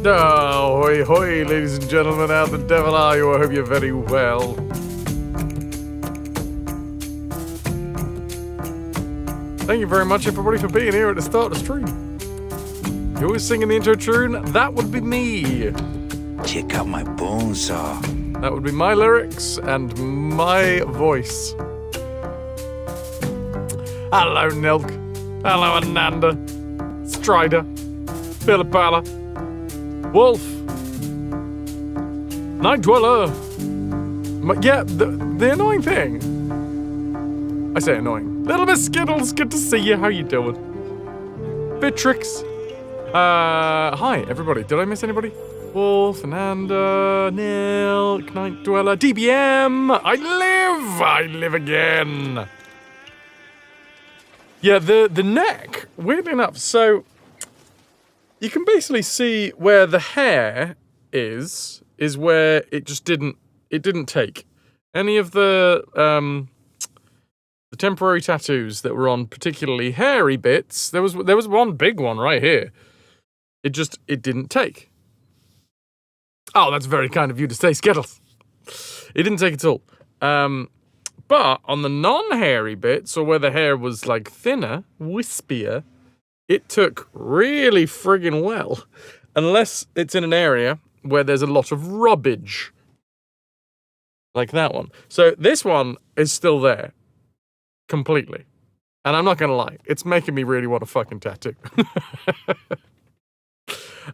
Oh, hoi hoi, ladies and gentlemen, how the devil are you? I hope you're very well. Thank you very much, everybody, for being here at the start of the stream. You always singing the intro tune? That would be me. Check out my bone saw. That would be my lyrics and my voice. Hello, Nilk. Hello, Ananda. Strider. Philippala. Wolf. Night Dweller. Yeah, the annoying thing. I say annoying. Little Miss Skittles, good to see you. How you doing? Bitrix. Hi, everybody. Did I miss anybody? Wolf, Ananda, Nilk, Night Dweller, DBM. I live again. Yeah, the neck, weirdly enough, so you can basically see where the hair is where it just didn't take. Any of the temporary tattoos that were on particularly hairy bits, there was one big one right here. It didn't take. Oh, that's very kind of you to say, Skittles. It didn't take at all. But on the non-hairy bits, or where the hair was like thinner, wispier, it took really friggin' well. Unless it's in an area where there's a lot of rubbage. Like that one. So this one is still there. Completely. And I'm not gonna lie, it's making me really want a fucking tattoo.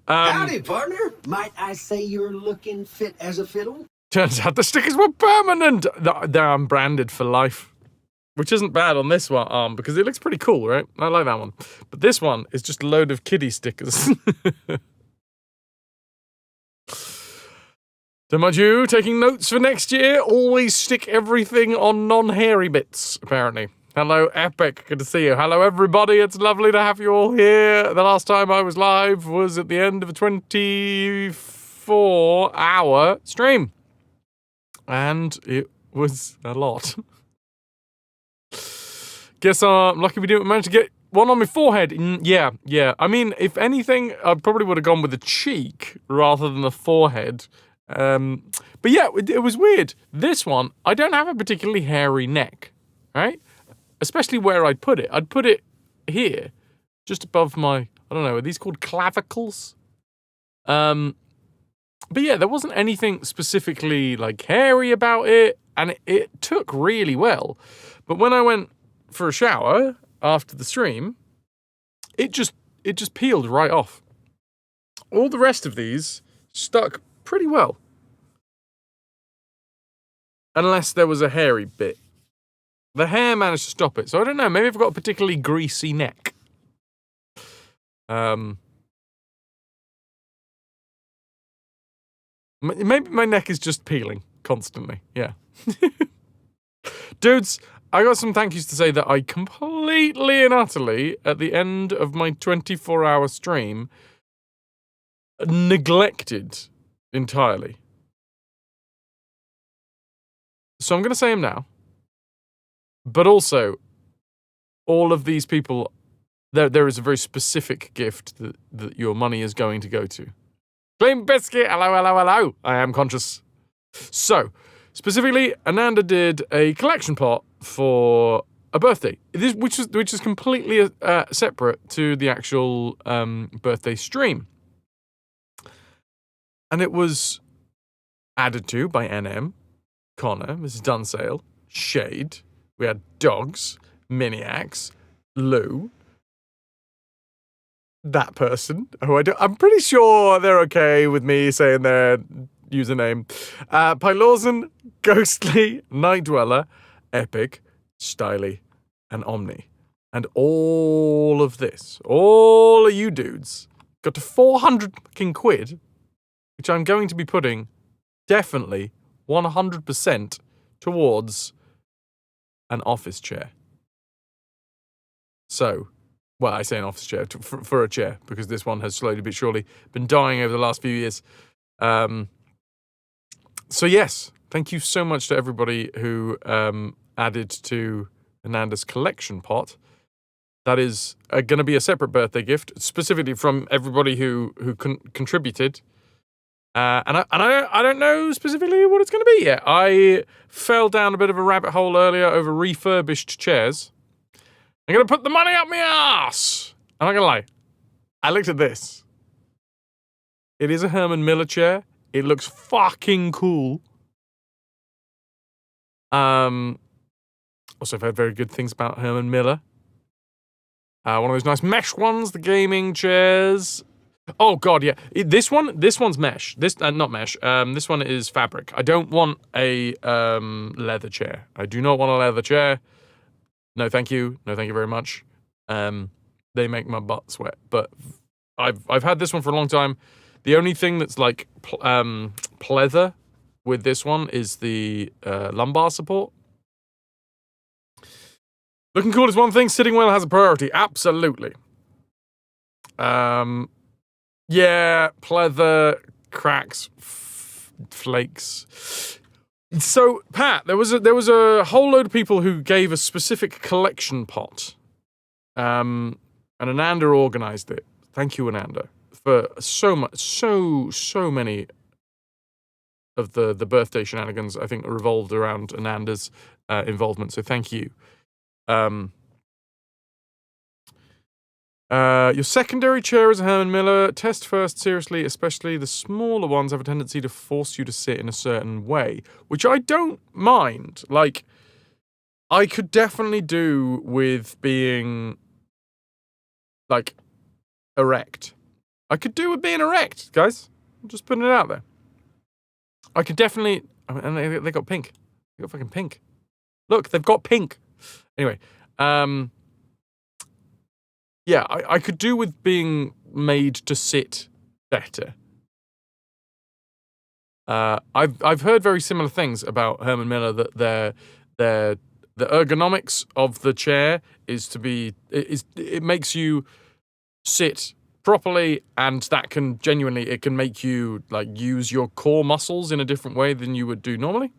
Howdy, partner. Might I say you're looking fit as a fiddle? Turns out the stickers were permanent. They're branded for life. Which isn't bad on this one arm, because it looks pretty cool, right? I like that one. But this one is just a load of kiddie stickers. So mind you, taking notes for next year, always stick everything on non-hairy bits, apparently. Hello, Epic. Good to see you. Hello, everybody. It's lovely to have you all here. The last time I was live was at the end of a 24-hour stream. And it was a lot. Guess I'm lucky we didn't manage to get one on my forehead. Yeah. I mean, if anything, I probably would have gone with the cheek rather than the forehead. But yeah, it was weird. This one, I don't have a particularly hairy neck, right? Especially where I'd put it. I'd put it here, just above my, I don't know, are these called clavicles? But yeah, there wasn't anything specifically like hairy about it, and it took really well. But when I went for a shower after the stream, it just peeled right off. All the rest of these stuck pretty well. Unless there was a hairy bit. The hair managed to stop it, so I don't know, maybe I've got a particularly greasy neck. Maybe my neck is just peeling constantly, yeah. Dudes, I got some thank yous to say that I completely and utterly, at the end of my 24-hour stream, neglected entirely. So I'm going to say them now. But also, all of these people, there is a very specific gift that your money is going to go to. Flame Biscuit, hello. I am conscious. So, specifically, Ananda did a collection pot for a birthday, which is completely separate to the actual birthday stream. And it was added to by NM, Connor, Mrs. Dunsale, Shade. We had Dogs, Miniacs, Lou, that person, who I'm pretty sure they're okay with me saying their username. Pylorzen, Ghostly, Night Dweller, Epic, Styly, and Omni. And all of this, all of you dudes, got to 400 fucking quid, which I'm going to be putting definitely 100% towards an office chair. So, well, I say an office chair for a chair, because this one has slowly but surely been dying over the last few years. So yes, thank you so much to everybody who added to Ananda's collection pot. That is going to be a separate birthday gift, specifically from everybody who contributed. And I don't know specifically what it's going to be yet. I fell down a bit of a rabbit hole earlier over refurbished chairs. I'm going to put the money up my ass. I'm not going to lie. I looked at this. It is a Herman Miller chair. It looks fucking cool. Also, I've heard very good things about Herman Miller. One of those nice mesh ones, the gaming chairs. Oh god, yeah. This one's mesh. Not mesh. This one is fabric. I don't want a leather chair. I do not want a leather chair. No, thank you. No, thank you very much. They make my butt sweat. But I've had this one for a long time. The only thing that's like pleather with this one is the lumbar support. Looking cool is one thing. Sitting well has a priority. Absolutely. Yeah, pleather, cracks, flakes. So, Pat, there was a whole load of people who gave a specific collection pot. And Ananda organised it. Thank you, Ananda, for so many of the birthday shenanigans, I think, revolved around Ananda's involvement. So thank you. Your secondary chair is a Herman Miller. Test first seriously, especially the smaller ones have a tendency to force you to sit in a certain way, which I don't mind. Like, I could definitely do with being, like, erect. I could do with being erect, guys. I'm just putting it out there. I could definitely, and they got pink. They got fucking pink. Look, they've got pink. Anyway, yeah, I could do with being made to sit better. I've heard very similar things about Herman Miller, that the ergonomics of the chair is to be it makes you sit properly, and that can it can make you like use your core muscles in a different way than you would do normally.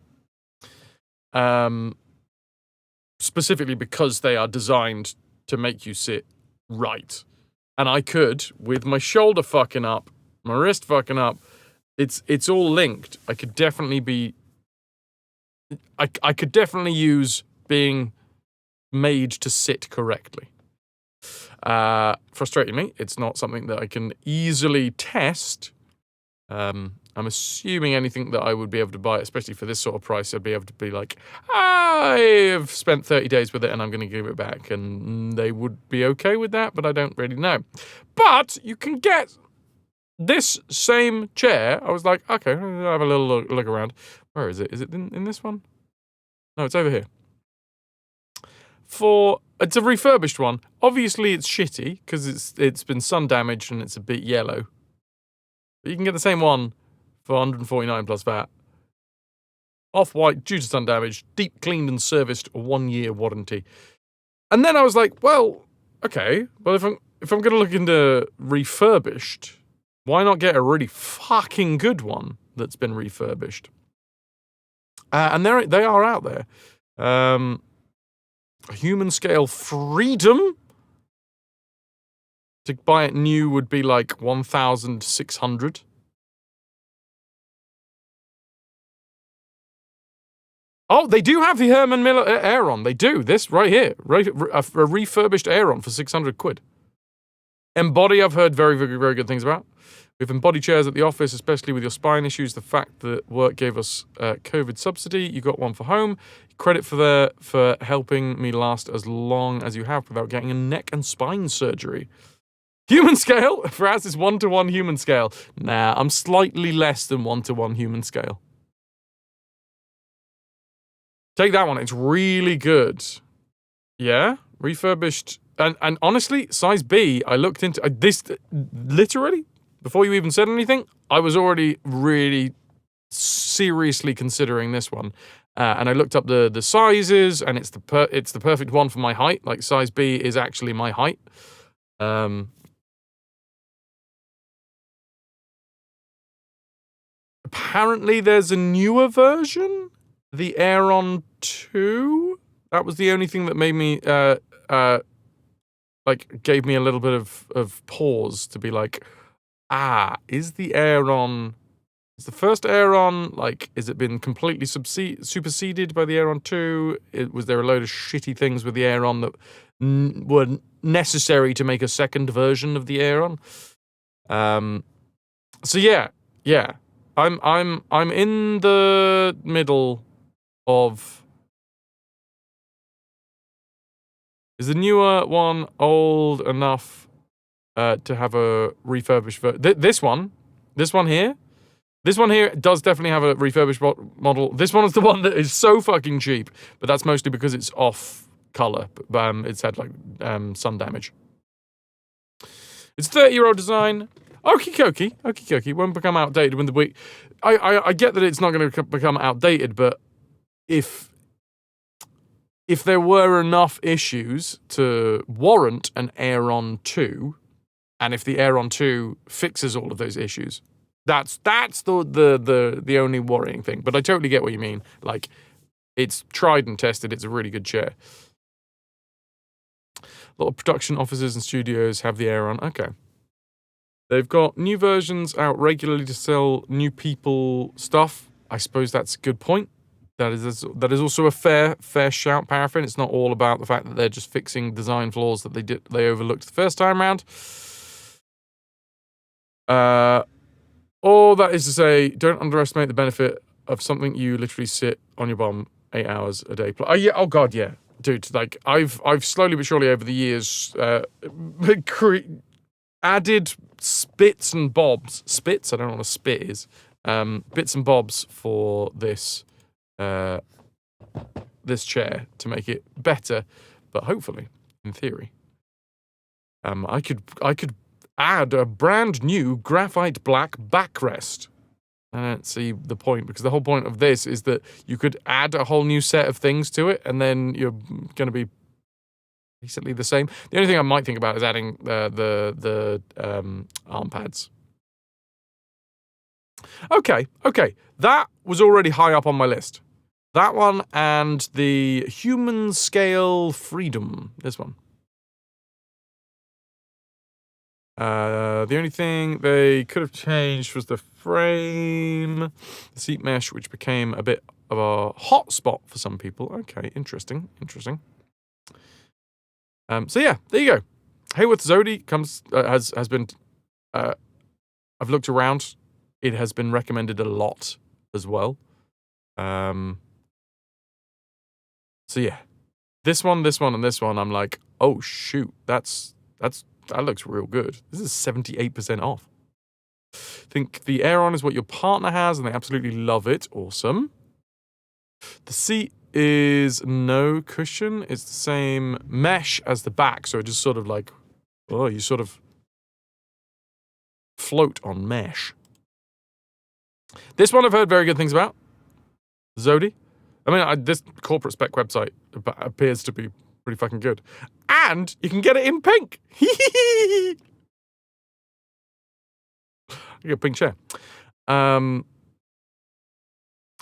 Specifically because they are designed to make you sit right. And I could, with my shoulder fucking up, my wrist fucking up, it's all linked. I could definitely be I could definitely use being made to sit correctly. Frustratingly, it's not something that I can easily test. I'm assuming anything that I would be able to buy, especially for this sort of price, I'd be able to be like, I've spent 30 days with it and I'm going to give it back. And they would be okay with that, but I don't really know. But you can get this same chair. I was like, okay, I'll have a little look around. Where is it? Is it in this one? No, it's over here. It's a refurbished one. Obviously, it's shitty because it's been sun damaged and it's a bit yellow. But you can get the same one for $149 plus VAT. Off-white, due to sun damage, deep cleaned and serviced, 1-year warranty. And then I was like, well, okay. Well, if I'm going to look into refurbished, why not get a really fucking good one that's been refurbished? And they are out there. Human scale freedom. To buy it new would be like $1,600. Oh, they do have the Herman Miller Aeron. They do. This right here. A refurbished Aeron for 600 quid. Embody, I've heard very, very, very good things about. We have Embody chairs at the office, especially with your spine issues. The fact that work gave us COVID subsidy. You got one for home. Credit for helping me last as long as you have without getting a neck and spine surgery. Human scale? Fraz is 1-to-1 human scale. Nah, I'm slightly less than 1-to-1 human scale. Take that one. It's really good. Yeah, refurbished. And honestly, size B, I looked into this literally before you even said anything. I was already really seriously considering this one, and I looked up the sizes, and it's the perfect one for my height. Like size B is actually my height. Apparently, there's a newer version. The Aeron 2? That was the only thing that made me, like gave me a little bit of pause to be like, is the Aeron, is the first Aeron, like, is it been completely superseded by the Aeron 2? Was there a load of shitty things with the Aeron that were necessary to make a second version of the Aeron? So yeah. I'm in the middle of. Is the newer one old enough to have a refurbished version? This one here does definitely have a refurbished model. This one is the one that is so fucking cheap, but that's mostly because it's off color. It's had like sun damage. It's 30-year-old design. Okie dokie. Won't become outdated when the week. I get that it's not going to become outdated, but if there were enough issues to warrant an Aeron 2, and if the Aeron 2 fixes all of those issues, that's the only worrying thing. But I totally get what you mean. Like, it's tried and tested. It's a really good chair. A lot of production offices and studios have the Aeron. Okay. They've got new versions out regularly to sell new people stuff. I suppose that's a good point. That is also a fair shout, Paraffin. It's not all about the fact that they're just fixing design flaws that they overlooked the first time round. All that is to say, don't underestimate the benefit of something you literally sit on your bum 8 hours a day. Oh god, yeah, dude. Like I've slowly but surely over the years added bits and bobs. Spits? I don't know what a spit is. Bits and bobs for this chair to make it better, but hopefully, in theory, I could add a brand new graphite black backrest. I don't see the point, because the whole point of this is that you could add a whole new set of things to it, and then you're going to be basically the same. The only thing I might think about is adding the arm pads. Okay. That was already high up on my list. That one and the human scale freedom. This one. The only thing they could have changed was the frame, the seat mesh, which became a bit of a hot spot for some people. Okay, interesting. So yeah, there you go. Hayworth Zodi has been. I've looked around. It has been recommended a lot as well. So yeah, this one, and this one. I'm like, oh shoot, that looks real good. This is 78% off. I think the Aeron is what your partner has, and they absolutely love it. Awesome. The seat is no cushion. It's the same mesh as the back, so it just sort of like, you sort of float on mesh. This one I've heard very good things about. Zodi. I mean, this corporate spec website appears to be pretty fucking good. And you can get it in pink. You get a pink chair.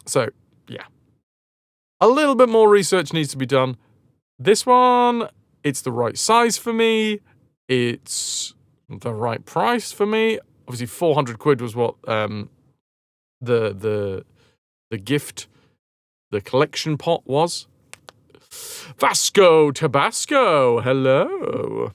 So, yeah. A little bit more research needs to be done. This one, it's the right size for me. It's the right price for me. Obviously, 400 quid was what the gift, the collection pot was. Vasco Tabasco, hello.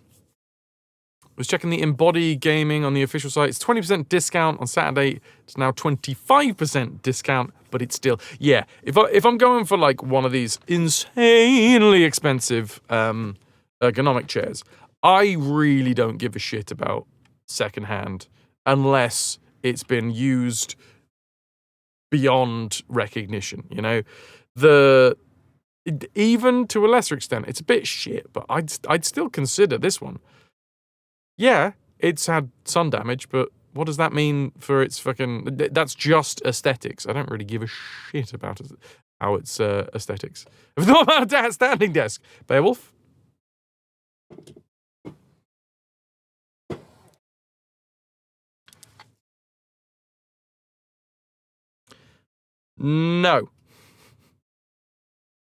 I was checking the Embody Gaming on the official site. It's 20% discount on Saturday. It's now 25% discount, but it's still, yeah. If I'm going for like one of these insanely expensive ergonomic chairs, I really don't give a shit about secondhand unless it's been used beyond recognition. You know, even to a lesser extent, it's a bit shit, but I'd still consider this one. Yeah, it's had sun damage, but what does that mean for its fucking... That's just aesthetics. I don't really give a shit about how it's aesthetics. If not about that standing desk. Beowulf? No.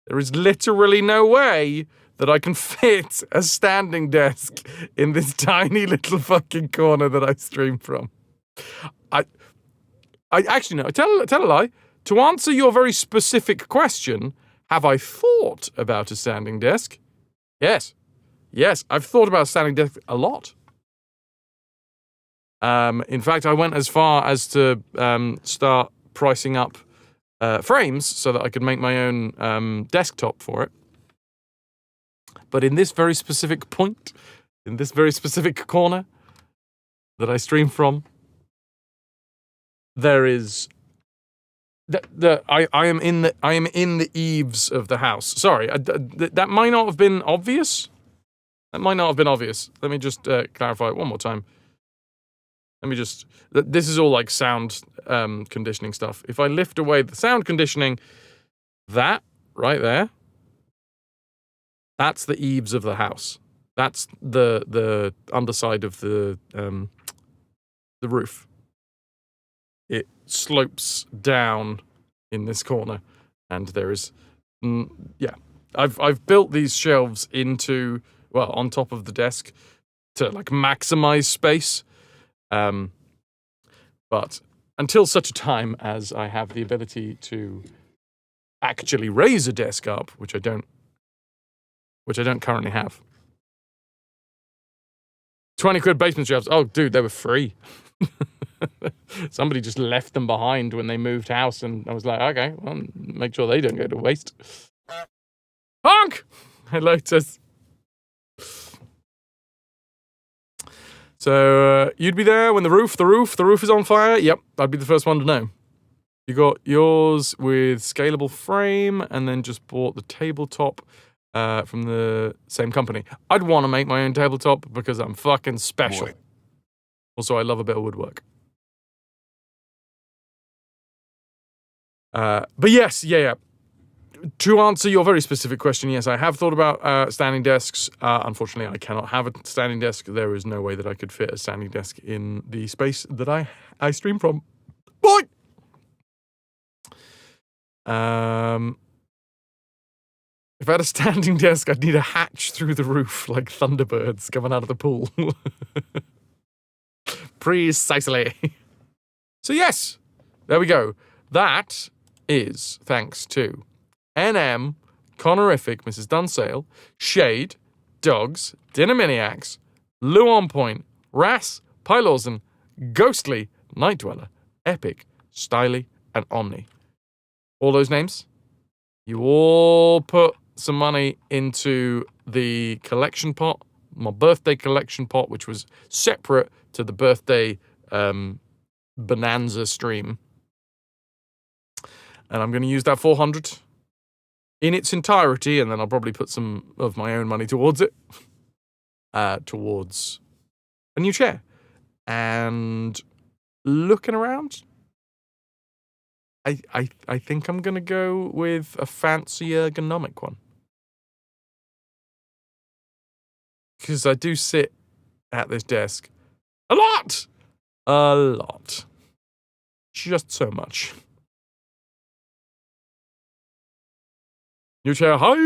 There is literally no way that I can fit a standing desk in this tiny little fucking corner that I stream from. I actually no. Tell a lie. To answer your very specific question, have I thought about a standing desk? Yes. Yes, I've thought about a standing desk a lot. In fact, I went as far as to start pricing up frames so that I could make my own desktop for it. But in this very specific point, in this very specific corner that I stream from, there is I am in the eaves of the house. Sorry, that might not have been obvious. That might not have been obvious. Let me just clarify it one more time. This is all like sound conditioning stuff. If I lift away the sound conditioning, that right there, that's the eaves of the house. That's the underside of the roof. It slopes down in this corner, and there is, I've built these shelves into, well, on top of the desk to like maximize space. But until such a time as I have the ability to actually raise a desk up, which I don't currently have. 20 quid basement shelves. Oh, dude, they were free. Somebody just left them behind when they moved house, and I was like, okay, well, make sure they don't go to waste. Honk! Hello, Tess. So, you'd be there when the roof is on fire? Yep, I'd be the first one to know. You got yours with scalable frame, and then just bought the tabletop from the same company. I'd want to make my own tabletop because I'm fucking special. Boy. Also, I love a bit of woodwork. But yes, yeah. To answer your very specific question, yes, I have thought about standing desks. Unfortunately, I cannot have a standing desk. There is no way that I could fit a standing desk in the space that I stream from. Boy! If I had a standing desk, I'd need a hatch through the roof like Thunderbirds coming out of the pool. Precisely. So yes, there we go. That is thanks to NM, Connorific, Mrs. Dunsale, Shade, Dogs, Dinner Maniacs, Lou On Point, Ras, Pylorzen, Ghostly, Night Dweller, Epic, Styly, and Omni. All those names, you all put some money into the collection pot, my birthday collection pot, which was separate to the birthday bonanza stream. And I'm going to use that 400 in its entirety, and then I'll probably put some of my own money towards it, towards a new chair. And looking around, I think I'm going to go with a fancy ergonomic one. Because I do sit at this desk a lot. A lot. Just so much. New chair hype!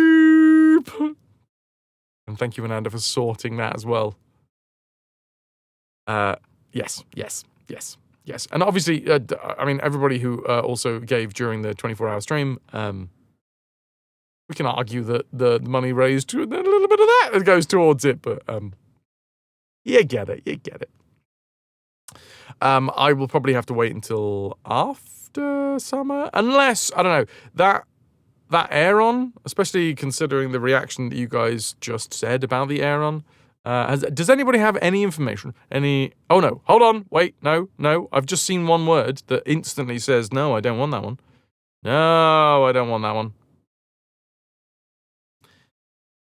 And thank you, Ananda, for sorting that as well. Yes. And obviously, I mean, everybody who also gave during the 24-hour stream, we can argue that the money raised, a little bit of that goes towards it, but you get it. I will probably have to wait until after summer, unless, I don't know, that Aeron, especially considering the reaction that you guys just said about the Aeron, does anybody have any information? Oh no, hold on, wait, no, I've just seen one word that instantly says, no, I don't want that one. No, I don't want that one.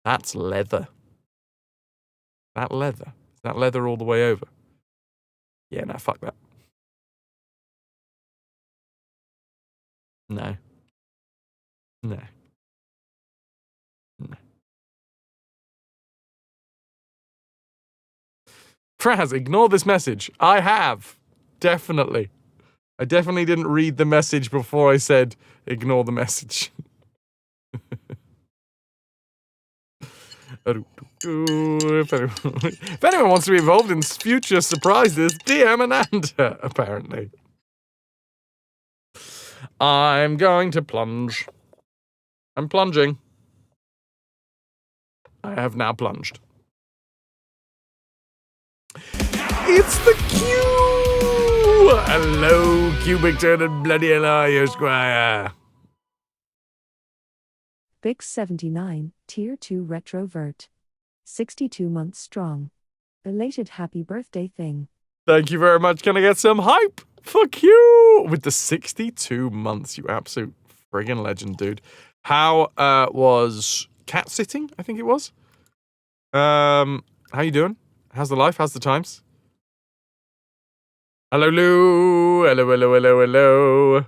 That's leather. That leather all the way over. Yeah, no, fuck that. No. Fraz, ignore this message. I have. Definitely. I definitely didn't read the message before I said ignore the message. If anyone wants to be involved in future surprises, DM Ananda, apparently. I'm going to plunge. I'm plunging. I have now plunged. It's the Q! Hello, cubic-turning bloody hell, Squire. Bix79, Tier 2 Retrovert. 62 months strong. Belated happy birthday thing. Thank you very much. Can I get some hype for Q? With the 62 months, you absolute friggin' legend, dude. How was cat sitting, I think it was? How you doing? How's the life? How's the times? Hello, Lou. Hello, hello, hello, hello.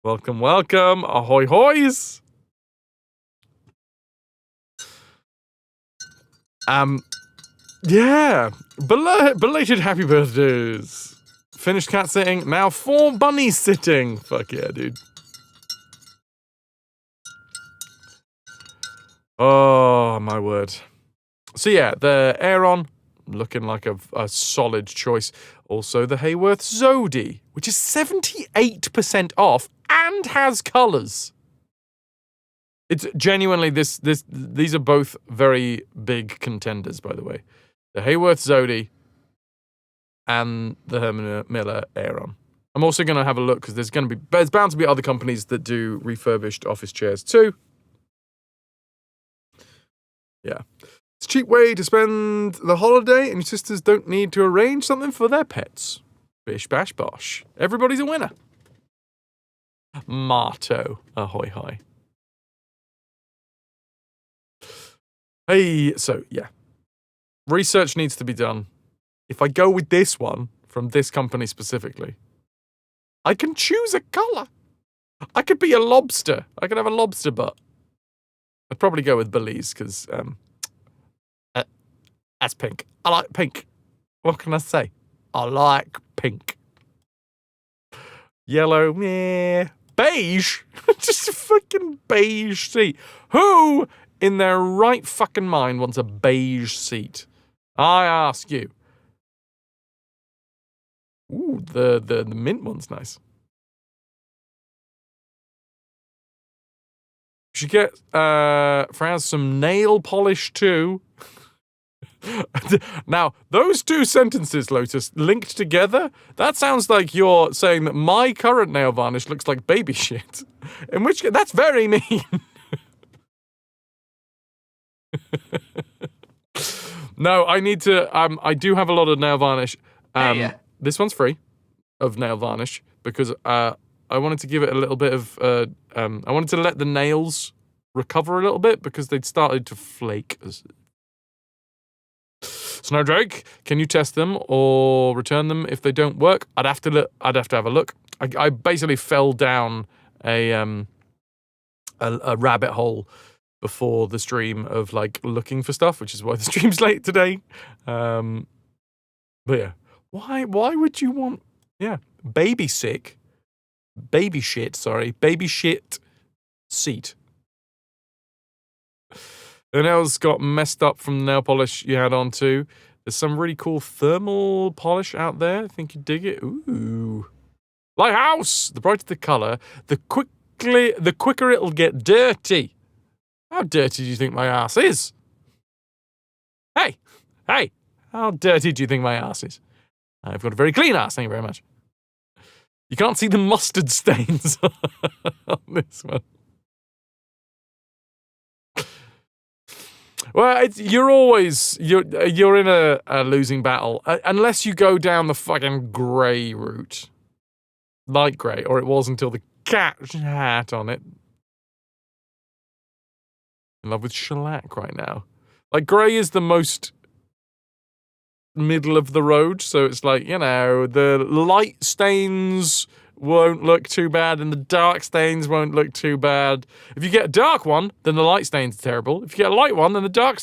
Welcome, welcome. Ahoy, hoys. Yeah. Belated happy birthdays. Finished cat sitting. Now 4 bunnies sitting. Fuck yeah, dude. Oh, my word. So yeah, the Aeron, looking like a solid choice. Also the Hayworth Zodi, which is 78% off and has colours. It's genuinely these are both very big contenders, by the way. The Hayworth Zodi and the Herman Miller Aeron. I'm also going to have a look because there's bound to be other companies that do refurbished office chairs too. Yeah. It's a cheap way to spend the holiday, and your sisters don't need to arrange something for their pets. Bish bash bosh. Everybody's a winner. Marto. Ahoy hoy. Hey, so yeah. Research needs to be done. If I go with this one, from this company specifically, I can choose a colour. I could be a lobster. I could have a lobster butt. I'd probably go with Belize, because, that's pink. I like pink. What can I say? I like pink. Yellow, meh. Beige? Just a fucking beige seat. Who in their right fucking mind wants a beige seat? I ask you. Ooh, the mint one's nice. You should get Franz some nail polish too. Now, those two sentences, Lotus, linked together, that sounds like you're saying that my current nail varnish looks like baby shit. In which case, that's very mean. No, I need to, I do have a lot of nail varnish. This one's free of nail varnish because I wanted to give it a little bit of, I wanted to let the nails recover a little bit because they'd started to flake. Snowdrake, can you test them or return them if they don't work? I'd have to have a look. I basically fell down a rabbit hole before the stream of like looking for stuff, which is why the stream's late today. But yeah, why would you want baby shit seat? The nails got messed up from the nail polish you had on too. There's some really cool thermal polish out there. I think you dig it. Ooh. Lighthouse! The brighter the colour, the quicker it'll get dirty. How dirty do you think my ass is? Hey! How dirty do you think my ass is? I've got a very clean ass, thank you very much. You can't see the mustard stains on this one. Well, you're in a losing battle unless you go down the fucking grey route, light grey, or it was until the cat hat on it. In love with shellac right now. Like grey is the most middle of the road, so it's like the light stains won't look too bad, and the dark stains won't look too bad. If you get a dark one, then the light stains are terrible. If you get a light one, then the dark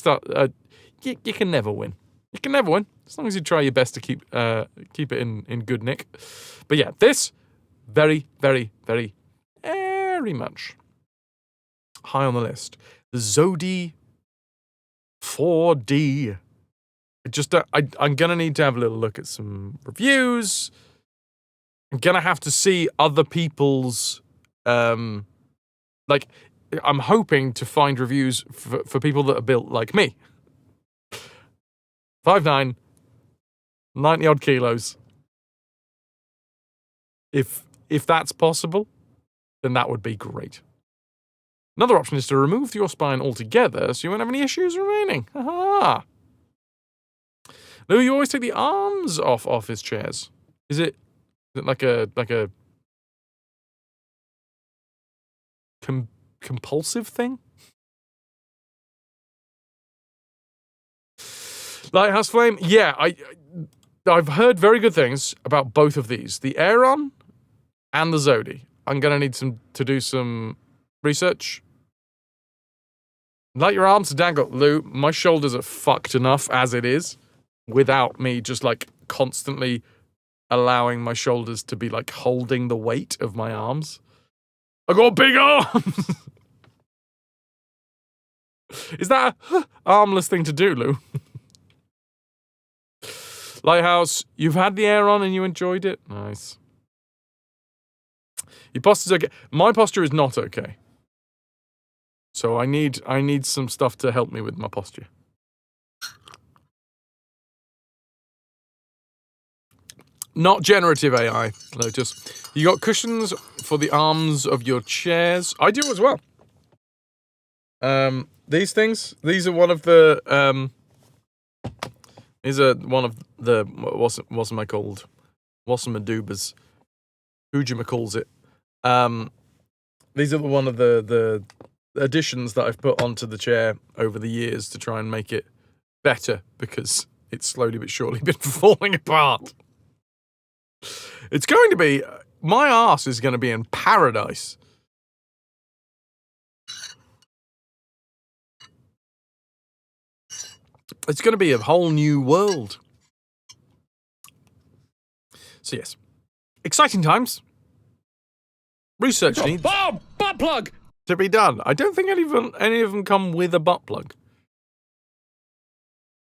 you can never win. You can never win, as long as you try your best to keep it in good nick. But yeah, this, very, very, very, very much high on the list. The Zodi 4D. I'm going to need to have a little look at some reviews. I'm going to have to see other people's, like, I'm hoping to find reviews for people that are built like me. 5'9", 90 odd kilos. If that's possible, then that would be great. Another option is to remove your spine altogether so you won't have any issues remaining. Haha. No, you always take the arms off office chairs. Is it like a compulsive thing? Lighthouse Flame? Yeah, I've heard very good things about both of these. The Aeron and the Zodi. I'm going to need to do some research. Like your arms to dangle. Lou, my shoulders are fucked enough as it is without me just like constantly allowing my shoulders to be like holding the weight of my arms. I got big arms! Is that a armless thing to do, Lou? Lighthouse, you've had the air on and you enjoyed it? Nice. Your posture's okay. My posture is not okay. So I need some stuff to help me with my posture. Not generative AI, Lotus. You got cushions for the arms of your chairs. I do as well. These things, these are one of the, what's am I called? Wassamadoobas. Hujima calls it. These are one of the additions that I've put onto the chair over the years to try and make it better because it's slowly but surely been falling apart. It's going to be, my arse is going to be in paradise. It's going to be a whole new world. So yes, exciting times. Research needs butt plug to be done. I don't think any of them come with a butt plug.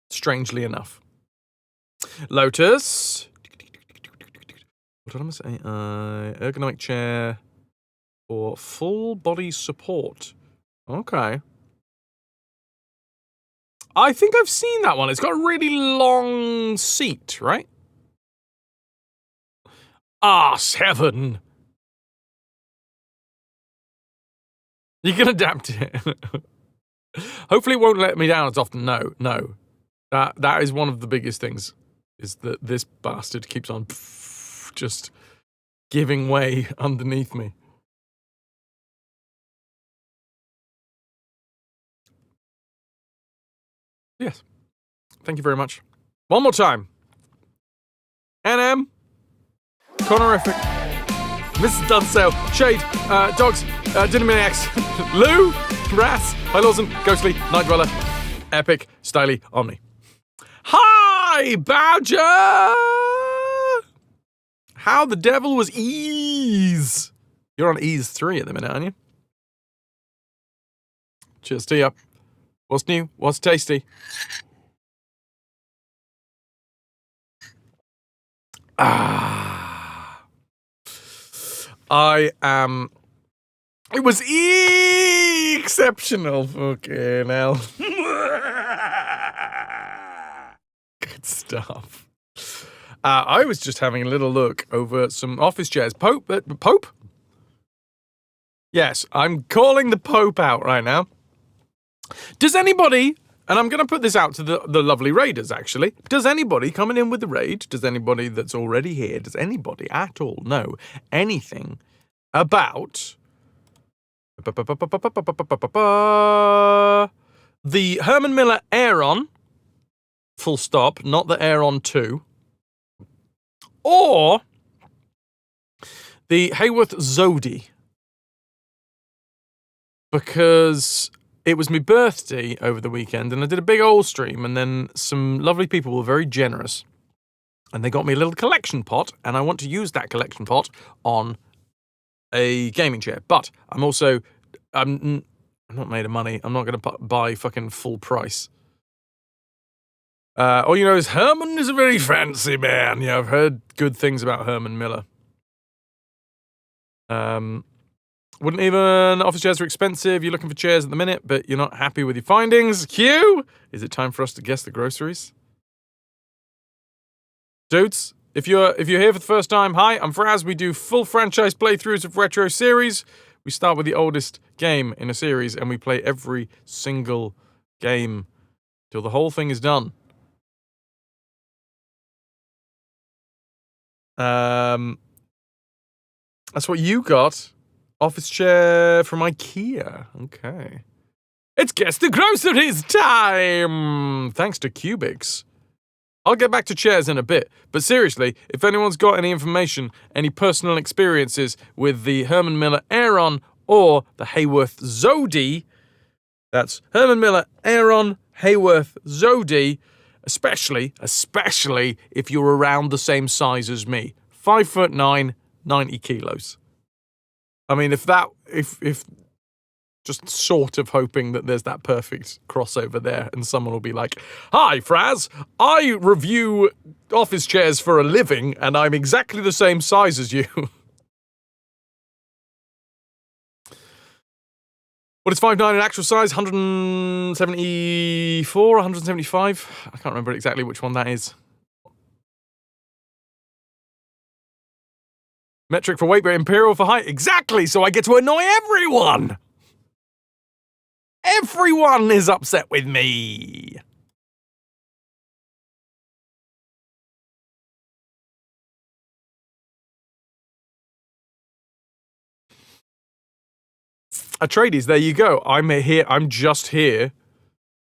Strangely enough. Lotus. Autonomous AI, ergonomic chair for full body support. Okay. I think I've seen that one. It's got a really long seat, right? Arse heaven. You can adapt it. Hopefully it won't let me down as often. No. That is one of the biggest things, is that this bastard keeps on just giving way underneath me. Yes. Thank you very much. One more time. NM. Conorific. Mrs. Dunsale. Shade. Dogs. Dynamaniacs. Lou. Ras. High Lawson. Ghostly. Night Dweller. Epic. Styly. Omni. Hi, Badger! How the devil was ease? You're on ease 3 at the minute, aren't you? Cheers to you. What's new? What's tasty? I am... It was exceptional. Fucking hell. Good stuff. I was just having a little look over some office chairs. Pope? Yes, I'm calling the Pope out right now. Does anybody, and I'm going to put this out to the lovely raiders, actually. Does anybody coming in with the raid, does anybody that's already here, does anybody at all know anything about the Herman Miller Aeron, full stop, not the Aeron 2, or the Hayworth Zodi? Because it was my birthday over the weekend and I did a big old stream, and then some lovely people were very generous and they got me a little collection pot, and I want to use that collection pot on a gaming chair. But I'm not made of money. I'm not going to buy fucking full price All you know is Herman is a very fancy man. Yeah, I've heard good things about Herman Miller. Wouldn't even office chairs are expensive. You're looking for chairs at the minute, but you're not happy with your findings. Q, is it time for us to guess the groceries? Dudes, if you're here for the first time, hi, I'm Fraz. We do full franchise playthroughs of retro series. We start with the oldest game in a series, and we play every single game till the whole thing is done. That's what you got. Office chair from IKEA. Okay. It's Guess the Groceries time! Thanks to Cubics. I'll get back to chairs in a bit, but seriously, if anyone's got any information, any personal experiences with the Herman Miller Aeron or the Hayworth Zodi, that's Herman Miller Aeron, Hayworth Zodi, especially if you're around the same size as me. 5'9", 90 kilos. I mean, if just sort of hoping that there's that perfect crossover there and someone will be like, hi, Fraz, I review office chairs for a living and I'm exactly the same size as you. What is 5'9" in actual size? 174, 175? I can't remember exactly which one that is. Metric for weight, but imperial for height. Exactly, so I get to annoy everyone! Everyone is upset with me! Atreides, there you go. I'm just here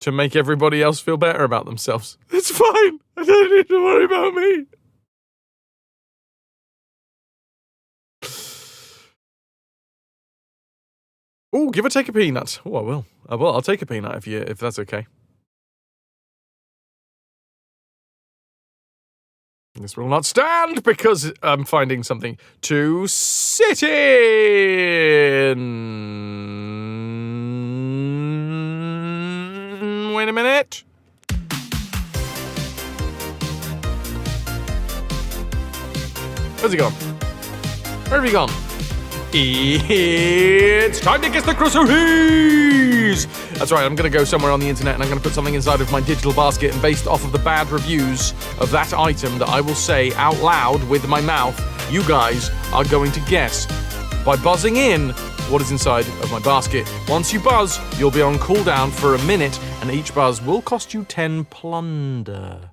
to make everybody else feel better about themselves. It's fine. I don't need to worry about me. Oh, give or take a peanut. Oh, I will. I'll take a peanut if that's okay. This will not stand because I'm finding something to sit in. Wait a minute. Where's he gone? Where have you gone? It's time to guess the groceries! That's right, I'm going to go somewhere on the internet and I'm going to put something inside of my digital basket, and based off of the bad reviews of that item that I will say out loud with my mouth, you guys are going to guess by buzzing in what is inside of my basket. Once you buzz, you'll be on cooldown for a minute, and each buzz will cost you 10 plunder.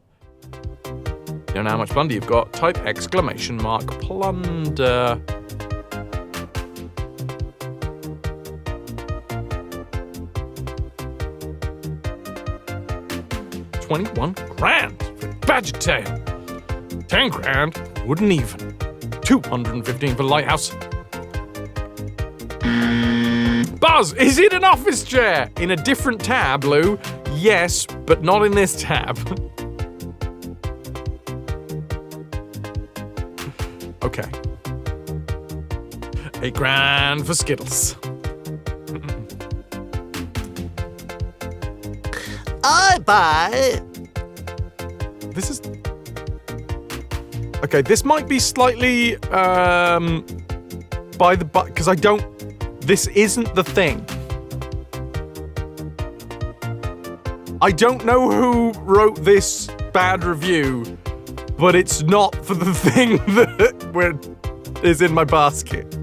You don't know how much plunder you've got? Type !plunder. 21 grand for Badger Tail. 10 grand, wouldn't even. 215 for Lighthouse. Buzz, is it an office chair? In a different tab, Lou? Yes, but not in this tab. Okay. 8 grand for Skittles. I buy. This is... Okay, this might be slightly, by the butt, because I don't... This isn't the thing. I don't know who wrote this bad review, but it's not for the thing that is in my basket.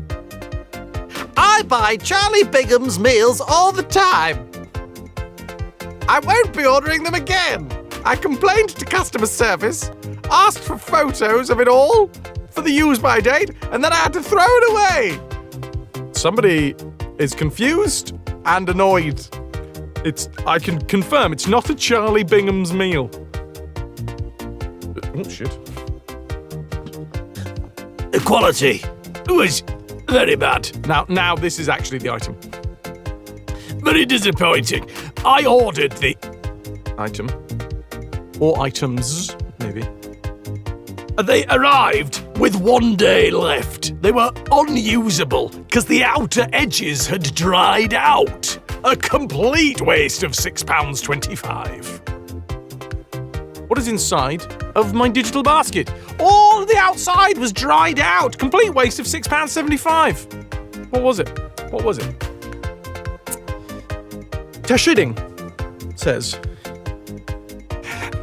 I buy Charlie Bingham's meals all the time. I won't be ordering them again. I complained to customer service, asked for photos of it all for the use-by date, and then I had to throw it away. Somebody is confused and annoyed. I can confirm, it's not a Charlie Bingham's meal. Oh, shit. The quality was very bad. Now this is actually the item. Very disappointing. I ordered the Item. Or items, maybe. They arrived with 1 day left. They were unusable because the outer edges had dried out. A complete waste of £6.25. What is inside of my digital basket? All the outside was dried out. Complete waste of £6.75. What was it? What was it? Tashiding says,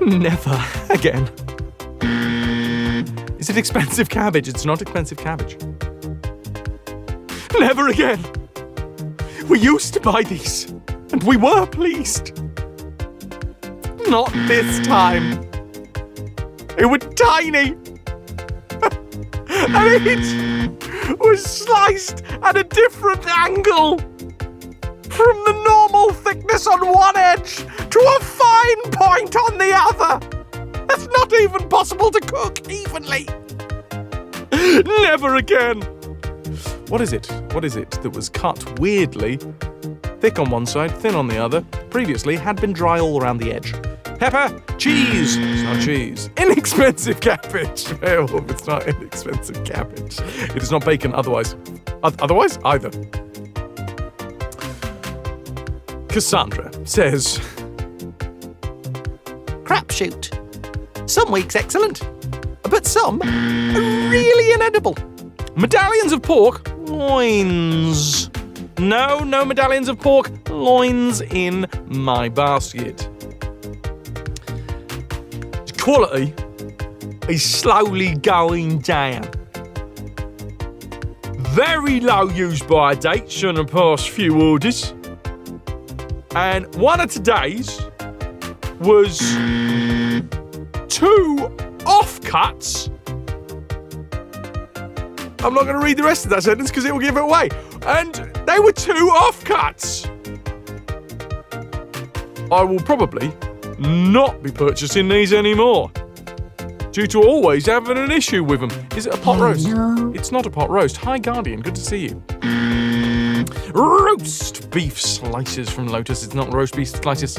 never again. Is it expensive cabbage? It's not expensive cabbage. Never again. We used to buy these, and we were pleased. Not this time. It was tiny. And it was sliced at a different angle. From the normal thickness on one edge to a fine point on the other. That's not even possible to cook evenly. Never again. What is it? What is it that was cut weirdly? Thick on one side, thin on the other. Previously had been dry all around the edge. Pepper, cheese. It's not cheese. Inexpensive cabbage. Oh, it's not inexpensive cabbage. It is not bacon otherwise. Otherwise? Either. Cassandra says, Crapshoot. Some weeks excellent, but some really inedible. medallions of pork, loins. No medallions of pork, loins in my basket. Quality is slowly going down. Very low use by dates on the past few orders. And one of today's was 2 offcuts. I'm not going to read the rest of that sentence because it will give it away. And they were 2 offcuts. I will probably not be purchasing these anymore due to always having an issue with them. Is it a pot roast? No. It's not a pot roast. Hi, Guardian. Good to see you. Roast beef slices from Lotus. It's not roast beef slices.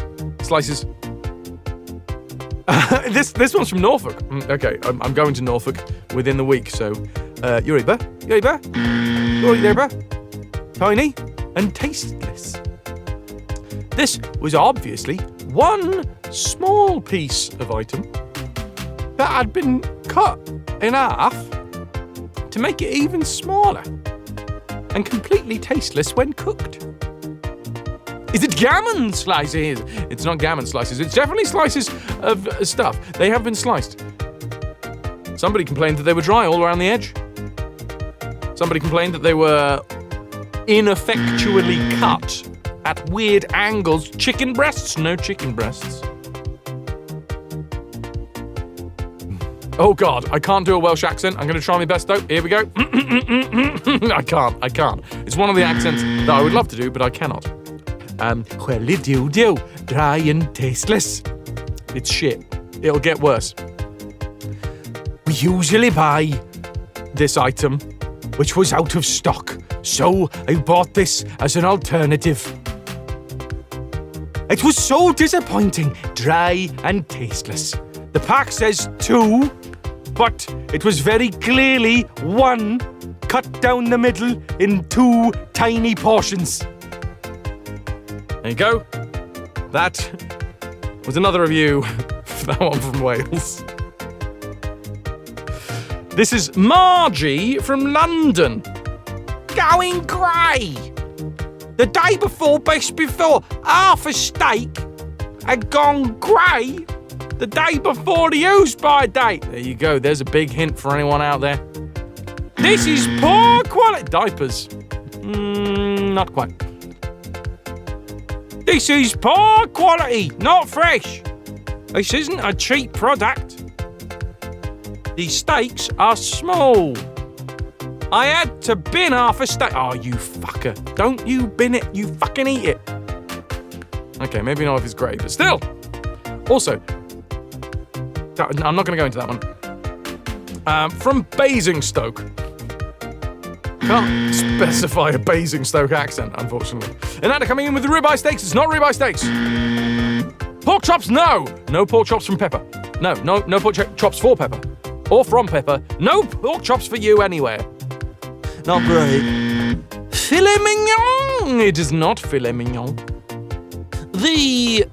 This one's from Norfolk. Okay, I'm going to Norfolk within the week, so Uriba, tiny and tasteless. This was obviously one small piece of item that had been cut in half to make it even smaller and completely tasteless when cooked. Is it gammon slices? It's not gammon slices. It's definitely slices of stuff. They have been sliced. Somebody complained that they were dry all around the edge. Somebody complained that they were ineffectually cut at weird angles. Chicken breasts? No chicken breasts. Oh God, I can't do a Welsh accent. I'm going to try my best though. Here we go. I can't. It's one of the accents that I would love to do, but I cannot. Welly do, dry and tasteless. It's shit. It'll get worse. We usually buy this item, which was out of stock, so I bought this as an alternative. It was so disappointing, dry and tasteless. The pack says 2, but it was very clearly 1, cut down the middle in 2 tiny portions. There you go. That was another review for that one from Wales. This is Margie from London. Going grey. The day before, best before, half a steak had gone grey the day before the use-by date. There you go. There's a big hint for anyone out there. This is poor quality. Diapers. Not quite. This is poor quality, not fresh. This isn't a cheap product. These steaks are small. I had to bin half a steak. Oh, you fucker. Don't you bin it, you fucking eat it. Okay, maybe not if it's grey, but still. Also, I'm not going to go into that one. From Basingstoke. Can't specify a Basingstoke accent, unfortunately. And now they're coming in with the ribeye steaks. It's not ribeye steaks. Pork chops, no. No pork chops from Pepper. No pork chops for Pepper. Or from Pepper. No pork chops for you anywhere. Not great. Filet mignon. It is not filet mignon. The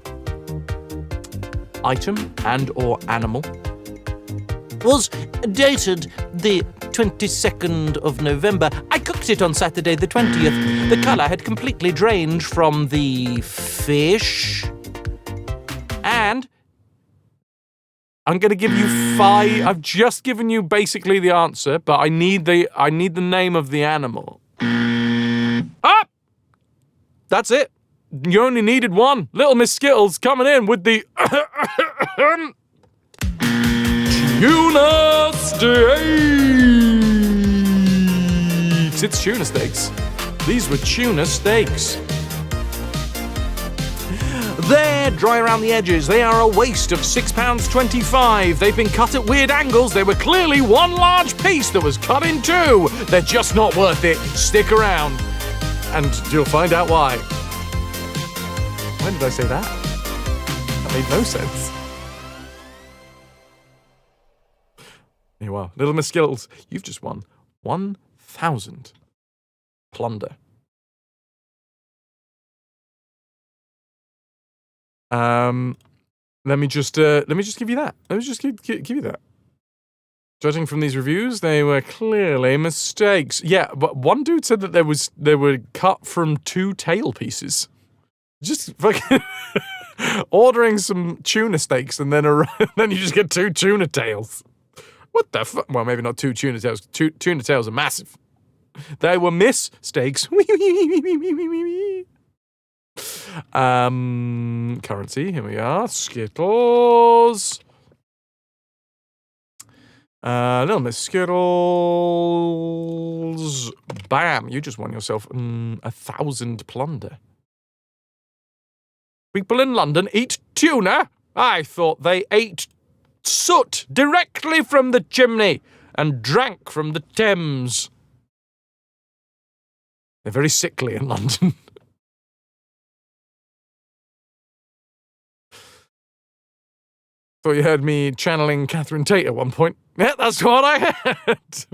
item and or animal? Was dated the 22nd of November. I cooked it on Saturday the 20th. The colour had completely drained from the fish. And I'm going to give you 5. I've just given you basically the answer, but I need the name of the animal. Ah! That's it. You only needed one. Little Miss Skittles coming in with the tuna steaks. It's tuna steaks. These were tuna steaks. They're dry around the edges. They are a waste of £6.25. They've been cut at weird angles. They were clearly one large piece that was cut in two. They're just not worth it. Stick around, and you'll find out why. When did I say that? That made no sense. Here you are. Little Miss Skittles, you've just won 1,000 plunder. Let me just give you that. Let me just give you that. Judging from these reviews, they were clearly mistakes. Yeah, but one dude said that they were cut from 2 tail pieces. Just fucking ordering some tuna steaks and then then you just get 2 tuna tails. What the fuck? Well, maybe not 2 tuna tails. Tuna tails are massive. They were mistakes. Currency, here we are. Skittles. Little Miss Skittles. Bam, you just won yourself 1,000 plunder. People in London eat tuna? I thought they ate soot directly from the chimney and drank from the Thames. They're very sickly in London. Thought you heard me channeling Catherine Tate at one point. Yeah, that's what I heard.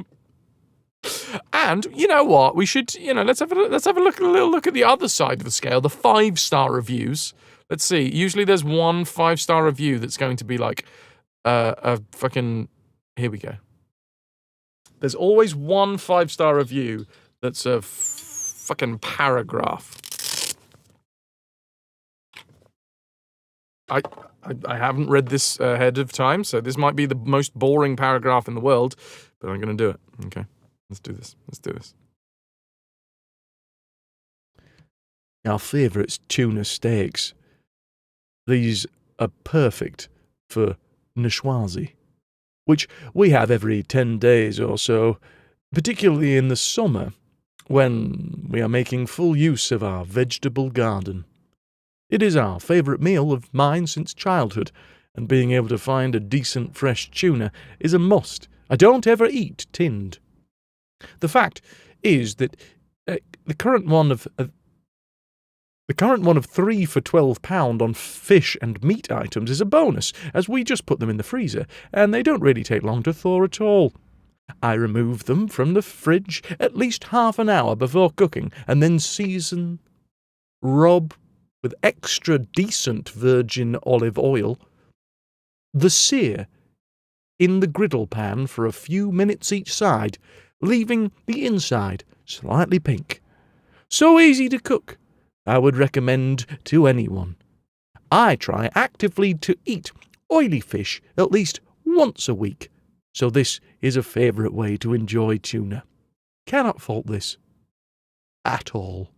And you know what? We should, let's have a little look at the other side of the scale, the 5-star reviews. Let's see. Usually there's one 5-star review that's going to be like a fucking. Here we go. There's always one 5-star review that's a fucking paragraph. I haven't read this ahead of time, so this might be the most boring paragraph in the world, but I'm going to do it. Okay, let's do this. Our favourite's tuna steaks. These are perfect for nishwazi, which we have every 10 days or so, particularly in the summer, when we are making full use of our vegetable garden. It is our favourite meal of mine since childhood, and being able to find a decent fresh tuna is a must. I don't ever eat tinned. The fact is that the current one of £3 for £12 on fish and meat items is a bonus, as we just put them in the freezer, and they don't really take long to thaw at all. I remove them from the fridge at least half an hour before cooking, and then season, rub with extra decent virgin olive oil, the sear in the griddle pan for a few minutes each side, leaving the inside slightly pink. So easy to cook, I would recommend to anyone. I try actively to eat oily fish at least once a week, so this is a favourite way to enjoy tuna. Cannot fault this at all.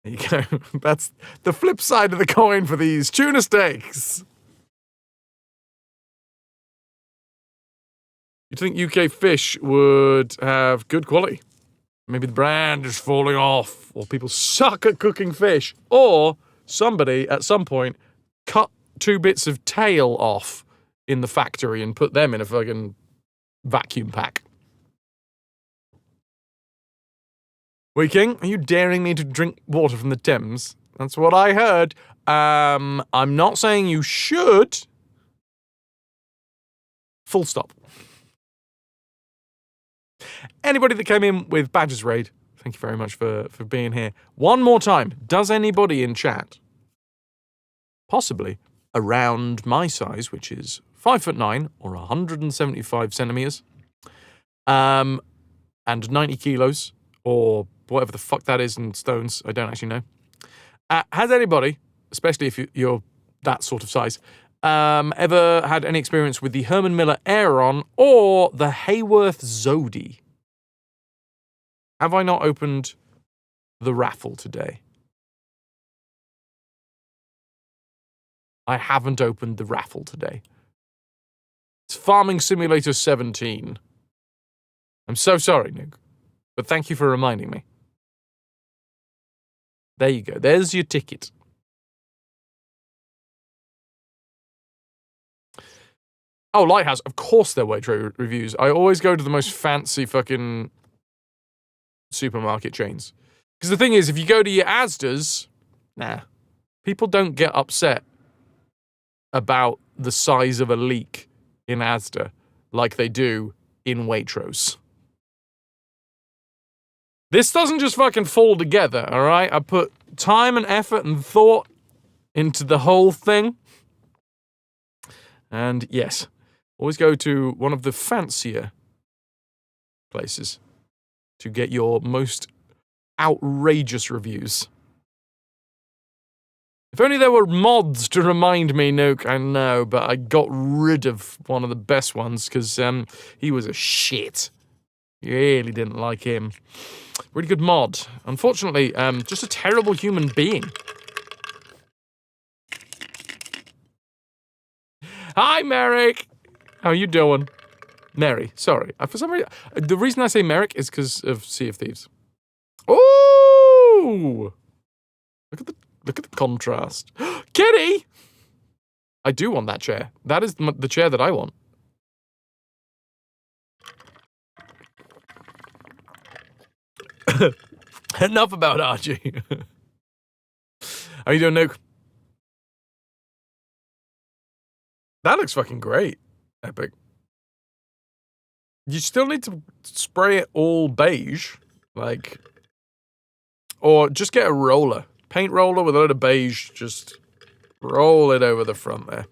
There you go. That's the flip side of the coin for these tuna steaks. You'd think UK fish would have good quality. Maybe the brand is falling off, or people suck at cooking fish, or somebody at some point cut 2 bits of tail off in the factory and put them in a fucking vacuum pack. Wee King, are you daring me to drink water from the Thames? That's what I heard. I'm not saying you should. Full stop. Anybody that came in with Badger's Raid, thank you very much for being here. One more time, does anybody in chat possibly around my size, which is 5'9" or 175 centimeters, and 90 kilos, or whatever the fuck that is in stones. I don't actually know. Has anybody, especially if you're that sort of size, ever had any experience with the Herman Miller Aeron or the Hayworth Zodi? Have I not opened the raffle today? I haven't opened the raffle today. It's Farming Simulator 17. I'm so sorry, Nuke, but thank you for reminding me. There you go. There's your ticket. Oh, Lighthouse. Of course there were Waitrose reviews. I always go to the most fancy fucking supermarket chains. Because the thing is, if you go to your Asda's, nah, people don't get upset about the size of a leak in Asda like they do in Waitrose. This doesn't just fucking fall together, all right? I put time and effort and thought into the whole thing. And yes, always go to one of the fancier places to get your most outrageous reviews. If only there were mods to remind me, Nuke, I know, but I got rid of one of the best ones because he was a shit. Really didn't like him. Really good mod. Unfortunately, just a terrible human being. Hi, Merrick. How you doing? Mary, sorry. For some reason, the reason I say Merrick is because of Sea of Thieves. Ooh! Look at the contrast. Kitty! I do want that chair. That is the chair that I want. Enough about Archie. How you doing, Nuke? That looks fucking great. Epic. You still need to spray it all beige. Like, or just get a roller. Paint roller with a load of beige. Just roll it over the front there.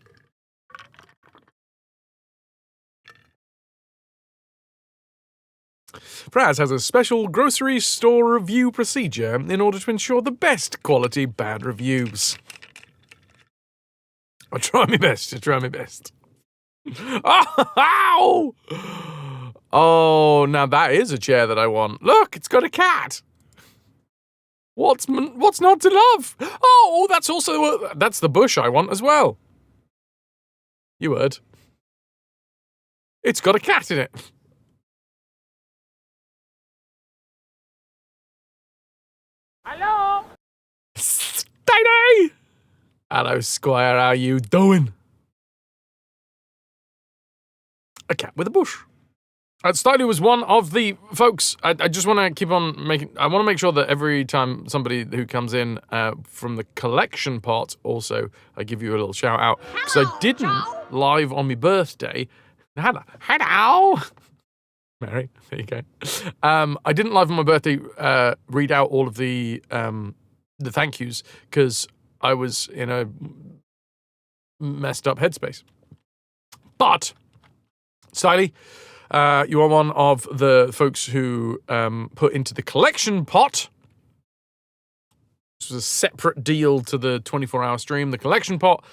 Fraz has a special grocery store review procedure in order to ensure the best quality bad reviews. I try my best. Oh, ow! Oh, now that is a chair that I want. Look, it's got a cat. What's not to love? Oh, that's the bush I want as well. You heard. It's got a cat in it. Hello? Steiny! Hello, Squire, how you doing? A cat with a bush. Steiny was one of the folks. I just want to keep on making. I want to make sure that every time somebody who comes in from the collection pot, also I give you a little shout out because I didn't live on my birthday. Hello, Mary. There you go. I didn't live on my birthday. Read out all of the thank yous because I was in a messed up headspace. But Steiny, you are one of the folks who put into the collection pot. This was a separate deal to the 24-hour stream, the collection pot,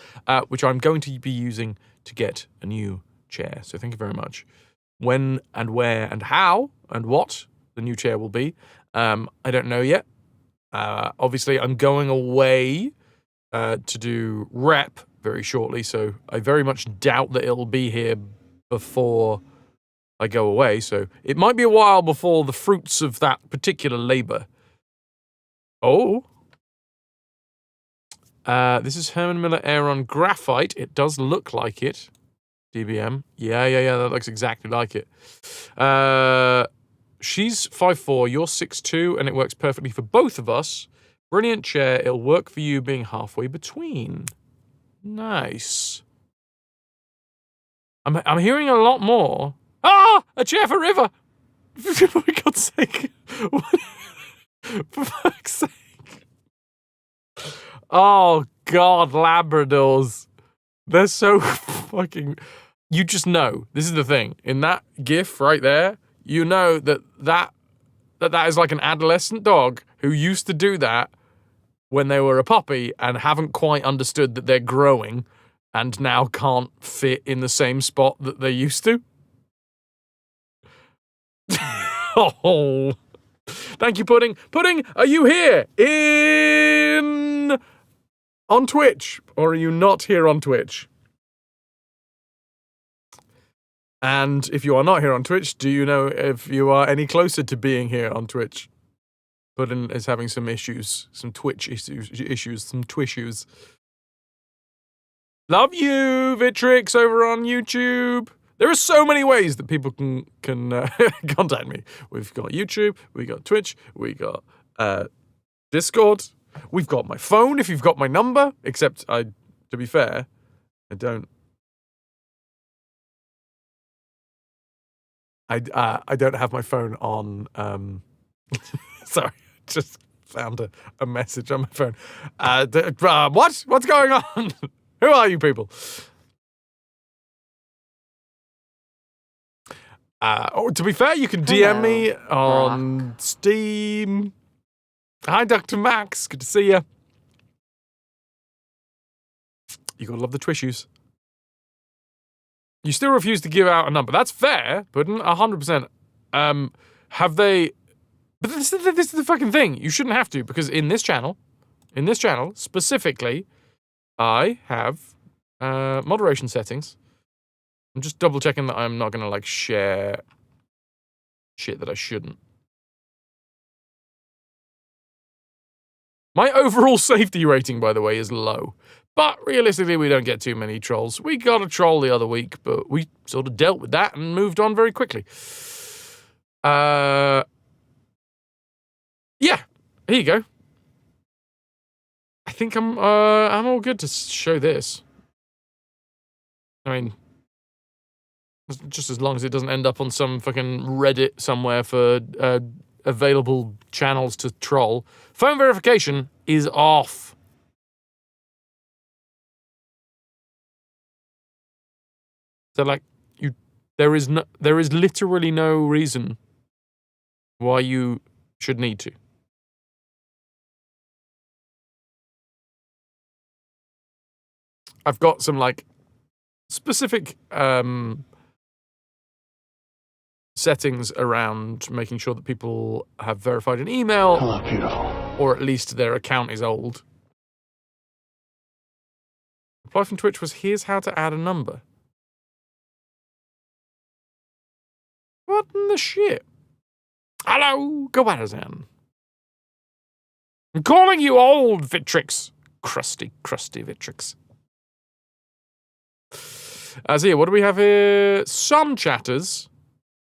which I'm going to be using to get a new chair. So thank you very much. When and where and how and what the new chair will be, I don't know yet. Obviously, I'm going away to do rep very shortly, so I very much doubt that it'll be here before I go away, so it might be a while before the fruits of that particular labor. Oh. This is Herman Miller Aeron Graphite. It does look like it. DBM. Yeah, that looks exactly like it. She's 5'4", you're 6'2", and it works perfectly for both of us. Brilliant chair. It'll work for you being halfway between. Nice. I'm hearing a lot more. Ah! A chair for River! For God's sake. For fuck's sake. Oh, God, Labradors. They're so fucking... You just know. This is the thing. In that GIF right there, you know that is like an adolescent dog who used to do that when they were a puppy and haven't quite understood that they're growing and now can't fit in the same spot that they used to. Oh. Thank you, Pudding. Pudding, are you here on Twitch? Or are you not here on Twitch? And if you are not here on Twitch, do you know if you are any closer to being here on Twitch? Puddin is having some issues, some Twitch issues, some Twissues. Love you, Vitrix, over on YouTube. There are so many ways that people can contact me. We've got YouTube, we got Twitch, we got Discord, we've got my phone if you've got my number. Except to be fair, I don't. I don't have my phone on. Sorry, just found a message on my phone. What's going on? Who are you people? To be fair, you can DM me on Steam. Hi, Dr. Max. Good to see you. You gotta love the Twissues. You still refuse to give out a number. That's fair, but 100%. Have they... But this is the fucking thing. You shouldn't have to, because in this channel, specifically, I have moderation settings. I'm just double checking that I'm not gonna, like, share shit that I shouldn't. My overall safety rating, by the way, is low. But realistically, we don't get too many trolls. We got a troll the other week, but we sort of dealt with that and moved on very quickly. Yeah, here you go. I think I'm all good to show this. I mean, just as long as it doesn't end up on some fucking Reddit somewhere for available channels to troll. Phone verification is off. So, like, there is literally no reason why you should need to. I've got some, like, specific settings around making sure that people have verified an email. Hello, beautiful. Or at least their account is old. Reply from Twitch was, here's how to add a number. What in the shit? Hello, Gawarazan. I'm calling you old, Vitrix. Crusty Vitrix. So yeah, what do we have here? Some chatters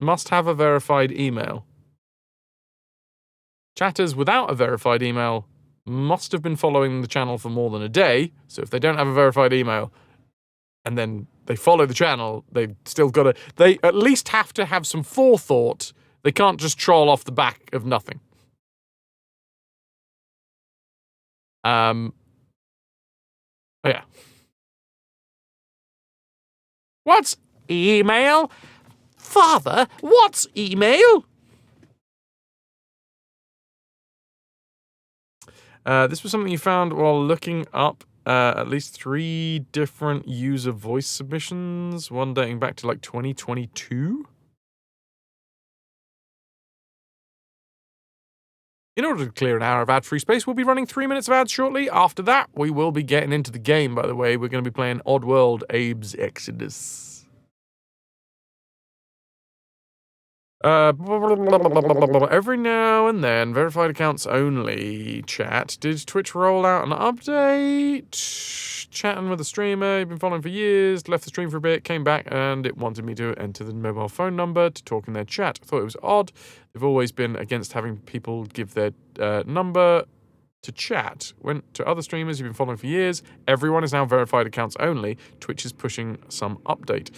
must have a verified email. Chatters without a verified email must have been following the channel for more than a day. So if they don't have a verified email and then they follow the channel, they've still got to... They at least have to have some forethought. They can't just troll off the back of nothing. Oh, yeah. What's email? Father, what's email? This was something you found while looking up at least 3 different user voice submissions, one dating back to like 2022. In order to clear an hour of ad-free space, we'll be running 3 minutes of ads shortly. After that, we will be getting into the game, by the way. We're going to be playing Oddworld, Abe's Exoddus. Every now and then, verified accounts only. Chat. Did Twitch roll out an update? Chatting with a streamer you've been following for years. Left the stream for a bit, came back, and it wanted me to enter the mobile phone number to talk in their chat. I thought it was odd. They've always been against having people give their number to chat. Went to other streamers you've been following for years. Everyone is now verified accounts only. Twitch is pushing some update.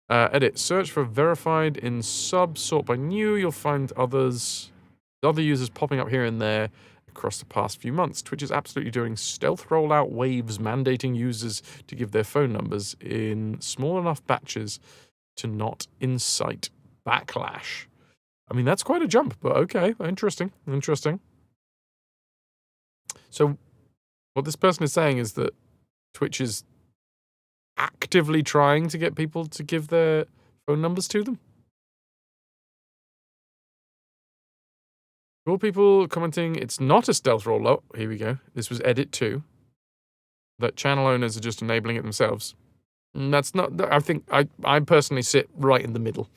Edit. Search for verified in sub. Sort by new. You'll find other users popping up here and there. across the past few months. Twitch is absolutely doing stealth rollout waves, mandating users to give their phone numbers in small enough batches to not incite backlash. I mean, that's quite a jump, but okay, interesting. So what this person is saying is that Twitch is actively trying to get people to give their phone numbers to them. All people commenting, it's not a stealth rollout. Here we go. This was edit 2. That channel owners are just enabling it themselves. And that's not, I think, I personally sit right in the middle.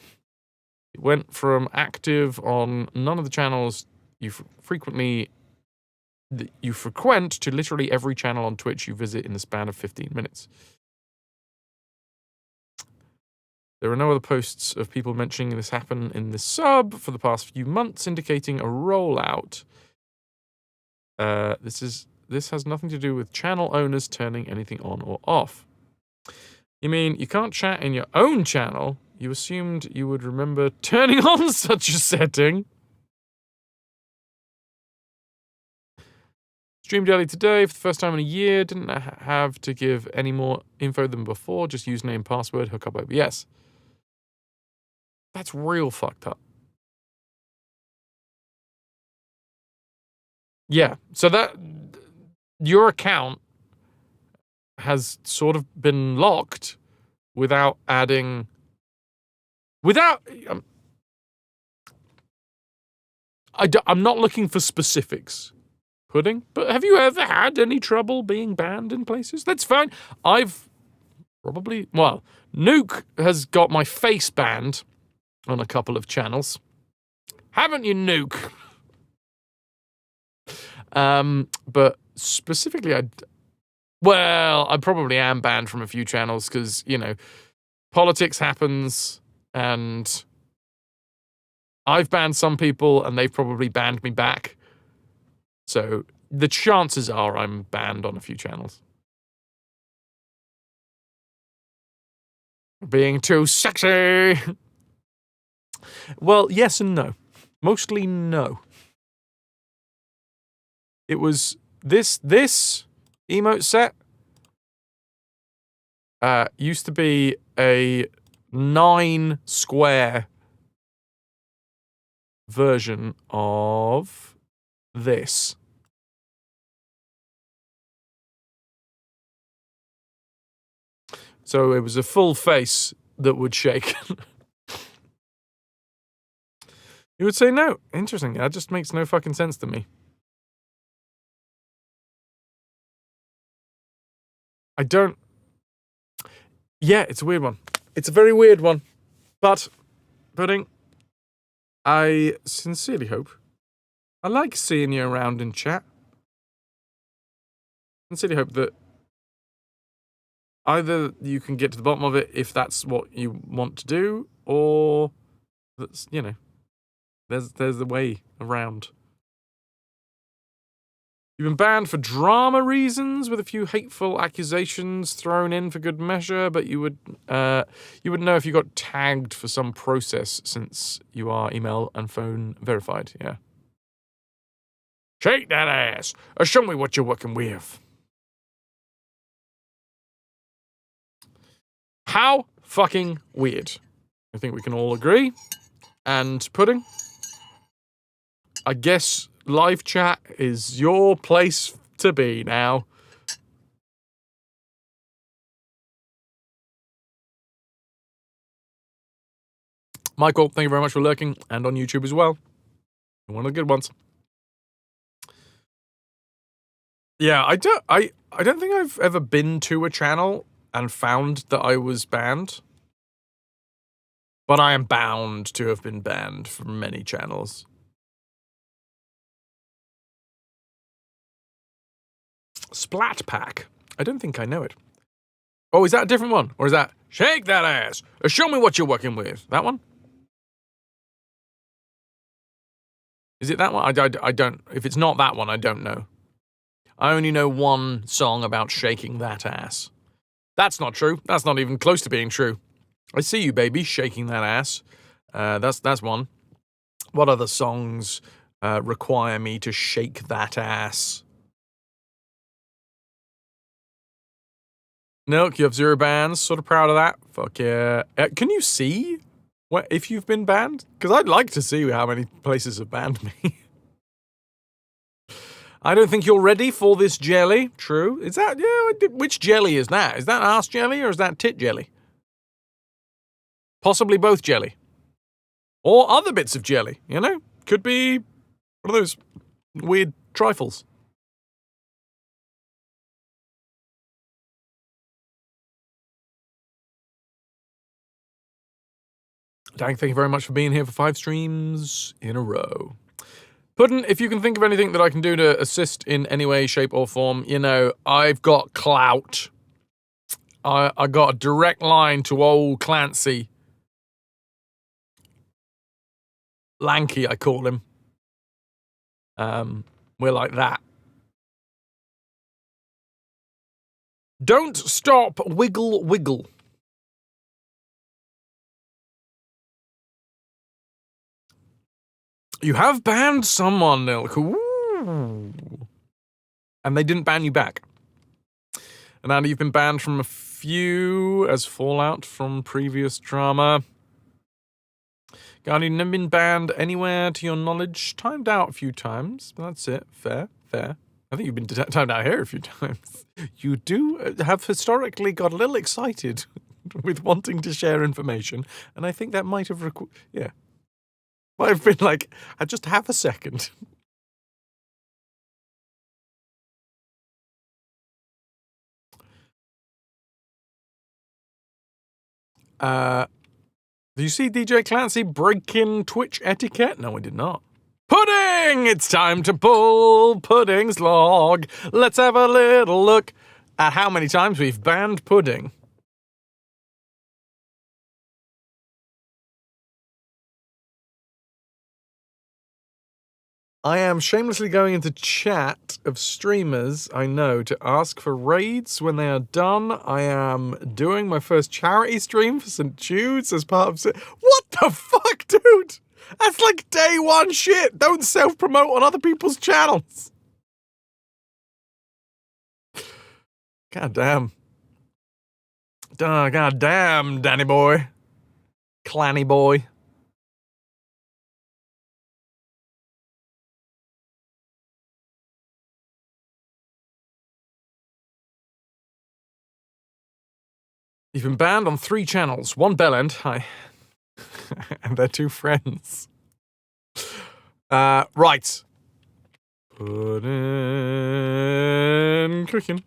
It went from active on none of the channels you frequent to literally every channel on Twitch you visit in the span of 15 minutes. There are no other posts of people mentioning this happen in the sub for the past few months, indicating a rollout. This has nothing to do with channel owners turning anything on or off. You mean you can't chat in your own channel? You assumed you would remember turning on such a setting. Streamed early today for the first time in a year. Didn't have to give any more info than before. Just username, password, hook up OBS. That's real fucked up. Yeah, so that your account has sort of been locked without adding, I'm not looking for specifics, Pudding, but have you ever had any trouble being banned in places? That's fine. I've probably, well, Nuke has got my face banned on a couple of channels. Haven't you, Nuke? But specifically, I probably am banned from a few channels because, you know, politics happens and I've banned some people and they've probably banned me back. So the chances are I'm banned on a few channels. Being too sexy. Well, yes and no. Mostly no. It was this emote set used to be a 9 square version of this. So it was a full face that would shake. You would say no. Interesting. That just makes no fucking sense to me. I don't... Yeah, it's a weird one. It's a very weird one. But, Pudding, I sincerely hope. I like seeing you around in chat. Sincerely hope that either you can get to the bottom of it if that's what you want to do, or that's, you know, there's a way around. You've been banned for drama reasons, with a few hateful accusations thrown in for good measure, but you would know if you got tagged for some process since you are email and phone verified. Yeah. Shake that ass, or show me what you're working with. How fucking weird. I think we can all agree. And Pudding, I guess live chat is your place to be now. Michael, thank you very much for lurking, and on YouTube as well. You're one of the good ones. Yeah, I don't think I've ever been to a channel and found that I was banned. But I am bound to have been banned from many channels. Splat Pack. I don't think I know it. Oh, is that a different one? Or is that shake that ass? Or show me what you're working with? That one? Is it that one? I don't. If it's not that one, I don't know. I only know one song about shaking that ass. That's not true. That's not even close to being true. I see you, baby, shaking that ass. That's one. What other songs require me to shake that ass. Milk, you have 0 bans. Sort of proud of that. Fuck yeah. Can you see if you've been banned? Because I'd like to see how many places have banned me. I don't think you're ready for this jelly. True. Is that, yeah, which jelly is that? Is that ass jelly or is that tit jelly? Possibly both jelly. Or other bits of jelly, you know? Could be one of those weird trifles. Dang, thank you very much for being here for 5 streams in a row. Puddin', if you can think of anything that I can do to assist in any way, shape, or form, you know, I've got clout. I got a direct line to old Clancy. Lanky, I call him. We're like that. Don't stop, wiggle, wiggle. You have banned someone, Nilk. Ooh. And they didn't ban you back. And Andy, you've been banned from a few as fallout from previous drama. Guardian, never been banned anywhere to your knowledge. Timed out a few times, but that's it. Fair, fair. I think you've been timed out here a few times. You do have historically got a little excited with wanting to share information, and I think that might have yeah. Might have been like, I just have a second. Do you see DJ Clancy breaking Twitch etiquette? No, I did not. Pudding! It's time to pull Pudding's log. Let's have a little look at how many times we've banned Pudding. I am shamelessly going into chat of streamers I know to ask for raids when they are done. I am doing my first charity stream for St. Jude's as part of... What the fuck, dude? That's like day 1 shit. Don't self-promote on other people's channels. God damn. God damn, Danny boy. Clanny boy. You've been banned on 3 channels. 1 bellend, hi. And they're 2 friends. Right. Pudding cooking.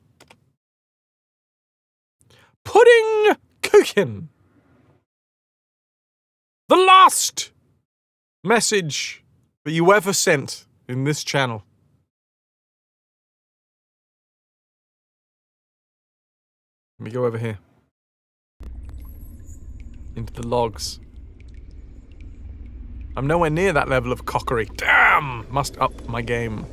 Pudding cooking. The last message that you ever sent in this channel. Let me go over here. Into the logs. I'm nowhere near that level of cockery. Damn! Must up my game.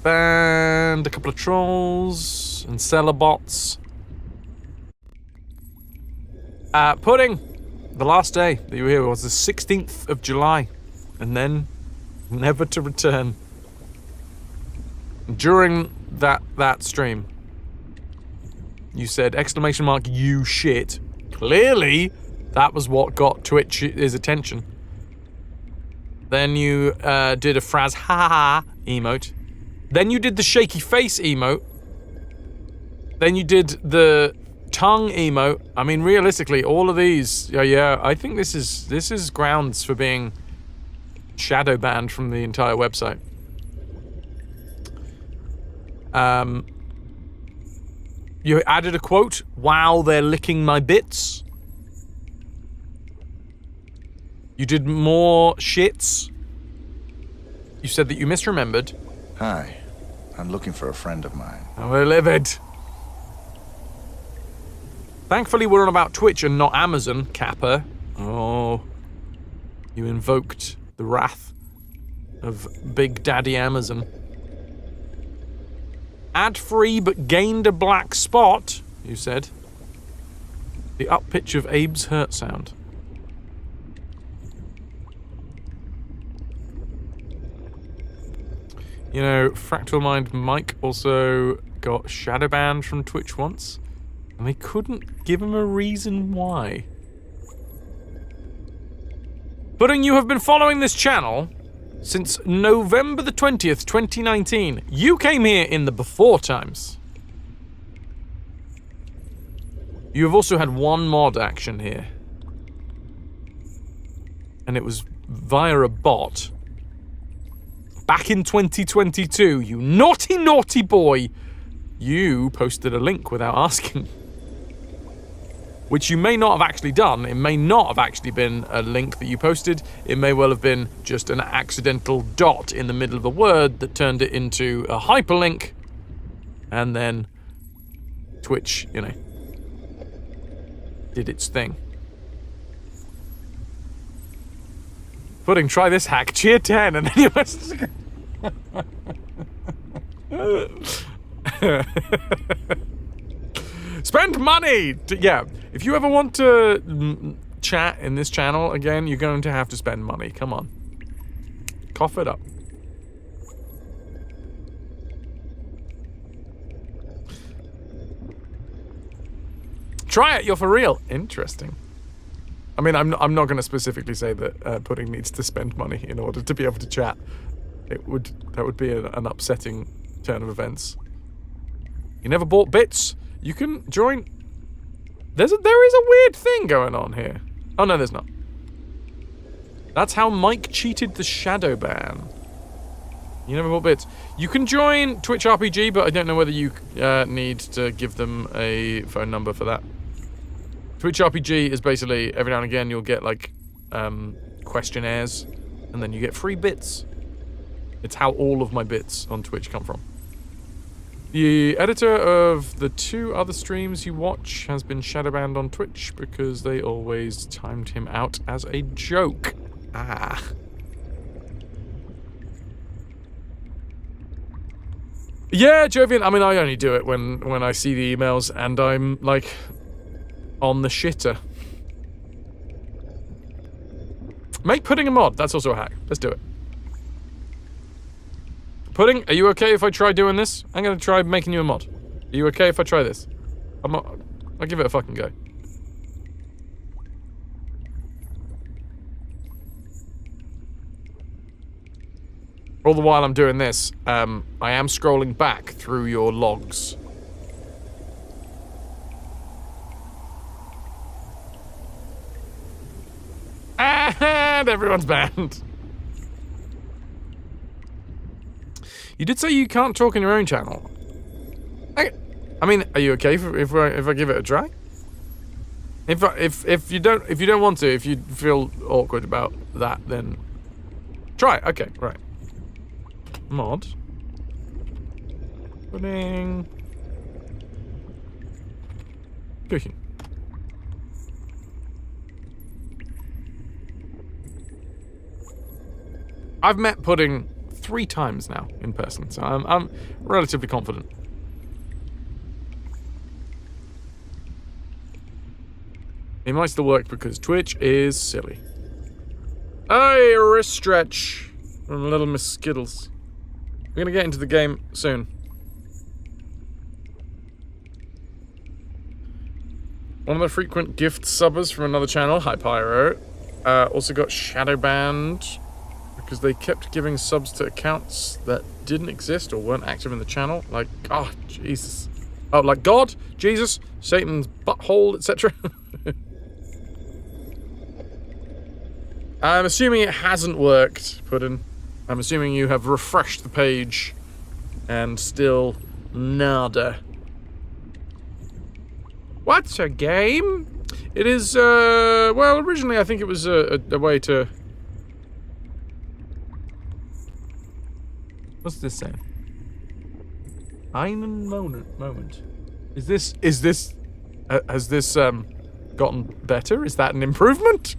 Banned a couple of trolls and seller bots. Pudding. The last day that you were here was the 16th of July. And then never to return. During that stream, you said, exclamation mark, you shit. Clearly, that was what got Twitch's attention. Then you did a Fraz ha ha emote. Then you did the shaky face emote. Then you did the tongue emote. I mean, realistically, all of these, yeah, I think this is grounds for being shadow banned from the entire website. You added a quote, wow, they're licking my bits. You did more shits. You said that you misremembered. Hi, I'm looking for a friend of mine. And we're livid. Thankfully, we're on about Twitch and not Amazon, Kappa. Oh, you invoked the wrath of Big Daddy Amazon. Ad-free but gained a black spot, you said. The up pitch of Abe's hurt sound. You know, Fractal Mind Mike also got shadow banned from Twitch once, and they couldn't give him a reason why. Pudding, you have been following this channel since November the 20th, 2019. You came here in the before times. You have also had one mod action here. And it was via a bot. Back in 2022, you naughty, naughty boy. You posted a link without asking. Which you may not have actually done. It may not have actually been a link that you posted. It may well have been just an accidental dot in the middle of a word that turned it into a hyperlink. And then Twitch, you know, did its thing. Pudding, try this hack. Cheer 10, and then you must... Spend money! Yeah, if you ever want to chat in this channel again, you're going to have to spend money. Come on. Cough it up. Try it, you're for real. Interesting. I mean, I'm not going to specifically say that Pudding needs to spend money in order to be able to chat. That would be an upsetting turn of events. You never bought bits? You can join. There is a weird thing going on here. Oh no, there's not. That's how Mike cheated the shadow ban. You never bought bits. You can join Twitch RPG, but I don't know whether you need to give them a phone number for that. Twitch RPG is basically, every now and again, you'll get, like, questionnaires, and then you get free bits. It's how all of my bits on Twitch come from. The editor of the 2 other streams you watch has been shadow banned on Twitch because they always timed him out as a joke. Ah. Yeah, Jovian, I mean, I only do it when I see the emails and I'm, like, on the shitter. Make Pudding a mod. That's also a hack. Let's do it. Pudding, are you okay if I try doing this? I'm gonna try making you a mod. Are you okay if I try this? I'll give it a fucking go. All the while I'm doing this, I am scrolling back through your logs. And everyone's banned. You did say you can't talk in your own channel. I mean, are you okay if I give it a try? If you don't want to, if you feel awkward about that, then try it. Okay, right. Mod. Pudding. Cooking. I've met Pudding 3 times now in person, so I'm relatively confident. It might still work because Twitch is silly. Hey, wrist stretch from Little Miss Skittles. We're gonna get into the game soon. One of the frequent gift subbers from another channel, Hi Pyro, also got shadow banned because they kept giving subs to accounts that didn't exist or weren't active in the channel. Like, oh, Jesus. Oh, like God, Jesus, Satan's butthole, etc. I'm assuming it hasn't worked, Puddin'. I'm assuming you have refreshed the page and still nada. What's a game? It is, well, originally I think it was a way to... What's this saying? Einen moment. Is this, has this, gotten better? Is that an improvement?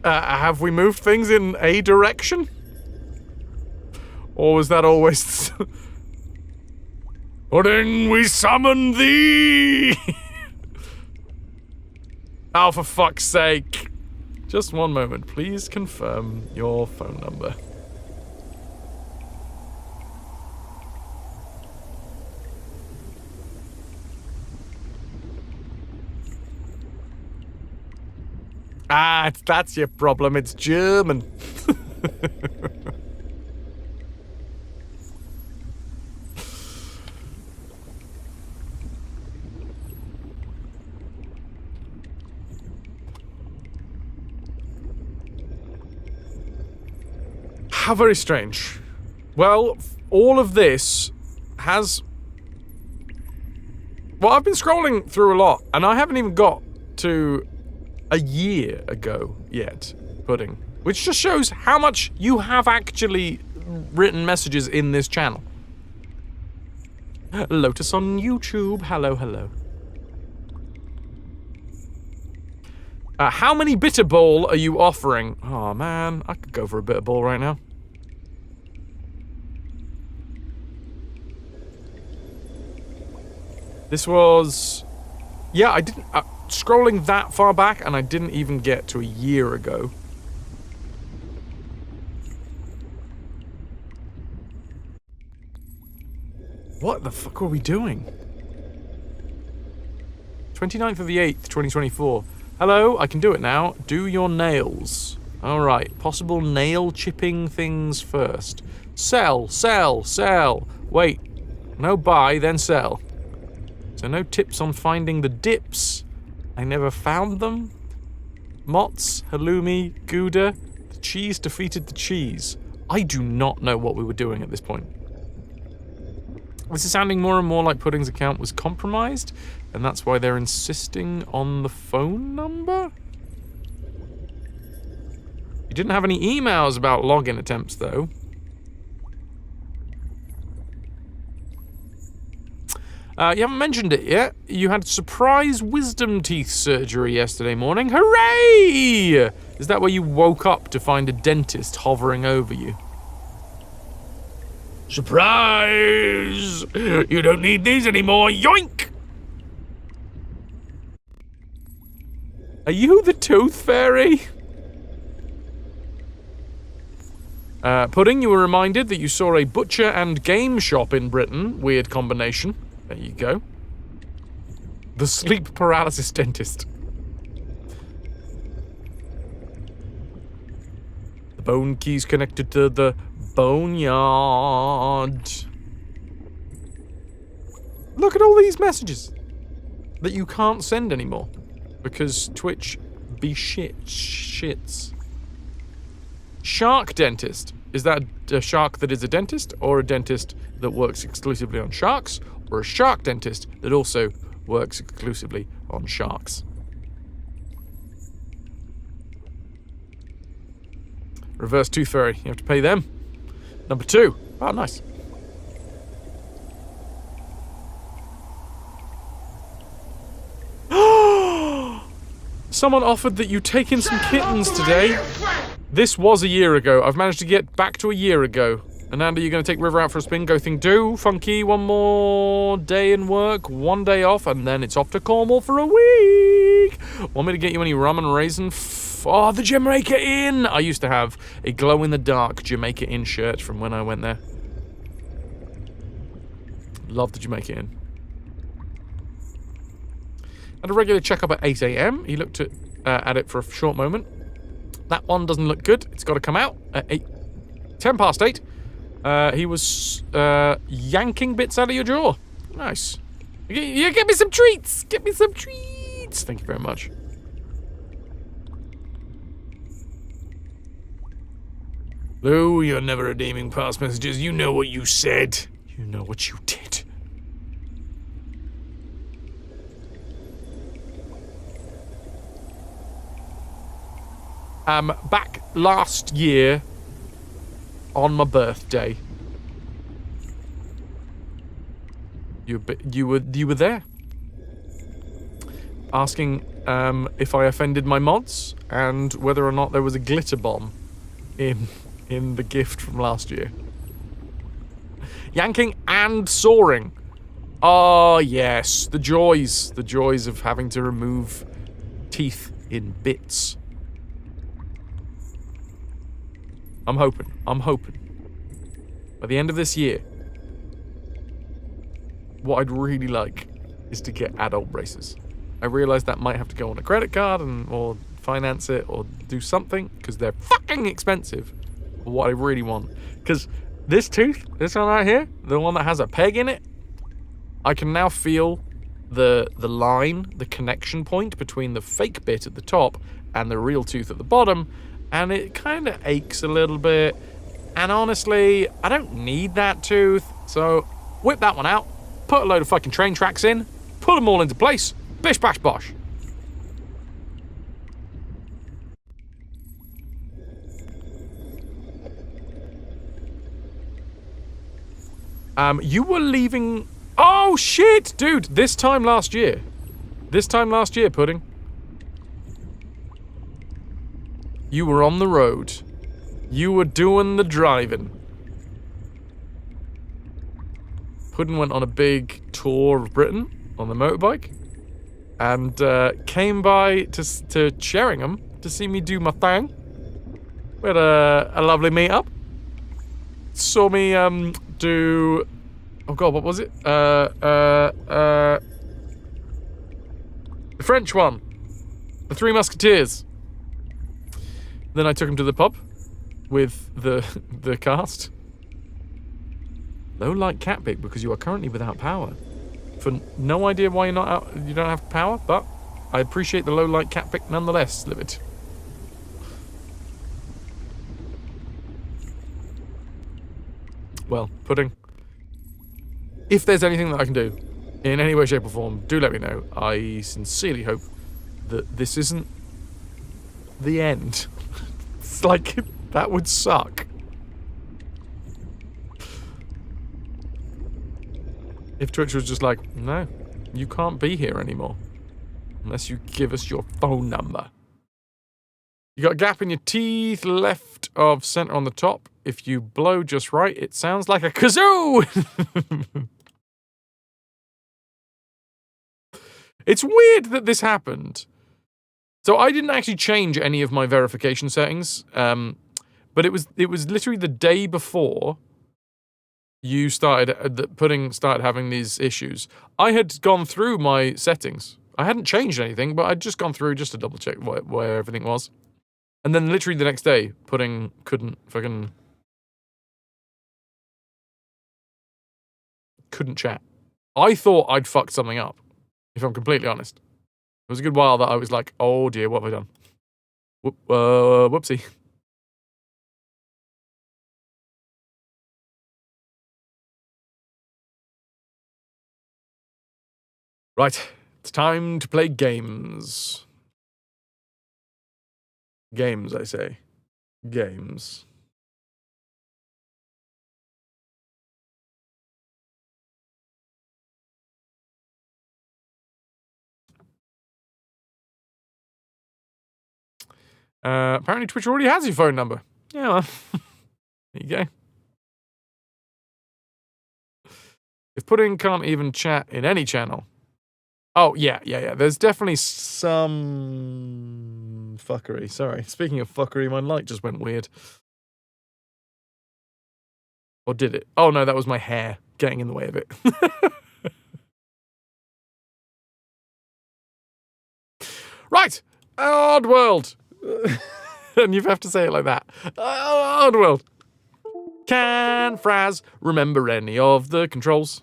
Have we moved things in a direction? Or was that always... Pudding, we summon thee! Oh, for fuck's sake. Just one moment. Please confirm your phone number. Ah, that's your problem. It's German. How very strange. Well, all of this has... Well, I've been scrolling through a lot, and I haven't even got to a year ago yet, Pudding. Which just shows how much you have actually written messages in this channel. Lotus on YouTube. Hello, hello. How many bitter ball are you offering? Oh, man. I could go for a bitter ball right now. This was... Yeah, I didn't... scrolling that far back, and I didn't even get to a year ago. What the fuck are we doing? 29th of the 8th, 2024. Hello, I can do it now. Do your nails. Alright, possible nail chipping things first. Sell, sell, sell. Wait, no buy, then sell. So no tips on finding the dips. I never found them. Mott's, halloumi, Gouda. The cheese defeated the cheese. I do not know what we were doing at this point. This is sounding more and more like Pudding's account was compromised, and that's why they're insisting on the phone number? You didn't have any emails about login attempts, though. You haven't mentioned it yet. You had surprise wisdom teeth surgery yesterday morning. Hooray! Is that where you woke up to find a dentist hovering over you? Surprise! You don't need these anymore. Yoink! Are you the tooth fairy? Pudding, you were reminded that you saw a butcher and game shop in Britain. Weird combination. There you go. The sleep paralysis dentist. The bone key's connected to the boneyard. Look at all these messages that you can't send anymore because Twitch be shits. Shark dentist. Is that a shark that is a dentist, or a dentist that works exclusively on sharks, or a shark dentist that also works exclusively on sharks? Reverse tooth fairy. You have to pay them. Number 2. Oh, nice. Someone offered that you take in some kittens today. This was a year ago. I've managed to get back to a year ago. And Andy, you're going to take River out for a spin. Go thing do. Funky, one more day in work, 1 day off, and then it's off to Cornwall for a week. Want me to get you any rum and raisin? Oh, the Jamaica Inn! I used to have a glow-in-the-dark Jamaica Inn shirt from when I went there. Love the Jamaica Inn. Had a regular checkup at 8 AM. He looked at it for a short moment. That one doesn't look good. It's got to come out at 10 past 8. He was yanking bits out of your jaw. Nice. You get me some treats. Get me some treats. Thank you very much. Lou, you're never redeeming past messages. You know what you said. You know what you did. Back last year on my birthday, you were there, asking if I offended my mods and whether or not there was a glitter bomb in the gift from last year. Yanking and soaring. Oh, yes. The joys. The joys of having to remove teeth in bits. I'm hoping. By the end of this year, what I'd really like is to get adult braces. I realize that might have to go on a credit card or finance it or do something because they're fucking expensive. But what I really want, because this tooth, this one right here, the one that has a peg in it, I can now feel the line, the connection point between the fake bit at the top and the real tooth at the bottom, and it kind of aches a little bit. And honestly, I don't need that tooth, so whip that one out, put a load of fucking train tracks in, put them all into place, bish bash bosh. You were leaving... Oh, shit! Dude, this time last year, Pudding. You were on the road. You were doing the driving. Pudding went on a big tour of Britain on the motorbike. And came by to Sheringham to see me do my thing. We had a lovely meet-up. Saw me do... Oh god, what was it? The French one. The Three Musketeers. Then I took him to the pub with the cast. Low light cat pick because you are currently without power. For no idea why you don't have power, but I appreciate the low light cat pick nonetheless, Livid. Well, Pudding. If there's anything that I can do, in any way, shape or form, do let me know. I sincerely hope that this isn't the end. It's like, that would suck. If Twitch was just like, no, you can't be here anymore. Unless you give us your phone number. You got a gap in your teeth, left of center on the top. If you blow just right, it sounds like a kazoo! It's weird that this happened. So I didn't actually change any of my verification settings, but it was literally the day before you started, Pudding started having these issues. I had gone through my settings. I hadn't changed anything, but I'd just gone through just to double check where everything was. And then literally the next day, Pudding couldn't chat. I thought I'd fucked something up, if I'm completely honest. It was a good while that I was like, oh dear, what have I done? Whoopsie. Right, it's time to play games. Games, I say. Games. Apparently Twitch already has your phone number. Yeah, well, there you go. If Pudding can't even chat in any channel. Oh, yeah. There's definitely some fuckery. Sorry. Speaking of fuckery, my light just went weird. Or did it? Oh, no, that was my hair getting in the way of it. Right. Oddworld. And you have to say it like that. Oddworld. Can Fraz remember any of the controls?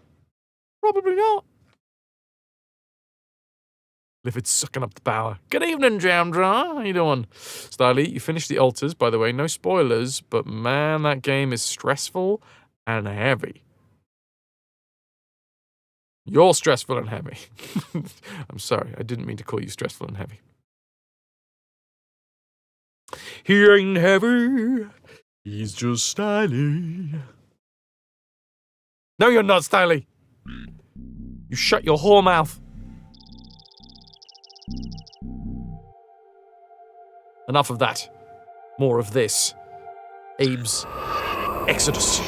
Probably not. If it's sucking up the power. Good evening, Jamdra. How you doing? Styly, you finished the altars, by the way. No spoilers, but man, that game is stressful and heavy. You're stressful and heavy. I'm sorry, I didn't mean to call you stressful and heavy. He ain't heavy. He's just styly. No, you're not, Styly. You shut your whore mouth. Enough of that. More of this. Abe's Exoddus.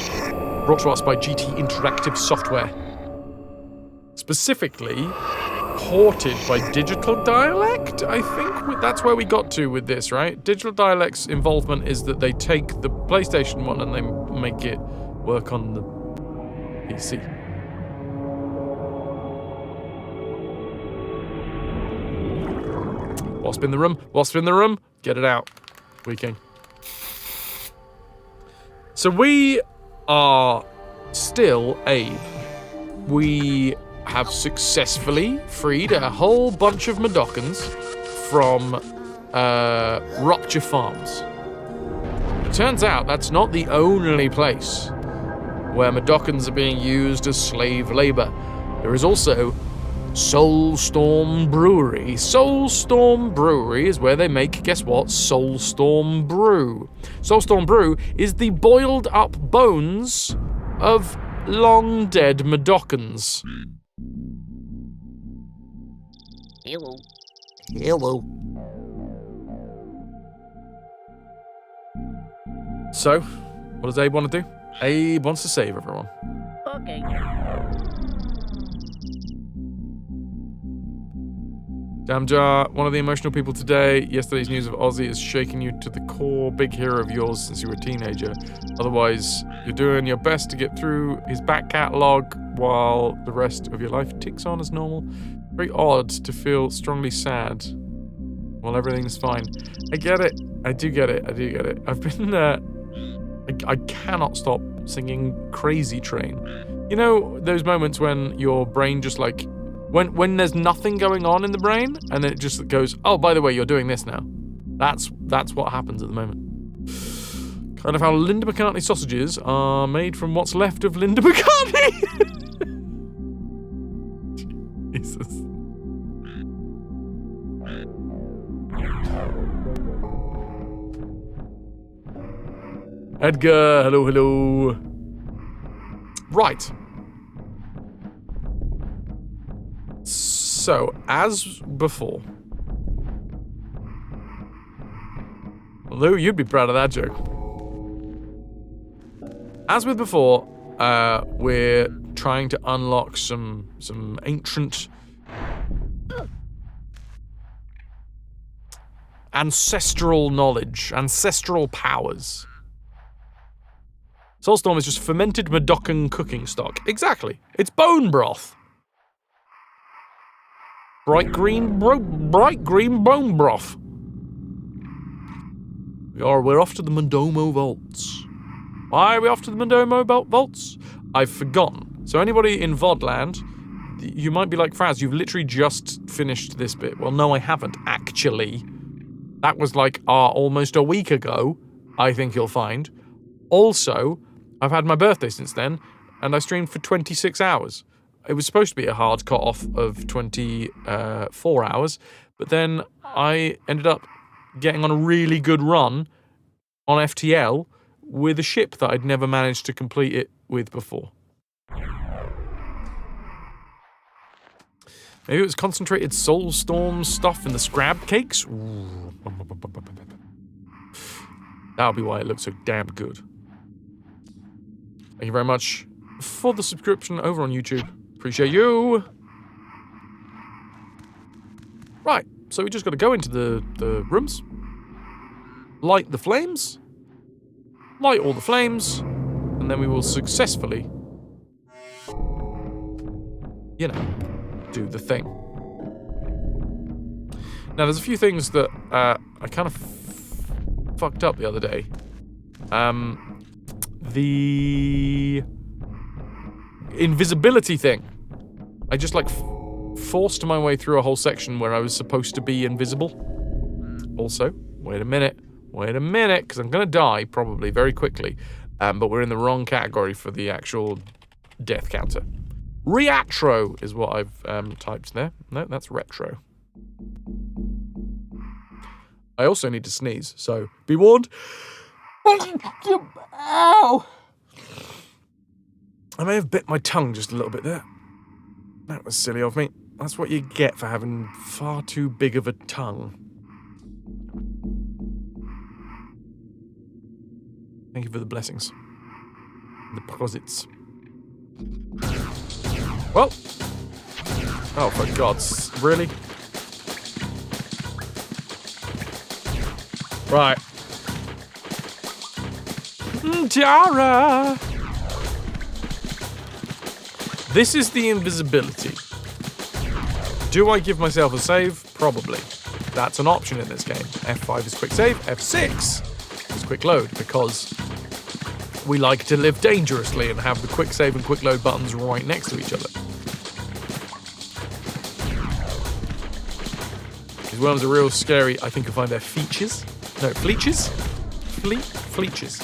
Brought to us by GT Interactive Software. specifically ported by Digital Dialect. I think that's where we got to with this, right? Digital Dialect's involvement is that they take the PlayStation one and they make it work on the PC. Wasp in the room. Wasp in the room. Get it out. Weaking. So we are still Abe. We have successfully freed a whole bunch of Madokans from Rupture Farms. It turns out that's not the only place where Madokans are being used as slave labor. There is also Soulstorm Brewery. Soulstorm Brewery is where they make, guess what? Soulstorm Brew. Soulstorm Brew is the boiled up bones of long dead Madokans. Hello. Hello. So, what does Abe want to do? Abe wants to save everyone. Okay. Damjar, one of the emotional people today. Yesterday's news of Ozzy is shaking you to the core. Big hero of yours since you were a teenager. Otherwise, you're doing your best to get through his back catalogue while the rest of your life ticks on as normal. Very odd to feel strongly sad while everything's fine. I get it. I do get it. I do get it. I've been I cannot stop singing Crazy Train. You know those moments when your brain just like when there's nothing going on in the brain and then it just goes, oh, by the way, you're doing this now. That's what happens at the moment. Kind of how Linda McCartney sausages are made from what's left of Linda McCartney. Jesus. Edgar, hello, hello. Right. So, as before. Lou, you'd be proud of that joke. As with before, we're trying to unlock some ancient ancestral knowledge, ancestral powers. Soulstorm is just fermented Madokan cooking stock. Exactly. It's bone broth. Bright green bone broth. We're off to the Mondomo Vaults. Why are we off to the Mondomo Vaults? I've forgotten. So anybody in VODland, you might be like, Fraz, you've literally just finished this bit. Well, no, I haven't, actually. That was like almost a week ago, I think you'll find. Also, I've had my birthday since then, and I streamed for 26 hours. It was supposed to be a hard cut-off of 24 hours, but then I ended up getting on a really good run on FTL with a ship that I'd never managed to complete it with before. Maybe it was concentrated Soulstorm stuff in the scrab cakes? Ooh. That'll be why it looks so damn good. Thank you very much for the subscription over on YouTube. Appreciate you. Right, so we just got to go into the rooms. Light the flames. Light all the flames. And then we will successfully, you know, do the thing. Now, there's a few things that I kind of fucked up the other day. The invisibility thing. I just, like, forced my way through a whole section where I was supposed to be invisible. Also, wait a minute, because I'm going to die, probably, very quickly. But we're in the wrong category for the actual death counter. Reatro is what I've typed there. No, that's retro. I also need to sneeze, so be warned. Ow! I may have bit my tongue just a little bit there. That was silly of me. That's what you get for having far too big of a tongue. Thank you for the blessings. The posits. Well, Oh, for God's... Really? Right. Tiara! This is the invisibility. Do I give myself a save? Probably. That's an option in this game. F5 is quick save, F6 is quick load, because we like to live dangerously and have the quick save and quick load buttons right next to each other. These worms are real scary. I think you'll find their features. No, fleeches? Fleeches.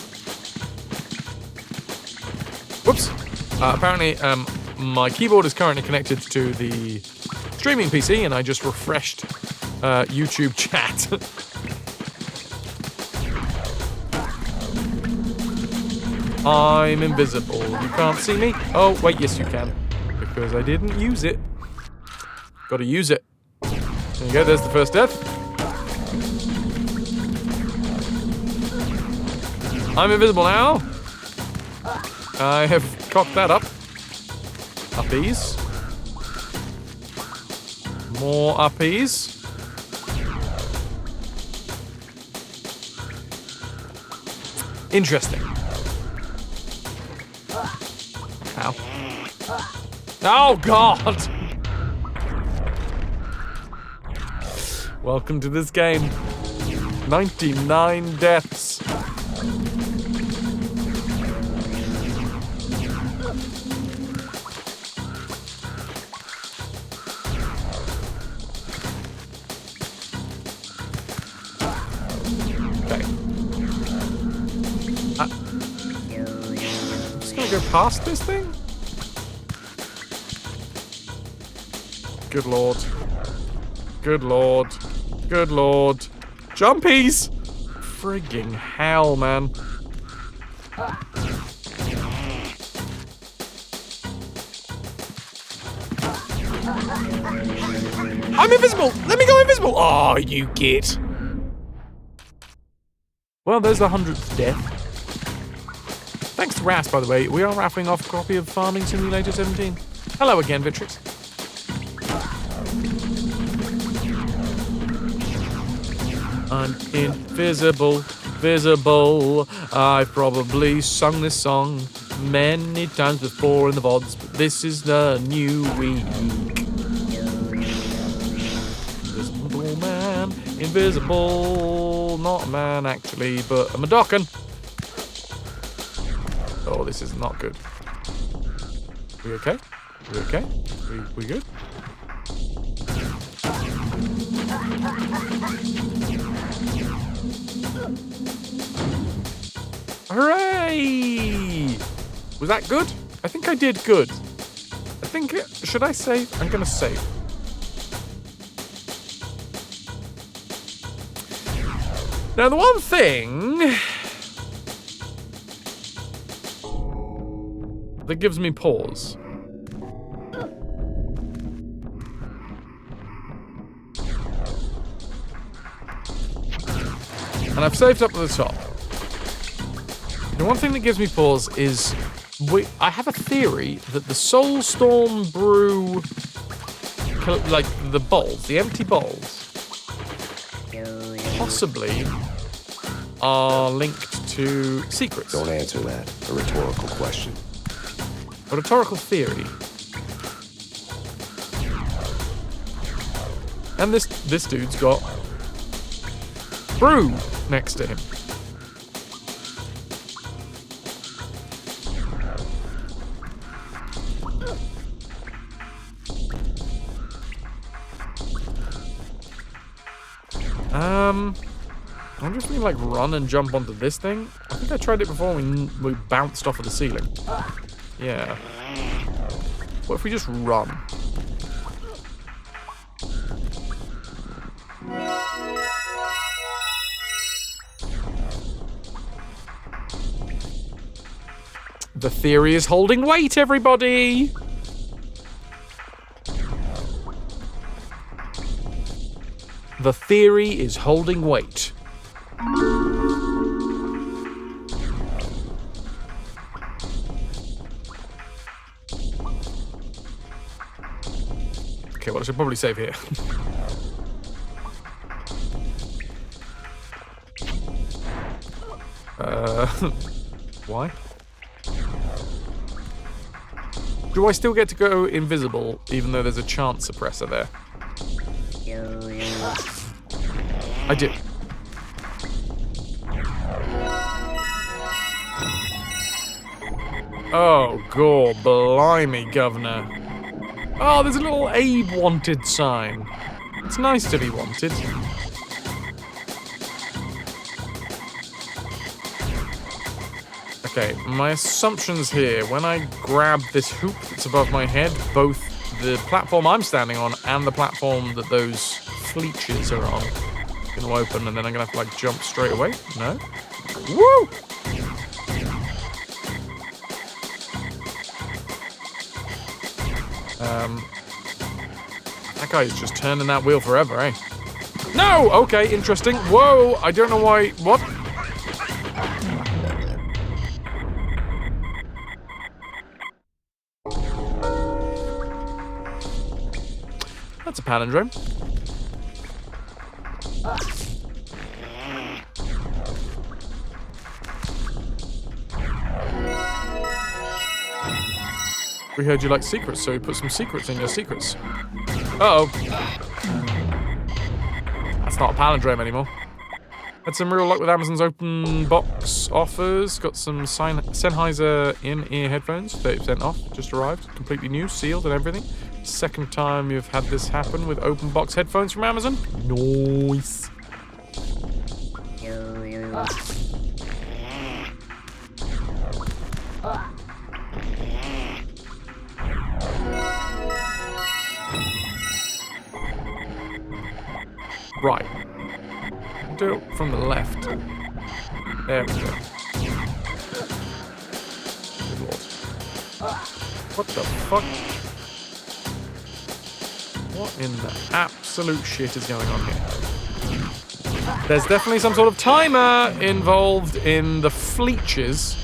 Whoops. Apparently, my keyboard is currently connected to the streaming PC, and I just refreshed YouTube chat. I'm invisible. You can't see me? Oh, wait, yes you can. Because I didn't use it. Gotta use it. There you go, there's the first death. I'm invisible now. I have cocked that up. Uppies. More uppies. Interesting. Ow. Oh, God! Welcome to this game. 99 deaths. Go past this thing? Good lord. Good lord. Good lord. Jumpies! Frigging hell, man. I'm invisible! Let me go invisible! Oh, you git. Well, there's the 100th death. Thanks to Ras, by the way. We are wrapping off a copy of Farming Simulator 17. Hello again, Vitrix. I'm invisible, visible. I've probably sung this song many times before in the VODs, but this is the new week. Invisible man, invisible. Not a man, actually, but a Madokan. Oh, this is not good. We okay? We okay? We good? Hooray! Was that good? I think I did good. I think... should I save? I'm gonna save. Now, the one thing that gives me pause. And I've saved up to the top. The one thing that gives me pause is I have a theory that the Soulstorm brew, like the bowls, the empty bowls, possibly are linked to secrets. Don't answer that. A rhetorical question. A rhetorical theory. And this dude's got brew next to him. I wonder if we can, like, run and jump onto this thing. I think I tried it before and we bounced off of the ceiling. Yeah. What if we just run? The theory is holding weight, everybody! The theory is holding weight. Okay, well, I should probably save here. Why? Do I still get to go invisible, even though there's a chance suppressor there? I do. Oh, gore, blimey, Governor. Oh, there's a little Abe wanted sign. It's nice to be wanted. Okay, my assumptions here. When I grab this hoop that's above my head, both the platform I'm standing on and the platform that those fleeches are on are going to open, and then I'm going to have to, like, jump straight away? No? Woo! That guy is just turning that wheel forever, eh? No! Okay, interesting. Whoa! I don't know why... What? That's a palindrome. We heard you like secrets, so we put some secrets in your secrets. Uh-oh. That's not a palindrome anymore. Had some real luck with Amazon's open box offers. Got some Sennheiser in-ear headphones, 30% off. Just arrived. Completely new, sealed and everything. Second time you've had this happen with open box headphones from Amazon. Nice. Right. Do it from the left. There we go. Good lord. What the fuck? What in the absolute shit is going on here? There's definitely some sort of timer involved in the fleeches.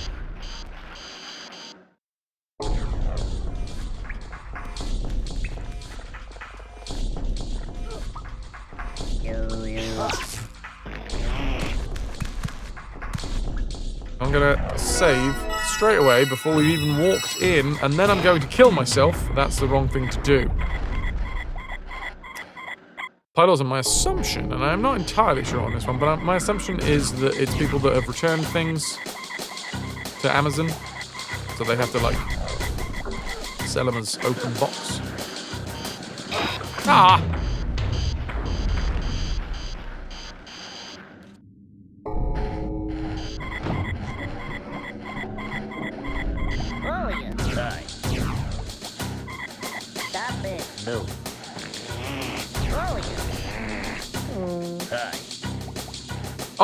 I'm gonna save straight away before we've even walked in, and then I'm going to kill myself. That's the wrong thing to do. Titles are my assumption, and I'm not entirely sure on this one, but my assumption is that it's people that have returned things to Amazon, so they have to, like, sell them as open box. Ah!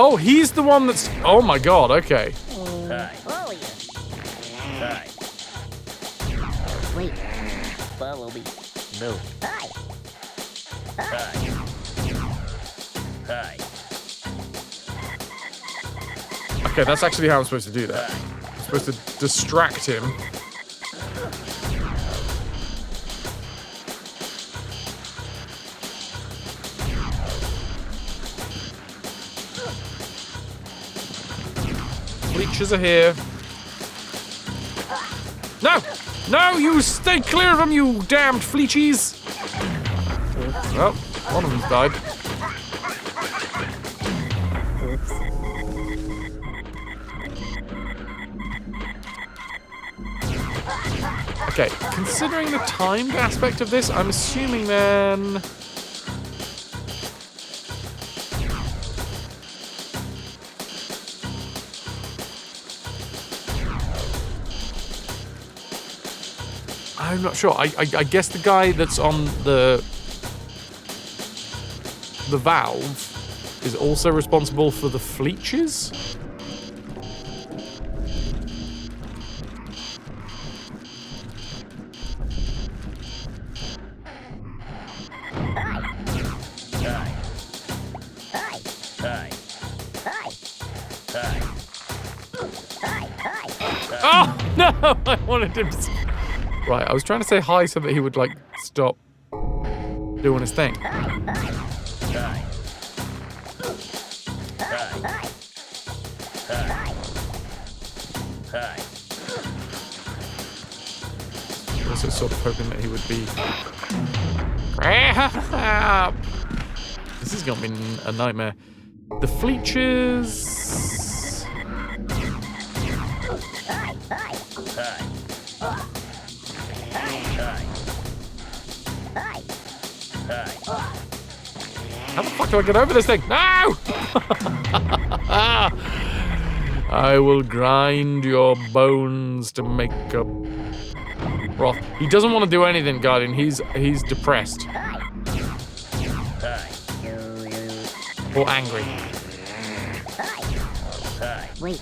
Oh, he's the one that's... Oh my god, okay. Wait. Follow me. No. Hi. Hi. Okay, that's actually how I'm supposed to do that. I'm supposed to distract him. Leeches are here. No! No, you stay clear of them, you damned fleechies! Well, one of them's died. Okay, considering the timed aspect of this, I'm assuming then... I'm not sure. I guess the guy that's on the valve is also responsible for the fleeches? Oh, no! I wanted him to... Right, I was trying to say hi so that he would, like, stop doing his thing. Also sort of hoping that he would be... This is going to be a nightmare. The Fleeches... How the fuck do I get over this thing? No! I will grind your bones to make a broth. He doesn't want to do anything, Guardian. He's depressed. Or angry. Wait.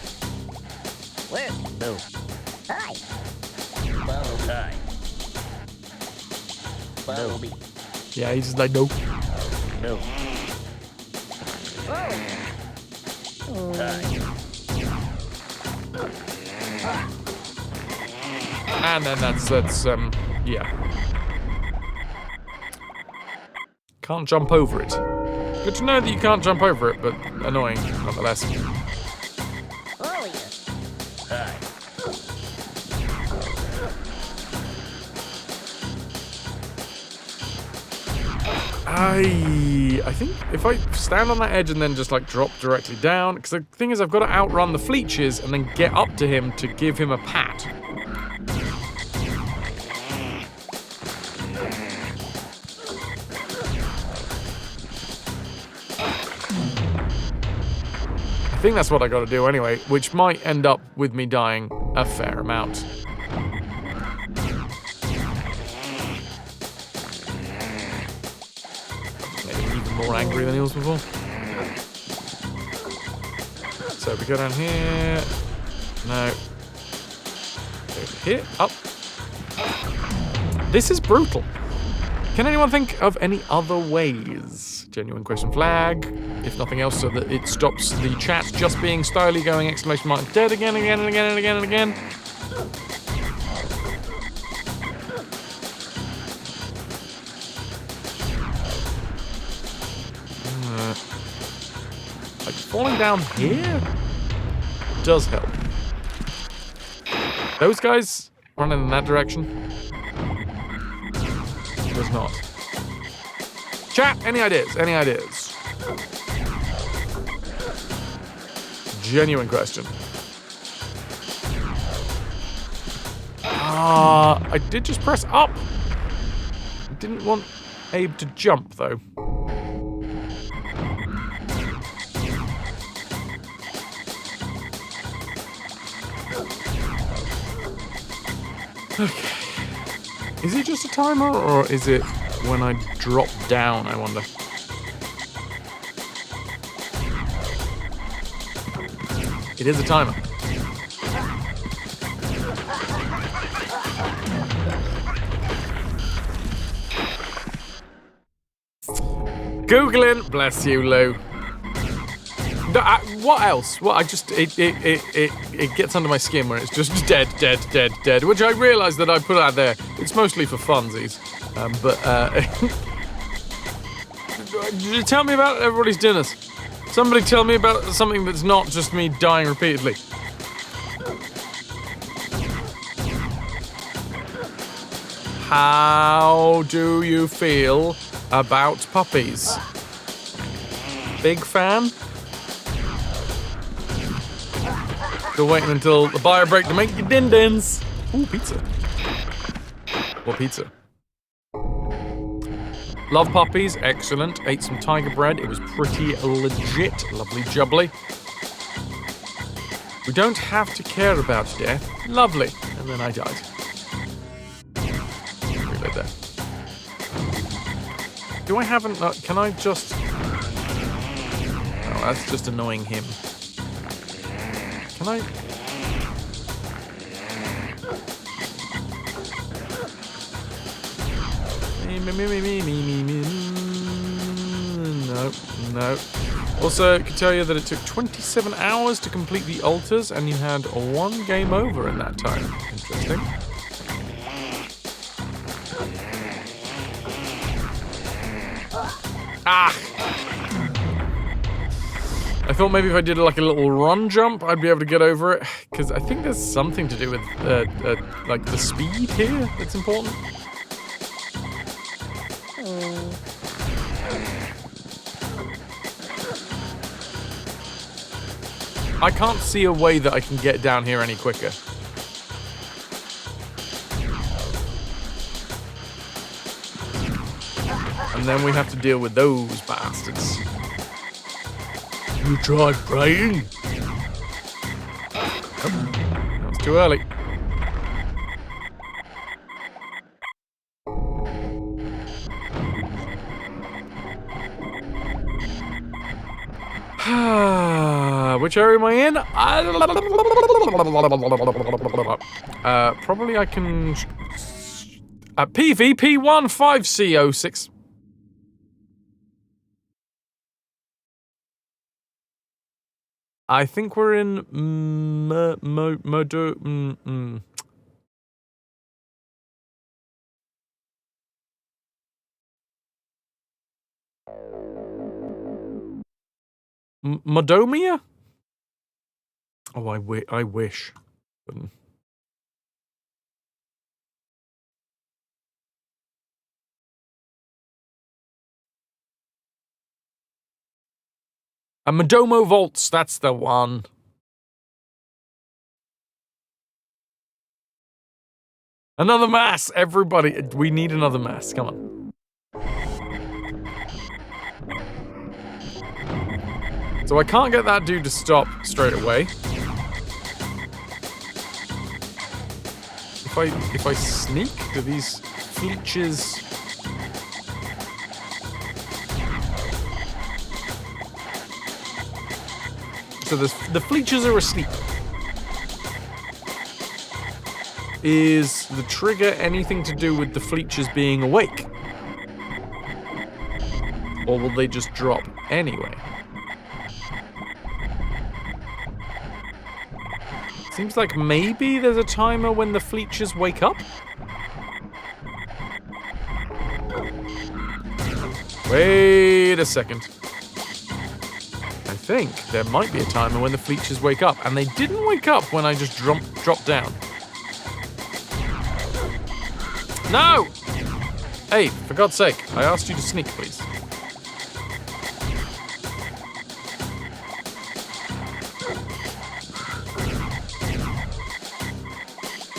Where? No. Hi. Follow me. Follow me. Yeah, he's just like, no. No. And then that's yeah. Can't jump over it. Good to know that you can't jump over it, but annoying nonetheless. Oh, yeah. I think if I stand on that edge and then just like drop directly down, because the thing is I've got to outrun the Fleeches and then get up to him to give him a pat. I think that's what I got to do anyway, which might end up with me dying a fair amount. More angry than he was before. So we go down here. No. Over here. Up. This is brutal. Can anyone think of any other ways? Genuine question flag. If nothing else, so that it stops the chat just being slowly going exclamation mark dead again, again, and again, and again, and again. Falling down here does help. Those guys running in that direction does not. Chat, any ideas? Any ideas? Genuine question. I did just press up. I didn't want Abe to jump though. Okay. Is it just a timer, or is it when I drop down, I wonder? It is a timer. Googling, bless you, Lou. What else? What I just it gets under my skin where it's just dead, which I realise that I put out there. It's mostly for funsies, but tell me about everybody's dinners. Somebody tell me about something that's not just me dying repeatedly. How do you feel about puppies? Big fan? Still waiting until the buyer break to make your din-dins. Ooh, pizza. What pizza? Love puppies, excellent. Ate some tiger bread, it was pretty legit. Lovely jubbly. We don't have to care about death. Lovely. And then I died. Reload there. Do I have an... can I just... Oh, that's just annoying him. Can I... No. Also, I can tell you that it took 27 hours to complete the altars, and you had one game over in that time. Interesting. Ah! I thought maybe if I did like a little run jump, I'd be able to get over it. Because I think there's something to do with, like, the speed here that's important. I can't see a way that I can get down here any quicker. And then we have to deal with those bastards. You tried praying? Oh, that was too early. Which area am I in? Probably I can... PVP15C06. I think we're in Modomia? Oh, I wish. A Modomo Vaults, that's the one. Another mass, everybody. We need another mass, come on. So I can't get that dude to stop straight away. If I sneak, do these features... So the Fleechers are asleep. Is the trigger anything to do with the Fleechers being awake? Or will they just drop anyway? Seems like maybe there's a timer when the Fleechers wake up? Wait a second. I think there might be a timer when the Fleechers wake up, and they didn't wake up when I just dropped down. No! Hey, for God's sake, I asked you to sneak, please.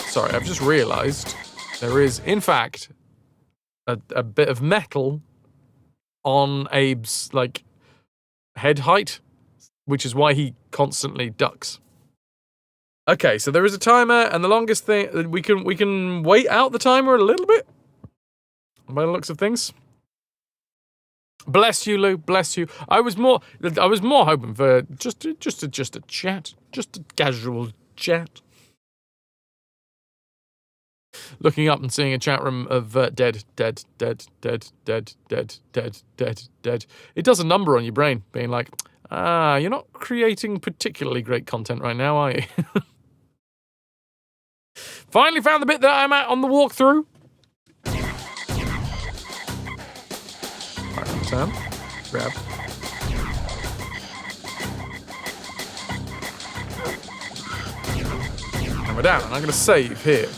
Sorry, I've just realized there is, in fact, a bit of metal on Abe's, like, head height, which is why he constantly ducks. Okay, so there is a timer, and the longest thing we can wait out the timer a little bit, by the looks of things. Bless you, Lou. Bless you. I was more hoping for just a chat, just a casual chat. Looking up and seeing a chat room of dead. It does a number on your brain, being like, you're not creating particularly great content right now, are you? Finally found the bit that I'm at on the walkthrough. Alright, turn. Grab. And we're down, and I'm going to save here.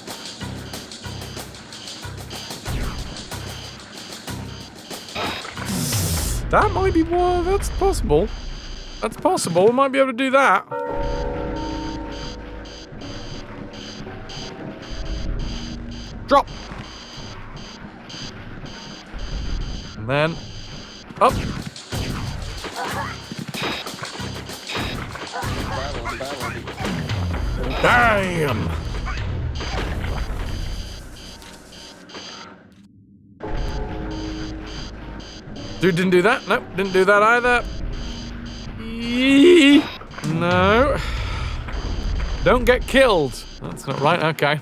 That might be one. That's possible. That's possible. We might be able to do that. Drop. And then up. Damn. Dude didn't do that. Nope, didn't do that either. No. Don't get killed. That's not right. Okay.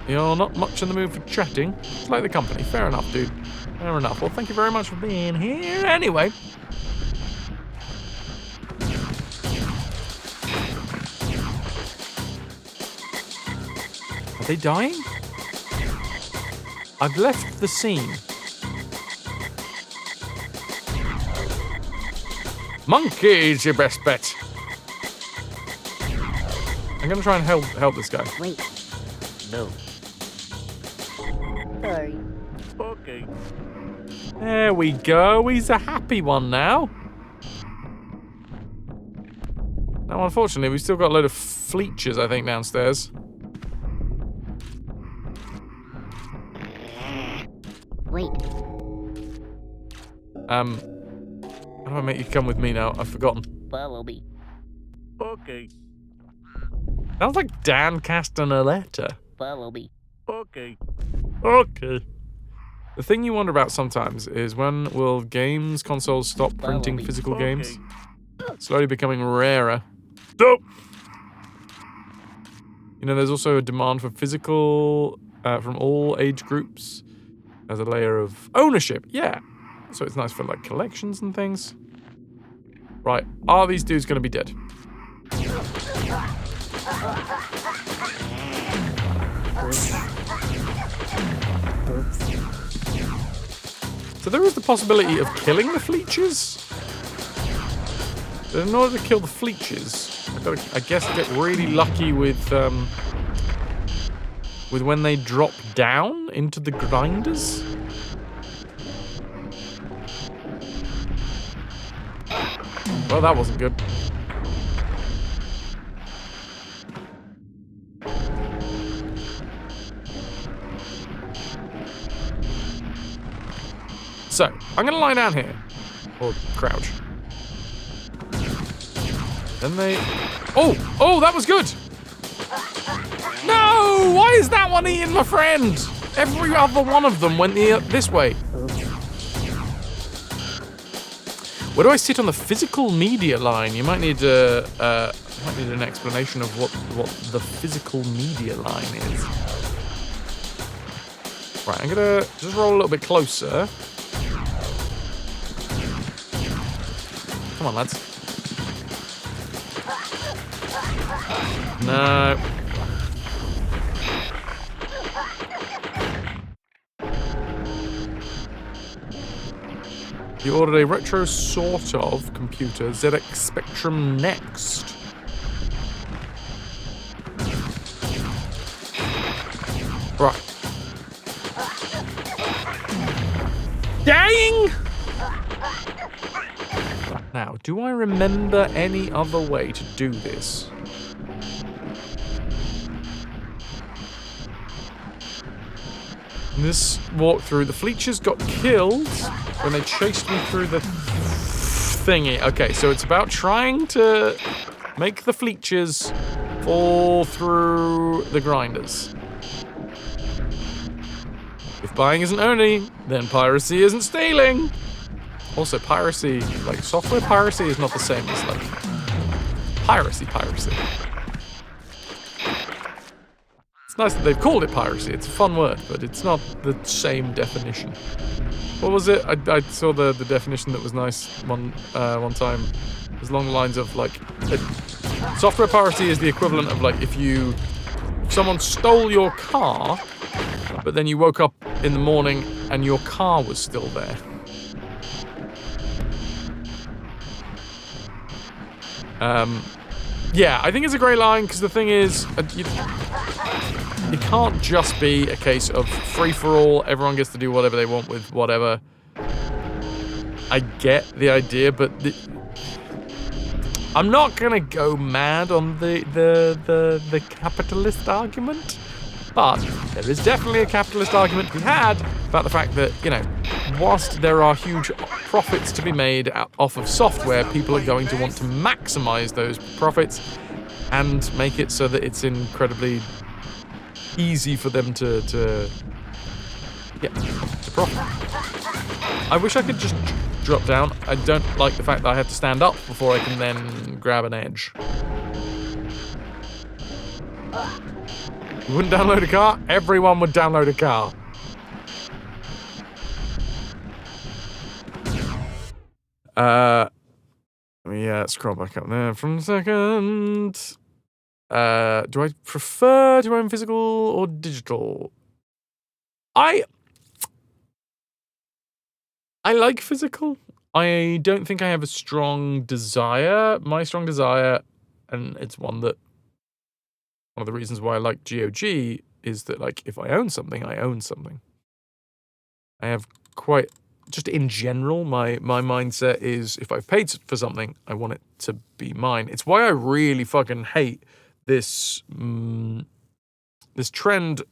You're not much in the mood for chatting. It's like the company. Fair enough, dude. Fair enough. Well, thank you very much for being here anyway. Are they dying? I've left the scene. Monkey's your best bet. I'm gonna try and help this guy. Wait. No. Sorry. Okay. There we go. He's a happy one now. Now, unfortunately, we've still got a load of fleeches, I think, downstairs. Wait. How do I make you come with me now? I've forgotten. Follow me. Okay. Sounds like Dan casting a letter. Follow me. Okay. Okay. The thing you wonder about sometimes is when will games consoles stop printing physical games? Slowly becoming rarer. Stop! You know, there's also a demand for physical from all age groups as a layer of ownership. Yeah. So it's nice for like collections and things. Right. Are these dudes going to be dead? So there is the possibility of killing the fleeches. But in order to kill the fleeches, I've got to, I guess, get really lucky with when they drop down into the grinders. Well, that wasn't good. So, I'm going to lie down here. Or crouch. Then they... Oh, that was good! No! Why is that one eating my friend? Every other one of them went this way. Where do I sit on the physical media line? You might need an explanation of what the physical media line is. Right, I'm gonna just roll a little bit closer. Come on, lads. No. You ordered a retro sort of computer, ZX Spectrum Next. Right. Dang! Now, do I remember any other way to do this? In this walkthrough, the fleeches got killed when they chased me through the thingy. Okay, so it's about trying to make the fleeches fall through the grinders. If buying isn't owning, then piracy isn't stealing. Also, piracy, like software piracy is not the same as like piracy. It's nice that they've called it piracy. It's a fun word, but it's not the same definition. What was it? I saw the definition that was nice one time. It was along the lines of like, software piracy is the equivalent of like if someone stole your car, but then you woke up in the morning and your car was still there. Yeah, I think it's a great line because the thing is, it can't just be a case of free-for-all, everyone gets to do whatever they want with whatever. I get the idea, but I'm not gonna go mad on the capitalist argument, but there is definitely a capitalist argument to be had about the fact that, you know, whilst there are huge profits to be made off of software, people are going to want to maximize those profits and make it so that it's incredibly easy for them to profit. I wish I could just drop down. I don't like the fact that I have to stand up before I can then grab an edge. You wouldn't download a car? Everyone would download a car. Scroll back up there for a second. Do I prefer to own physical or digital? I like physical. I don't think I have a strong desire. My strong desire, and it's one of the reasons why I like GOG, is that, like, if I own something, I own something. I have quite, just in general, my mindset is if I've paid for something, I want it to be mine. It's why I really fucking hate this this trend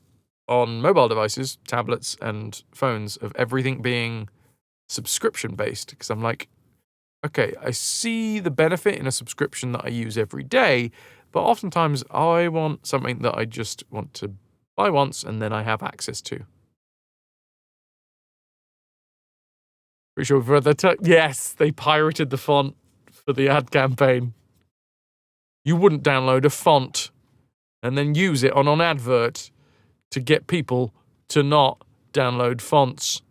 on mobile devices, tablets, and phones of everything being subscription-based. Because I'm like, okay, I see the benefit in a subscription that I use every day, but oftentimes I want something that I just want to buy once and then I have access to. Pretty sure we've read that. Yes, they pirated the font for the ad campaign. You wouldn't download a font and then use it on an advert to get people to not download fonts.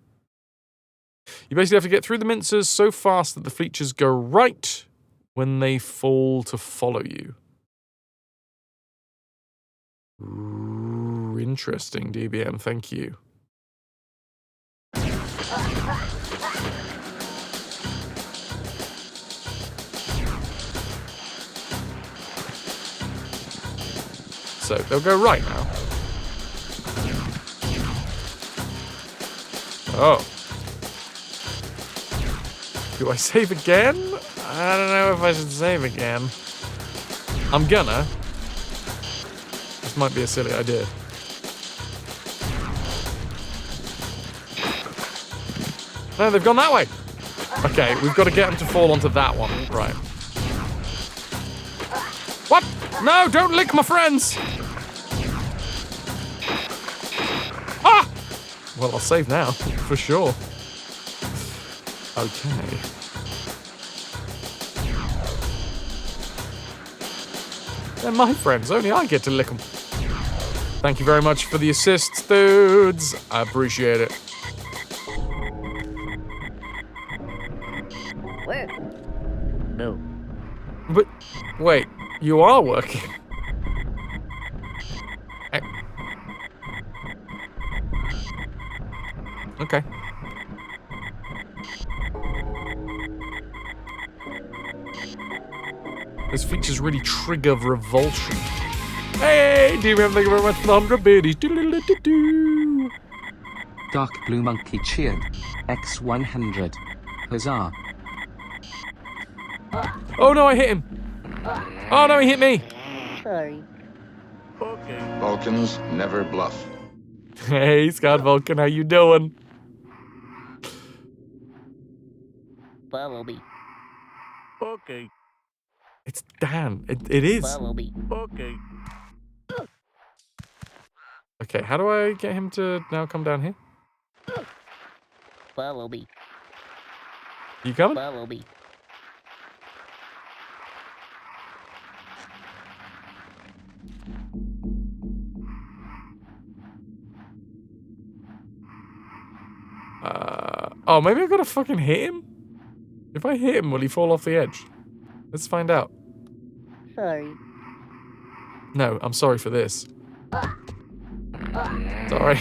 You basically have to get through the mincers so fast that the features go right when they fall to follow you. Ooh, interesting, DBM. Thank you. So they'll go right now. Oh. Do I save again? I don't know if I should save again. I'm gonna. This might be a silly idea. No, they've gone that way. Okay, we've got to get them to fall onto that one. Right. What? No, don't lick my friends! Ah! Well, I'll save now, for sure. Okay. They're my friends, only I get to lick them. Thank you very much for the assists, dudes. I appreciate it. Where? No. But, wait, you are working. Okay. Those features really trigger revulsion. Hey, DMM, thank you very much for the 100 biddies. Do-do-do-do-do. Dark Blue Monkey cheered. X100. Huzzah. Oh no, I hit him. Oh no, he hit me. Sorry. Okay. Vulcans never bluff. Hey, Scott Vulcan, how you doing? Follow me. Okay. It's Dan. It is. Follow me. Okay. Okay, how do I get him to now come down here? Follow me. You coming? Follow me. Oh, maybe I gotta fucking hit him? If I hit him, will he fall off the edge? Let's find out. Sorry. No, I'm sorry for this. Sorry.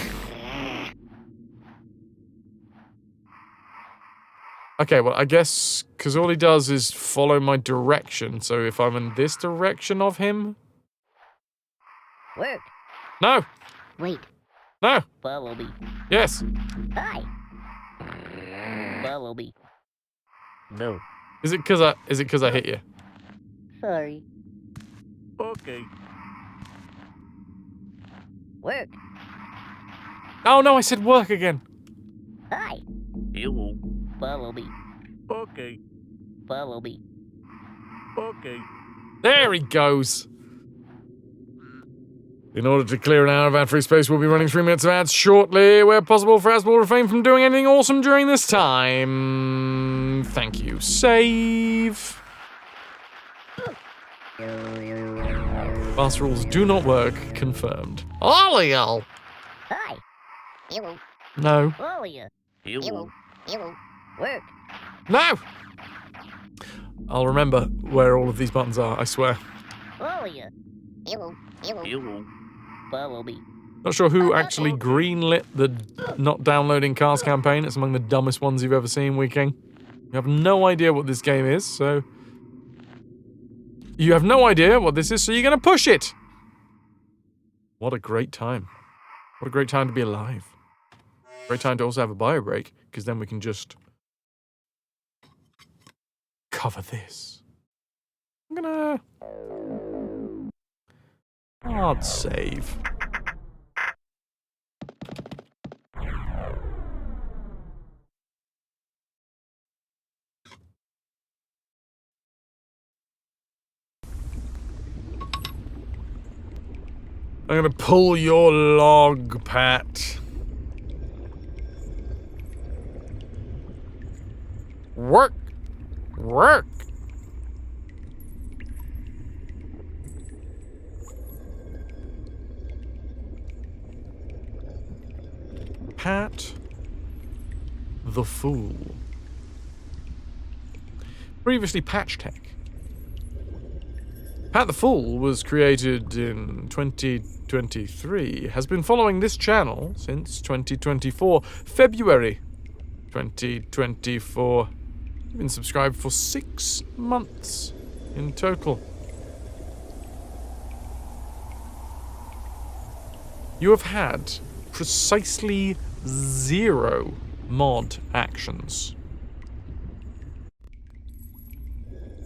Okay, well, I guess, because all he does is follow my direction, so if I'm in this direction of him... Work. No! Wait. No! Follow me. Yes! Hi. Follow me. No. Is it because I hit you? Sorry. Okay. Work. Oh no, I said work again. Hi. You. Follow me. Okay. Follow me. Okay. There he goes. In order to clear an hour of ad-free space, we'll be running 3 minutes of ads shortly. Where possible, Fraz will refrain from doing anything awesome during this time. Thank you. Save. Fast rules do not work. Confirmed. Olio! Hi. You. No. Oh, yeah. You. Work. No! I'll remember where all of these buttons are, I swear. Oh, yeah. You. Follow me. Not sure who actually greenlit the not downloading cars campaign. It's among the dumbest ones you've ever seen, Weeking. You have no idea what this game is, so... You have no idea what this is, so you're gonna push it! What a great time. What a great time to be alive. Great time to also have a bio break, because then we can just... cover this. I'm gonna... hard save. I'm gonna pull your log, Pat. Work! Work! Pat the Fool. Previously Patch Tech. Pat the Fool was created in 2023, has been following this channel since 2024, February 2024. You've been subscribed for 6 months in total. You have had precisely 0 mod actions.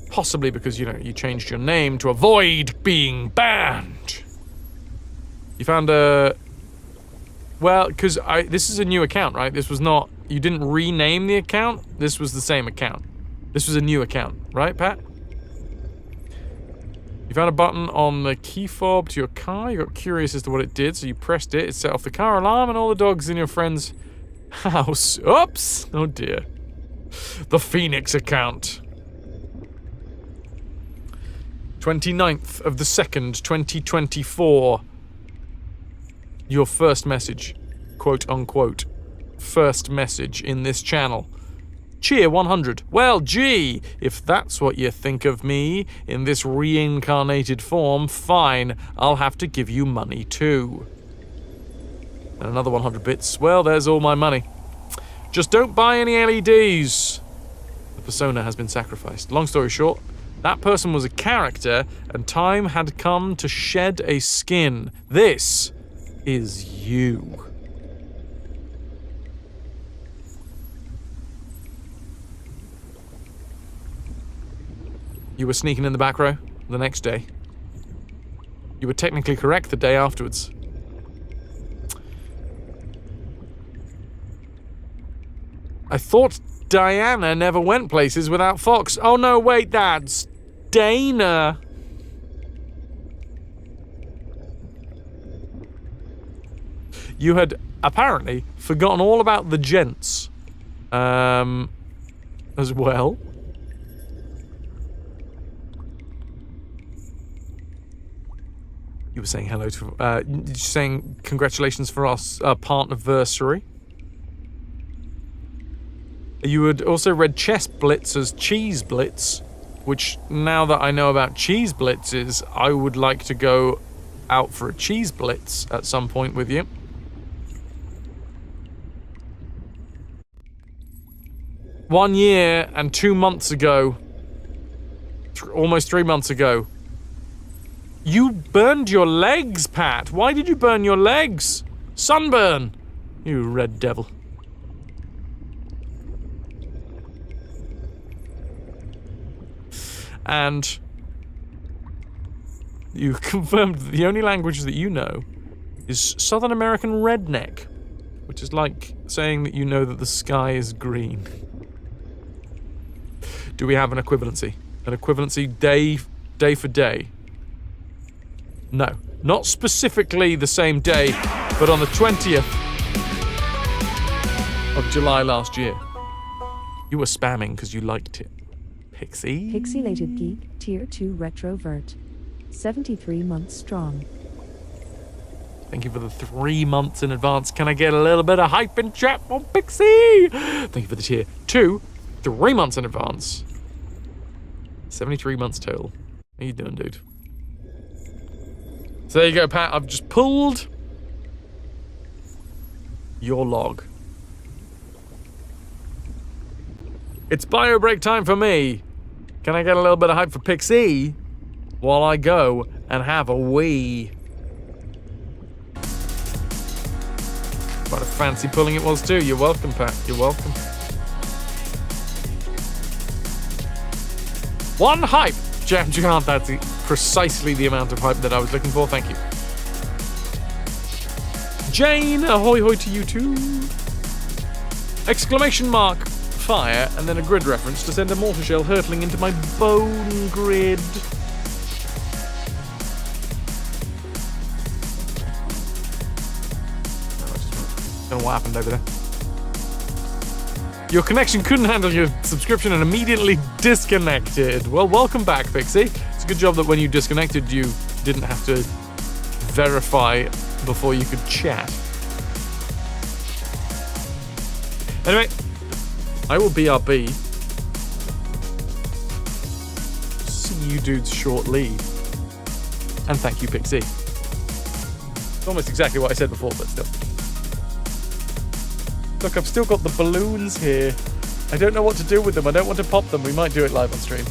Possibly because, you know, you changed your name to avoid being banned. You found a... Well, because this is a new account, right? This was not... You didn't rename the account. This was the same account. This was a new account, right, Pat? You found a button on the key fob to your car. You got curious as to what it did, so you pressed it. It set off the car alarm, and all the dogs in your friend's house. Oops! Oh dear. The Phoenix account. 29th of the 2nd, 2024. Your first message. Quote unquote. First message in this channel. Cheer 100. Well, gee, if that's what you think of me in this reincarnated form, fine, I'll have to give you money too. And another 100 bits. Well, there's all my money. Just don't buy any LEDs. The persona has been sacrificed. Long story short, that person was a character, and time had come to shed a skin. This is you. You were sneaking in the back row the next day. You were technically correct the day afterwards. I thought Diana never went places without Fox. Oh no, wait, that's Dana. You had apparently forgotten all about the gents as well. You were saying hello to, saying congratulations for our partnerversary. You had also read Chess Blitz as Cheese Blitz, which now that I know about Cheese Blitzes, I would like to go out for a Cheese Blitz at some point with you. One year and 2 months ago, almost 3 months ago, you burned your legs, Pat. Why did you burn your legs? Sunburn, you red devil. And you confirmed that the only language that you know is Southern American redneck, which is like saying that you know that the sky is green. Do we have an equivalency? An equivalency day for day? No, not specifically the same day, but on the 20th of July last year. You were spamming because you liked it. Pixie? Pixelated Geek, Tier 2 RetroVert. 73 months strong. Thank you for the 3 months in advance. Can I get a little bit of hype in chat for Pixie? Thank you for the tier 2, 3 months in advance. 73 months total. How you doing, dude? So there you go, Pat. I've just pulled your log. It's bio break time for me. Can I get a little bit of hype for Pixie while I go and have a wee? What a fancy pulling it was too. You're welcome, Pat. You're welcome. 1 hype! Jam Gigant, that's precisely the amount of hype that I was looking for. Thank you. Jane, ahoy hoy to you too. Exclamation mark, fire, and then a grid reference to send a mortar shell hurtling into my bone grid. I don't know what happened over there. Your connection couldn't handle your subscription and immediately disconnected. Well, welcome back, Pixie. It's a good job that when you disconnected, you didn't have to verify before you could chat. Anyway, I will BRB. See you dudes shortly. And thank you, Pixie. It's almost exactly what I said before, but still. Look, I've still got the balloons here. I don't know what to do with them. I don't want to pop them. We might do it live on stream.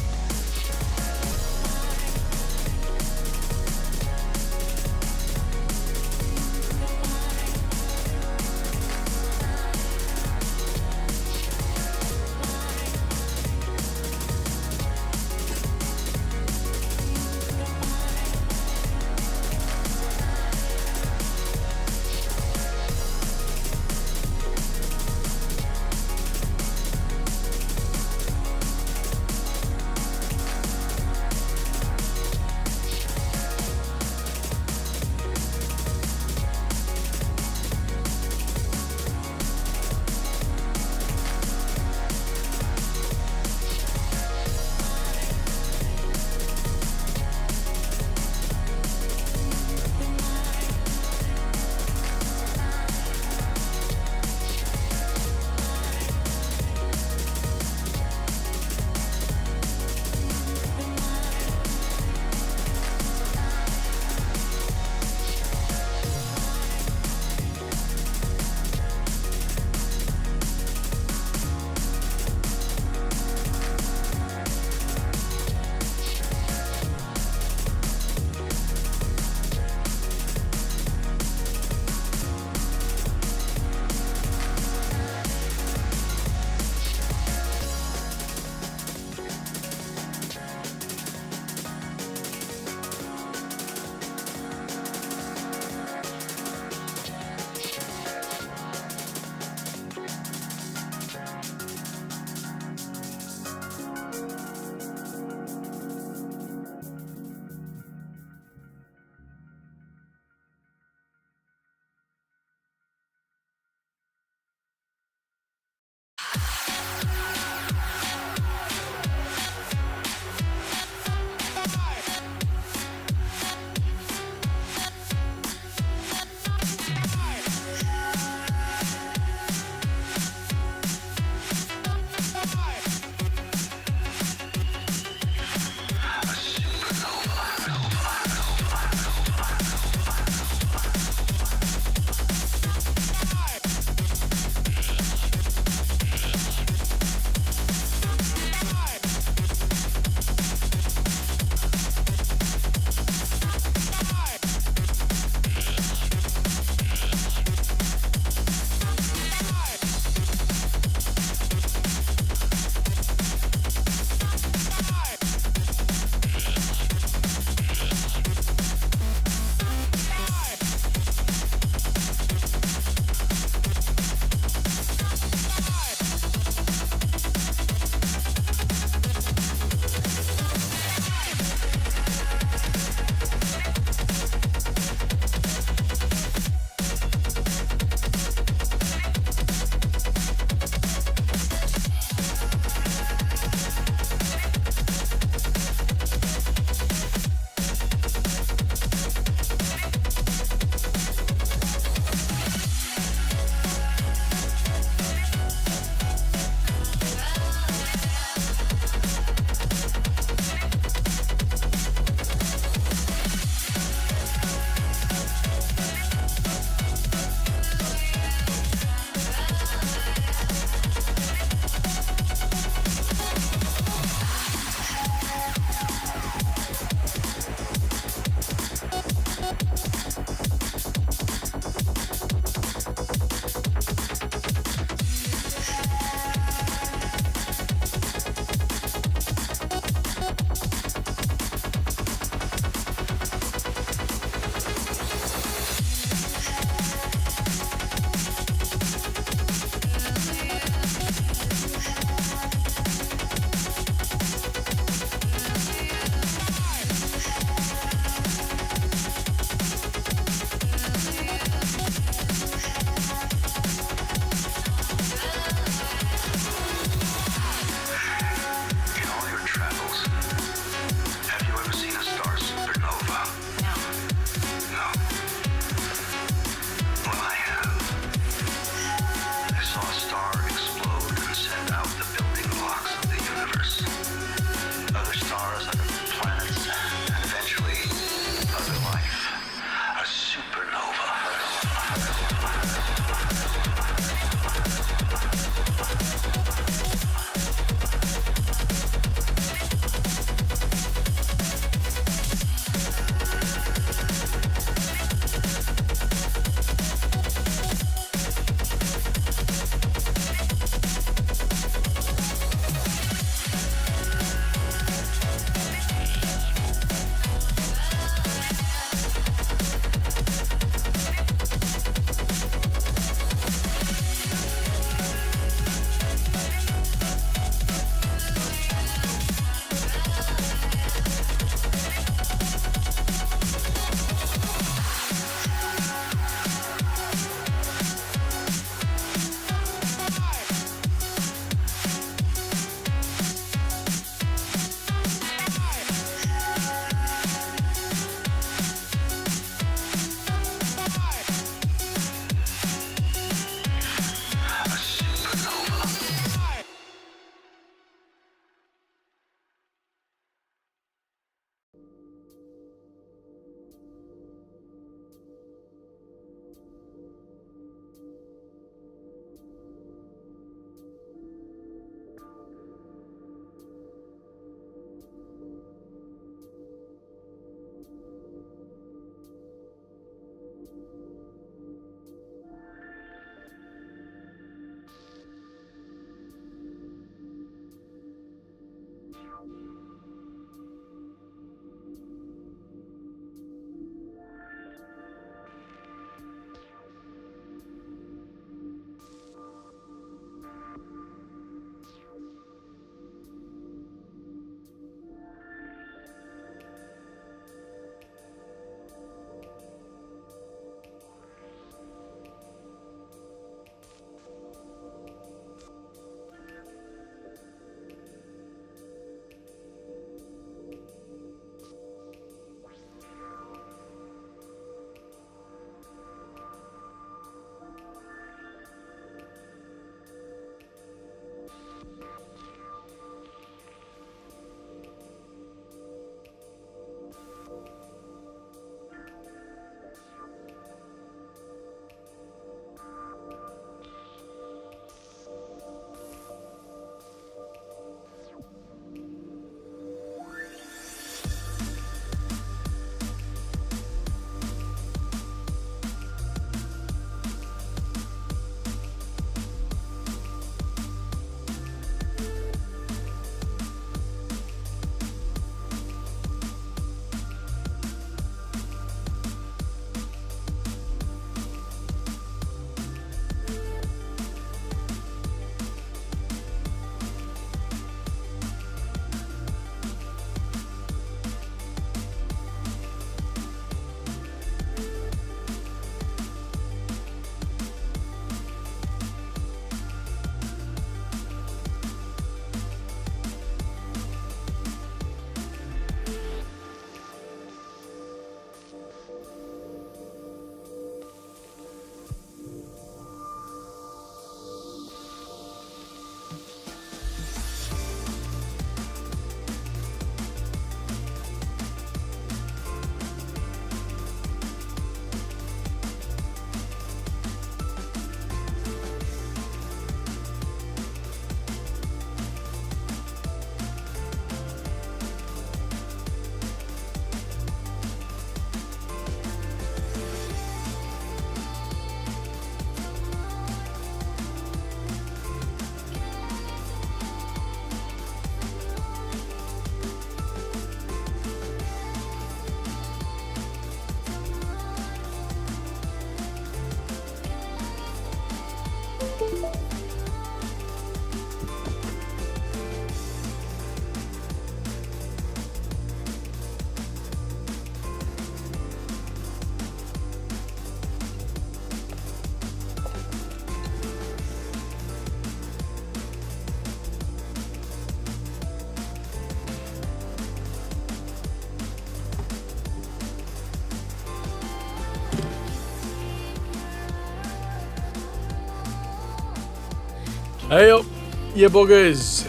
Hey up, you buggers.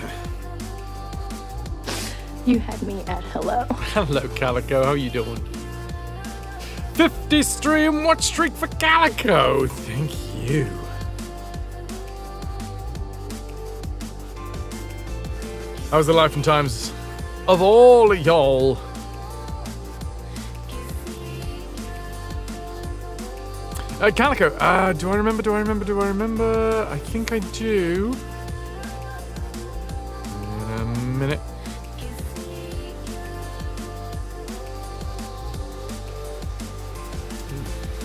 You had me at hello. Hello, Calico. How you doing? 50 stream watch streak for Calico. Thank you. How's the life and times of all of y'all? Calico, do I remember? I think I do. In a minute.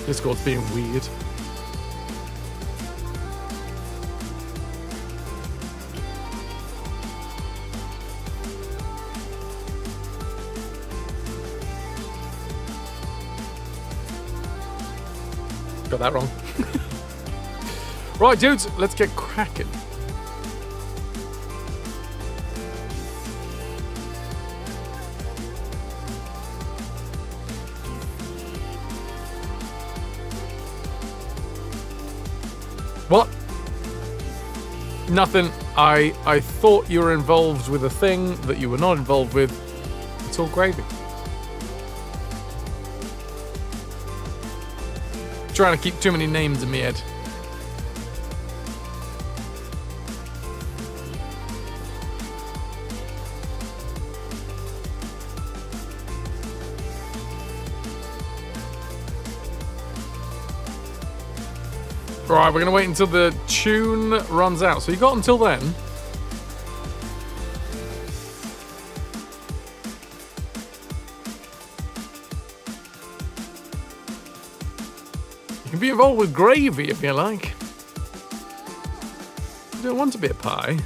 Discord's being weird. Got that wrong. Right, dudes, let's get cracking. What? Nothing. I thought you were involved with a thing that you were not involved with. It's all gravy. Trying to keep too many names in my head. Right, we're going to wait until the tune runs out. So you got until then. You can be involved with gravy if you like. You don't want to be a pie.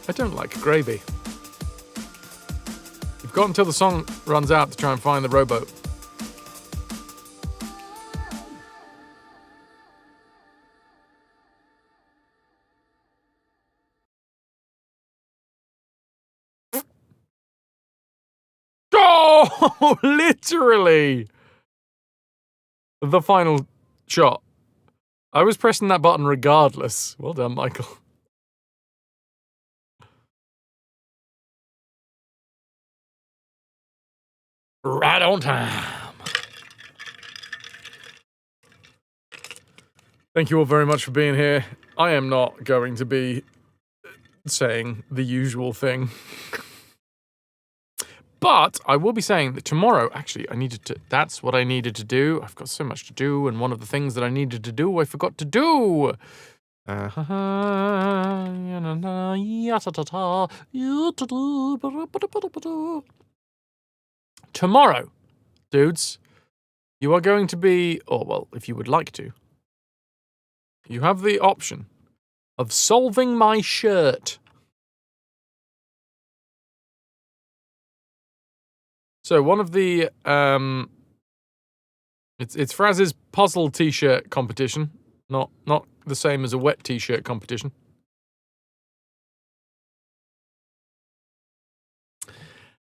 I don't like gravy. You've got until the song runs out to try and find the rowboat. Oh, literally. The final shot. I was pressing that button regardless. Well done, Michael. Right on time. Thank you all very much for being here. I am not going to be saying the usual thing. But I will be saying that tomorrow, actually, that's what I needed to do. I've got so much to do, and one of the things that I needed to do, I forgot to do. Tomorrow, dudes, you are going to be, or well, if you would like to, you have the option of solving my shirt. So one of the, it's Fraz's puzzle t-shirt competition, not the same as a wet t-shirt competition.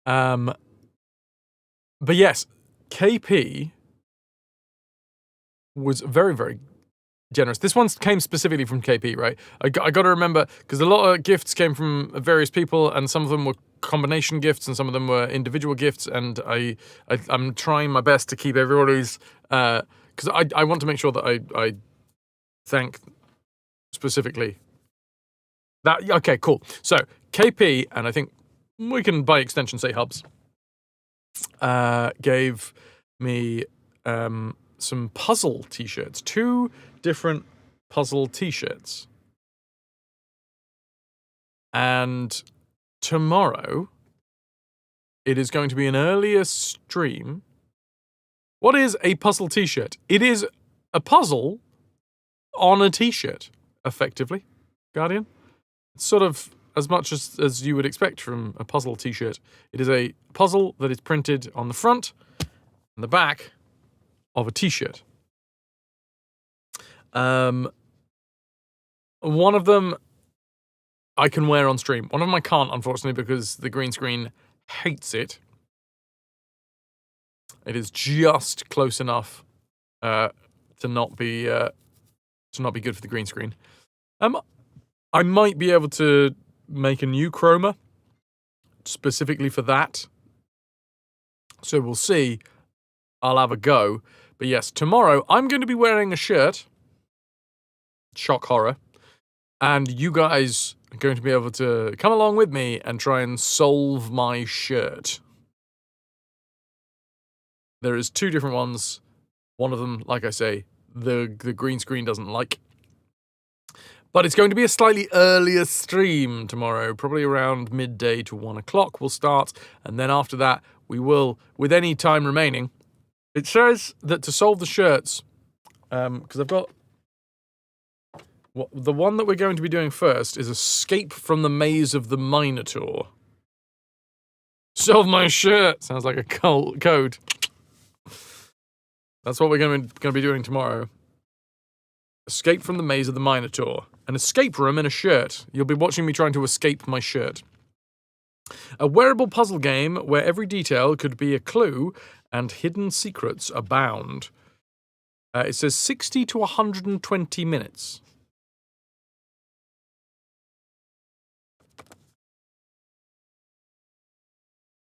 But yes, KP was very, very generous. This one came specifically from KP, right? I got to remember, because a lot of gifts came from various people, and some of them were combination gifts, and some of them were individual gifts, and I'm trying my best to keep everybody's, because I want to make sure that I thank specifically that. Okay, cool. So KP, and I think we can by extension say Hubs, gave me some puzzle t-shirts, 2 different puzzle t-shirts. And tomorrow, it is going to be an earlier stream. What is a puzzle t-shirt? It is a puzzle on a t-shirt, effectively, Guardian. It's sort of as much as you would expect from a puzzle t-shirt. It is a puzzle that is printed on the front and the back of a t-shirt. One of them I can wear on stream. One of them I can't, unfortunately, because the green screen hates it. It is just close enough to not be good for the green screen. I might be able to make a new chroma specifically for that. So we'll see. I'll have a go. But yes, tomorrow I'm going to be wearing a shirt. Shock horror. And you guys are going to be able to come along with me and try and solve my shirt. There is 2 different ones. One of them, like I say, the green screen doesn't like. But it's going to be a slightly earlier stream tomorrow, probably around midday to 1 o'clock we'll start. And then after that, we will, with any time remaining, it says that to solve the shirts, because I've got... the one that we're going to be doing first is Escape from the Maze of the Minotaur. Solve my shirt! Sounds like a code. That's what we're going to be doing tomorrow. Escape from the Maze of the Minotaur. An escape room in a shirt. You'll be watching me trying to escape my shirt. A wearable puzzle game where every detail could be a clue and hidden secrets abound. It says 60 to 120 minutes.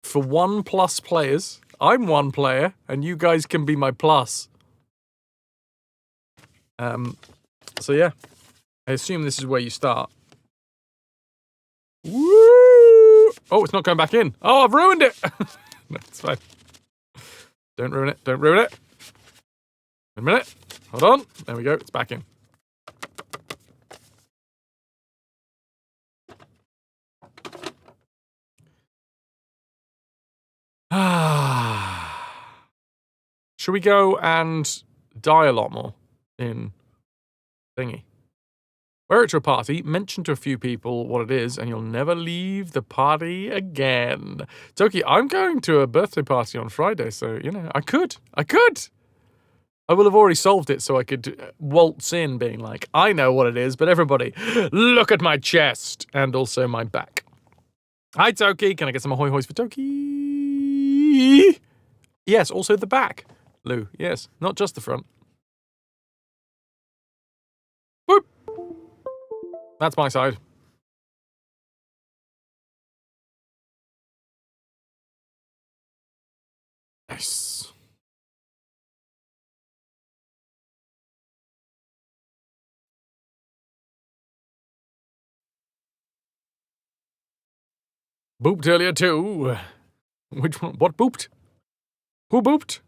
For 1+ players. I'm 1 player, and you guys can be my plus. So yeah. I assume this is where you start. Woo! Oh, it's not going back in. Oh, I've ruined it! No, it's fine. Don't ruin it. Don't ruin it. A minute. Hold on. There we go. It's back in. Should we go and die a lot more in thingy? We're at a party, mention to a few people what it is, and you'll never leave the party again. Toki, I'm going to a birthday party on Friday, so, you know, I could. I will have already solved it, so I could waltz in being like, I know what it is, but everybody, look at my chest, and also my back. Hi, Toki. Can I get some ahoy hoys for Toki? Yes, also the back. Lou, yes, not just the front. Boop. That's my side. Nice. Booped earlier too. Which one? What booped? Who booped?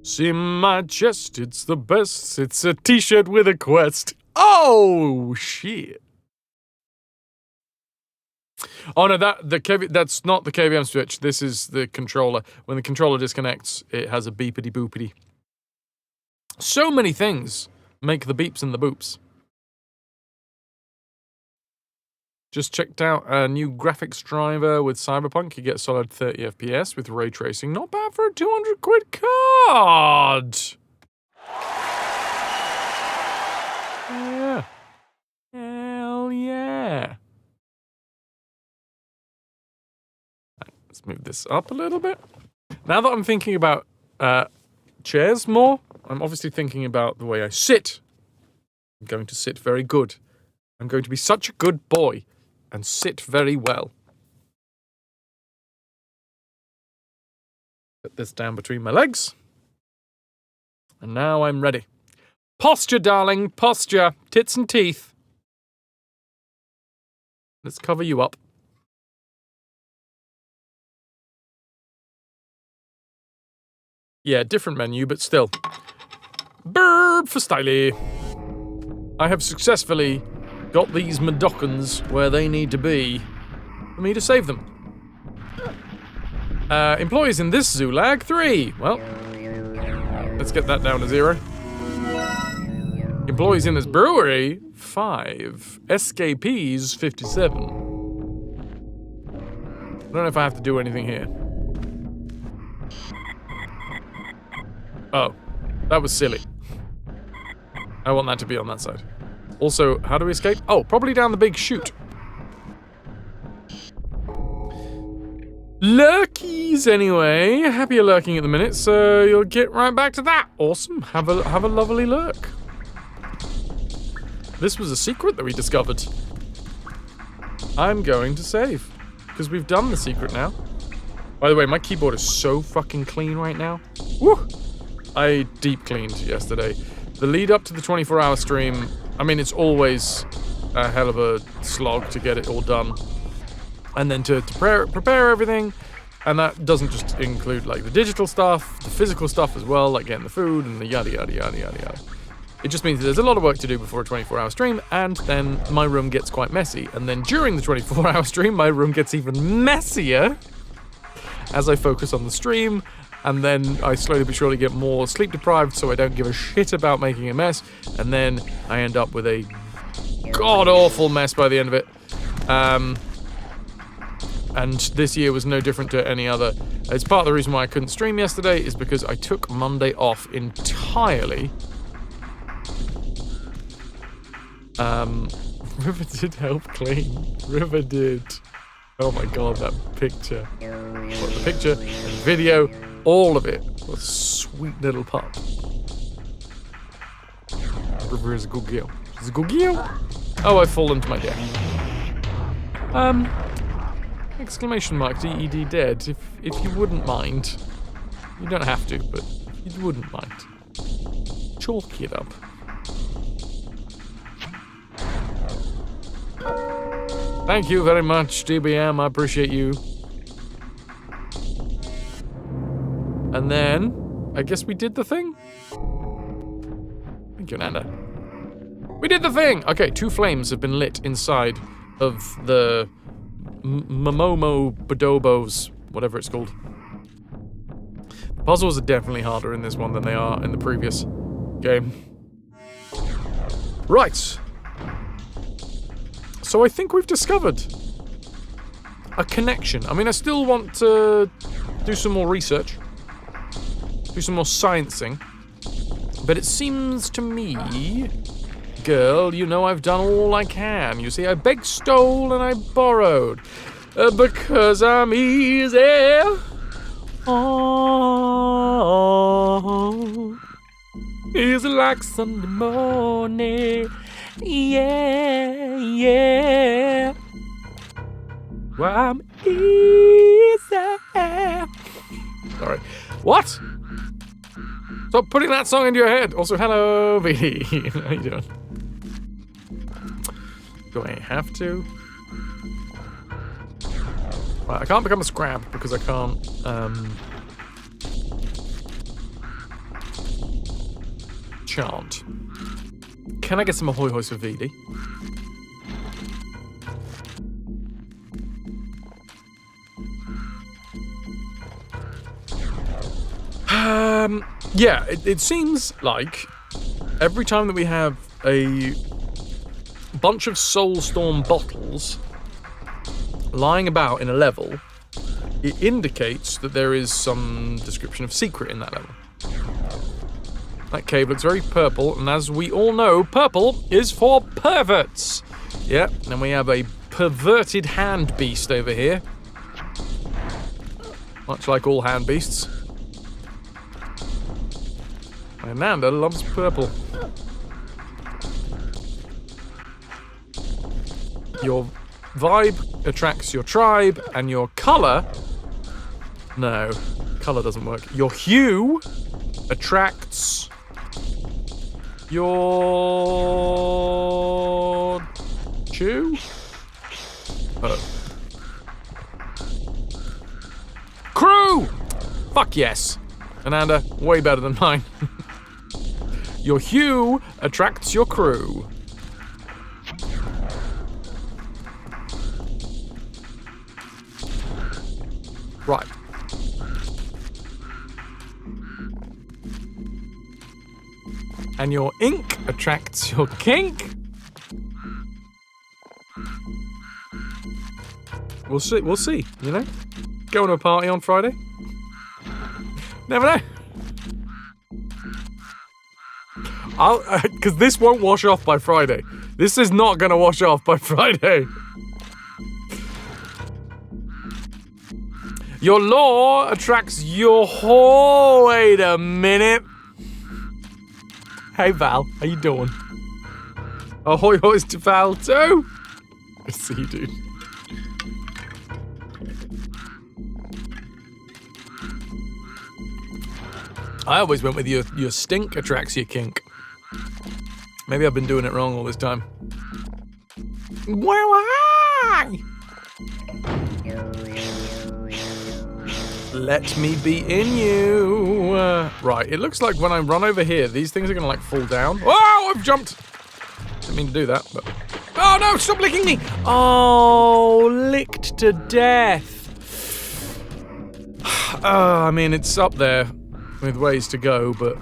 See my chest, it's the best. It's a t-shirt with a quest. Oh, shit. Oh no, that's not the KVM switch. This is the controller. When the controller disconnects, it has a beepity boopity. So many things make the beeps and the boops. Just checked out a new graphics driver with Cyberpunk. You get solid 30 FPS with ray tracing. Not bad for a 200 quid card. Yeah. Hell yeah. Right, let's move this up a little bit. Now that I'm thinking about chairs more, I'm obviously thinking about the way I sit. I'm going to sit very good. I'm going to be such a good boy and sit very well. Put this down between my legs. And now I'm ready. Posture, darling, posture. Tits and teeth. Let's cover you up. Yeah, different menu, but still. Burp for styly. I have successfully got these Madokans where they need to be for me to save them. Employees in this zoo lag 3. Well, let's get that down to 0. Employees in this brewery 5. Escapees 57. I don't know if I have to do anything here. Oh, that was silly. I want that to be on that side. Also, how do we escape? Oh, probably down the big chute. Lurkies, anyway. Happy you're lurking at the minute, so you'll get right back to that. Awesome. Have a lovely lurk. This was a secret that we discovered. I'm going to save, because we've done the secret now. By the way, my keyboard is so fucking clean right now. Woo! I deep cleaned yesterday. The lead up to the 24-hour stream, I mean, it's always a hell of a slog to get it all done. And then to prepare everything. And that doesn't just include, like, the digital stuff, the physical stuff as well, like getting the food and the yada yada yada yada yada. It just means that there's a lot of work to do before a 24-hour stream, and then my room gets quite messy. And then during the 24-hour stream, my room gets even messier as I focus on the stream. And then I slowly but surely get more sleep deprived, so I don't give a shit about making a mess. And then I end up with a god-awful mess by the end of it. And this year was no different to any other. It's part of the reason why I couldn't stream yesterday is because I took Monday off entirely. River did help clean. River did. Oh my god, that picture. What, the picture, the video, all of it. What a sweet little pup. River is a good girl. She's a good girl. Oh, I've fallen to my death. Exclamation mark, DED dead, if you wouldn't mind. You don't have to, but if you wouldn't mind. Chalk it up. Thank you very much, DBM, I appreciate you. And then, I guess we did the thing? Thank you, Nanda. We did the thing! Okay, 2 flames have been lit inside of the Momomo Bodobos, whatever it's called. The puzzles are definitely harder in this one than they are in the previous game. Right. So I think we've discovered a connection. I mean, I still want to do some more research, do some more sciencing, but it seems to me, girl, you know I've done all I can. You see, I begged, stole, and I borrowed, because I'm easy. Oh, easy like Sunday morning. Yeah, yeah. Well, I'm easy. Sorry. What? Stop putting that song into your head. Also, hello, VD. How you doing? Do I have to? Right, I can't become a scrap because I can't, chant. Can I get some ahoy hoys for VD? Yeah, it seems like every time that we have a bunch of Soulstorm bottles lying about in a level, it indicates that there is some description of secret in that level. That cave looks very purple, and as we all know, purple is for perverts. Yeah, and we have a perverted hand beast over here. Much like all hand beasts. Amanda loves purple. Your vibe attracts your tribe, and your color... No, color doesn't work. Your hue attracts your... chew? Oh. Crew! Fuck yes. Ananda, way better than mine. Your hue attracts your crew. Right. And your ink attracts your kink. We'll see, you know? Going to a party on Friday? Never know. Because this won't wash off by Friday. This is not going to wash off by Friday. Your law attracts your whore. Wait a minute. Hey Val, how you doing? Ahoy hoys to Val too. I see you, dude. I always went with your stink attracts your kink. Maybe I've been doing it wrong all this time. Why? Let me be in you. Right, it looks like when I run over here, these things are gonna like fall down. Oh, I've jumped. Didn't mean to do that, but... Oh no, stop licking me. Oh, licked to death. I mean, it's up there with ways to go, but...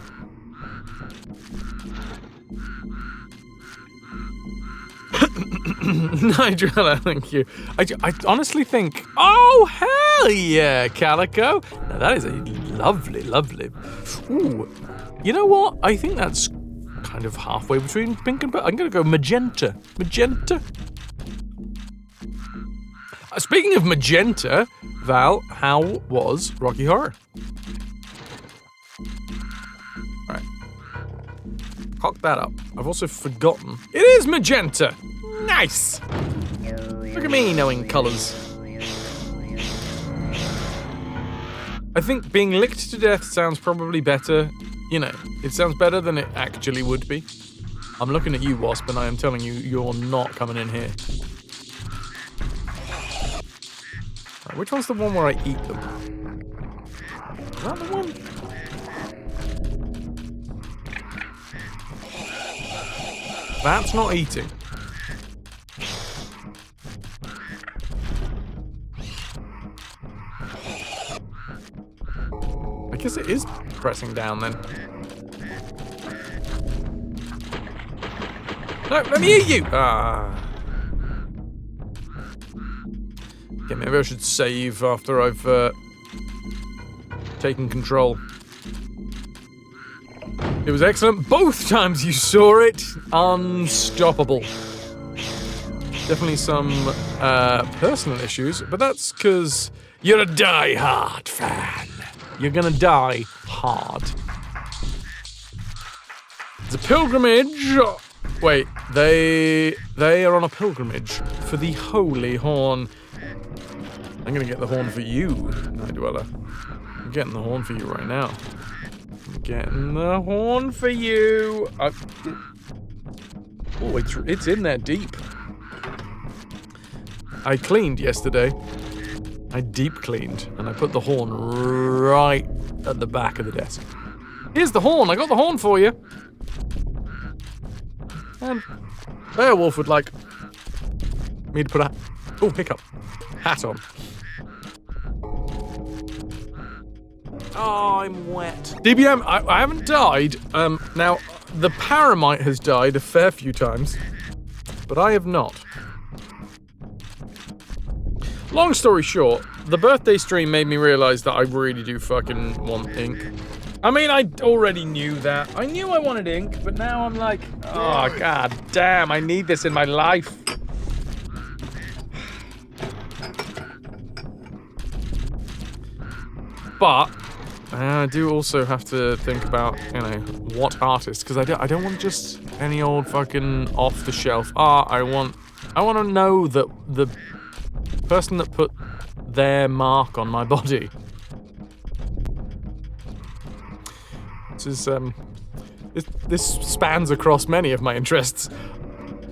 Nigella, thank you. I honestly think... Oh, hell yeah, Calico. Now, that is a lovely, lovely... Ooh. You know what? I think that's kind of halfway between pink and... I'm going to go magenta. Magenta. Speaking of magenta, Val, how was Rocky Horror? Alright. Cock that up. I've also forgotten. It is magenta! Nice! Look at me knowing colours. I think being licked to death sounds probably better. You know, it sounds better than it actually would be. I'm looking at you, Wasp, and I am telling you, you're not coming in here. Right, which one's the one where I eat them? Is that the one? That's not eating. guess it is pressing down then. No, let me eat you! Ah. Okay, maybe I should save after I've taken control. It was excellent both times you saw it. Unstoppable. Definitely some personal issues, but that's because you're a die-hard fan. You're gonna die hard. It's a pilgrimage. Wait, they are on a pilgrimage for the holy horn. I'm gonna get the horn for you, Night Dweller. I'm getting the horn for you right now. I'm getting the horn for you. Oh, it's in there deep. I cleaned yesterday. I deep cleaned, and I put the horn right at the back of the desk. Here's the horn. I got the horn for you. And Beowulf would like me to put a hat on. Oh, I'm wet. DBM, I haven't died. Now, the Paramite has died a fair few times, but I have not. Long story short, the birthday stream made me realize that I really do fucking want ink. I mean, I already knew that. I knew I wanted ink, but now I'm like, oh, god damn, I need this in my life. But I do also have to think about, you know, what artist, because I don't want just any old fucking off-the-shelf art. I want to know that the person that put their mark on my body. This spans across many of my interests.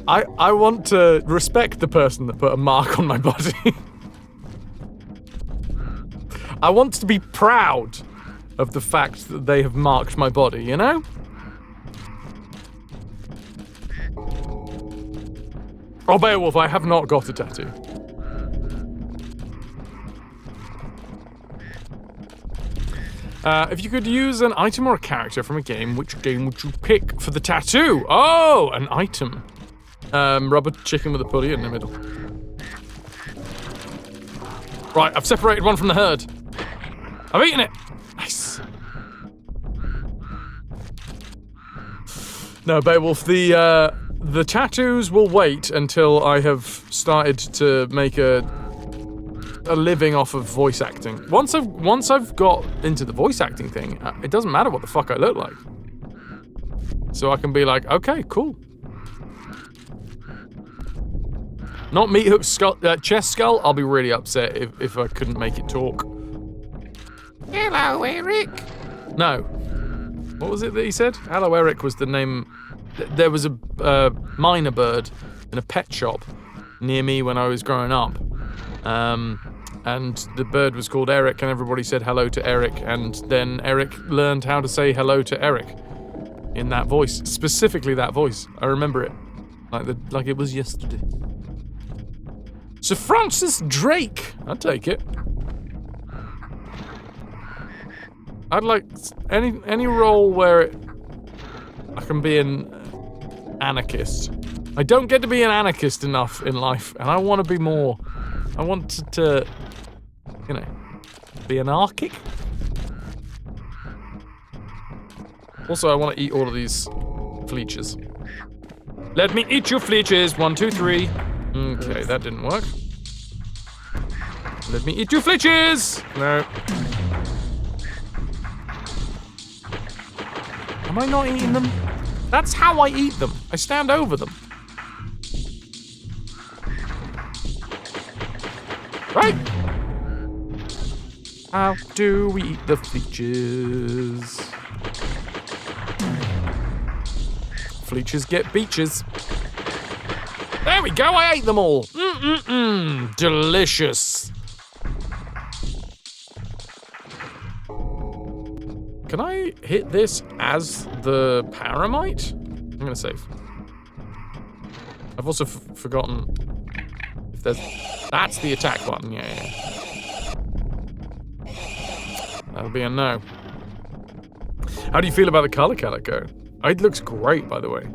I want to respect the person that put a mark on my body. I want to be proud of the fact that they have marked my body, you know? Oh, Beowulf, I have not got a tattoo. If you could use an item or a character from a game, which game would you pick for the tattoo? Oh, an item. Rubber chicken with a pulley in the middle. Right, I've separated one from the herd. I've eaten it. Nice. No, Beowulf, the tattoos will wait until I have started to make a living off of voice acting. Once I've got into the voice acting thing, it doesn't matter what the fuck I look like. So I can be like, okay, cool. Not meat hook skull, chest skull. I'll be really upset if I couldn't make it talk. Hello, Eric. No. What was it that he said? Hello, Eric was the name. There was a minor bird in a pet shop near me when I was growing up. And the bird was called Eric, and everybody said hello to Eric, and then Eric learned how to say hello to Eric in that voice, specifically that voice. I remember it, like it was yesterday. Sir Francis Drake, I'd take it. I'd like any role where I can be an anarchist. I don't get to be an anarchist enough in life, and I want to be more. I want to, you know, be anarchic. Also, I want to eat all of these fleeches. Let me eat your fleeches. 1, 2, 3. Okay, that didn't work. Let me eat your fleeches. No. Am I not eating them? That's how I eat them. I stand over them. Right? How do we eat the fleeches? Fleeches get beaches. There we go, I ate them all. Delicious. Can I hit this as the Paramite? I'm gonna save. I've also forgotten if there's... That's the attack button, yeah. That'll be a no. How do you feel about the color calico? It looks great, by the way.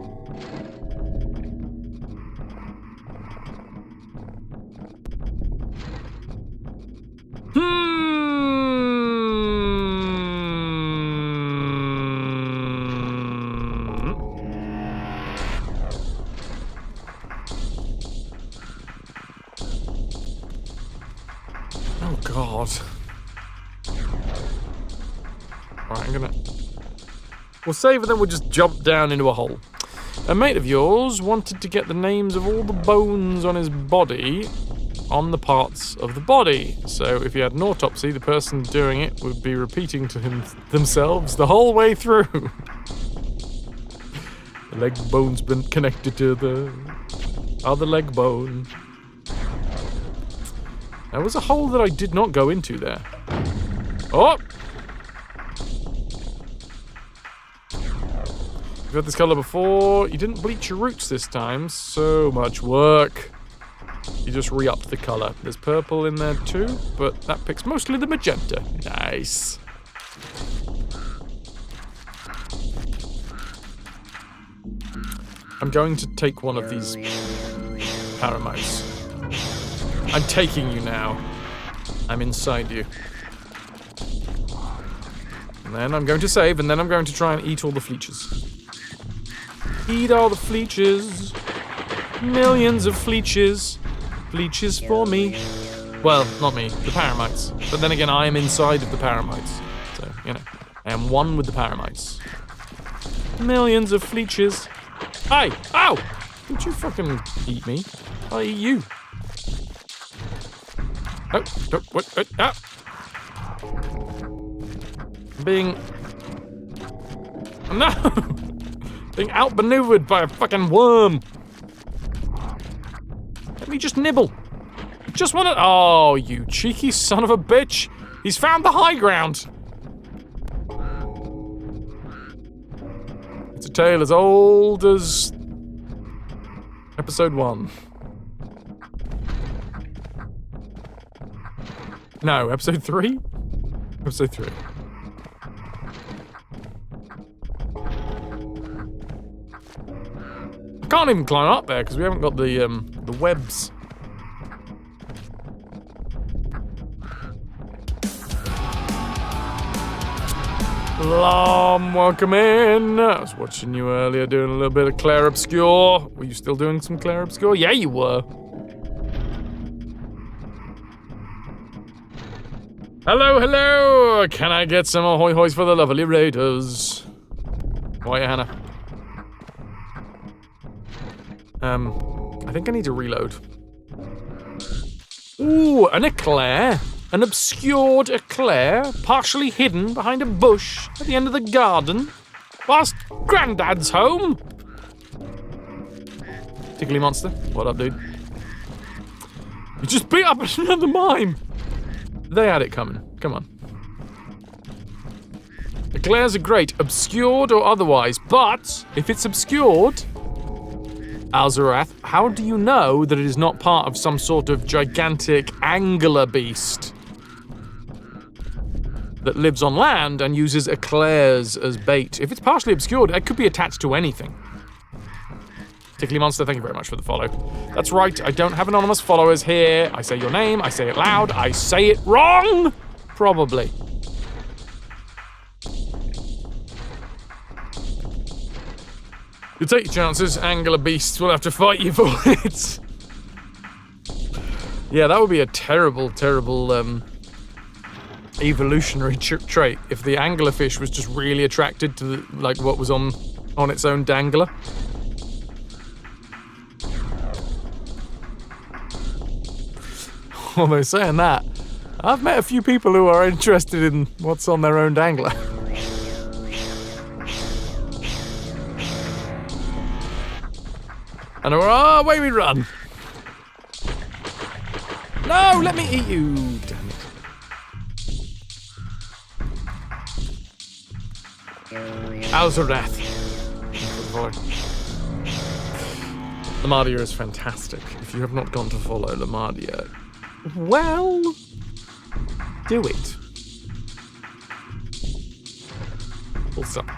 Oh, God. Alright, I'm gonna... We'll save and then we'll just jump down into a hole. A mate of yours wanted to get the names of all the bones on his body on the parts of the body. So if you had an autopsy, the person doing it would be repeating to themselves the whole way through. The leg bone's been connected to the other leg bone. There was a hole that I did not go into there. Oh! You've had this colour before. You didn't bleach your roots this time. So much work. You just re-upped the colour. There's purple in there too, but that picks mostly the magenta. Nice. I'm going to take one of these paramites. I'm taking you now. I'm inside you. And then I'm going to save, and then I'm going to try and eat all the fleeches. Eat all the fleeches. Millions of fleeches. Fleeches for me. Well, not me, the paramites. But then again, I am inside of the paramites. So, you know, I am one with the paramites. Millions of fleeches. Hey! Ow! Don't you fucking eat me. I'll eat you. Oh, what? Ah! Being... No! Being outmaneuvered by a fucking worm. Let me just nibble. Just want to... Oh, you cheeky son of a bitch. He's found the high ground. It's a tale as old as... Episode 1. No, episode 3? Episode 3. I can't even climb up there because we haven't got the webs. Welcome in. I was watching you earlier doing a little bit of Claire Obscure. Were you still doing some Claire Obscure? Yeah, you were. Hello, hello! Can I get some ahoy hoys for the lovely raiders? Why, Hannah? I think I need to reload. Ooh, an eclair. An obscured eclair, partially hidden behind a bush at the end of the garden, whilst Grandad's home. Tickly monster, what up, dude? You just beat up another mime. They had it coming. Come on. Eclairs are great, obscured or otherwise, but if it's obscured, Alzarath, how do you know that it is not part of some sort of gigantic angler beast that lives on land and uses eclairs as bait? If it's partially obscured, it could be attached to anything. Tickly Monster, thank you very much for the follow. That's right, I don't have anonymous followers here. I say your name, I say it loud, I say it wrong! Probably. You take your chances, angler beasts will have to fight you for it. Yeah, that would be a terrible, terrible evolutionary trait if the anglerfish was just really attracted to like what was on its own dangler. Although saying that, I've met a few people who are interested in what's on their own dangler. And away we run. No, let me eat you. Damn it. Alzarath. Lamardia is fantastic. If you have not gone to follow Lamardia, well, do it. Full stop.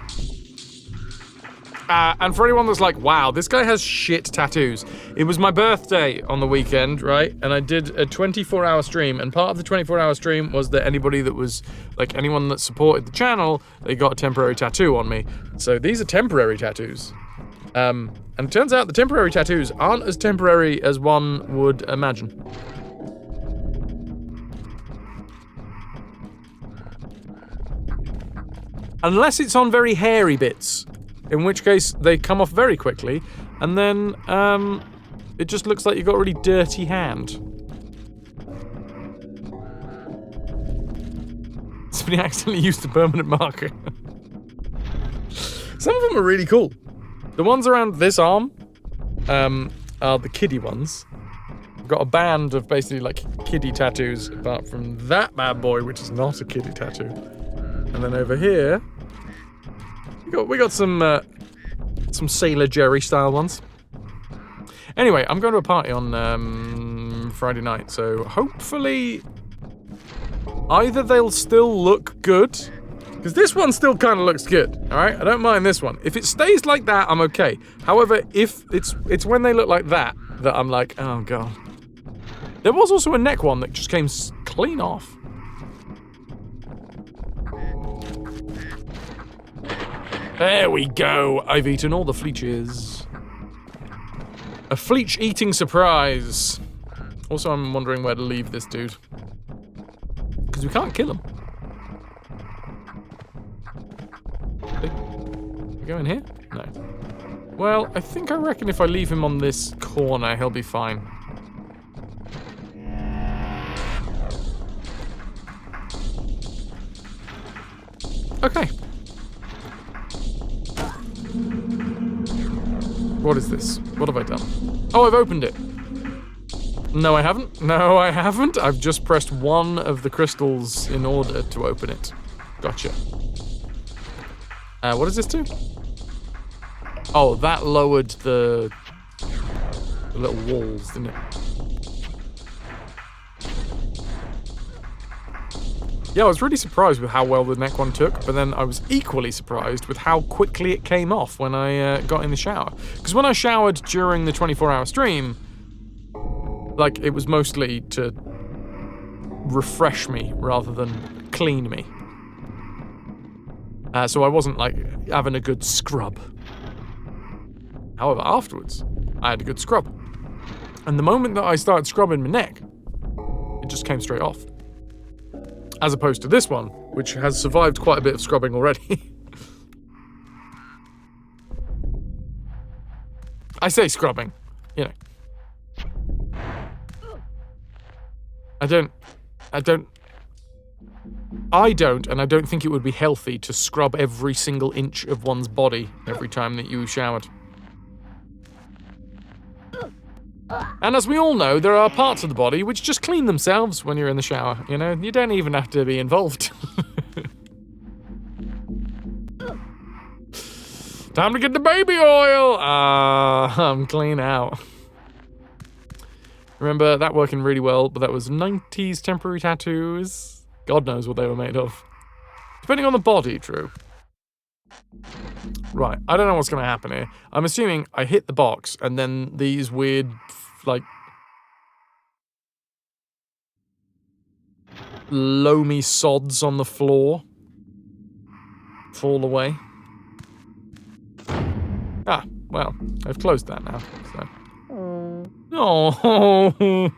And for anyone that's like, wow, this guy has shit tattoos. It was my birthday on the weekend, right? And I did a 24-hour stream, and part of the 24-hour stream was that anybody that was, like, anyone that supported the channel, they got a temporary tattoo on me. So these are temporary tattoos. And it turns out the temporary tattoos aren't as temporary as one would imagine. Unless it's on very hairy bits. In which case, they come off very quickly, and then, it just looks like you've got a really dirty hand. Somebody accidentally used a permanent marker. Some of them are really cool. The ones around this arm, are the kiddie ones. I've got a band of basically, like, kiddie tattoos, apart from that bad boy, which is not a kiddie tattoo. And then over here... We got some Sailor Jerry style ones. Anyway, I'm going to a party on Friday night, so hopefully either they'll still look good, because this one still kind of looks good. All right, I don't mind this one. If it stays like that, I'm okay. However, if it's when they look like that I'm like, oh god. There was also a neck one that just came clean off. There we go. I've eaten all the fleeches. A fleech eating surprise. Also, I'm wondering where to leave this dude. Because we can't kill him. We go in here? No. Well, I reckon if I leave him on this corner, he'll be fine. Okay. What is this? What have I done? Oh, I've opened it. No, I haven't. No, I haven't. I've just pressed one of the crystals in order to open it. Gotcha. What does this do? Oh, that lowered the little walls, didn't it? Yeah, I was really surprised with how well the neck one took, but then I was equally surprised with how quickly it came off when I got in the shower. Because when I showered during the 24-hour stream, like, it was mostly to refresh me rather than clean me. So I wasn't, like, having a good scrub. However, afterwards, I had a good scrub. And the moment that I started scrubbing my neck, it just came straight off. As opposed to this one, which has survived quite a bit of scrubbing already. I say scrubbing, you know. I don't, and I don't think it would be healthy to scrub every single inch of one's body every time that you showered. And as we all know, there are parts of the body which just clean themselves when you're in the shower, you know? You don't even have to be involved. Time to get the baby oil! I'm clean out. Remember, that working really well, but that was 90s temporary tattoos. God knows what they were made of. Depending on the body, true. Right, I don't know what's going to happen here. I'm assuming I hit the box, and then these weird, like, loamy sods on the floor fall away. Ah, well, I've closed that now, so. Oh.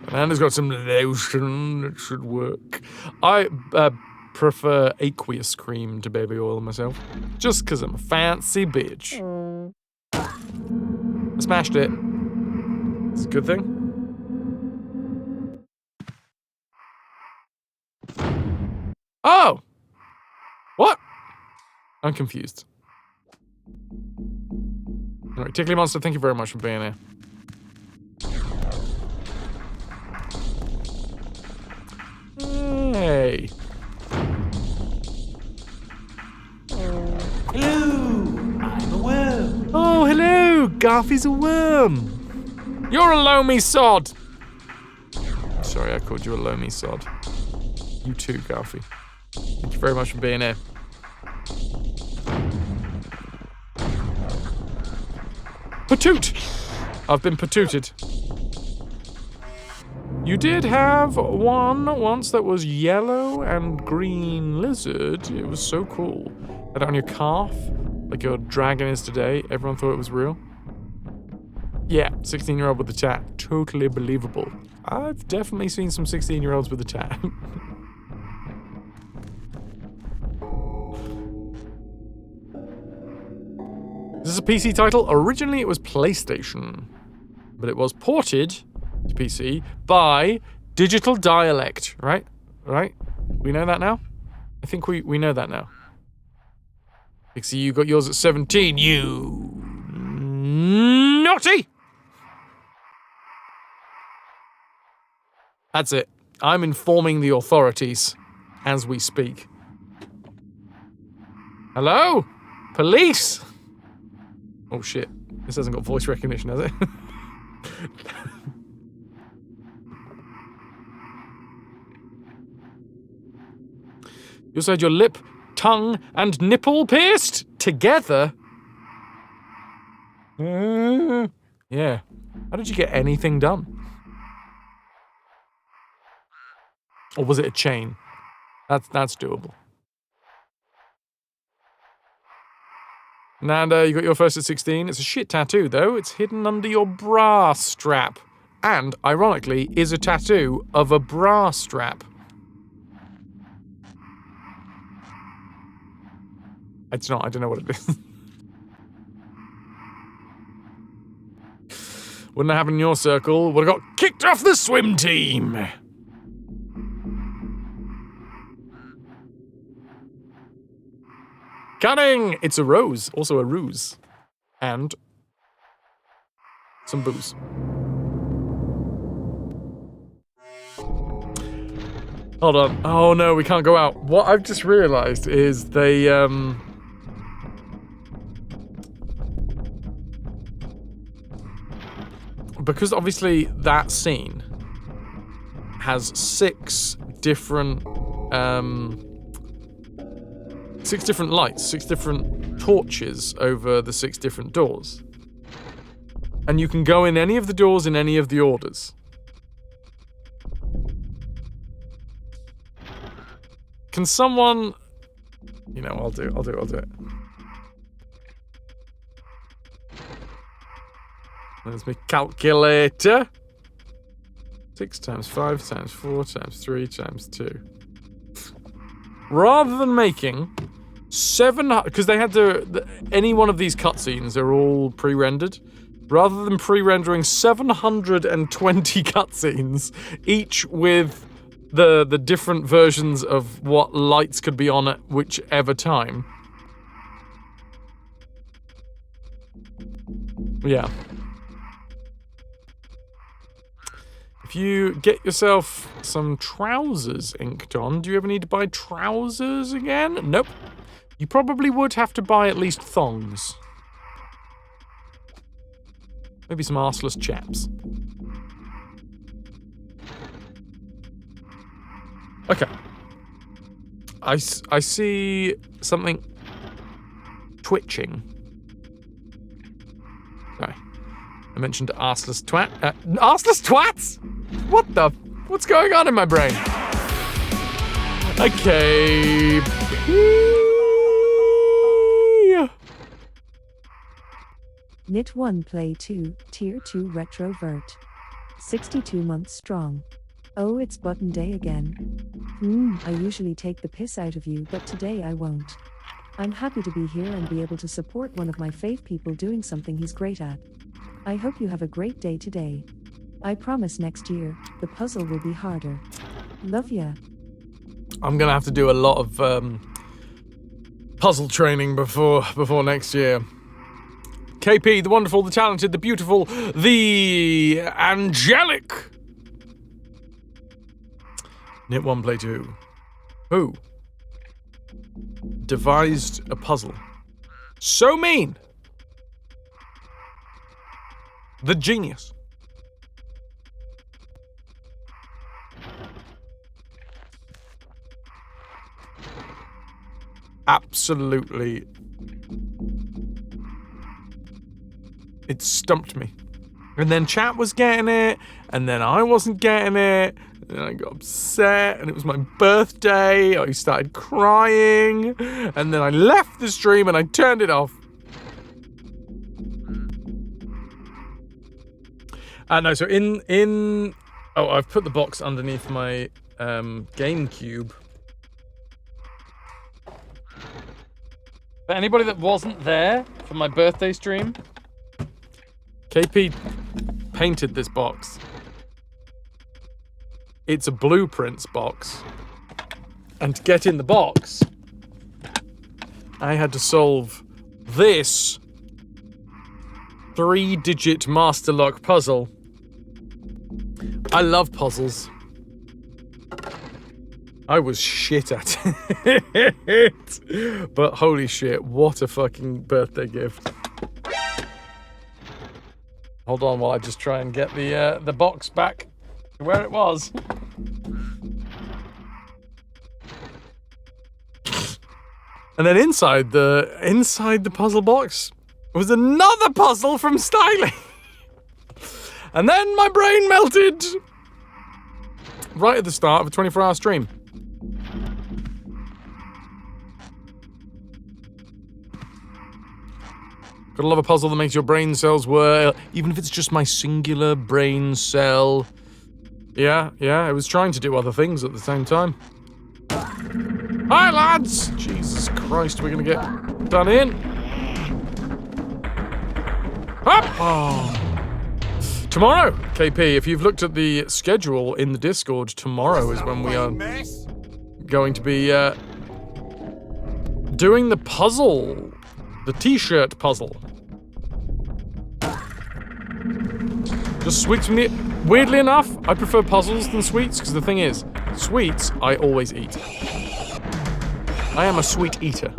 Amanda's got some lotion that should work. I prefer aqueous cream to baby oil myself, just because I'm a fancy bitch. I smashed it. It's a good thing. Oh! What? I'm confused. Alright, Tickly Monster, thank you very much for being here. Hey. Hello, I'm a worm. Oh, hello, Garfy's a worm. You're a loamy sod. Sorry, I called you a loamy sod. You too, Garfy. Thank you very much for being here. Patoot! I've been patooted. You did have one once that was yellow and green lizard. It was so cool. Had it on your calf, like your dragon is today. Everyone thought it was real. Yeah, 16-year-old with a tat. Totally believable. I've definitely seen some 16-year-olds with a tat. This is a PC title. Originally it was PlayStation, but it was ported to PC by Digital Dialect, right? Right? We know that now? I think we know that now. Pixie, you got yours at 17, you naughty! That's it. I'm informing the authorities as we speak. Hello? Police? Oh shit. This hasn't got voice recognition, has it? You also had your lip, tongue, and nipple pierced together? Yeah. How did you get anything done? Or was it a chain? That's doable. Nanda, you got your first at 16. It's a shit tattoo, though. It's hidden under your bra strap. And, ironically, is a tattoo of a bra strap. It's not. I don't know what it is. Wouldn't have happened in your circle. Would have got kicked off the swim team. Cunning! It's a rose. Also a ruse. And some booze. Hold on. Oh no, we can't go out. What I've just realized is they, because obviously that scene has 6 different lights, 6 different torches over the 6 different doors. And you can go in any of the doors in any of the orders. Can someone... You know, I'll do it. There's my calculator. 6 times 5 times 4 times 3 times 2. Rather than making 700... Because they had to... Any one of these cutscenes are all pre-rendered. Rather than pre-rendering 720 cutscenes, each with the different versions of what lights could be on at whichever time. Yeah. If you get yourself some trousers inked on, do you ever need to buy trousers again? Nope. You probably would have to buy at least thongs. Maybe some arseless chaps. Okay. I see something twitching. Sorry. I mentioned arseless twat. Arseless twats? What the? What's going on in my brain? Okay. Knit 1 Play 2, Tier 2 RetroVution. 62 months strong. Oh, it's button day again. I usually take the piss out of you, but today I won't. I'm happy to be here and be able to support one of my fave people doing something he's great at. I hope you have a great day today. I promise next year, the puzzle will be harder. Love ya. I'm gonna have to do a lot of puzzle training before next year. KP, the wonderful, the talented, the beautiful, the angelic. Knit 1 Play 2. Who devised a puzzle so mean? The genius. absolutely... It stumped me. And then chat was getting it, and then I wasn't getting it, and then I got upset, and it was my birthday, I started crying, and then I left the stream and I turned it off. No, so in... Oh, I've put the box underneath my GameCube. For anybody that wasn't there for my birthday stream, KP painted this box. It's a blueprints box. And to get in the box, I had to solve this 3-digit master lock puzzle. I love puzzles. I was shit at it. But holy shit, what a fucking birthday gift. Hold on while I just try and get the box back to where it was. And then inside the puzzle box was another puzzle from Styling. And then my brain melted right at the start of a 24-hour stream. Gotta love a puzzle that makes your brain cells whir, even if it's just my singular brain cell. Yeah, it was trying to do other things at the same time. Hi, lads! Jesus Christ, we're gonna get done in. Up! Oh. Tomorrow, KP, if you've looked at the schedule in the Discord, tomorrow is when we are going to be doing the puzzle. The t-shirt puzzle. Just sweets from the... Weirdly enough, I prefer puzzles than sweets, because the thing is, sweets I always eat. I am a sweet eater.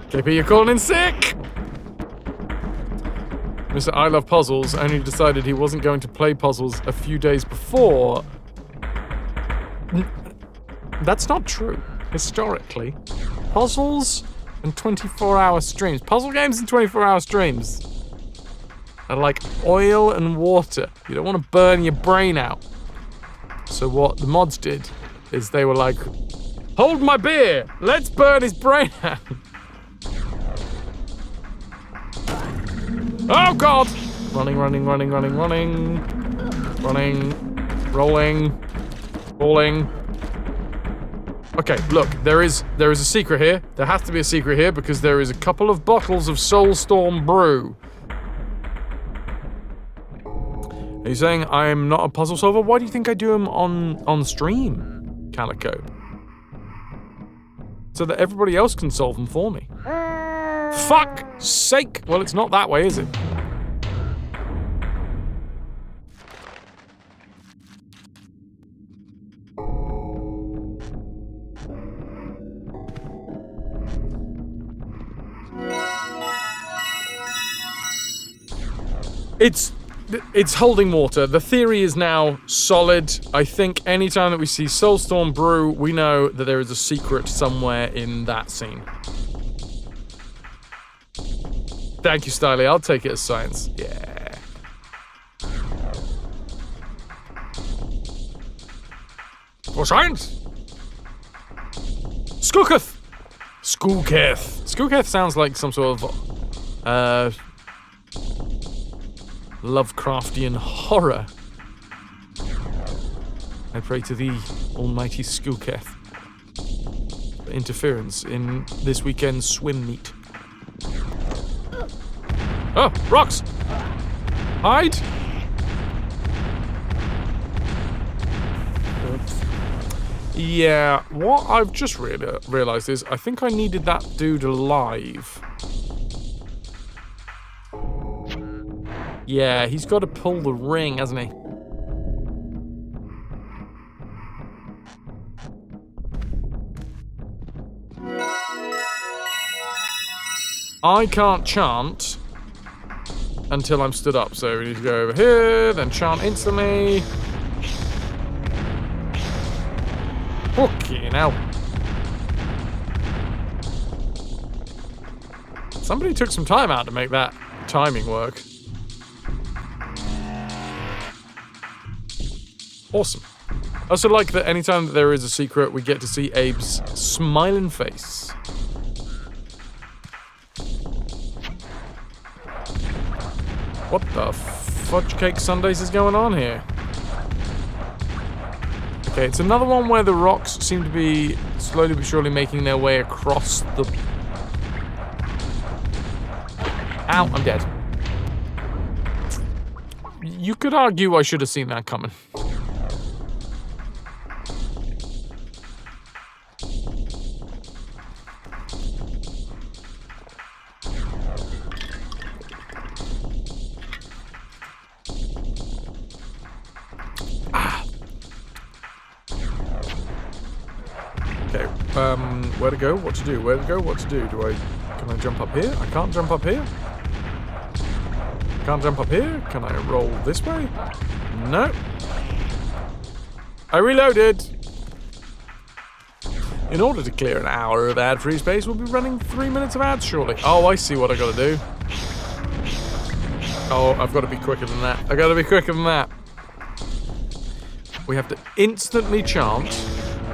KP, you're calling in sick! Mr. I Love Puzzles only decided he wasn't going to play puzzles a few days before. That's not true. Historically, puzzles and 24-hour streams. Puzzle games and 24-hour streams are like oil and water. You don't want to burn your brain out. So what the mods did is they were like, hold my beer, let's burn his brain out. Oh God! Running. Rolling. Falling. Okay, look, there is a secret here. There has to be a secret here because there is a couple of bottles of Soulstorm brew. Are you saying I'm not a puzzle solver? Why do you think I do them on stream, Calico? So that everybody else can solve them for me. Fuck's sake! Well, it's not that way, is it? It's holding water. The theory is now solid. I think anytime that we see Soulstorm brew, we know that there is a secret somewhere in that scene. Thank you, Styly. I'll take it as science. Yeah. For science! Skooketh! Skooketh sounds like some sort of, Lovecraftian horror. I pray to thee, almighty Skooketh, for interference in this weekend's swim meet. Oh, rocks! Hide! Yeah, what I've just realised is I think I needed that dude alive. Yeah, he's got to pull the ring, hasn't he? I can't chant until I'm stood up, so we need to go over here, then chant instantly. You know. Somebody took some time out to make that timing work. Awesome. I also like that anytime that there is a secret, we get to see Abe's smiling face. What the fudge cake sundaes is going on here? Okay, it's another one where the rocks seem to be slowly but surely making their way across the... Ow, I'm dead. You could argue I should have seen that coming. Where to go? What to do? Where to go? What to do? Can I jump up here? I can't jump up here. Can't jump up here. Can I roll this way? No. I reloaded. In order to clear an hour of ad-free space, we'll be running 3 minutes of ads shortly. Oh, I see what I gotta do. Oh, I've got to be quicker than that. I gotta be quicker than that. We have to instantly chant,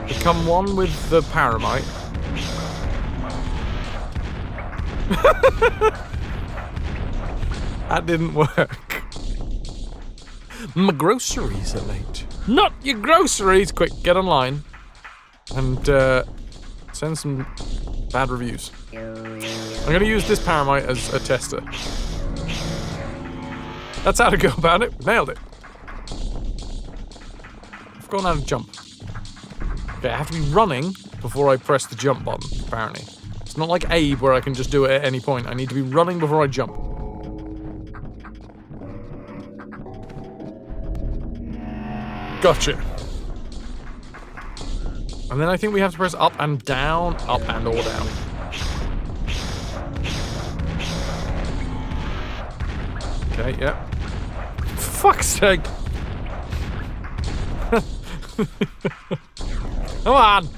become one with the paramite. That didn't work. My groceries are late. Not your groceries! Quick, get online. And send some bad reviews. I'm gonna use this paramite as a tester. That's how to go about it. Nailed it. I've gone out of jump. Okay, I have to be running before I press the jump button, apparently. It's not like Abe where I can just do it at any point. I need to be running before I jump. Gotcha. And then I think we have to press up and down, up and or down. Okay, yeah. For fuck's sake. Come on.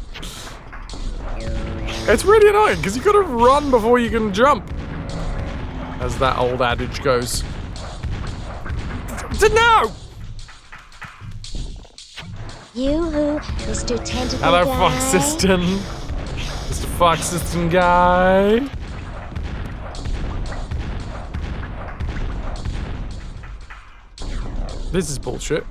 It's really annoying because you gotta run before you can jump. As that old adage goes. No! Yoo-hoo, Mr. Tentacle Hello, Guy. Fox System. Mr. Fox System guy. This is bullshit.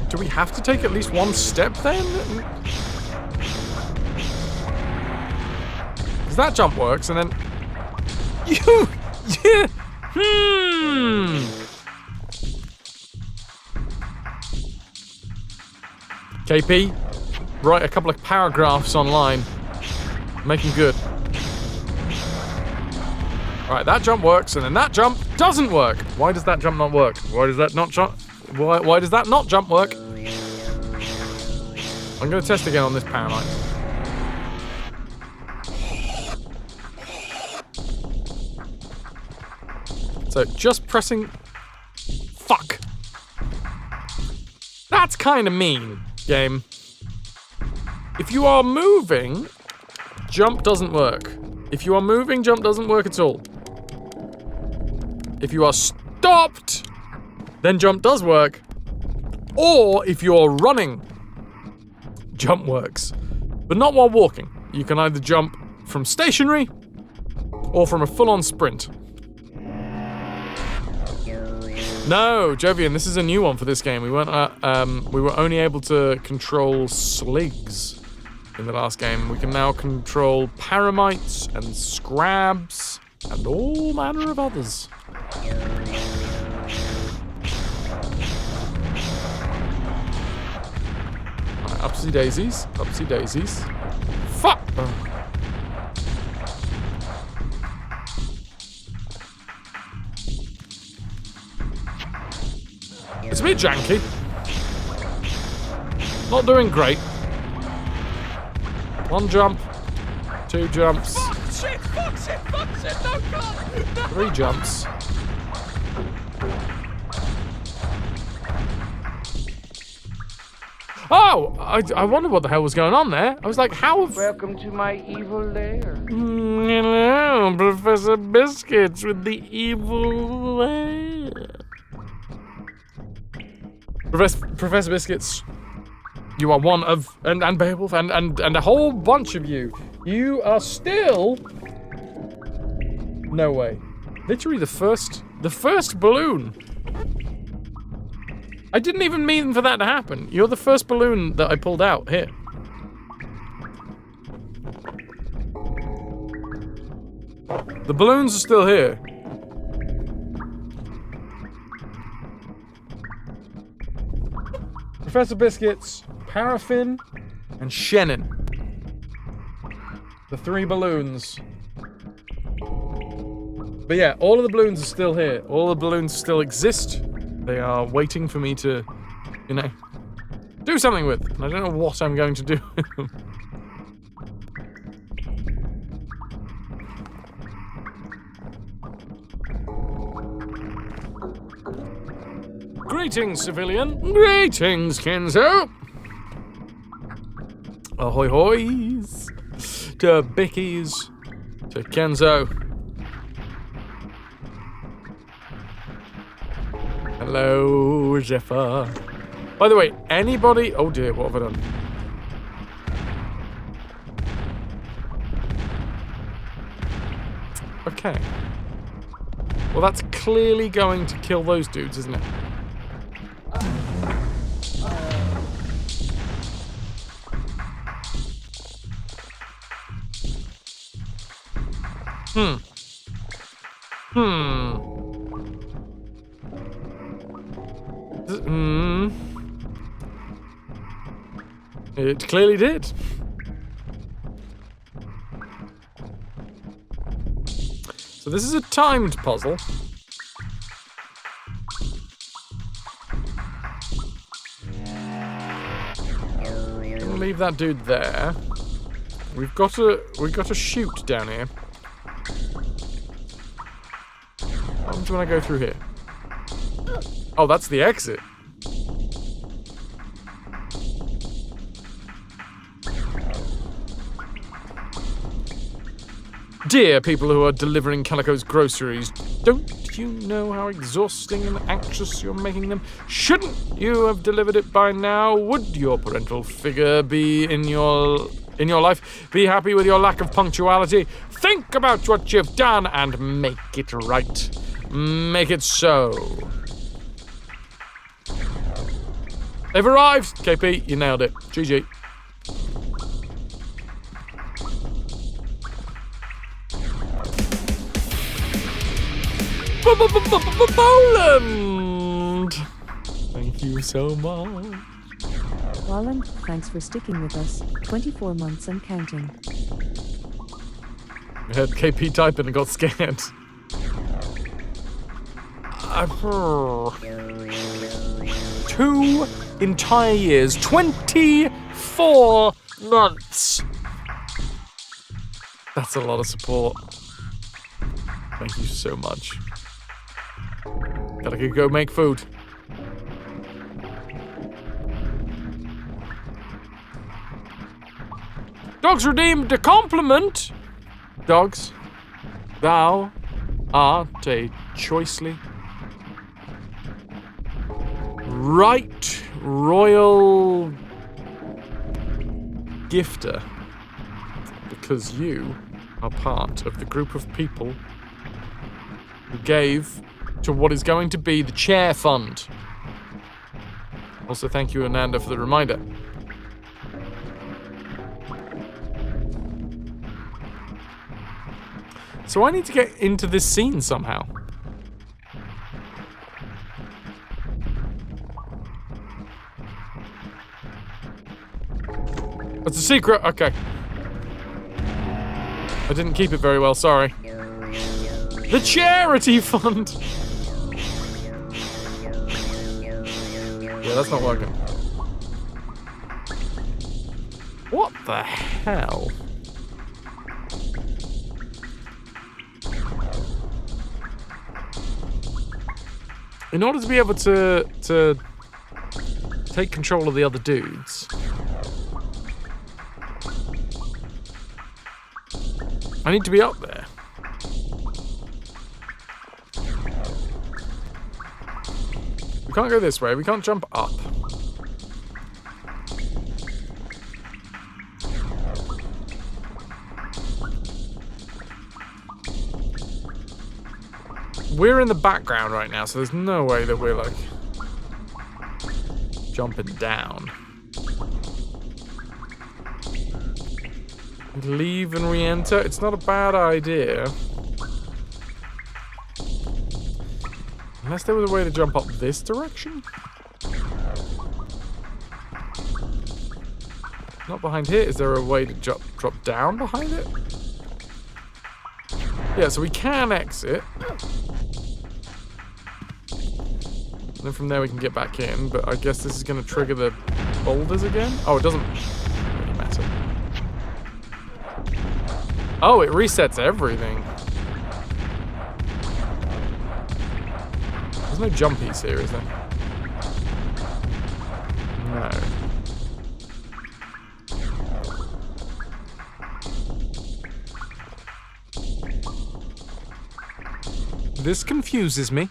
Do we have to take at least one step then? Because that jump works and then... You... Yeah. KP, write a couple of paragraphs online. Making good. Alright, that jump works, and then that jump doesn't work. Why does that jump not work? Why does that not jump? Why does that not jump work? I'm gonna test again on this paramite. So just pressing... Fuck. That's kind of mean, game. If you are moving, jump doesn't work. If you are moving, jump doesn't work at all. If you are stopped, then jump does work. Or if you're running, jump works. But not while walking. You can either jump from stationary or from a full-on sprint. No, Jovian, this is a new one for this game. We weren't. We were only able to control sligs in the last game. We can now control paramites and scrabs and all manner of others. Right, upsy daisies, upsy daisies. Fuck! Oh. It's a bit janky. Not doing great. One jump. Two jumps. Fuck shit, fuck shit, fuck shit, no, God! No. 3 jumps. Oh, I wonder what the hell was going on there. I was like, how have... Welcome to my evil lair. Hello, Professor Biscuits with the evil lair. Professor Biscuits, you are one of... And Beowulf and a whole bunch of you. You are still... No way. Literally the first balloon. I didn't even mean for that to happen. You're the first balloon that I pulled out. Here. The balloons are still here. Professor Biscuits, Paraffin, and Shannon. The 3 balloons. But yeah, all of the balloons are still here. All the balloons still exist. They are waiting for me to, you know, do something with them. I don't know what I'm going to do with them. Greetings, civilian. Greetings, Kenzo. Ahoy hoys. To Bickies. To Kenzo. Hello, Zephyr. By the way, anybody... Oh dear, what have I done? Okay. Well, that's clearly going to kill those dudes, isn't it? It clearly did. So this is a timed puzzle. Gonna leave that dude there. We've got a chute down here. I'm just gonna go through here. Oh, that's the exit. Dear people who are delivering Calico's groceries, don't you know how exhausting and anxious you're making them? Shouldn't you have delivered it by now? Would your parental figure be in your life be happy with your lack of punctuality? Think about what you've done and make it right. Make it so. They've arrived! KP, you nailed it. GG. Poland! Thank you so much. Roland, thanks for sticking with us. 24 months and counting. I heard KP typing and got scared. 2 entire years. 24 months. That's a lot of support. Thank you so much. Gotta go make food. Dogs redeemed a compliment. Dogs, thou art a choicely right royal gifter, because you are part of the group of people who gave to what is going to be the chair fund. Also, thank you, Ananda, for the reminder. So I need to get into this scene somehow. It's a secret. Okay. I didn't keep it very well, sorry. The charity fund! Yeah, that's not working. What the hell? In order to be able to take control of the other dudes. I need to be up there. We can't go this way. We can't jump up. We're in the background right now, so there's no way that we're, like, jumping down. Leave and re-enter? It's not a bad idea. Unless there was a way to jump up this direction? Not behind here. Is there a way to drop down behind it? Yeah, so we can exit. And then from there we can get back in, but I guess this is going to trigger the boulders again? Oh, it doesn't really matter. Oh, it resets everything. There's no jumpies here, is there? No. This confuses me.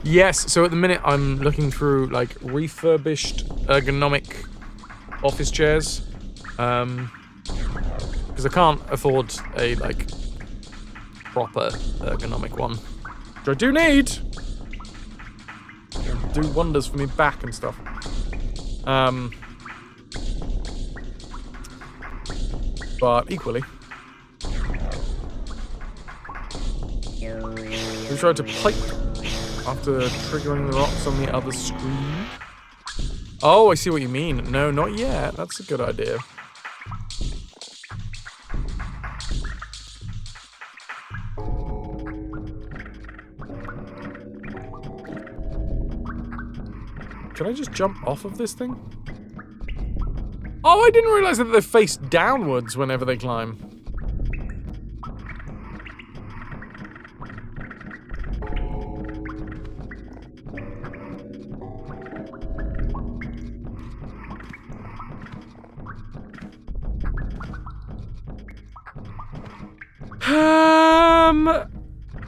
Yes, so at the minute I'm looking through like refurbished ergonomic office chairs. Because I can't afford a like proper ergonomic one. Which I do need. It'll do wonders for me back and stuff. But equally. We tried to pipe after triggering the rocks on the other screen. Oh, I see what you mean. No, not yet. That's a good idea. Can I just jump off of this thing? Oh, I didn't realize that they face downwards whenever they climb.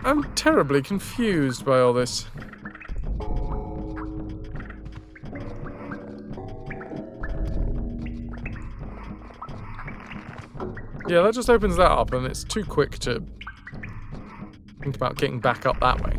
I'm terribly confused by all this. Yeah, that just opens that up, and it's too quick to think about getting back up that way.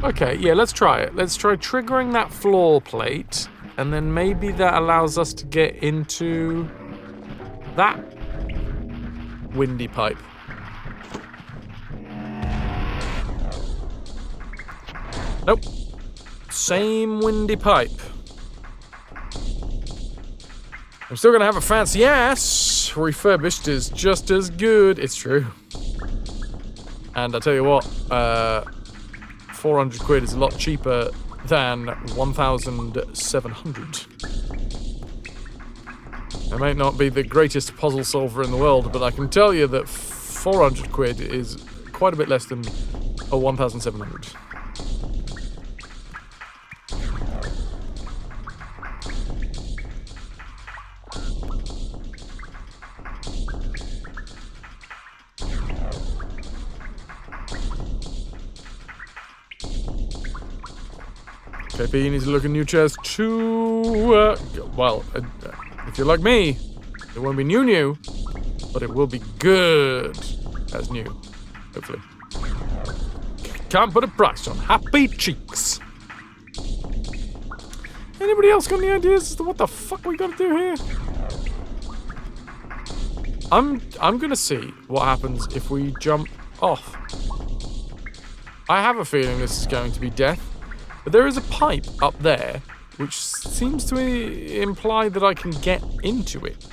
Okay, yeah, let's try it. Let's try triggering that floor plate, and then maybe that allows us to get into that windy pipe. Nope. Same windy pipe. I'm still gonna have a fancy ass. Refurbished is just as good. It's true. And I'll tell you what, 400 quid is a lot cheaper than 1,700. I might not be the greatest puzzle solver in the world, but I can tell you that 400 quid is quite a bit less than a 1,700. KP, you need to look at new chairs too. If you're like me, it won't be new, but it will be good as new, hopefully. Can't put a price on happy cheeks. Anybody else got any ideas as to what the fuck we gotta do here? I'm gonna see what happens if we jump off. I have a feeling this is going to be death. But there is a pipe up there, which seems to imply that I can get into it.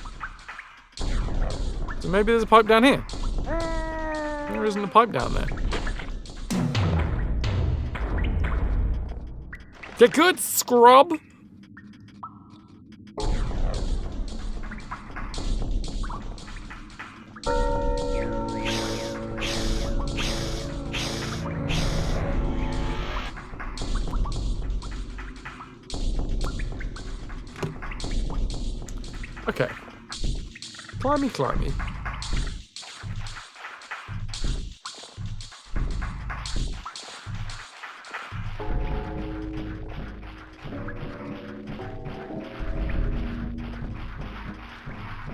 So maybe there's a pipe down here. There isn't a pipe down there. Get good, scrub! Okay. Climby, climby.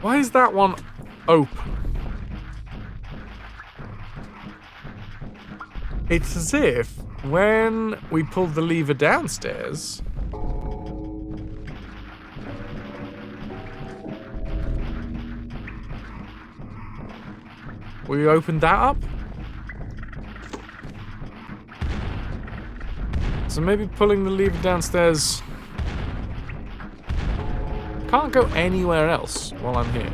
Why is that one open? It's as if when we pulled the lever downstairs, we opened that up. So maybe pulling the lever downstairs. Can't go anywhere else while I'm here.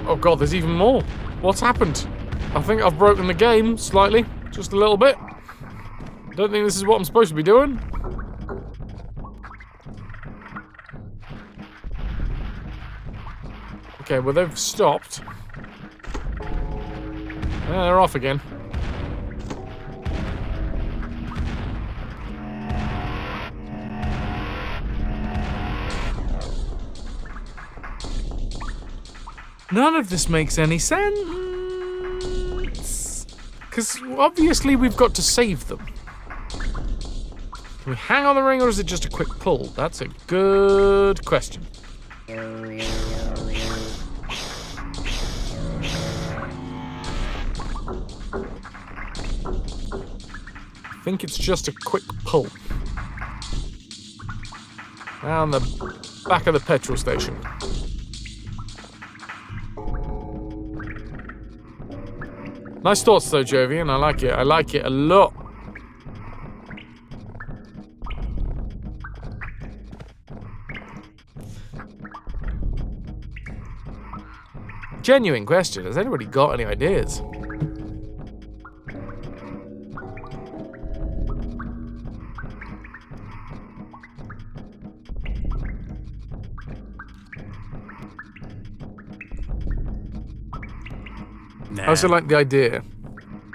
Oh god, there's even more. What's happened? I think I've broken the game slightly, just a little bit. Don't think this is what I'm supposed to be doing. Okay, well they've stopped. Yeah, they're off again. None of this makes any sense. Because obviously we've got to save them. Can we hang on the ring or is it just a quick pull? That's a good question. I think it's just a quick pull. Down the back of the petrol station. Nice thoughts though, Jovian. I like it. I like it a lot. Genuine question. Has anybody got any ideas? I also like the idea.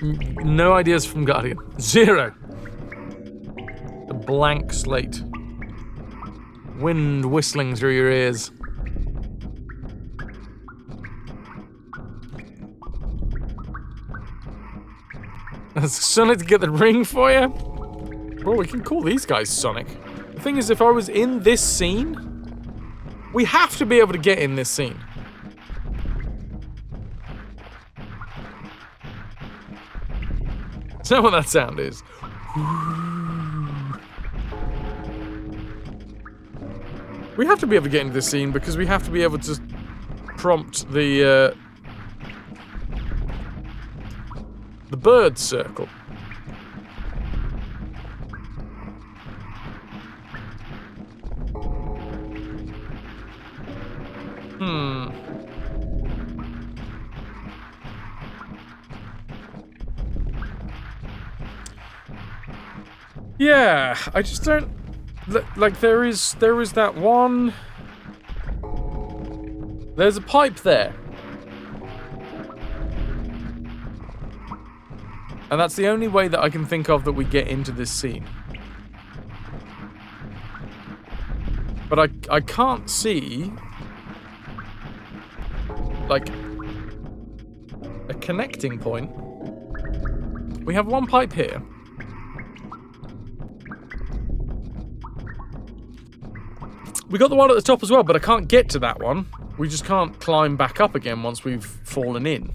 No ideas from Guardian. Zero. A blank slate. Wind whistling through your ears. Has Sonic get the ring for you? Well, we can call these guys Sonic. The thing is, if I was in this scene, we have to be able to get in this scene. Is that what that sound is? We have to be able to get into this scene because we have to be able to prompt the bird circle. Yeah, I just don't like there is that one. There's a pipe there. And that's the only way that I can think of that we get into this scene. But I can't see like a connecting point. We have one pipe here. We got the one at the top as well, but I can't get to that one. We just can't climb back up again once we've fallen in.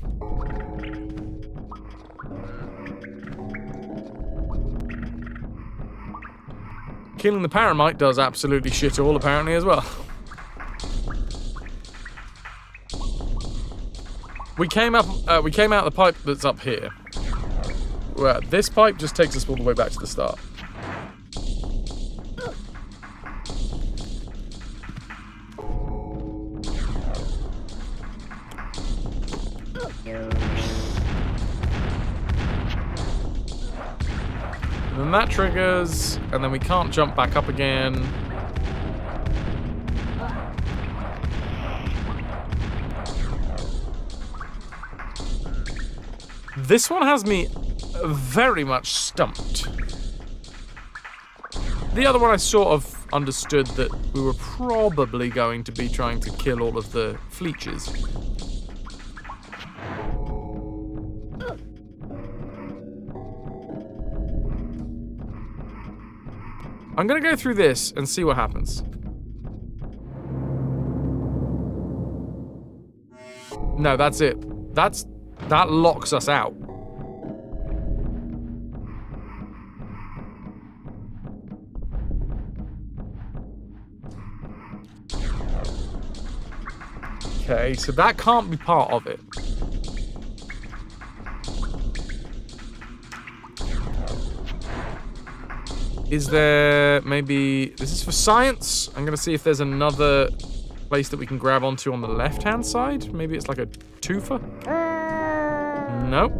Killing the Paramite does absolutely shit all, apparently, as well. We came out the pipe that's up here. Well, this pipe just takes us all the way back to the start. And then that triggers, and then we can't jump back up again. This one has me very much stumped. The other one I sort of understood that we were probably going to be trying to kill all of the fleeches. I'm gonna go through this and see what happens. No, that's it. That locks us out. Okay, so that can't be part of it. Is there maybe... This is for science. I'm going to see if there's another place that we can grab onto on the left-hand side. Maybe it's like a twofer. Nope.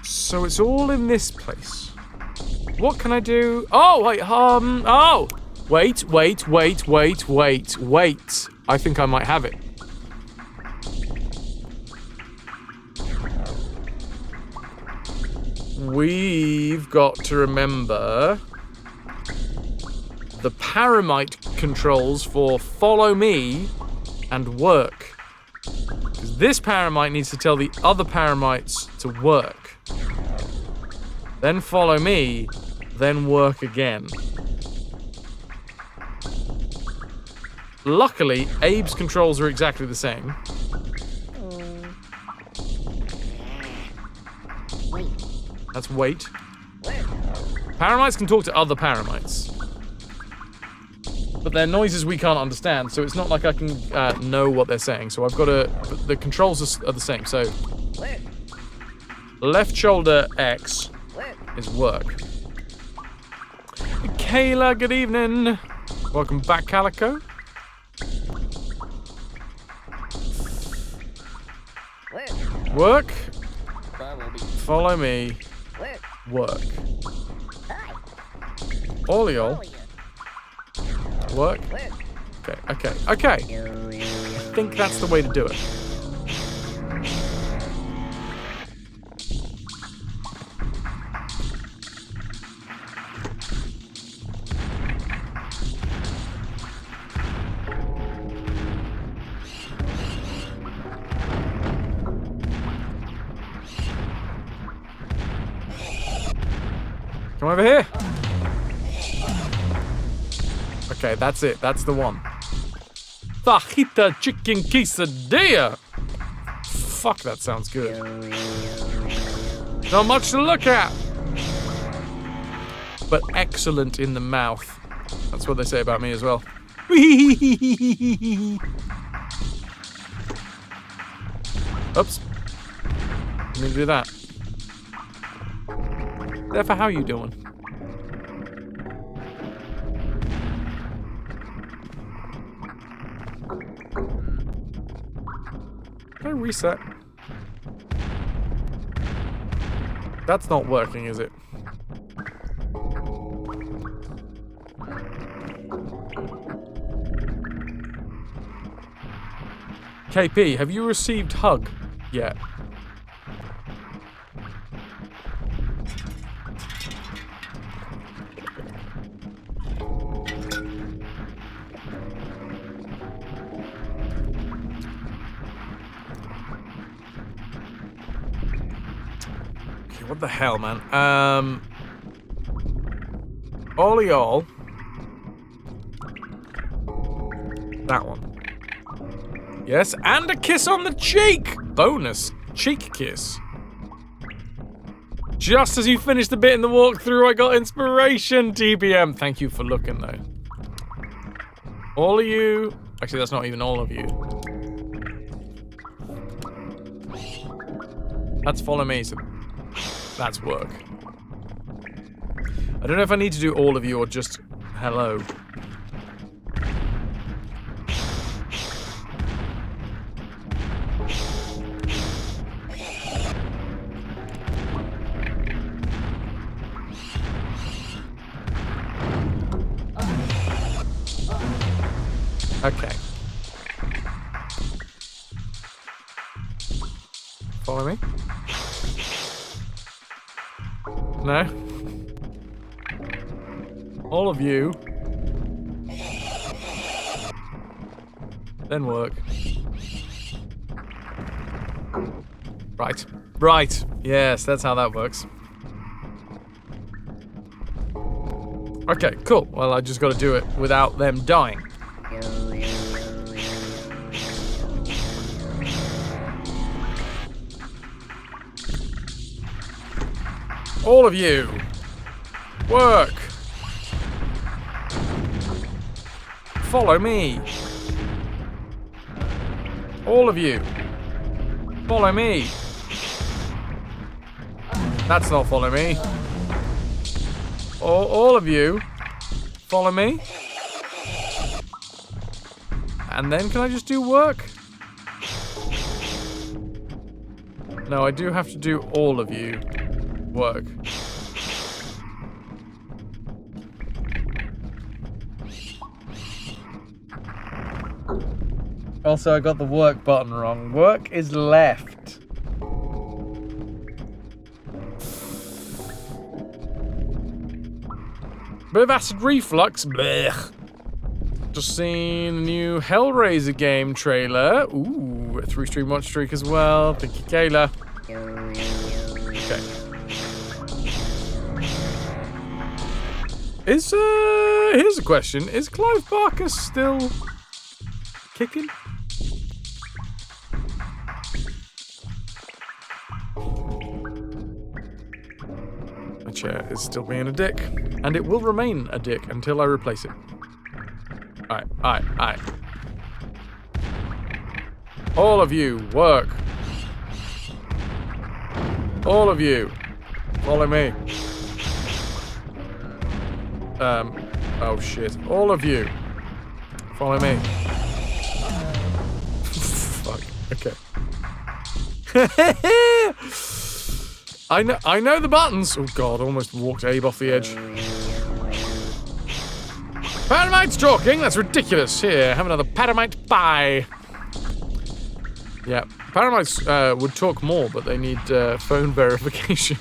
So it's all in this place. What can I do? Oh, wait, oh! Wait. I think I might have it. We've got to remember the paramite controls for follow me and work. Because this paramite needs to tell the other paramites to work. Then follow me, then work again. Luckily, Abe's controls are exactly the same. That's wait. Paramites can talk to other paramites. But they're noises we can't understand, so it's not like I can know what they're saying. So I've got to... The controls are the same, so... Left shoulder X is work. Kayla, good evening. Welcome back, Calico. Work. Follow me. Work. All y'all. Work. Okay. I think that's the way to do it. Come over here. Okay, that's it. That's the one. Fajita chicken quesadilla. Fuck, that sounds good. Not much to look at, but excellent in the mouth. That's what they say about me as well. Oops. Let me do that. Therefore, how you doing? Can I reset? That's not working, is it? KP, have you received hug yet? What the hell, man? All y'all. That one. Yes, and a kiss on the cheek! Bonus. Cheek kiss. Just as you finished the bit in the walkthrough, I got inspiration, TBM. Thank you for looking, though. All of you... Actually, that's not even all of you. That's follow me, so that's work. I don't know if I need to do all of you or just hello. Okay. Follow me? No? All of you. Then work. Right. Right. Yes, that's how that works. Okay, cool. Well, I just got to do it without them dying. All of you, work. Follow me. All of you, follow me. That's not follow me. All of you, follow me. And then can I just do work? No, I do have to do all of you. Work. Also, I got the work button wrong. Work is left. Bit of acid reflux. Blech. Just seen a new Hellraiser game trailer. Ooh, a 3-stream watch streak as well. Thank you, Kayla. Okay. Here's a question. Is Clive Barker still kicking? My chair is still being a dick, and it will remain a dick until I replace it. Alright. All of you, work. All of you, follow me. Oh shit. All of you, follow me. Fuck. Okay. I know the buttons. Oh god, almost walked Abe off the edge. Paramite's talking? That's ridiculous. Here, have another Paramite pie. Yeah, Paramites would talk more, but they need phone verification.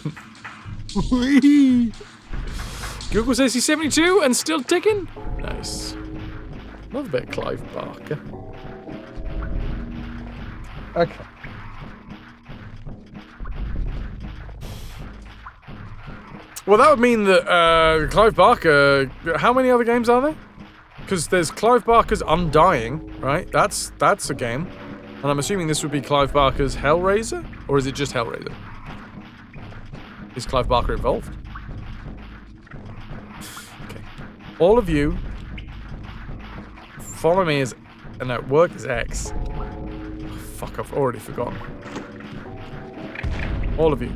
Google says he's 72 and still ticking. Nice. Love a bit of Clive Barker. Okay. Well, that would mean that Clive Barker... How many other games are there? Because there's Clive Barker's Undying, right? That's a game. And I'm assuming this would be Clive Barker's Hellraiser? Or is it just Hellraiser? Is Clive Barker involved? Okay. All of you, follow me as... No, work is X. Oh, fuck, I've already forgotten. All of you.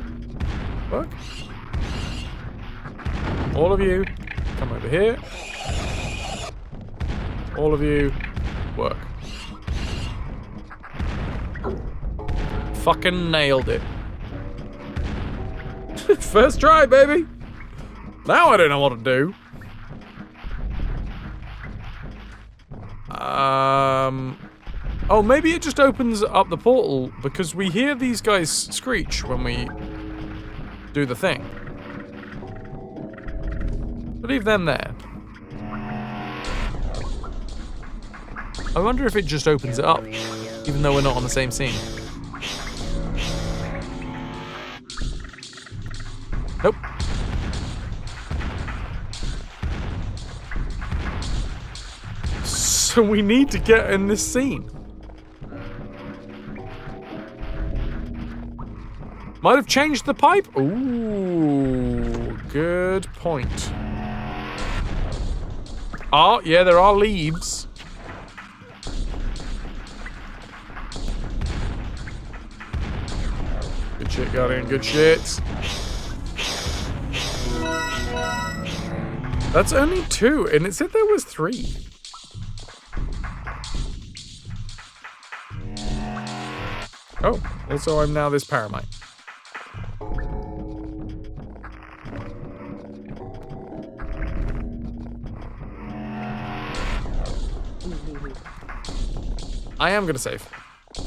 Work. All of you, come over here. All of you, work. Fucking nailed it. First try, baby. Now I don't know what to do. Oh, maybe it just opens up the portal because we hear these guys screech when we do the thing. Leave them there. I wonder if it just opens it up, even though we're not on the same scene. Nope. So we need to get in this scene. Might have changed the pipe. Ooh, good point. Oh, yeah, there are leaves. Good shit, Guardian, good shit. That's only 2, and it said there was 3. Oh, also I'm now this paramite. I am gonna save.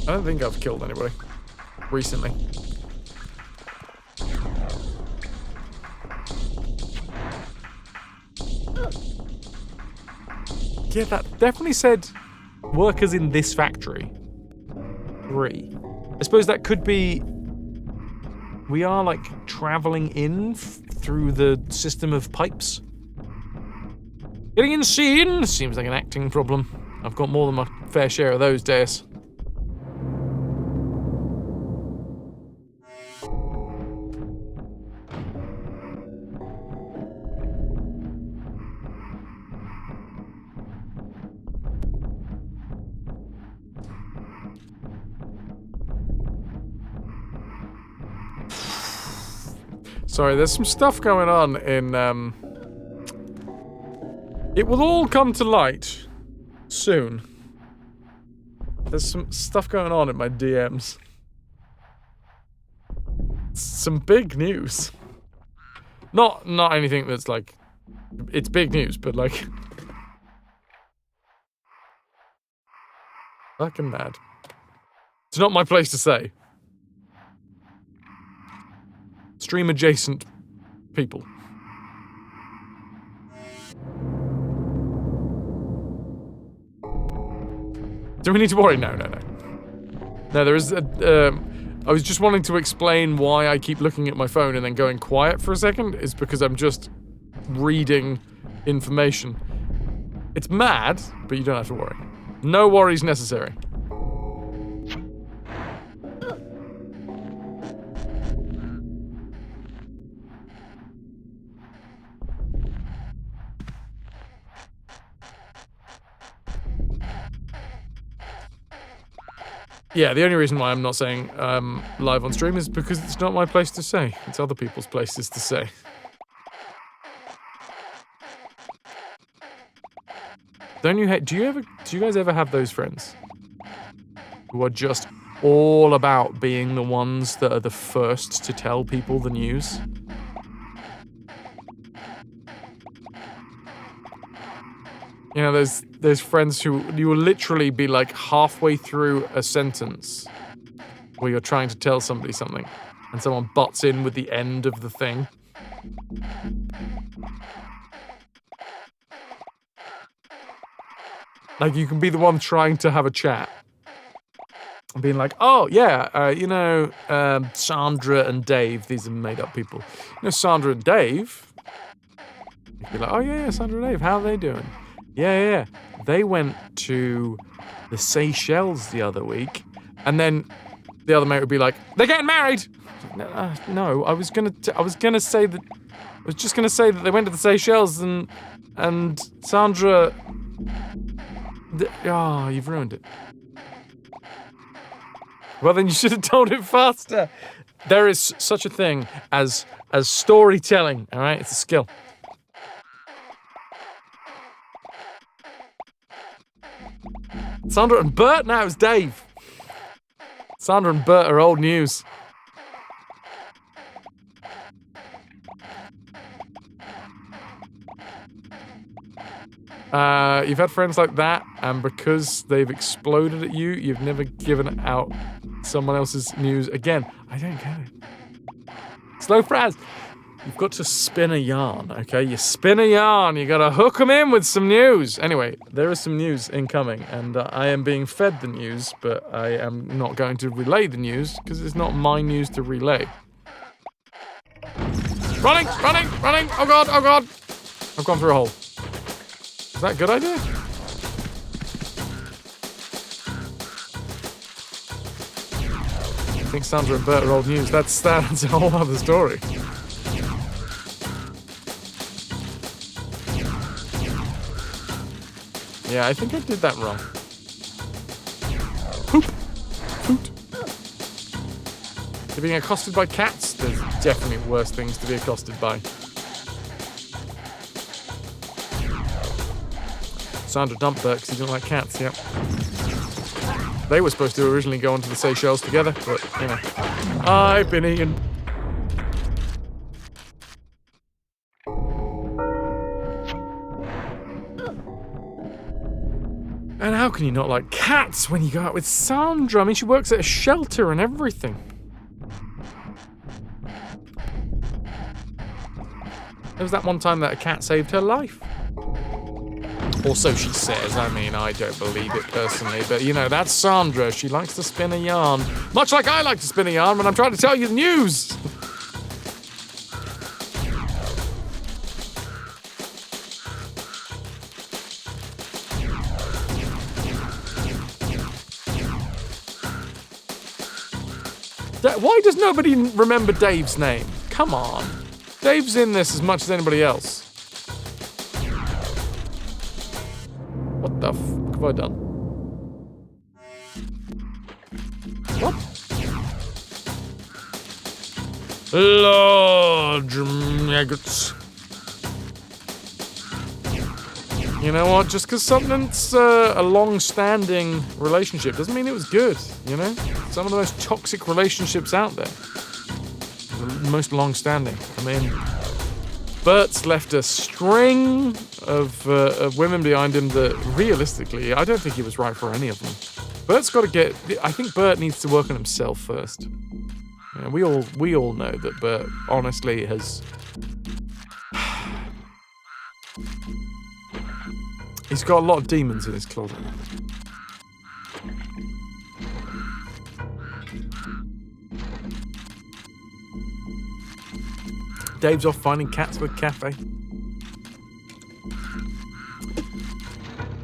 I don't think I've killed anybody recently. Yeah, that definitely said workers in this factory. 3. I suppose that could be... We are, like, traveling in through the system of pipes. Getting in scene seems like an acting problem. I've got more than my fair share of those days. Sorry, there's some stuff going on in, It will all come to light soon. There's some stuff going on in my DMs. Some big news. Not anything that's like... It's big news, but like... Fucking mad. It's not my place to say. Stream adjacent people. Do we need to worry? No. No, there is a, I was just wanting to explain why I keep looking at my phone and then going quiet for a second. It's because I'm just reading information. It's mad, but you don't have to worry. No worries necessary. Yeah, the only reason why I'm not saying live on stream is because it's not my place to say. It's other people's places to say. Don't you do you guys ever have those friends who are just all about being the ones that are the first to tell people the news? You know, there's friends who you will literally be like halfway through a sentence where you're trying to tell somebody something and someone butts in with the end of the thing. Like, you can be the one trying to have a chat. And being like, oh, yeah, you know, Sandra and Dave, these are made-up people. You know, Sandra and Dave? You'd be like, oh, yeah, Sandra and Dave, how are they doing? Yeah. They went to the Seychelles the other week, and then the other mate would be like, they're getting married! No, I was gonna say that... I was just gonna say that they went to the Seychelles and Sandra... Oh, you've ruined it. Well, then you should have told it faster. There is such a thing as storytelling, all right? It's a skill. Sandra and Bert? No, it's Dave. Sandra and Bert are old news. You've had friends like that, and because they've exploded at you, you've never given out someone else's news again. I don't get it. Slow Fraz. You've got to spin a yarn, okay? You spin a yarn, you gotta hook them in with some news. Anyway, there is some news incoming, and I am being fed the news, but I am not going to relay the news, because it's not my news to relay. Running! Oh god! I've gone through a hole. Is that a good idea? think Sandra and Bert are old news. That's a whole other story. Yeah, I think I did that wrong. Poop. Poot. You're being accosted by cats? There's definitely worse things to be accosted by. Sandra dumped Bert because he didn't like cats, yep. They were supposed to originally go onto the Seychelles together, but, you know. I've been eaten. And how can you not like cats when you go out with Sandra? I mean, she works at a shelter and everything. There was that one time that a cat saved her life. Or so she says. I mean, I don't believe it personally, but you know, that's Sandra. She likes to spin a yarn. Much like I like to spin a yarn when I'm trying to tell you the news. Why does nobody remember Dave's name? Come on. Dave's in this as much as anybody else. What the f have I done? What? Large maggots. You know what? Just because something's a long-standing relationship doesn't mean it was good, you know? Some of the most toxic relationships out there. The most long-standing. I mean, Bert's left a string of women behind him that, realistically, I don't think he was right for any of them. Bert's got to get... I think Bert needs to work on himself first. You know, we all know that Bert, honestly, has... He's got a lot of demons in his closet. Dave's off finding cats for a cafe.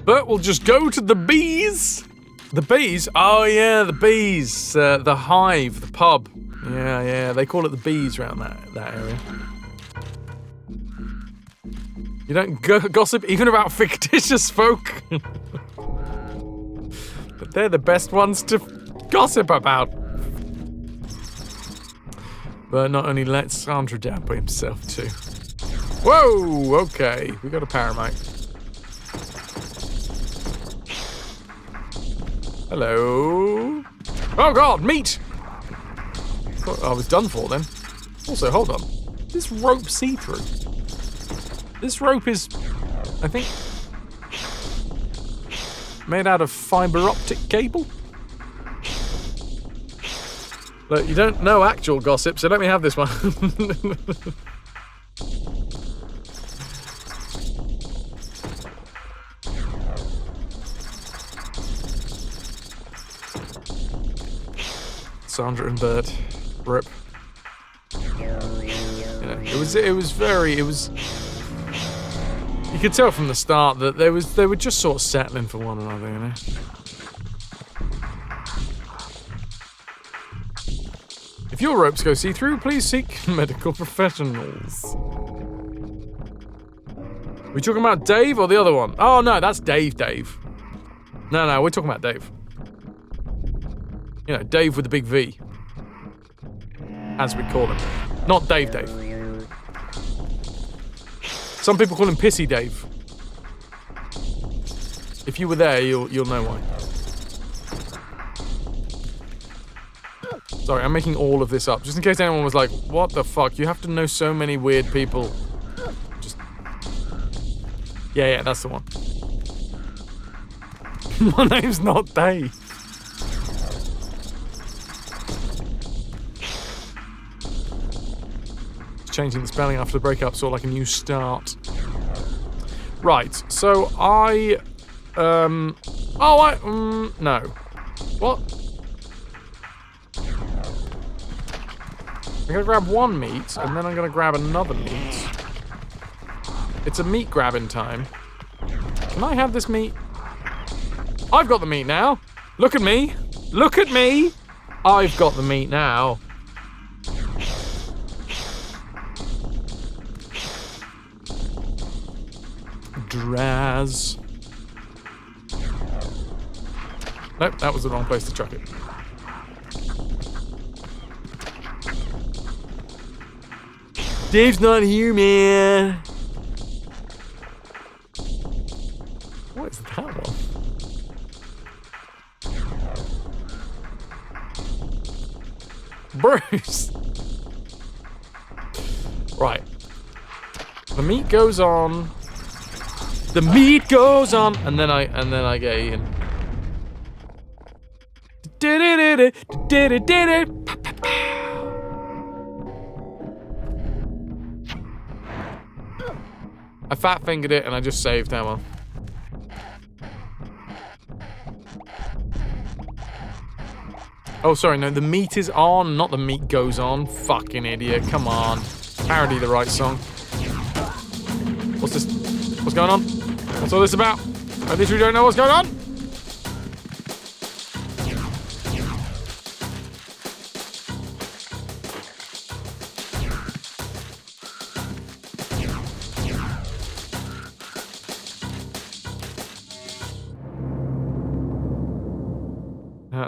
Bert will just go to the bees. The bees? Oh yeah, the bees. The hive, the pub. Yeah, they call it the bees around that area. You don't gossip even about fictitious folk. But they're the best ones to gossip about. But not only lets Sandra down by himself too. Whoa, okay. We got a paramite. Hello. Oh god, meat! Thought I was done for then. Also, hold on. This rope see-through. This rope is, I think, made out of fiber optic cable. Look, you don't know actual gossip, so let me have this one. Sandra and Bert, rip. You know, it was very. You could tell from the start that they were just sort of settling for one another, you know. If your ropes go see-through, please seek medical professionals. We talking about Dave or the other one? Oh no, that's Dave. No, we're talking about Dave. You know, Dave with the big V. As we call him. Not Dave. Some people call him Pissy Dave. If you were there, you'll know why. Sorry, I'm making all of this up, just in case anyone was like, what the fuck? You have to know so many weird people. Just... Yeah, that's the one. My name's not Dave. Changing the spelling after the breakup, sort of like a new start. Right, so no. What? I'm gonna grab one meat, and then I'm gonna grab another meat. It's a meat grabbing time. Can I have this meat? I've got the meat now. Look at me. Look at me. I've got the meat now. Draz. Nope, that was the wrong place to chuck it. Dave's not here, man. What is that one? Bruce. Right. The meat goes on. The meat goes on, and then I get eaten. I fat fingered it and I just saved ammo. Oh, sorry, no, the meat is on, not the meat goes on. Fucking idiot, come on. Parody the right song. What's this? What's going on? What's all this about? I literally don't know what's going on.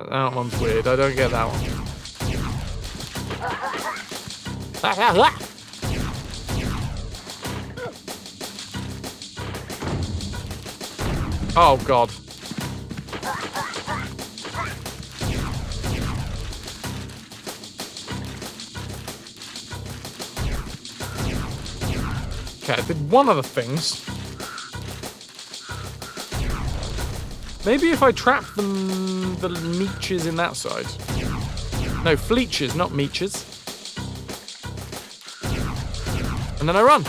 That one's weird. I don't get that one. Oh, God. Okay, I did one of the things. Maybe if I trap the meaches in that side. No, fleeches, not meaches. And then I run.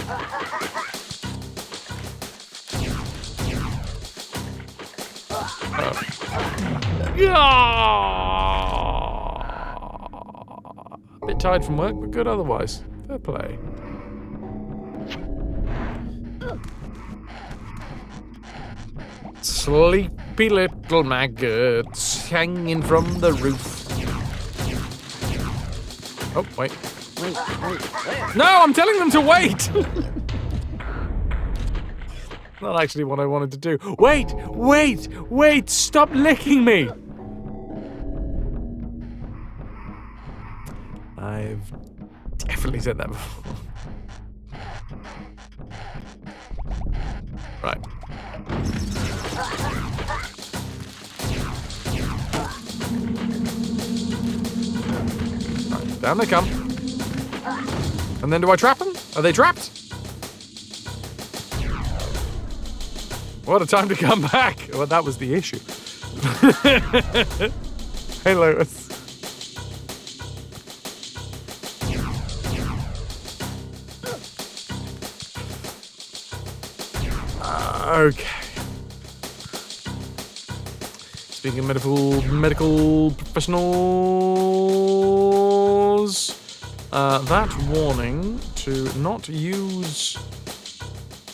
A bit tired from work, but good otherwise. Fair play. Sleepy little maggots hanging from the roof. Oh, wait. No, I'm telling them to wait! Not actually what I wanted to do. Wait! Stop licking me! I've definitely said that before. Right. Right, down they come. And then do I trap them? Are they trapped? What a time to come back! Well, that was the issue. Hey, Lotus. Okay. Speaking of medical professionals, that warning to not use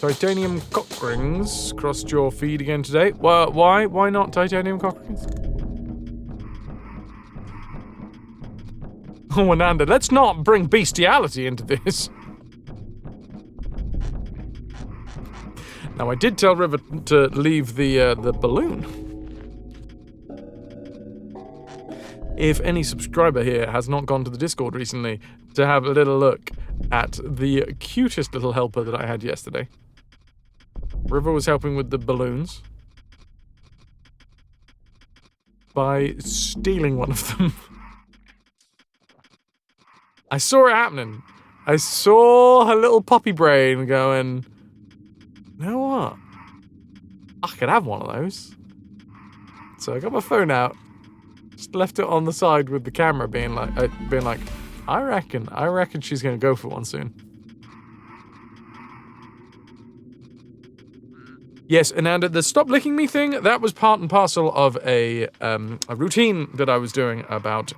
titanium cock rings crossed your feed again today. Well, why? Why not titanium cock rings? Oh, Ananda, let's not bring bestiality into this. Now, I did tell River to leave the balloon. If any subscriber here has not gone to the Discord recently to have a little look at the cutest little helper that I had yesterday. River was helping with the balloons by stealing one of them. I saw it happening. I saw her little puppy brain going, you know what? I could have one of those. So I got my phone out, just left it on the side with the camera being like, I reckon she's gonna go for one soon. Yes, and the stop licking me thing, that was part and parcel of a routine that I was doing about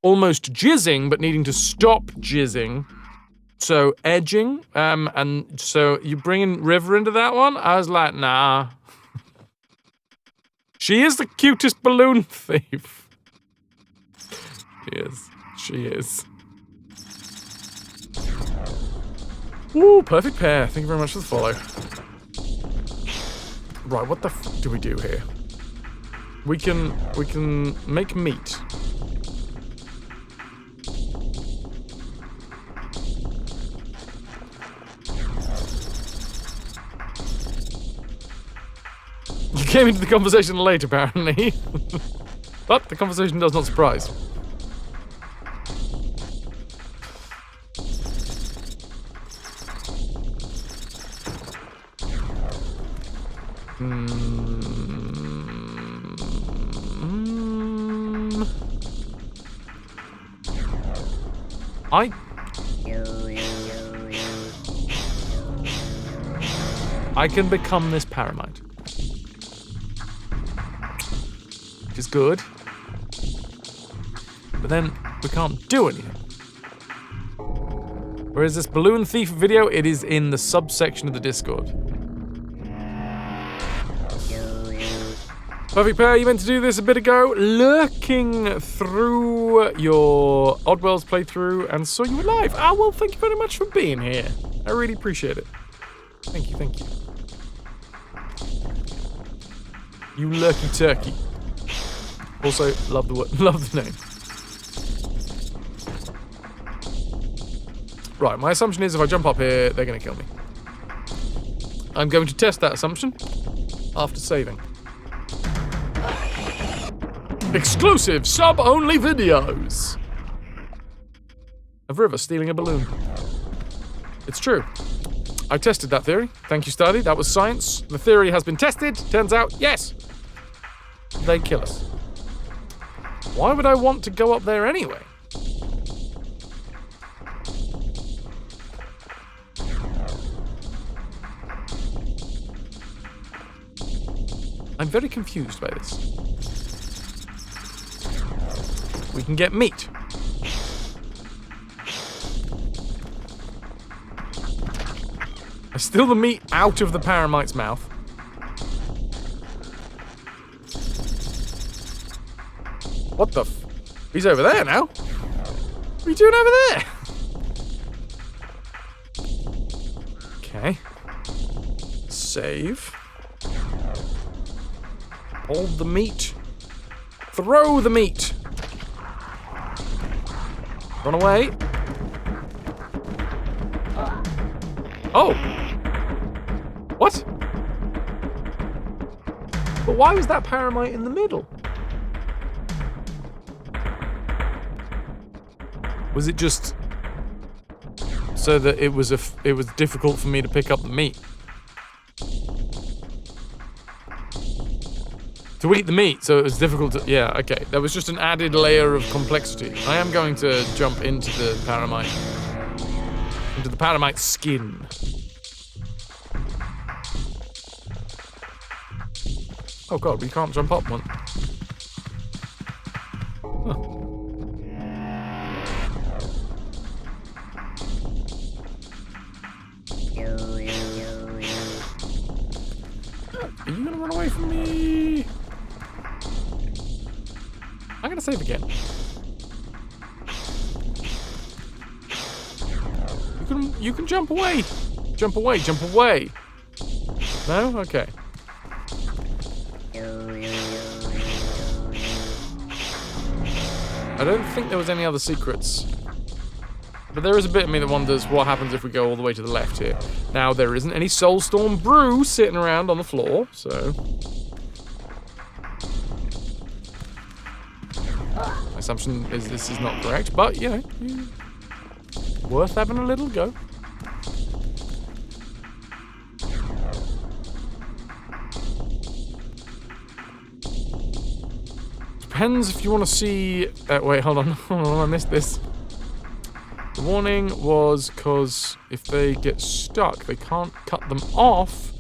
almost jizzing, but needing to stop jizzing. So edging, and so you bringing River into that one? I was like, nah. She is the cutest balloon thief. is. She is. Woo, perfect pair. Thank you very much for the follow. Right, what the f do we do here? We can make meat. You came into the conversation late, apparently. But the conversation does not surprise. I can become this paramite. Which is good. But then we can't do anything. Where is this balloon thief video? It is in the subsection of the Discord. Perfect pair, you meant to do this a bit ago. Lurking through your Oddworld's playthrough and saw you were live. Ah, well, thank you very much for being here. I really appreciate it. Thank you, thank you. You lurky turkey. Also, love the name. Right, my assumption is if I jump up here, they're gonna kill me. I'm going to test that assumption after saving. Exclusive sub-only videos of River stealing a balloon. It's true. I tested that theory. Thank you, Study. That was science. The theory has been tested. Turns out, yes, they kill us. Why would I want to go up there anyway? I'm very confused by this. We can get meat. I steal the meat out of the paramite's mouth. What the f... He's over there now. What are you doing over there? Okay. Save. Hold the meat. Throw the meat. Run away. Oh. What? But why was that paramite in the middle? Was it just so that it was difficult for me to pick up the meat? To eat the meat, so it was difficult to... Yeah, okay. That was just an added layer of complexity. I am going to jump into the paramite. Into the paramite's skin. Oh god, we can't jump up one. Huh. Are you gonna run away from me? I'm gonna save again. You can jump away. Jump away, jump away. No? Okay. I don't think there was any other secrets. But there is a bit of me that wonders what happens if we go all the way to the left here. Now, there isn't any Soulstorm brew sitting around on the floor, so... My assumption is this is not correct, but, you know, worth having a little go. Depends if you want to see... wait, hold on, I missed this. The warning was because if they get stuck, they can't cut them off,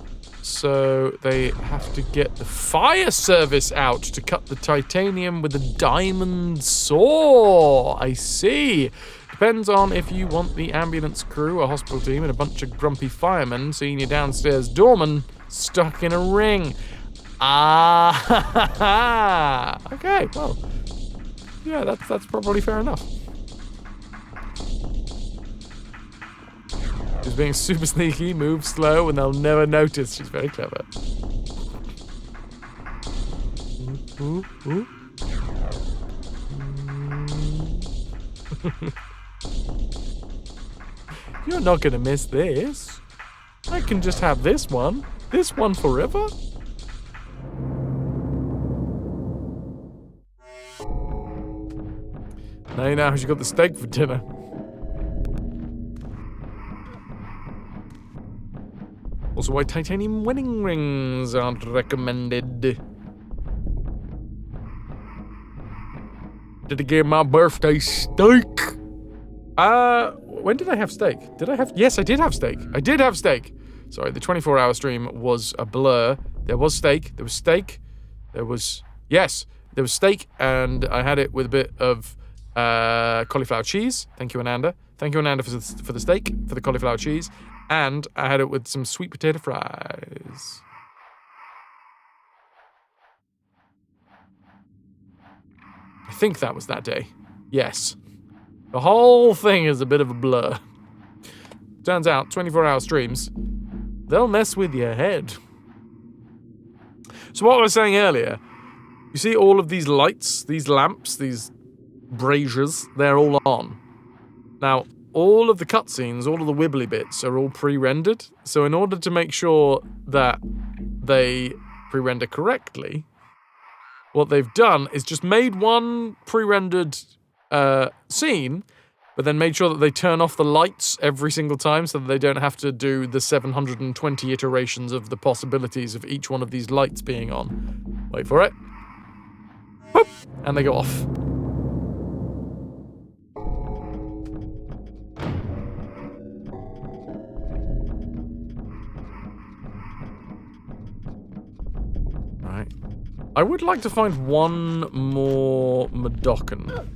so they have to get the fire service out to cut the titanium with a diamond saw. I see. Depends on if you want the ambulance crew, a hospital team, and a bunch of grumpy firemen seeing your downstairs doorman stuck in a ring. Ah, okay, well, Yeah, that's probably fair enough. She's being super sneaky, move slow, and they'll never notice. She's very clever. Ooh, ooh. You're not gonna miss this. I can just have this one. This one forever. Now you know how she got the steak for dinner. Also, why titanium wedding rings aren't recommended. Did I get my birthday steak? When did I have steak? Did I have? Yes, I did have steak. I did have steak. Sorry, the 24-hour stream was a blur. There was steak. There was steak. There was... Yes, there was steak, and I had it with a bit of cauliflower cheese. Thank you, Ananda. Thank you, Ananda, for the steak, for the cauliflower cheese. And I had it with some sweet potato fries. I think that was that day. Yes. The whole thing is a bit of a blur. Turns out, 24-hour streams, they'll mess with your head. So what I was saying earlier, you see all of these lights, these lamps, these braziers, they're all on. Now, all of the cutscenes, all of the wibbly bits are all pre-rendered. So in order to make sure that they pre-render correctly, what they've done is just made one pre-rendered scene, but then made sure that they turn off the lights every single time so that they don't have to do the 720 iterations of the possibilities of each one of these lights being on. Wait for it. Boop, and they go off. Right. I would like to find one more Madokan.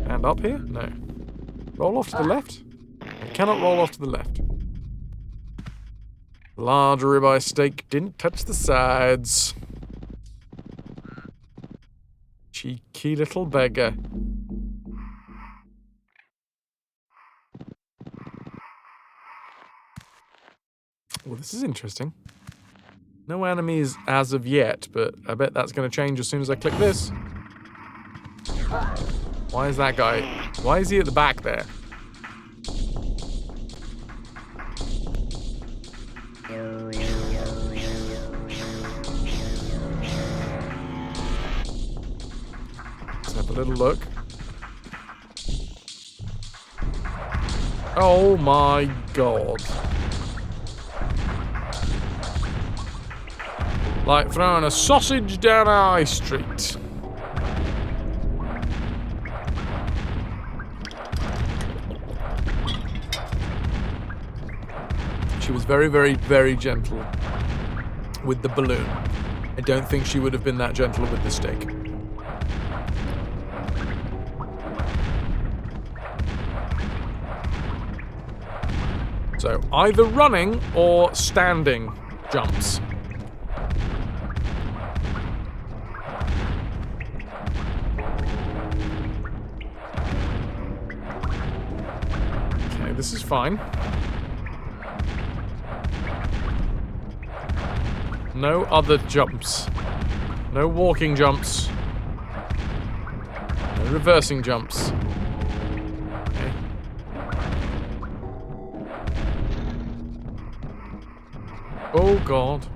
And up here? No. Roll off to the left? I cannot roll off to the left. Large ribeye steak didn't touch the sides. Cheeky little beggar. Well, this is interesting. No enemies as of yet, but I bet that's going to change as soon as I click this. Why is that guy... Why is he at the back there? Let's have a little look. Oh my god. Like throwing a sausage down a high street. She was very, very, very gentle with the balloon. I don't think she would have been that gentle with the steak. So, either running or standing jumps. Okay, this is fine. No other jumps. No walking jumps. No reversing jumps. Okay. Oh god.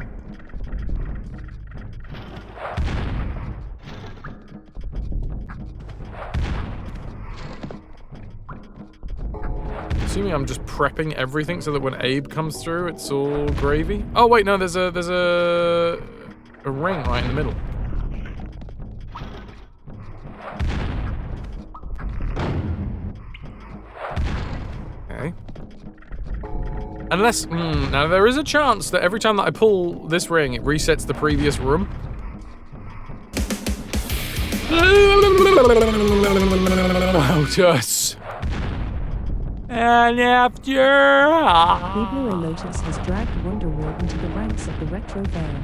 Assuming I'm just prepping everything so that when Abe comes through, it's all gravy. Oh wait, no, there's a ring right in the middle. Okay. Unless, now there is a chance that every time that I pull this ring, it resets the previous room. Oh, yes. And after... Blue Lotus has dragged Wonderworld into the ranks of the RetroVution.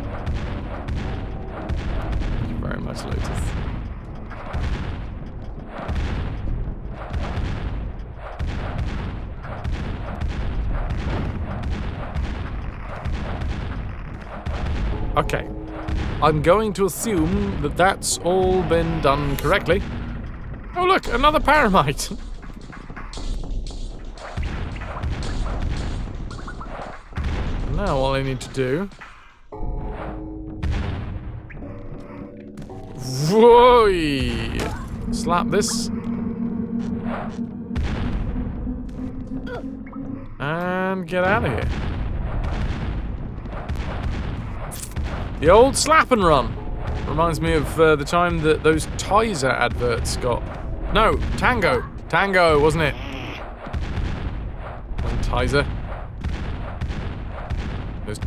Thank you very much, Lotus. Okay. I'm going to assume that that's all been done correctly. Oh look, another paramite! Now all I need to do... Whoa! Slap this. And get out of here. The old slap and run. Reminds me of the time that those Tizer adverts got... No, Tango. Tango, wasn't it? Wasn't Tizer. Those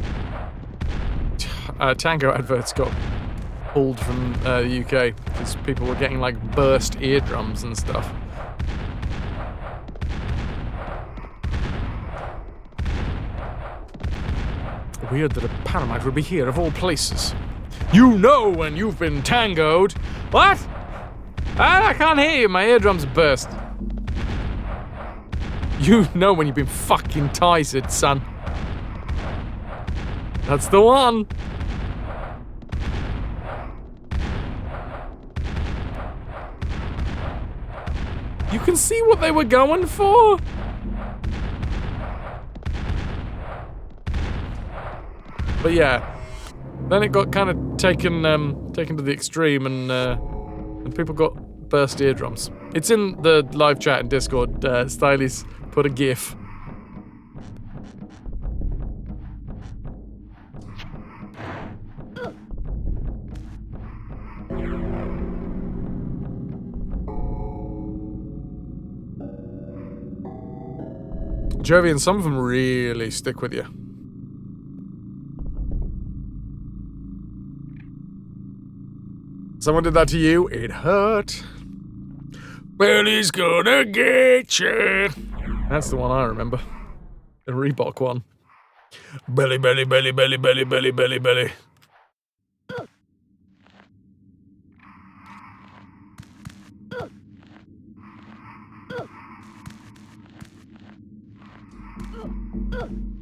Tango adverts got pulled from the UK because people were getting like burst eardrums and stuff. Weird that a paramite would be here of all places. You know when you've been tangoed. What? I can't hear you. My eardrums burst. You know when you've been fucking tizered, son. That's the one. You can see what they were going for. But yeah, then it got kind of taken to the extreme, and people got burst eardrums. It's in the live chat in Discord. Stylies put a GIF. Jovian, some of them really stick with you. Someone did that to you, it hurt. Billy's gonna get you. That's the one I remember. The Reebok one. Belly, belly, belly, belly, belly, belly, belly, belly.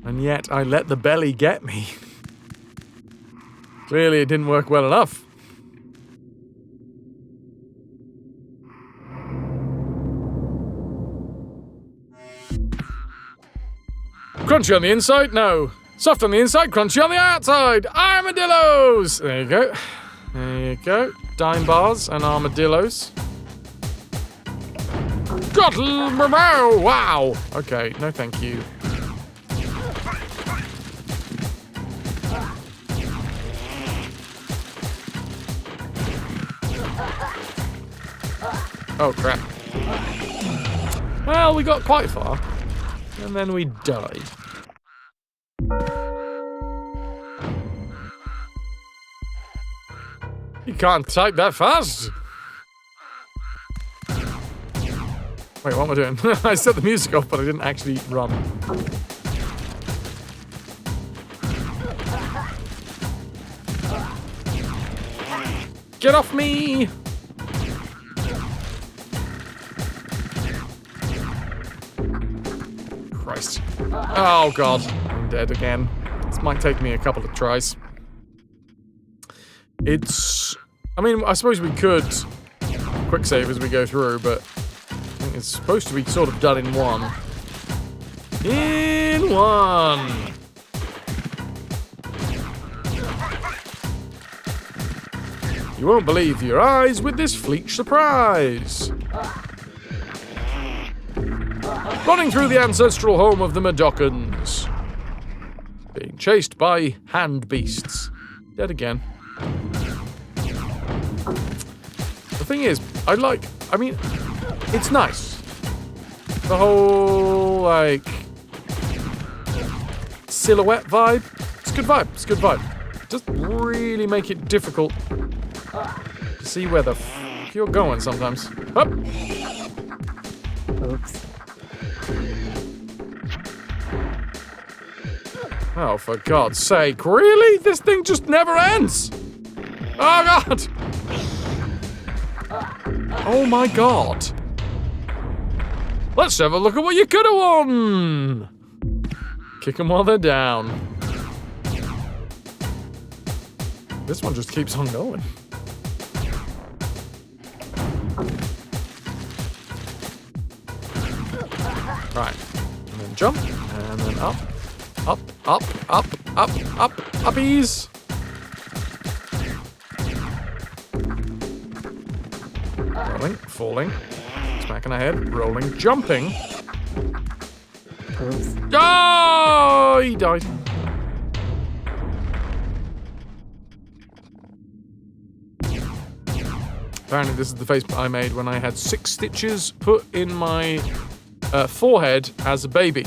And yet I let the belly get me. Clearly it didn't work well enough. Crunchy on the inside? No. Soft on the inside, crunchy on the outside. Armadillos! There you go. There you go. Dime bars and armadillos. God, wow! Okay, no thank you. Oh, crap. Well, we got quite far. And then we died. You can't type that fast! Wait, what am I doing? I set the music off, but I didn't actually run. Get off me! Christ. Oh god, I'm dead again. This might take me a couple of tries. I mean, I suppose we could quick save as we go through, but I think it's supposed to be sort of done in one. In one! You won't believe your eyes with this fleet surprise! Running through the ancestral home of the Madokans. Being chased by hand beasts. Dead again. The thing is, I mean, it's nice. The whole, like, silhouette vibe. It's a good vibe, it's a good vibe. It doesn't really make it difficult to see where the f you're going sometimes. Up! Oops. Oh, for God's sake, really? This thing just never ends! Oh, God! Oh, my God. Let's have a look at what you could have won! Kick them while they're down. This one just keeps on going. Right. And then jump, and then up. Up, up, up, up, up, uppies. Rolling, falling, smacking ahead, rolling, jumping. Oh, he died. Apparently this is the face I made when I had 6 stitches put in my forehead as a baby.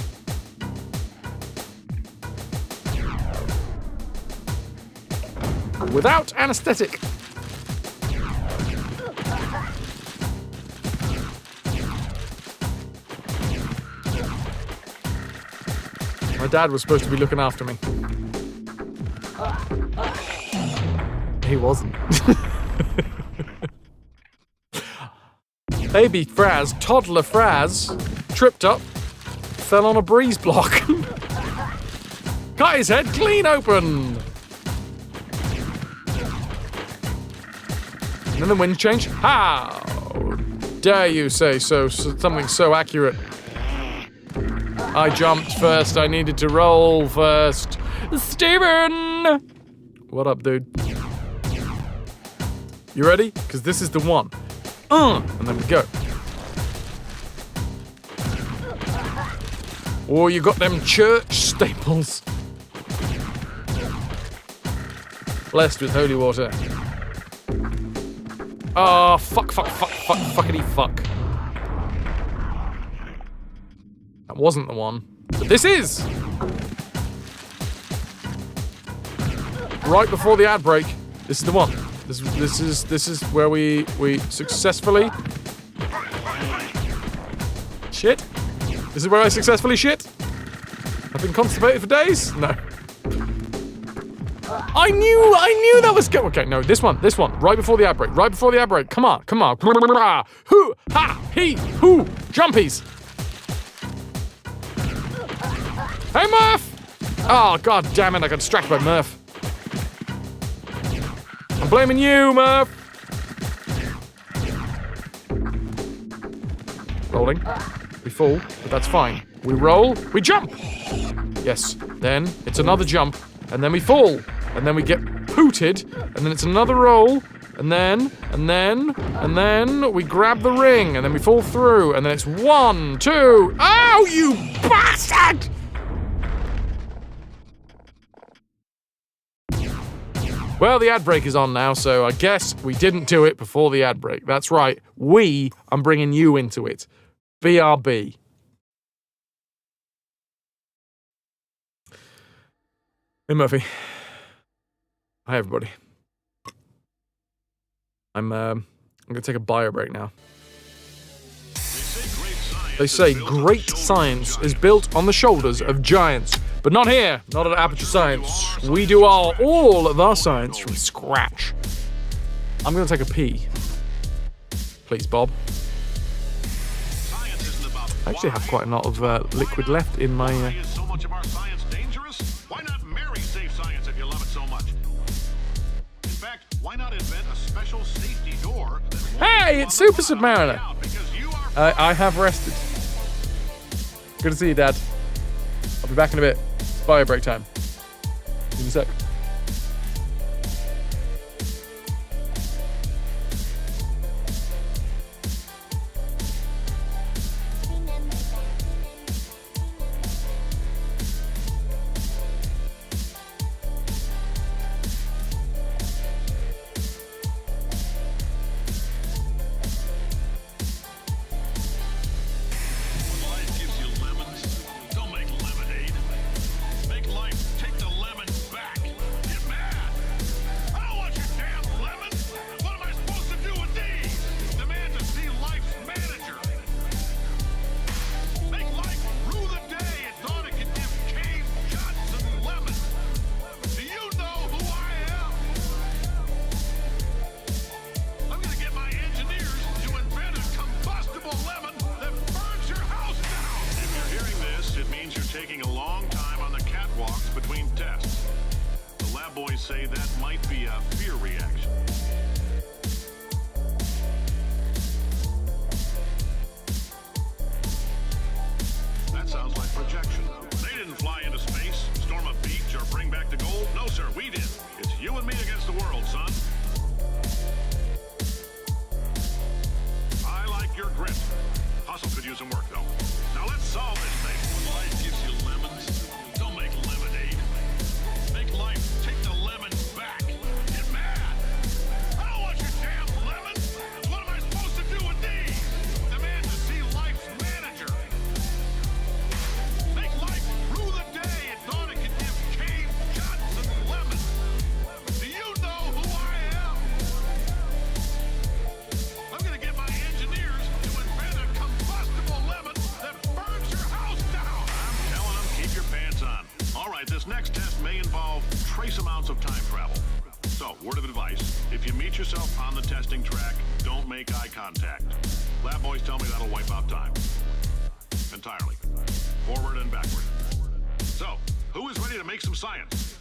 Without anesthetic. My dad was supposed to be looking after me. He wasn't. Baby Fraz, toddler Fraz, tripped up, fell on a breeze block. Cut his head clean open. And then the wind changed. How dare you say something so accurate? I jumped first. I needed to roll first. Steven! What up, dude? You ready? Because this is the one. And then we go. Oh, you got them church staples. Blessed with holy water. Oh, fuck, fuckity fuck. That wasn't the one. But this is! Right before the ad break. This is the one. This is where we successfully... Shit? This is where I successfully shit? I've been constipated for days? No. I knew that was okay, no, this one, right before the ad break, come on. Hoo, ha, he, hoo, jumpies. Hey, Murph! Oh, god damn it, I got distracted by Murph. I'm blaming you, Murph. Rolling, we fall, but that's fine. We roll, we jump. Yes, then it's another jump, and then we fall. And then we get pooted, and then it's another roll, and then we grab the ring, and then we fall through, and then it's 1, 2, oh, you bastard! Well, the ad break is on now, so I guess we didn't do it before the ad break. That's right, I'm bringing you into it. BRB. Hey, Murphy. Hi, everybody. I'm gonna take a bio break now. They say great science is built on the shoulders of giants, but not here, not at Aperture Science. We do all of our science from scratch. I'm gonna take a pee. Please, Bob. I actually have quite a lot of liquid left in my... Hey, it's Super Submariner! I have rested. Good to see you, Dad. I'll be back in a bit. It's bio break time. See you in a sec. boys say that might be a fear reaction. That sounds like projection. They didn't fly into space, storm a beach, or bring back the gold. No, sir, we did. It's you and me against the world, son. I like your grit. Hustle could use some work, though. Now let's solve this thing. When life gives you lemons, don't make lemonade. Make life take the lemons back. Get mad. I don't want your damn lemons. What am I supposed to do with these? Demand to see life's manager. Make life rue the day it thought it could give Cave Johnson lemons. Do you know who I am? I'm gonna get my engineers to invent a combustible lemon that burns your house down. I'm telling them, keep your pants on. All right, this next test may involve trace amounts of time travel. So, word of advice, if you meet yourself on the testing track, don't make eye contact. Lab boys tell me that'll wipe out time. Entirely. Forward and backward. So, who is ready to make some science?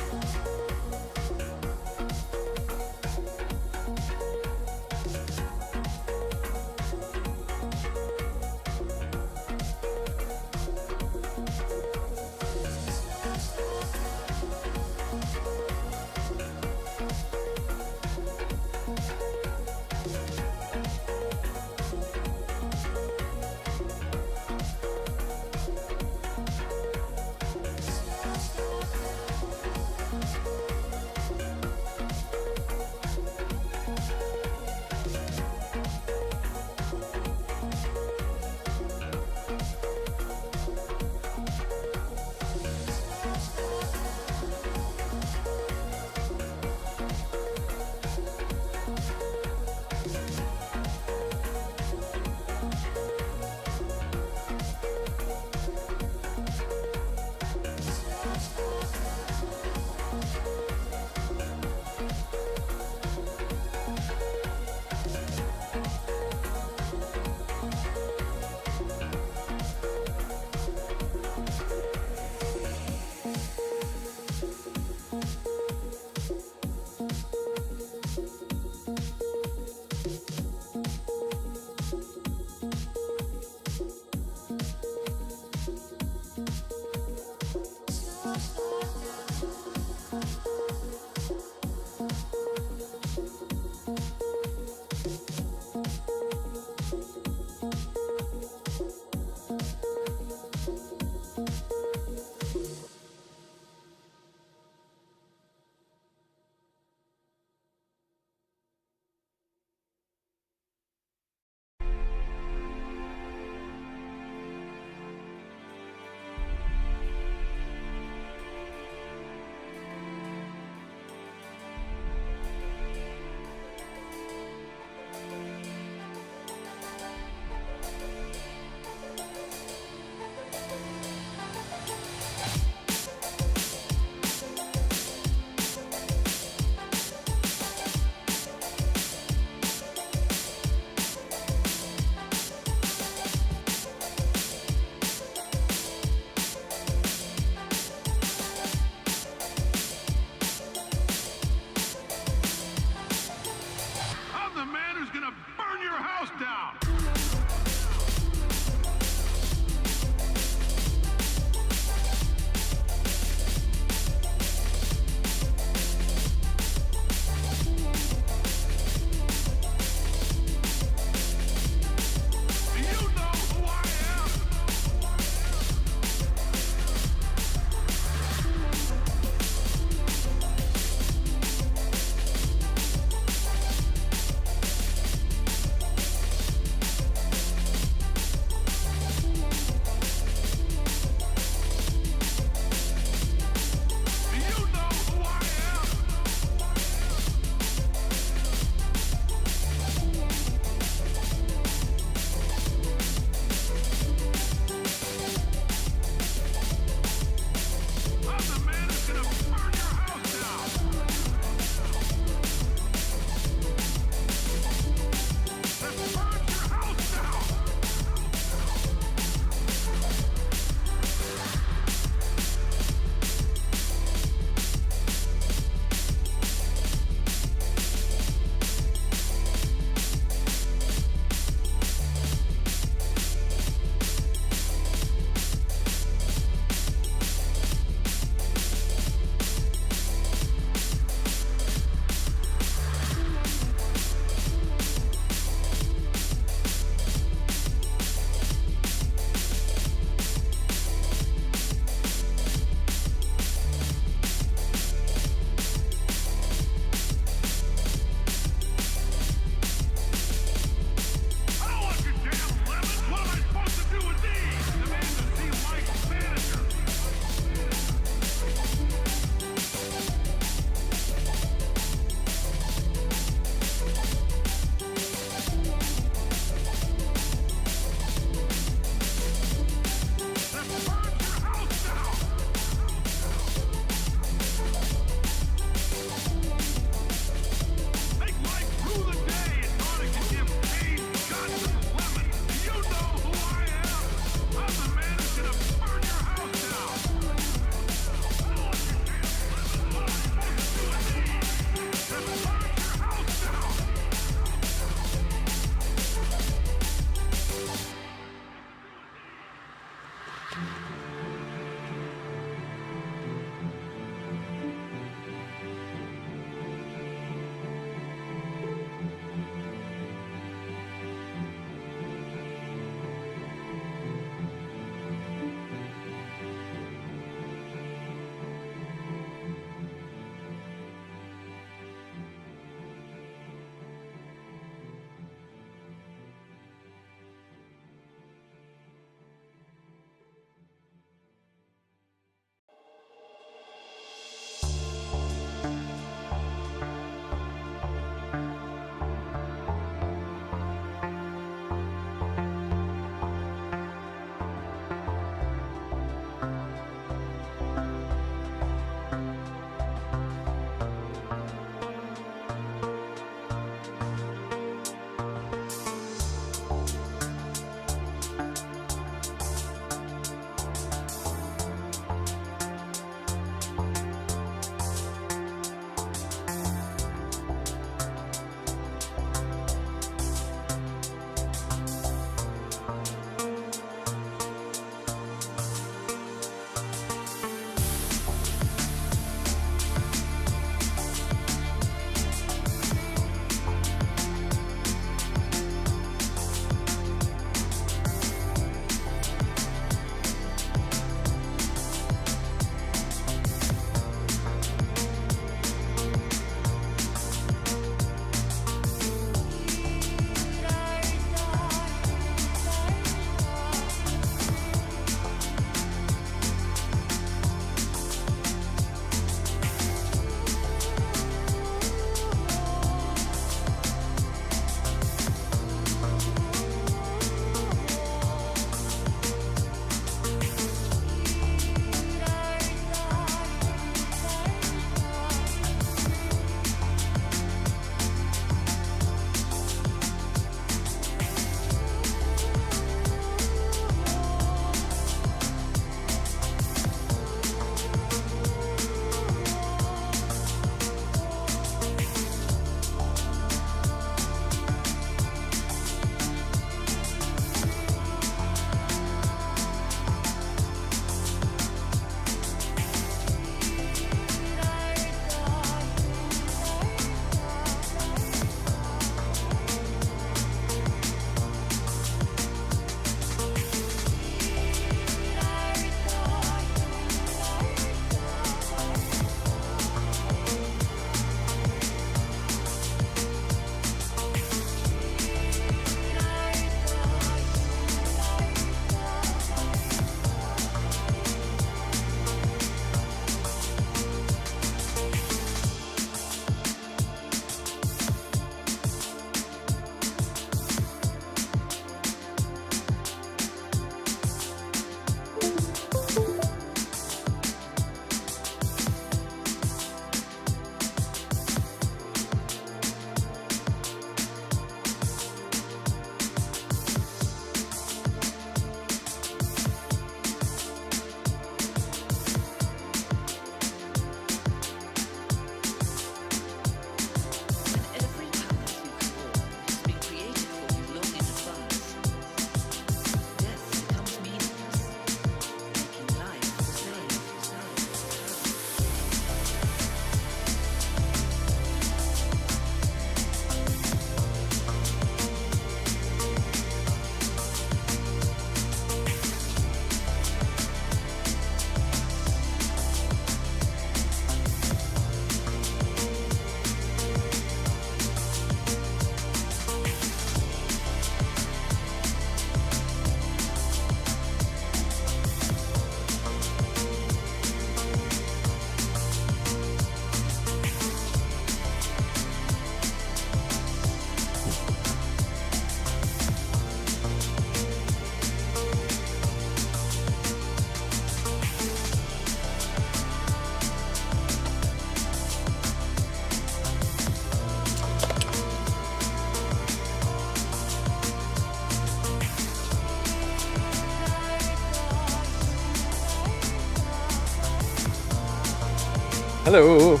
Hello.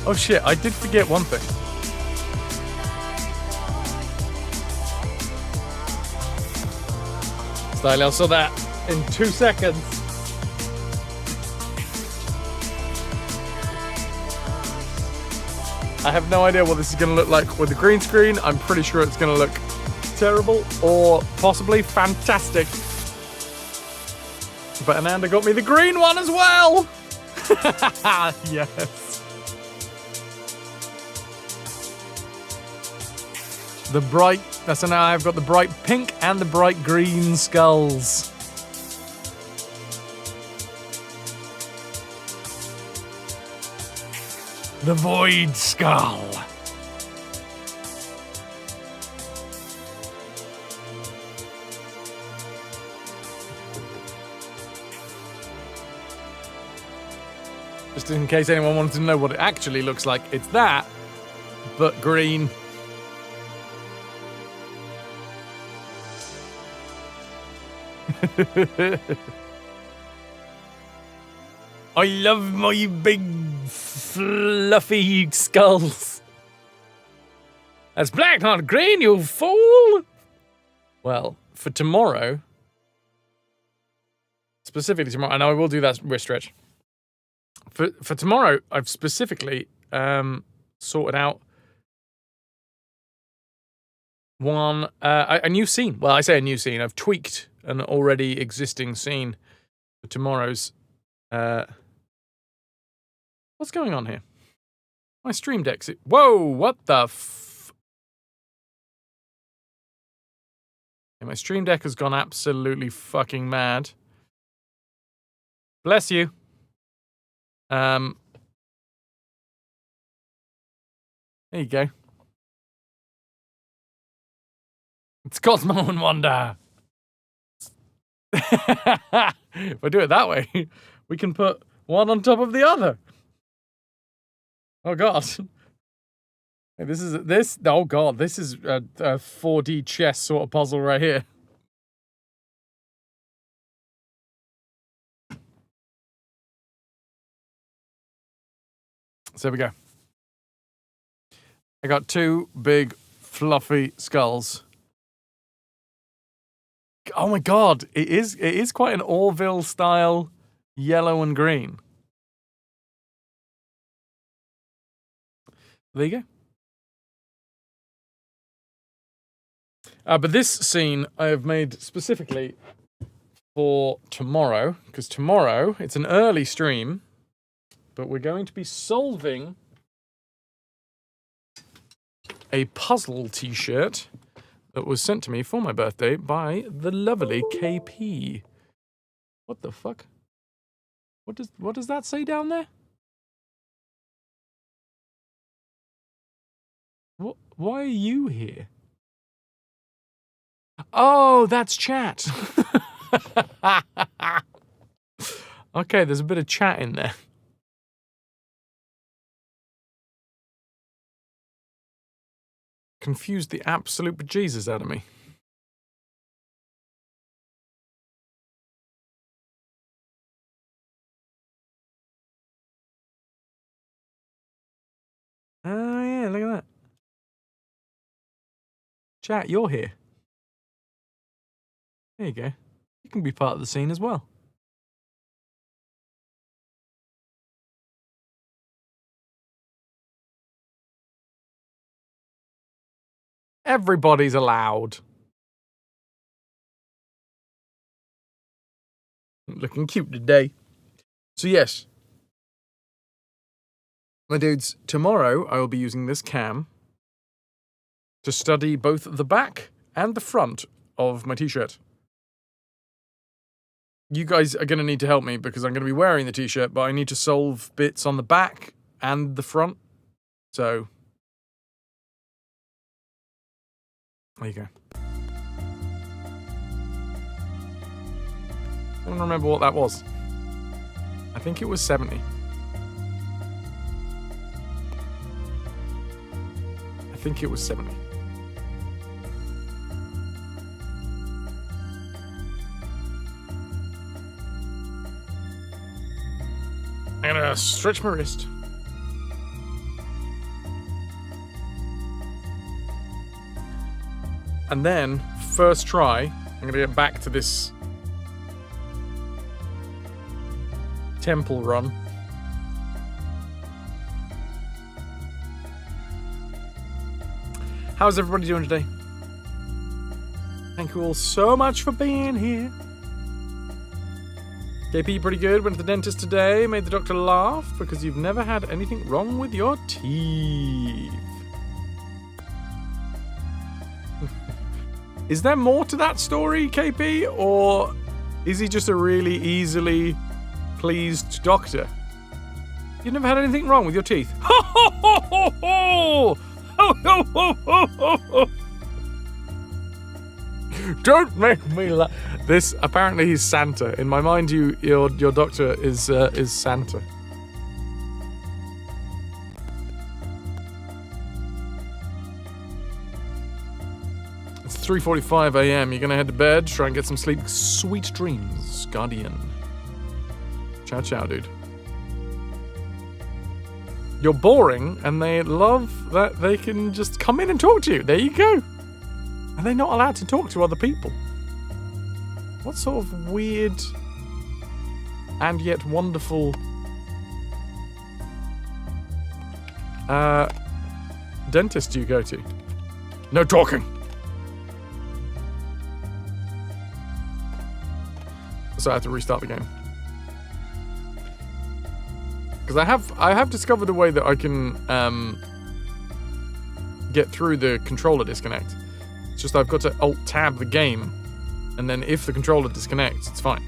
Oh shit, I did forget one thing. style. I saw that in 2 seconds. I have no idea what this is going to look like with the green screen. I'm pretty sure it's going to look terrible or possibly fantastic. But Ananda got me the green one as well. Yes. The bright, so now I've got the bright pink and the bright green skulls. The Void Skull. Just in case anyone wanted to know what it actually looks like, it's that, but green. I love my big fluffy skulls. That's black, not green, you fool! Well, for tomorrow, specifically tomorrow, I know I will do that wrist stretch. For tomorrow, I've specifically sorted out a new scene. Well, I say a new scene. I've tweaked an already existing scene for tomorrow's. What's going on here? My stream deck's... Whoa, what the f... Yeah, my stream deck has gone absolutely fucking mad. Bless you. There you go. It's Cosmo and Wonder. If I do it that way, we can put one on top of the other. Oh god. Hey, oh god, this is a 4D chess sort of puzzle right here. So there we go. I got two big fluffy skulls. Oh my god, it is quite an Orville style yellow and green. There you go. But this scene I have made specifically for tomorrow, because tomorrow it's an early stream, but we're going to be solving a puzzle t-shirt that was sent to me for my birthday by the lovely KP. What the fuck? What does that say down there? Why are you here? Oh, that's chat. Okay, there's a bit of chat in there. Confused the absolute bejesus out of me. Oh yeah, look at that. Chat, you're here. There you go. You can be part of the scene as well. Everybody's allowed. Looking cute today. So yes, my dudes, tomorrow I will be using this cam to study both the back and the front of my t-shirt. You guys are going to need to help me because I'm going to be wearing the t-shirt, but I need to solve bits on the back and the front. So there you go. I don't remember what that was. I think it was 70. I think it was 70. I'm gonna stretch my wrist. And then, first try, I'm gonna get back to this temple run. How's everybody doing today? Thank you all so much for being here. KP, pretty good. Went to the dentist today. Made the doctor laugh because you've never had anything wrong with your teeth. Is there more to that story, KP? Or is he just a really easily pleased doctor? You've never had anything wrong with your teeth? Ho, ho, ho, ho, ho! Ho, ho, ho, ho, ho, ho! Don't make me laugh. This, apparently he's Santa. In my mind, your doctor is Santa. It's 3:45 a.m. You're gonna head to bed, try and get some sleep. Sweet dreams, Guardian. Ciao, ciao, dude. You're boring, and they love that they can just come in and talk to you. There you go. Are they not allowed to talk to other people? What sort of weird and yet wonderful dentist do you go to? No talking. So I have to restart the game. Because I have discovered a way that I can get through the controller disconnect. It's just I've got to Alt-Tab the game, and then if the controller disconnects, it's fine.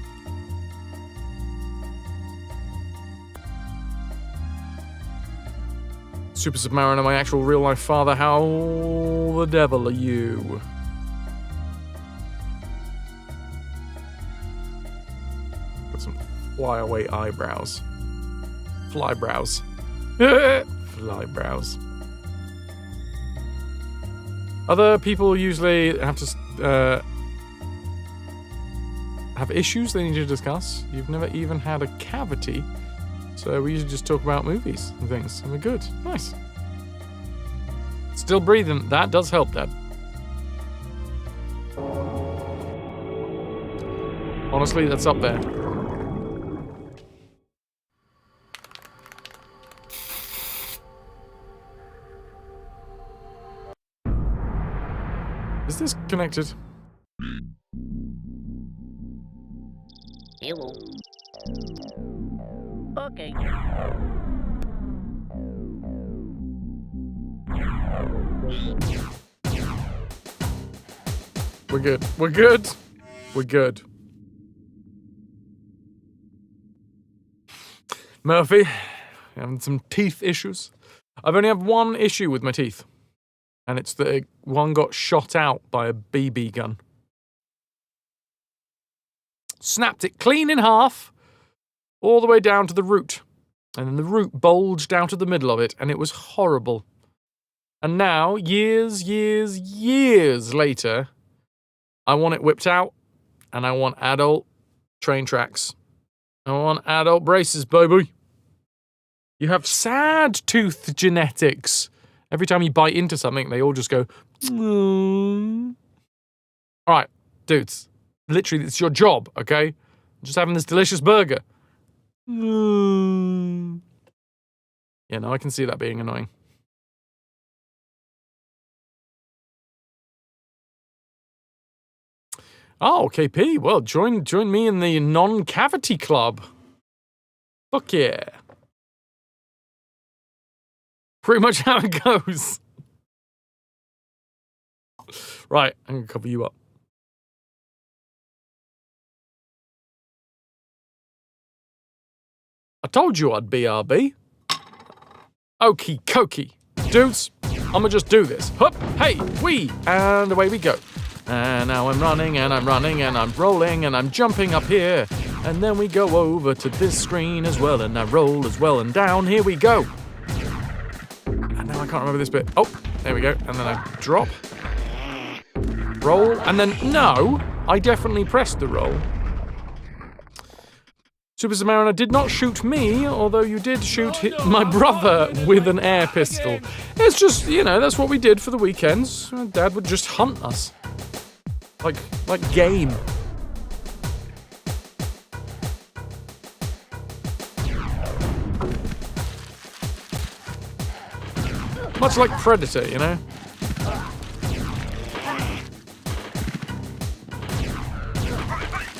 Super Submariner, my actual real-life father, how the devil are you? Got some flyaway eyebrows. Flybrows. Flybrows. Other people usually have to have issues they need to discuss. You've never even had a cavity, so we usually just talk about movies and things, and we're good. Nice. Still breathing. That does help, Dad. Honestly, that's up there. Is this connected? Hello. Okay. We're good. We're good. We're good. Murphy, having some teeth issues. I've only had one issue with my teeth. And it's that one got shot out by a BB gun. Snapped it clean in half, all the way down to the root. And then the root bulged out of the middle of it, and it was horrible. And now, years later, I want it whipped out, and I want adult train tracks. I want adult braces, baby. You have sad tooth genetics. Every time you bite into something, they all just go, mm. All right, dudes. Literally, it's your job, okay? Just having this delicious burger. Mm. Yeah, no, I can see that being annoying. Oh, KP, well, join me in the non-cavity club. Fuck yeah. Pretty much how it goes. Right, I'm gonna cover you up. I told you I'd BRB. Okie dokie. Dudes, I'ma just do this. Hup, hey, wee, and away we go. And now I'm running, and I'm running, and I'm rolling, and I'm jumping up here. And then we go over to this screen as well, and I roll as well, and down here we go. And now I can't remember this bit. Oh, there we go. And then I drop. Roll, and then, no, I definitely pressed the roll. Super Submariner did not shoot me, although you did shoot my brother with an air pistol. It's just, you know, that's what we did for the weekends. Dad would just hunt us. Like game. Much like Predator, you know?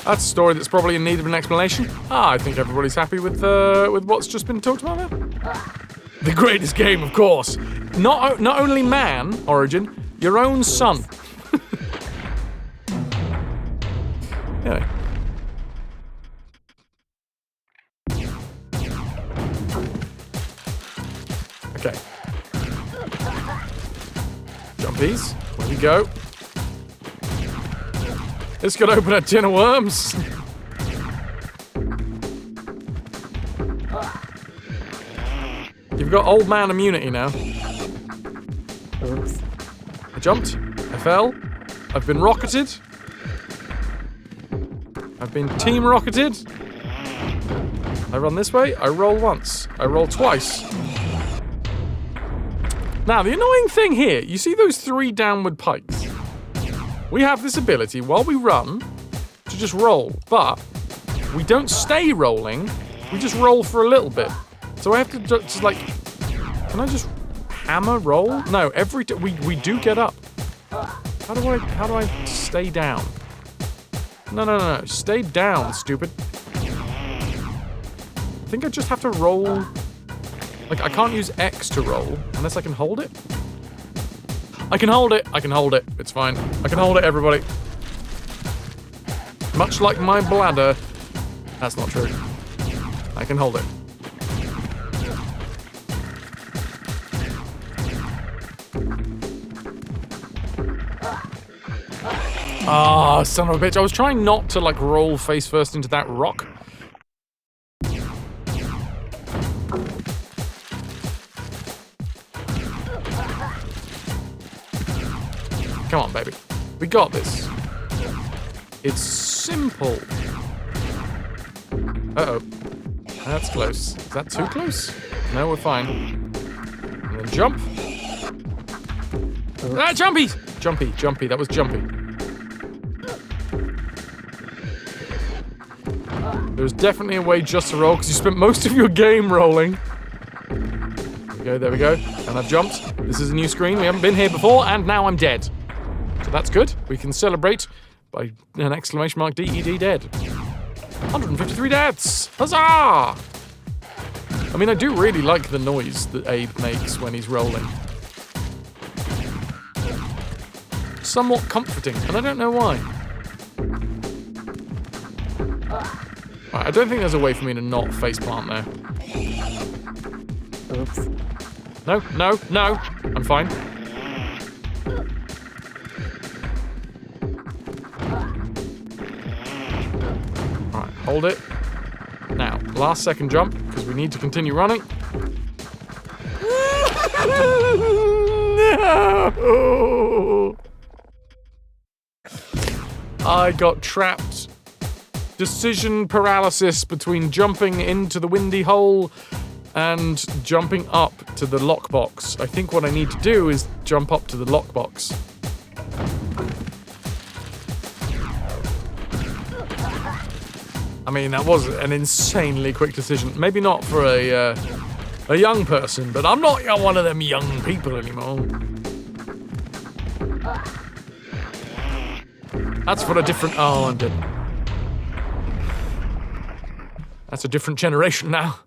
That's a story that's probably in need of an explanation. I think everybody's happy with what's just been talked about there. The greatest game, of course. Not only man, Origin, your own son. Yeah. Okay. Jumpies. Here we go. This could open a tin of worms. You've got old man immunity now. Oops. I jumped. I fell. I've been rocketed. I've been team rocketed. I run this way. I roll once. I roll twice. Now, the annoying thing here, you see those 3 downward pikes? We have this ability, while we run, to just roll, but we don't stay rolling, we just roll for a little bit. So I have to just like, can I just hammer roll? No, we do get up. How do I stay down? No, stay down, stupid. I think I just have to roll. Like, I can't use X to roll, unless I can hold it. I can hold it, it's fine. I can hold it, everybody. Much like my bladder. That's not true. I can hold it. Ah, son of a bitch. I was trying not to, like, roll face first into that rock. Come on, baby. We got this. It's simple. Uh-oh. That's close. Is that too close? No, we're fine. And then jump. Ah, jumpy! Jumpy. That was jumpy. There's definitely a way just to roll, because you spent most of your game rolling. There we go. And I've jumped. This is a new screen. We haven't been here before, and now I'm dead. So that's good. We can celebrate by an exclamation mark DED dead. 153 deaths! Huzzah! I mean, I do really like the noise that Abe makes when he's rolling. Somewhat comforting, and I don't know why. Right, I don't think there's a way for me to not faceplant there. Oops. No. I'm fine. Alright, hold it. Now, last second jump, because we need to continue running. No! I got trapped. Decision paralysis between jumping into the windy hole and jumping up to the lockbox. I think what I need to do is jump up to the lockbox. I mean, that was an insanely quick decision. Maybe not for a young person, but I'm not one of them young people anymore. That's for a different... Oh, I'm dead. That's a different generation now.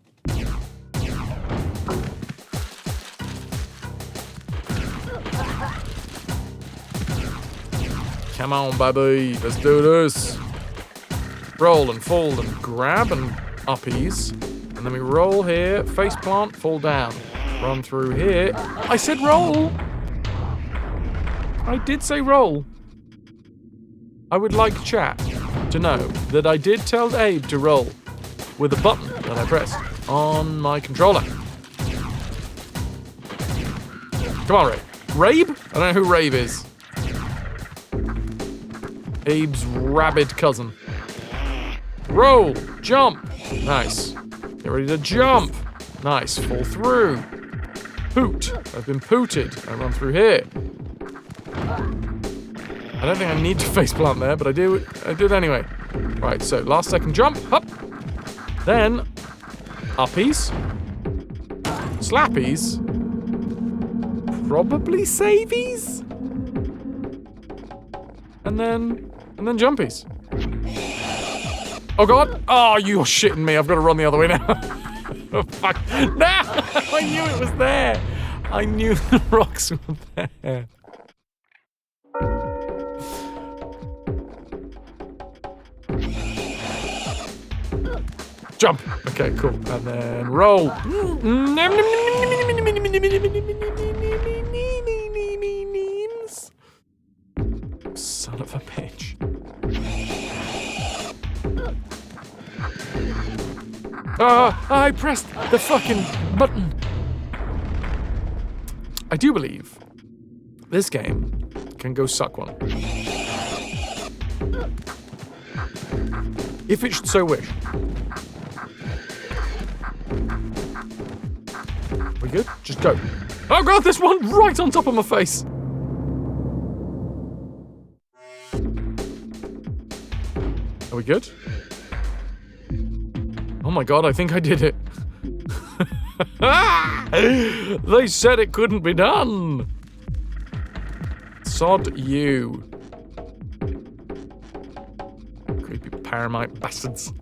Come on, baby. Let's do this. Roll and fall and grab and uppies. And then we roll here, face plant, fall down. Run through here. I said roll! I did say roll. I would like chat to know that I did tell Abe to roll with a button that I pressed on my controller. Come on, Rabe. Rabe? I don't know who Rabe is. Abe's rabid cousin. Roll! Jump! Nice. Get ready to jump! Nice. Fall through. Poot. I've been pooted. I run through here. I don't think I need to faceplant there, but I did it anyway. Right, so last second jump, up. Then, uppies. Slappies. Probably savies. And then jumpies. Oh god! Oh, you're shitting me. I've got to run the other way now. Oh, fuck. No! I knew it was there. I knew the rocks were there. Jump! Okay, cool. And then roll. Son of a bitch. I pressed the fucking button. I do believe this game can go suck one. If it should so wish. We good? Just go. Oh god, this one right on top of my face. Are we good? Oh my god, I think I did it. They said it couldn't be done. Sod you. Creepy paramite bastards.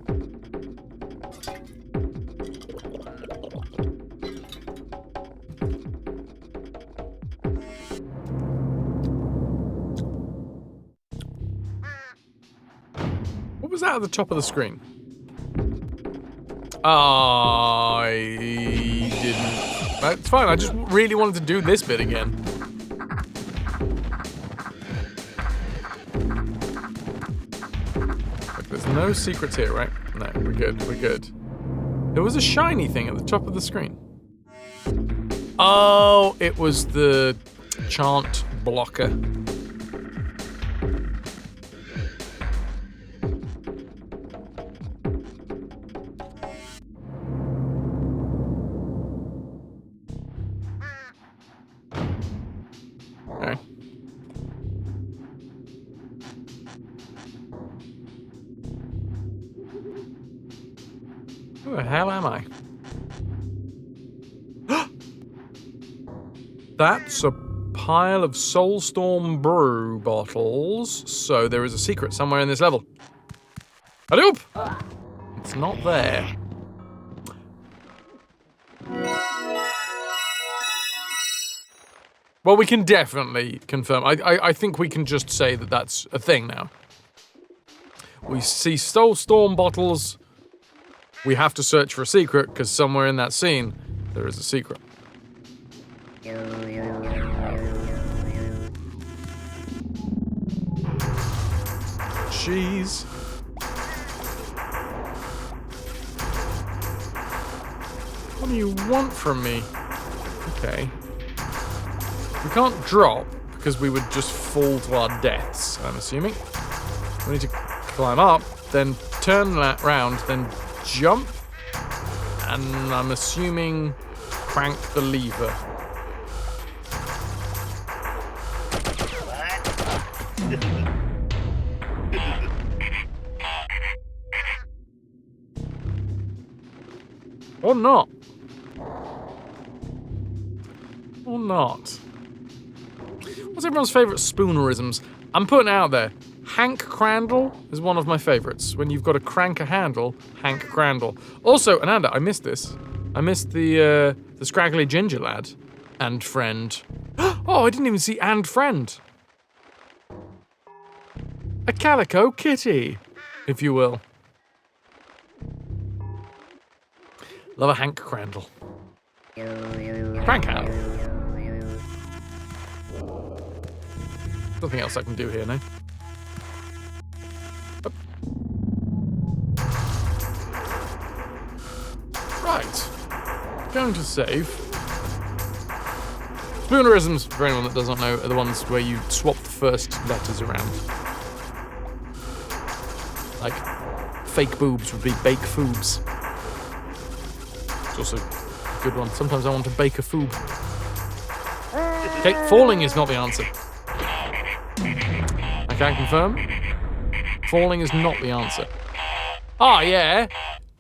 What was that at the top of the screen? I didn't. That's fine. I just really wanted to do this bit again. Look, there's no secrets here, right? No, we're good. We're good. There was a shiny thing at the top of the screen. Oh, it was the chant blocker. Who the hell am I? That's a pile of Soulstorm brew bottles, so there is a secret somewhere in this level. Adoop! It's not there. Well, we can definitely confirm. I think we can just say that that's a thing now. We see Soulstorm bottles. We have to search for a secret, because somewhere in that scene, there is a secret. Jeez. What do you want from me? Okay. We can't drop, because we would just fall to our deaths, I'm assuming. We need to climb up, then turn that round, then jump, and I'm assuming crank the lever. Or not. Or not. What's everyone's favourite spoonerisms? I'm putting it out there. Hank Crandall is one of my favourites. When you've got to crank a handle, Hank Crandall. Also, Ananda, I missed this. I missed the scraggly ginger lad and friend. Oh, I didn't even see and friend. A calico kitty, if you will. Love a Hank Crandall. Crank handle. Nothing else I can do here, no? Up. Right. Going to save. Spoonerisms, for anyone that does not know, are the ones where you swap the first letters around. Like, fake boobs would be bake foobs. It's also a good one. Sometimes I want to bake a foob. Okay, falling is not the answer. can confirm. Falling is not the answer. Ah, yeah.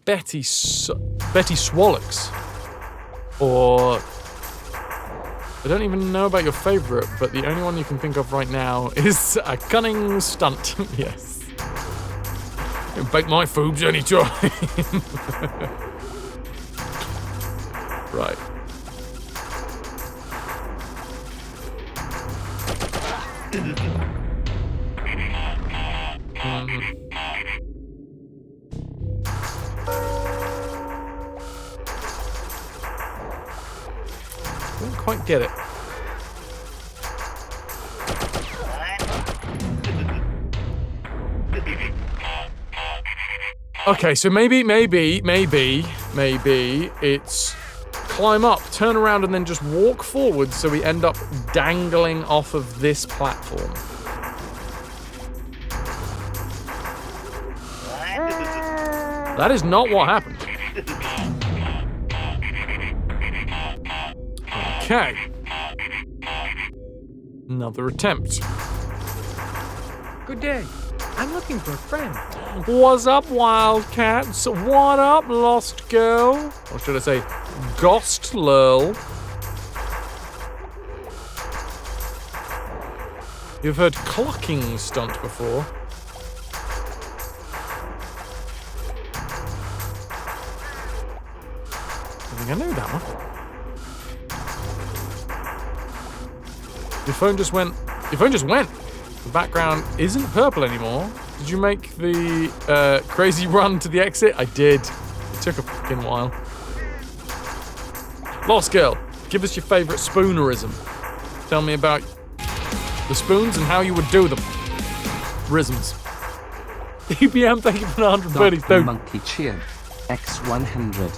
Betty Swallocks. Or... I don't even know about your favourite, but the only one you can think of right now is a cunning stunt. Yes. You can bake my foobs anytime. Right. Don't quite get it. Okay, so maybe it's climb up, turn around, and then just walk forward so we end up dangling off of this platform. That is not what happened. Okay. Another attempt. Good day. I'm looking for a friend. What's up, Wildcats? What up, Lost Girl? Or should I say, Ghost Lurl? You've heard clocking stunt before. I think I know that one. Your phone just went. The background isn't purple anymore. Did you make the crazy run to the exit? I did. It took a fucking while. Lost Girl, give us your favourite spoonerism. Tell me about the spoons and how you would do them. Risms. DBM, thank you for the 130. Dr. Monkey Cheered. X100.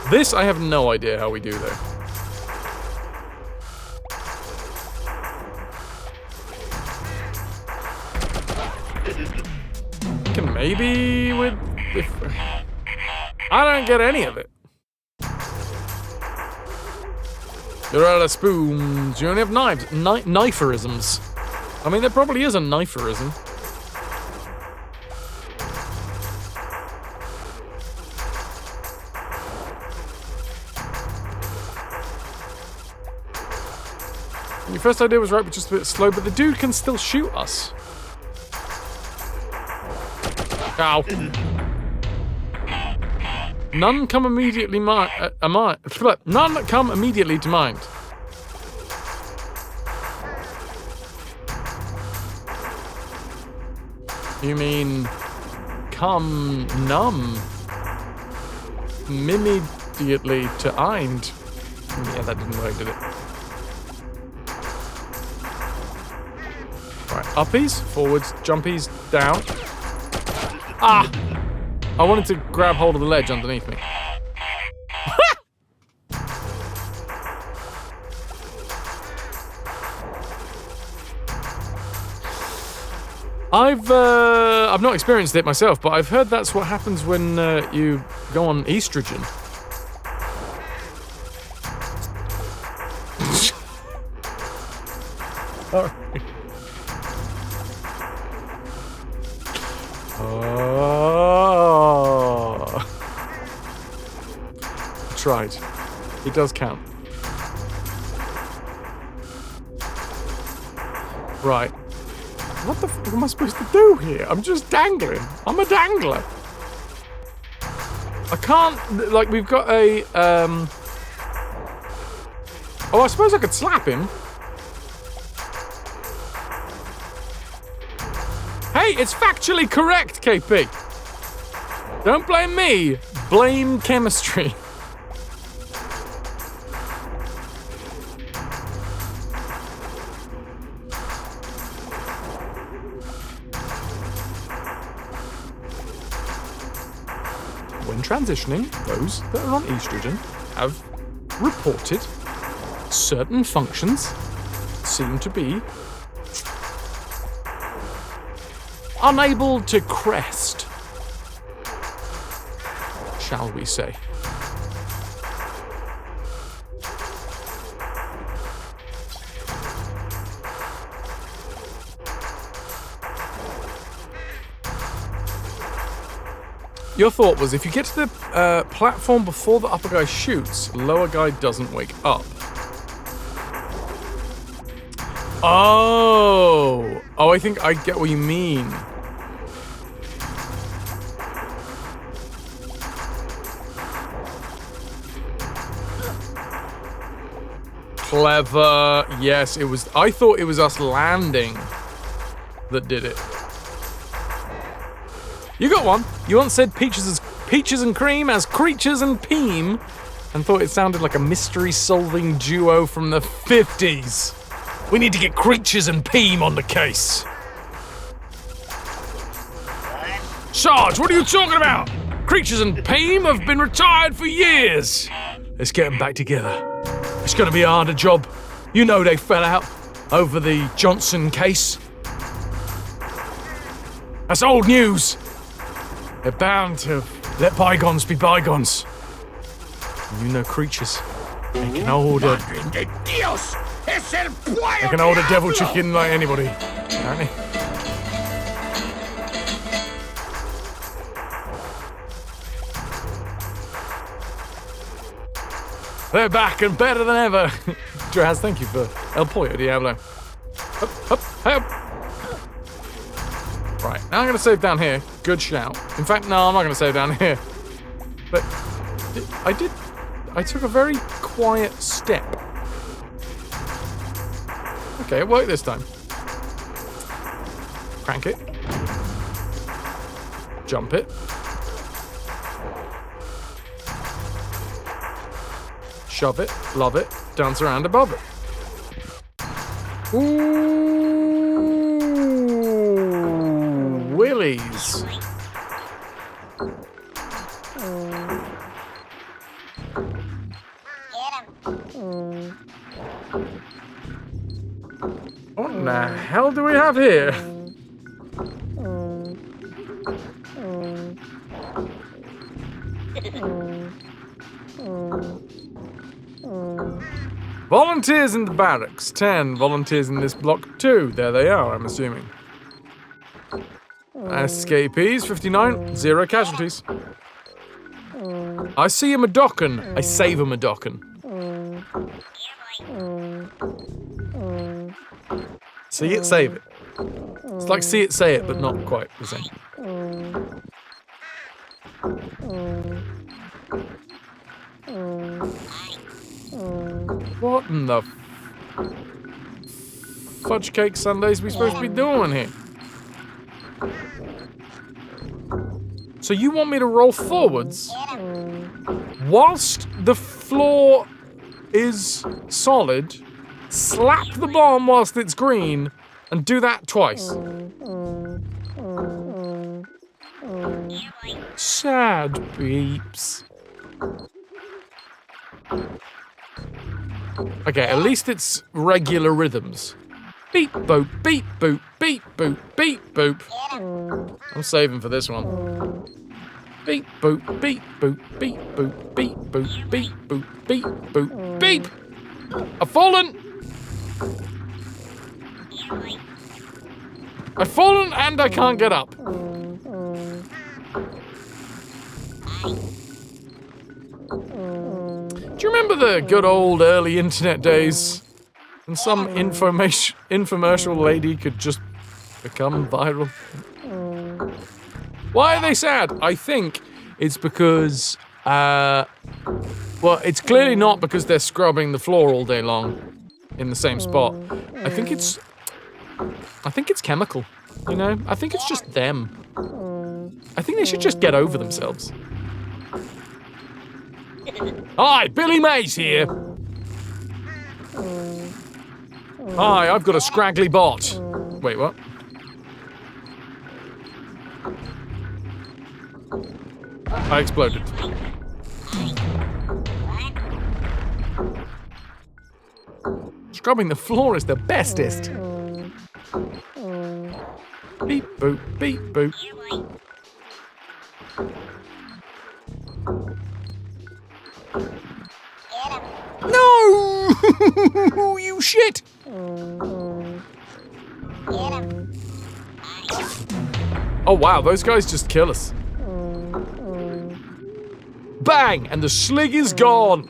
This I have no idea how we do though. Can maybe with if I don't get any of it. You're out of spoons. You only have knives. Kniferisms. I mean, there probably is a kniferism. Your first idea was right, but just a bit slow. But the dude can still shoot us. Ow. None come immediately none come immediately to mind. You mean come numb immediately to eind? Yeah, that didn't work, did it? Right, uppies, forwards, jumpies, down. Ah! I wanted to grab hold of the ledge underneath me. I've not experienced it myself, but I've heard that's what happens when you go on estrogen. Sorry. Oh. Tried. It does count. Right. What the fuck am I supposed to do here? I'm just dangling. I'm a dangler. I can't, like, we've got a, oh, I suppose I could slap him. Hey, it's factually correct, KP. Don't blame me. Blame chemistry. When transitioning, those that are on estrogen have reported certain functions seem to be unable to crest, shall we say. your thought was if you get to the platform before the upper guy shoots, lower guy doesn't wake up. Oh, I think I get what you mean. Clever. Yes, it was. I thought it was us landing that did it. You got one. You once said peaches and cream as creatures and peem, and thought it sounded like a mystery-solving duo from the 50s. We need to get creatures and peem on the case. Sarge, what are you talking about? Creatures and peem have been retired for years. Let's get them back together. It's gonna be a harder job. You know they fell out over the Johnson case. That's old news. They're bound to let bygones be bygones. You know creatures. They can hold a devil chicken like anybody, apparently. They're back and better than ever. Draz, thank you for El Pollo Diablo. Up, help. Right, now I'm going to save down here. Good shout. In fact, no, I'm not going to save down here. But I took a very quiet step. Okay, it worked this time. Crank it. Jump it. Shove it, love it, dance around above it. Ooh, willies. What in the hell do we have here? Volunteers in the barracks, 10. Volunteers in this block, 2. There they are, I'm assuming. Escapees, 59. 0 casualties. I see a Madokan. I save a Madokan. See it, save it. It's like see it, say it, but not quite the same. What in the fudge cake sundaes we supposed to be doing here? So you want me to roll forwards whilst the floor is solid, slap the bomb whilst it's green, and do that twice? Sad beeps. Okay, at least it's regular rhythms. Beep boop, beep boop, beep boop, beep boop. I'm saving for this one. Beep boop, beep boop, beep boop, beep boop, beep boop, beep boop, beep! I've fallen! I've fallen and I can't get up. Do you remember the good old early internet days? And some infomercial lady could just become viral? Why are they sad? I think it's because, well, it's clearly not because they're scrubbing the floor all day long in the same spot. I think it's chemical, you know? I think it's just them. I think they should just get over themselves. Hi, Billy Mays here. Hi, I've got a scraggly bot. Wait, what? I exploded. Scrubbing the floor is the bestest. Beep boop, beep boop. No! You shit! Oh wow, those guys just kill us. Bang! And the slig is gone.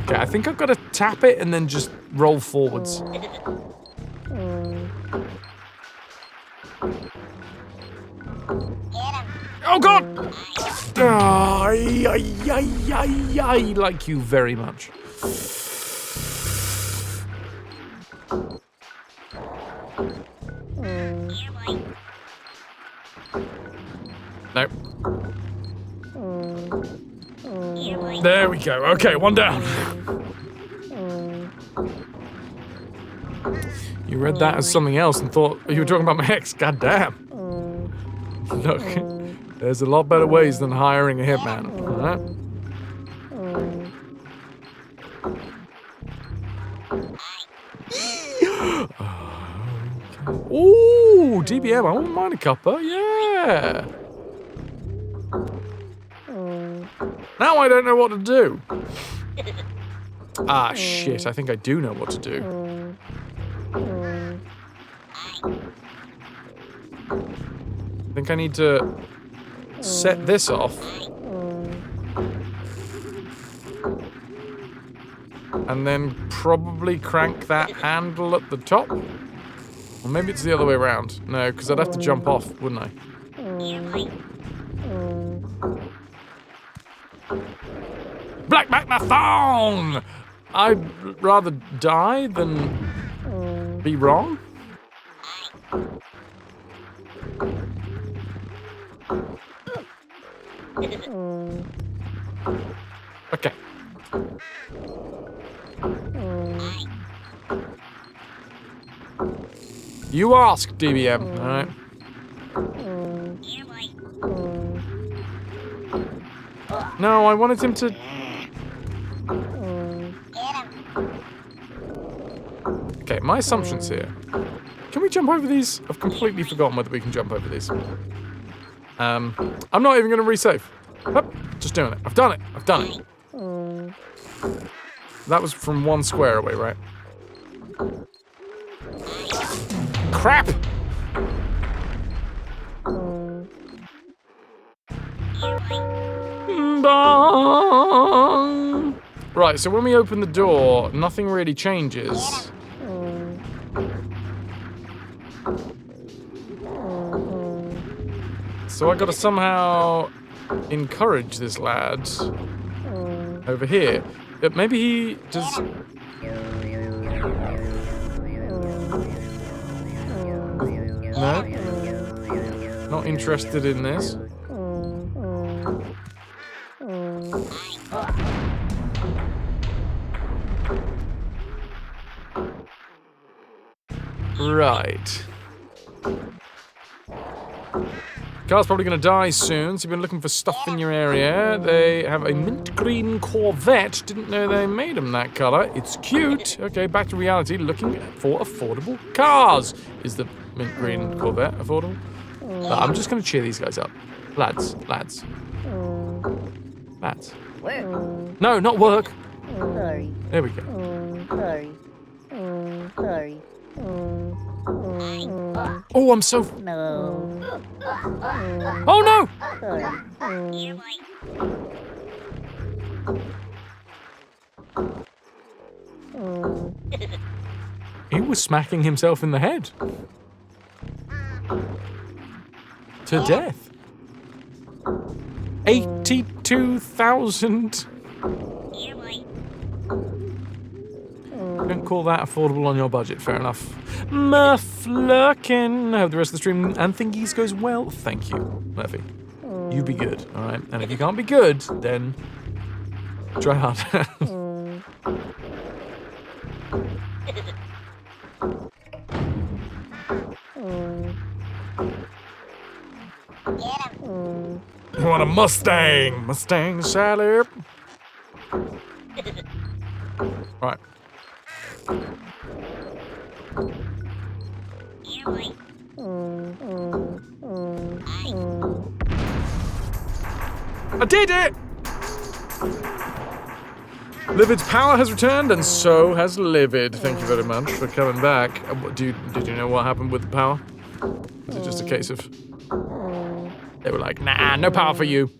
Okay, I think I've got to tap it and then just roll forwards. Oh god! I like you very much. Nope. There we go. Okay, one down. You read that as something else and thought you were talking about my ex. God damn. Look, there's a lot better ways than hiring a hitman. Alright? Ooh, DBM. I wouldn't mind a cuppa. Yeah. Now I don't know what to do. Ah, shit. I think I do know what to do. I think I need to set this off. And then probably crank that handle at the top. Or maybe it's the other way around. No, because I'd have to jump off, wouldn't I? Black my thong! I'd rather die than be wrong. Okay. You asked, DBM, alright? No, I wanted him to... Okay, my assumptions here. Can we jump over these? I've completely forgotten whether we can jump over these. I'm not even going to resave. Hup, just doing it. I've done it. I've done it. That was from one square away, right? Crap! Right, so when we open the door, nothing really changes. So I gotta somehow encourage this lad over here. Maybe he does... No? Not interested in this. Right. Car's probably going to die soon, so you've been looking for stuff in your area. They have a mint green Corvette. Didn't know they made them that color. It's cute. Okay, back to reality. Looking for affordable cars. Is the mint green Corvette affordable? I'm just going to cheer these guys up. Lads. Work. No, not work. Sorry. There we go. Sorry. Sorry. Oh, I'm so... No. Oh, no! Sorry. He was smacking himself in the head. To death. 82,000. Don't call that affordable on your budget, fair enough. Mufflerkin. I hope the rest of the stream and thingies goes well. Thank you, Murphy. You be good, alright? And if you can't be good, then try hard. You want a Mustang? Mustang salad. Right. I did it! Livid's power has returned, and so has Livid. Thank you very much for coming back. Did you know what happened with the power? Was it just a case of they were like, nah, no power for you.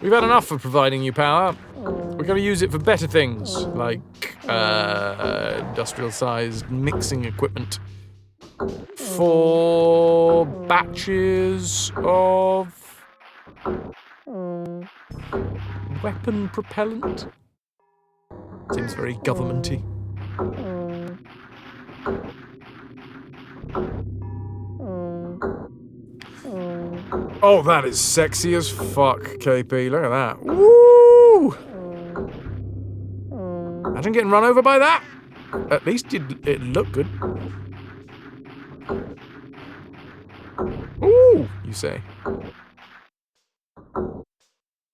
We've had enough of providing you power. We're going to use it for better things, like industrial-sized mixing equipment for batches of weapon propellant. Seems very governmenty. Oh, that is sexy as fuck, KP. Look at that. Woo! Imagine getting run over by that. At least it looked good. Ooh, you say.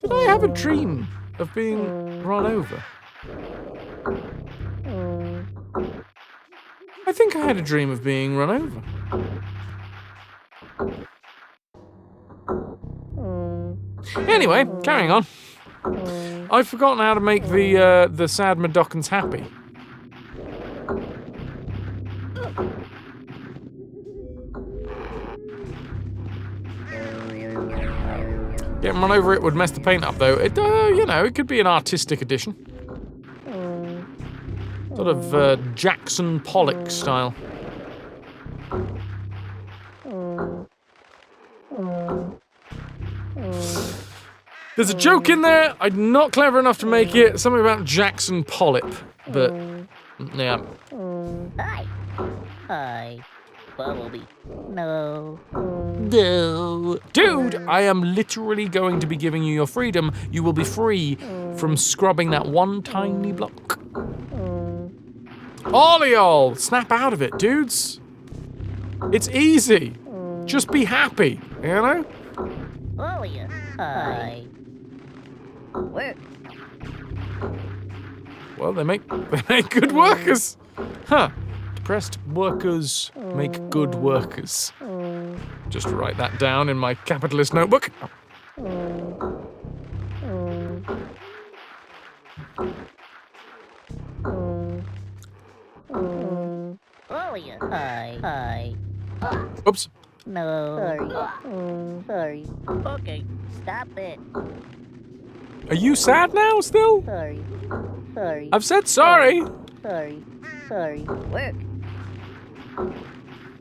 Did I have a dream of being run over? I think I had a dream of being run over. Anyway, carrying on. I've forgotten how to make the sad Madokans happy. Getting run over it would mess the paint up, though. It, you know, it could be an artistic addition. Sort of Jackson Pollock style. There's a joke in there. I'm not clever enough to make it. Something about Jackson Pollock, but yeah. Hi. Hi. Bumblebee. No. No. Dude, I am literally going to be giving you your freedom. You will be free from scrubbing that one tiny block. All of y'all, snap out of it, dudes. It's easy. Just be happy, you know? Oh, yeah. Hi. Work. Well, they make good workers. Huh. Depressed workers make good workers. Just write that down in my capitalist notebook. Oh, yeah. Hi. Hi. Oops. No. Sorry. Sorry. Okay. Stop it. Are you sad now still? Sorry. Sorry. I've said sorry. Sorry. Sorry. Work.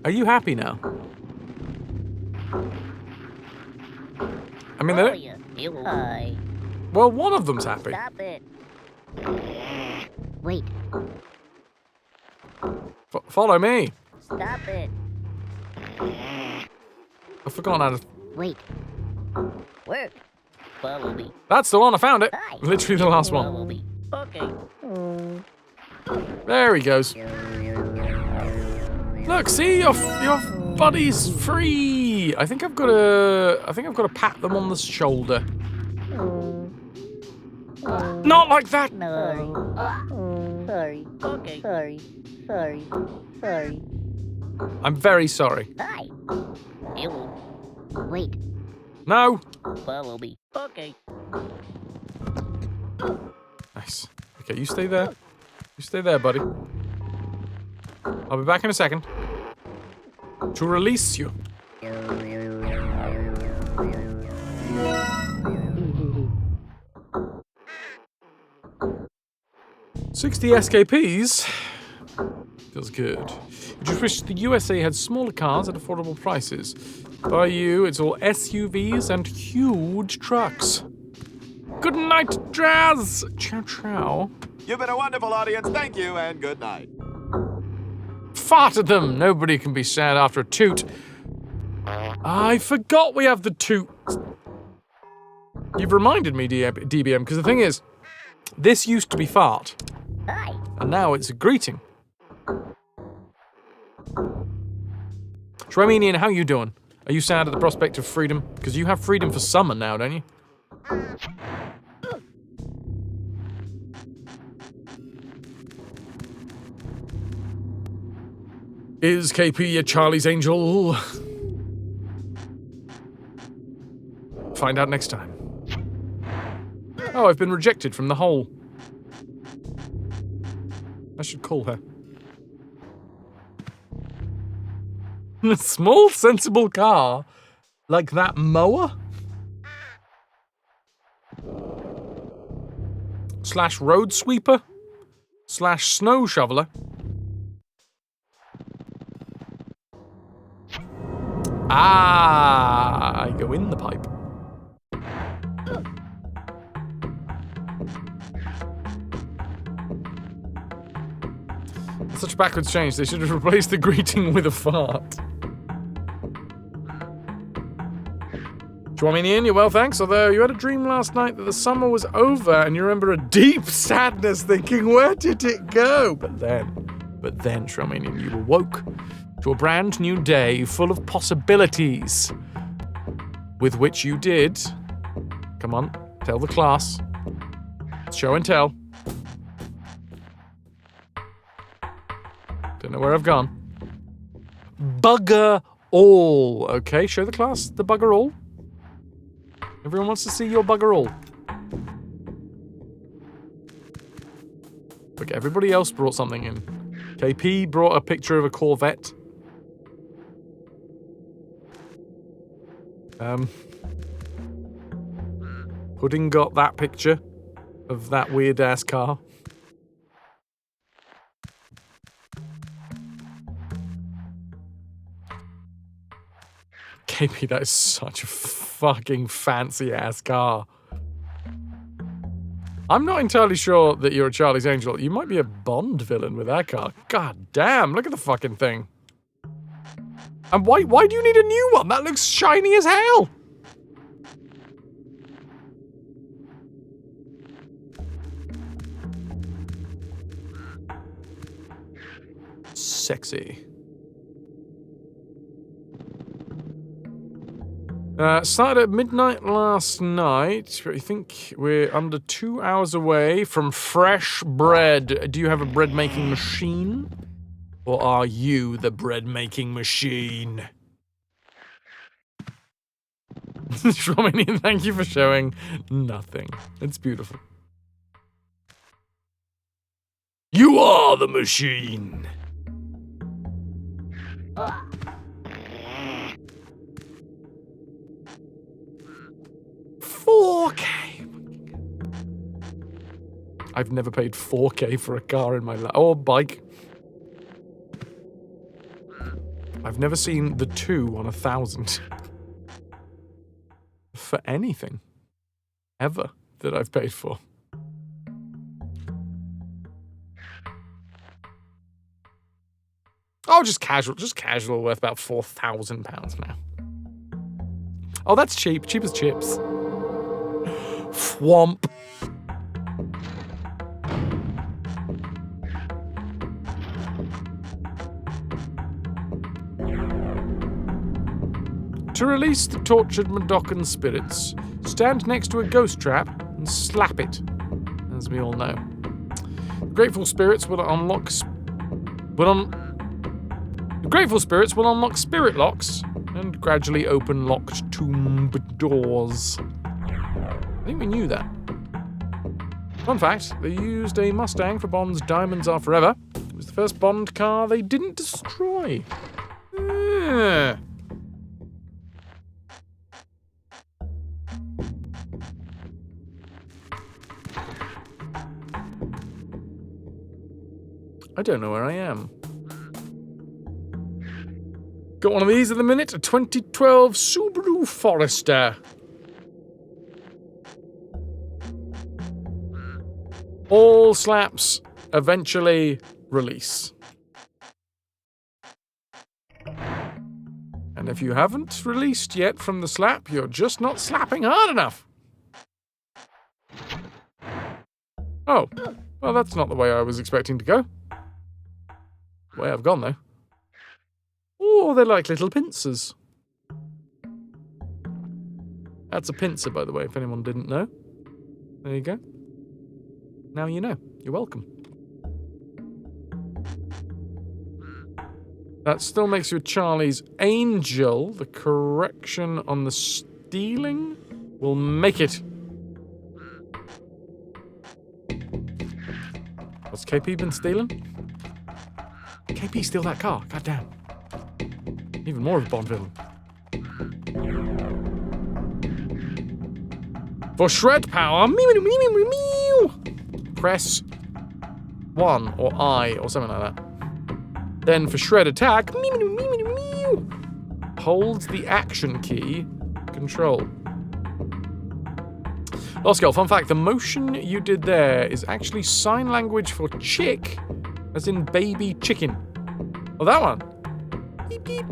Are you happy now? I mean, they Oh, don't... yeah. Hi. Well, one of them's happy. Stop it. Wait. Follow me. Stop it. I've forgotten how to... Wait. Work. Bumblebee. That's the one, I found it. Hi. Literally the last one. Bumblebee. Okay. There he goes. Look, see, your buddy's free. I think I've got to pat them on the shoulder. Not like that. No. Sorry. Okay. Sorry. Sorry. Sorry. I'm very sorry. Hi. Ew. Wait. No. Bumblebee. Okay. Nice. Okay, you stay there. You stay there, buddy. I'll be back in a second. To release you. 60 SKPs. Feels good. You just wish the USA had smaller cars at affordable prices. By you, it's all SUVs and huge trucks. Good night, Jazz. Ciao, ciao. You've been a wonderful audience. Thank you, and good night. Fart at them. Nobody can be sad after a toot. I forgot we have the toot. You've reminded me, DBM, because the thing is, this used to be fart. Hi. And now it's a greeting. Shweminian, how you doing? Are you sad at the prospect of freedom? Because you have freedom for summer now, don't you? Is KP a Charlie's Angel? Find out next time. Oh, I've been rejected from the hole. I should call her. A small, sensible car like that mower? / road sweeper? / snow shoveler? Ah, I go in the pipe. Such a backwards change. They should have replaced the greeting with a fart. Chwaminian, you're well, thanks. Although you had a dream last night that the summer was over and you remember a deep sadness thinking, where did it go? But then, Chwaminian, you awoke to a brand new day full of possibilities with which you did... Come on, tell the class. Show and tell. Don't know where I've gone. Bugger all. Okay, show the class the bugger all. Everyone wants to see your bugger all. Look, everybody else brought something in. KP brought a picture of a Corvette. Pudding got that picture of that weird-ass car. KP, that is such a fucking fancy-ass car. I'm not entirely sure that you're a Charlie's Angel. You might be a Bond villain with that car. God damn, look at the fucking thing. And why do you need a new one? That looks shiny as hell. Sexy. Started at midnight last night, but I think we're under 2 hours away from fresh bread. Do you have a bread-making machine? Or are you the bread-making machine? Shwaminian, thank you for showing nothing. It's beautiful. You are the machine! 4K. I've never paid 4K for a car in my life. Or bike. I've never seen the 2 on 1,000. For anything. Ever. That I've paid for. Oh, just casual. Just casual, worth about £4,000 now. Oh, that's cheap. Cheap as chips. Thwomp. To release the tortured Madocan spirits, stand next to a ghost trap and slap it, as we all know. The grateful spirits will unlock spirit locks and gradually open locked tomb doors. I think we knew that. Fun fact, they used a Mustang for Bond's Diamonds Are Forever. It was the first Bond car they didn't destroy. I don't know where I am. Got one of these at the minute, a 2012 Subaru Forester. All slaps eventually release. And if you haven't released yet from the slap, you're just not slapping hard enough. Oh, well, that's not the way I was expecting to go. The way I've gone, though. Oh, they're like little pincers. That's a pincer, by the way, if anyone didn't know. There you go. Now you know. You're welcome. That still makes you a Charlie's Angel. The correction on the stealing will make it. What's KP been stealing? KP steal that car. God damn. Even more of a Bond villain. For shred power, press 1 or I or something like that. Then for shred attack, hold the action key, control. Lost Girl, fun fact, the motion you did there is actually sign language for chick, as in baby chicken. Oh, that one. Beep, beep.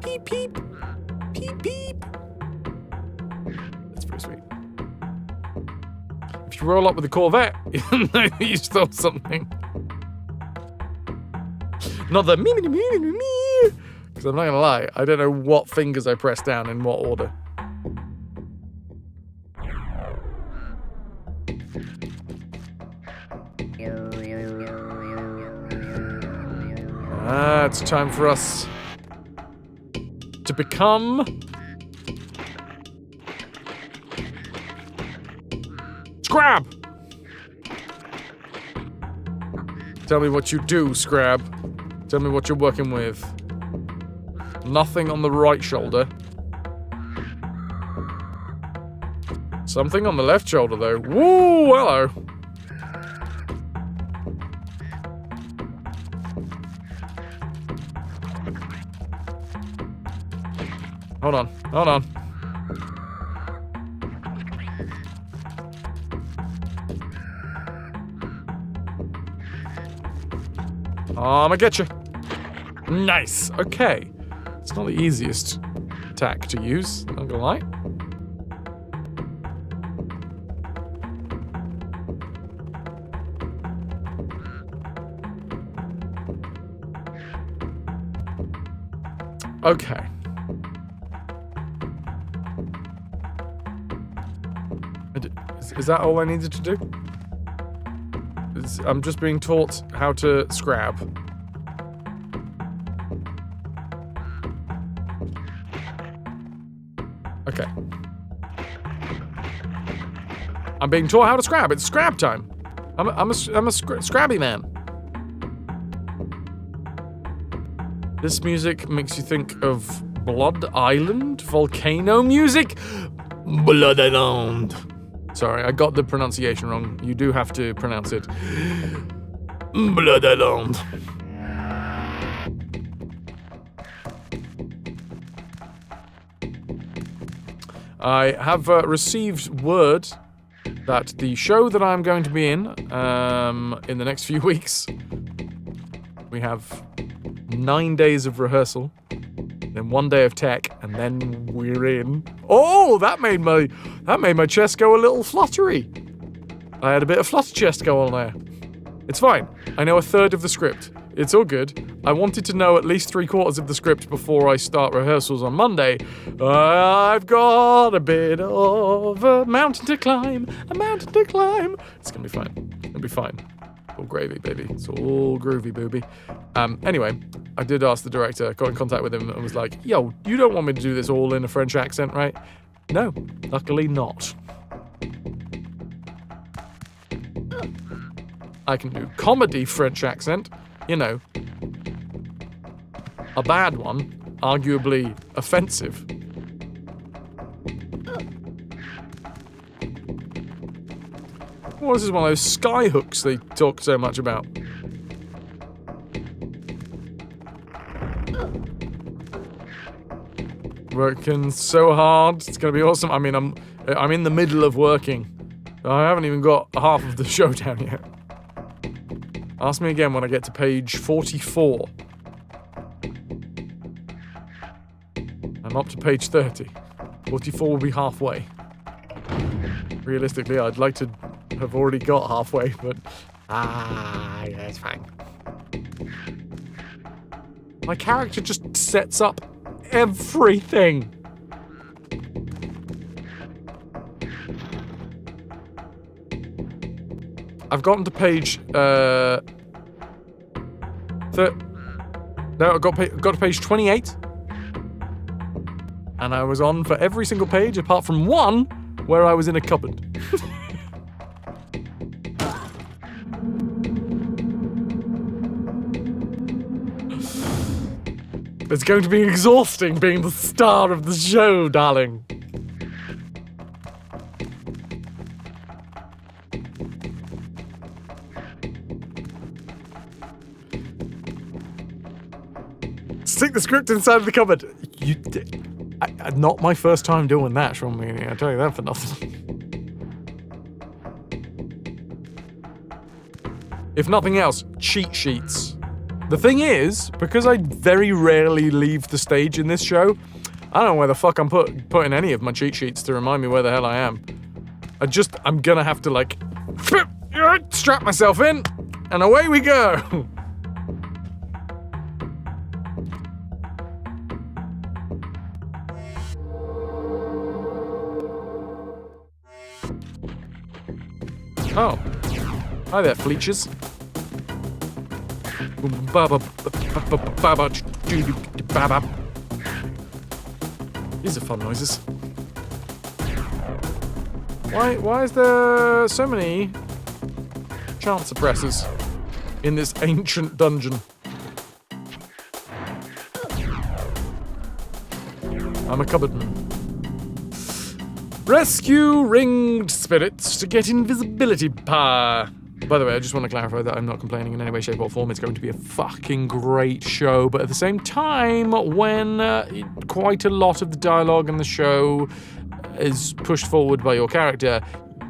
Beep, beep. Beep, beep. That's pretty sweet. If you roll up with a Corvette, you stole something. Not the me, because I'm not gonna lie, I don't know what fingers I pressed down in what order. It's time for us to become Scrab! Tell me what you do, Scrab. Tell me what you're working with. Nothing on the right shoulder. Something on the left shoulder, though. Woo, hello. Hold on, hold on. I'm gonna get you. Nice. Okay. It's not the easiest attack to use, not gonna lie. Okay. Is that all I needed to do? I'm just being taught how to scrab. Okay. I'm being taught how to scrab. It's scrab time. I'm a scrabby man. This music makes you think of Blood Island? Volcano music? Blood Island. Sorry, I got the pronunciation wrong. You do have to pronounce it. Blood Island. I have received word that the show that I'm going to be in the next few weeks, we have 9 days of rehearsal, then 1 day of tech, and then we're in. Oh, that made my chest go a little fluttery. I had a bit of flutter chest go on there. It's fine. I know a third of the script. It's all good. I wanted to know at least 3/4 of the script before I start rehearsals on Monday. I've got a bit of a mountain to climb, It's gonna be fine. It's gonna be fine. All gravy, baby. It's all groovy, booby. Anyway, I did ask the director, got in contact with him, and was like, yo, you don't want me to do this all in a French accent, right? No, luckily not. I can do comedy French accent, you know. A bad one, arguably offensive. Well, this is one of those sky hooks they talk so much about. Working so hard, it's gonna be awesome. I mean, I'm in the middle of working. I haven't even got half of the show down yet. Ask me again when I get to page 44. I'm up to page 30. 44 will be halfway. Realistically, I'd like to have already got halfway, but yeah, it's fine. My character just sets up everything. I've gotten to page I got to page 28, and I was on for every single page apart from one where I was in a cupboard. It's going to be exhausting being the star of the show, darling. Stick the script inside of the cupboard. Not my first time doing that, Sean Meany. I tell you that for nothing. If nothing else, cheat sheets. The thing is, because I very rarely leave the stage in this show, I don't know where the fuck I'm putting any of my cheat sheets to remind me where the hell I am. I'm gonna have to like strap myself in, and away we go. Oh. Hi there, Fleeches. These are fun noises. Why is there so many chance suppressors in this ancient dungeon? I'm a cupboardman. Rescue ringed spirits to get invisibility power. By the way, I just want to clarify that I'm not complaining in any way, shape, or form. It's going to be a fucking great show, but at the same time, when quite a lot of the dialogue in the show is pushed forward by your character,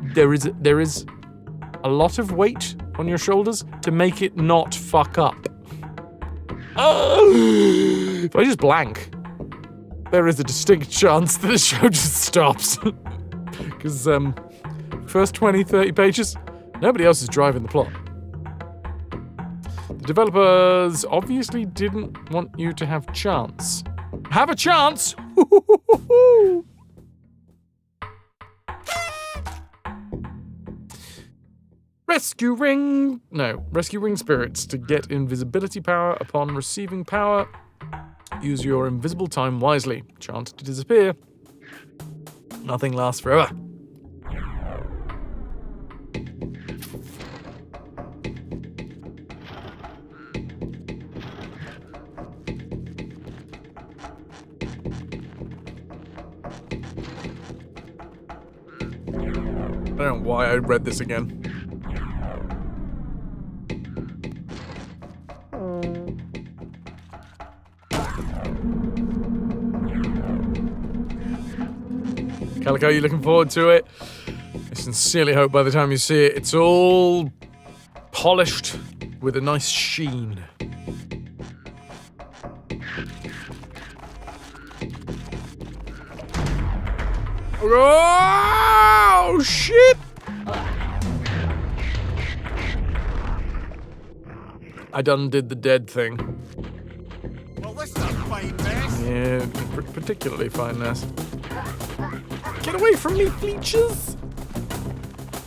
there is a lot of weight on your shoulders to make it not fuck up. If I just blank, there is a distinct chance that the show just stops. Because, first 20, 30 pages, nobody else is driving the plot. The developers obviously didn't want you to have chance. Have a chance? Rescue ring spirits to get invisibility power. Upon receiving power, use your invisible time wisely. Chance to disappear. Nothing lasts forever. I don't know why I read this again. Calico, you looking forward to it? I sincerely hope by the time you see it, it's all polished with a nice sheen. Oh, shit! I done did the dead thing. Well, this is a fine mess. Yeah, particularly fine mess. Get away from me, Fleeches!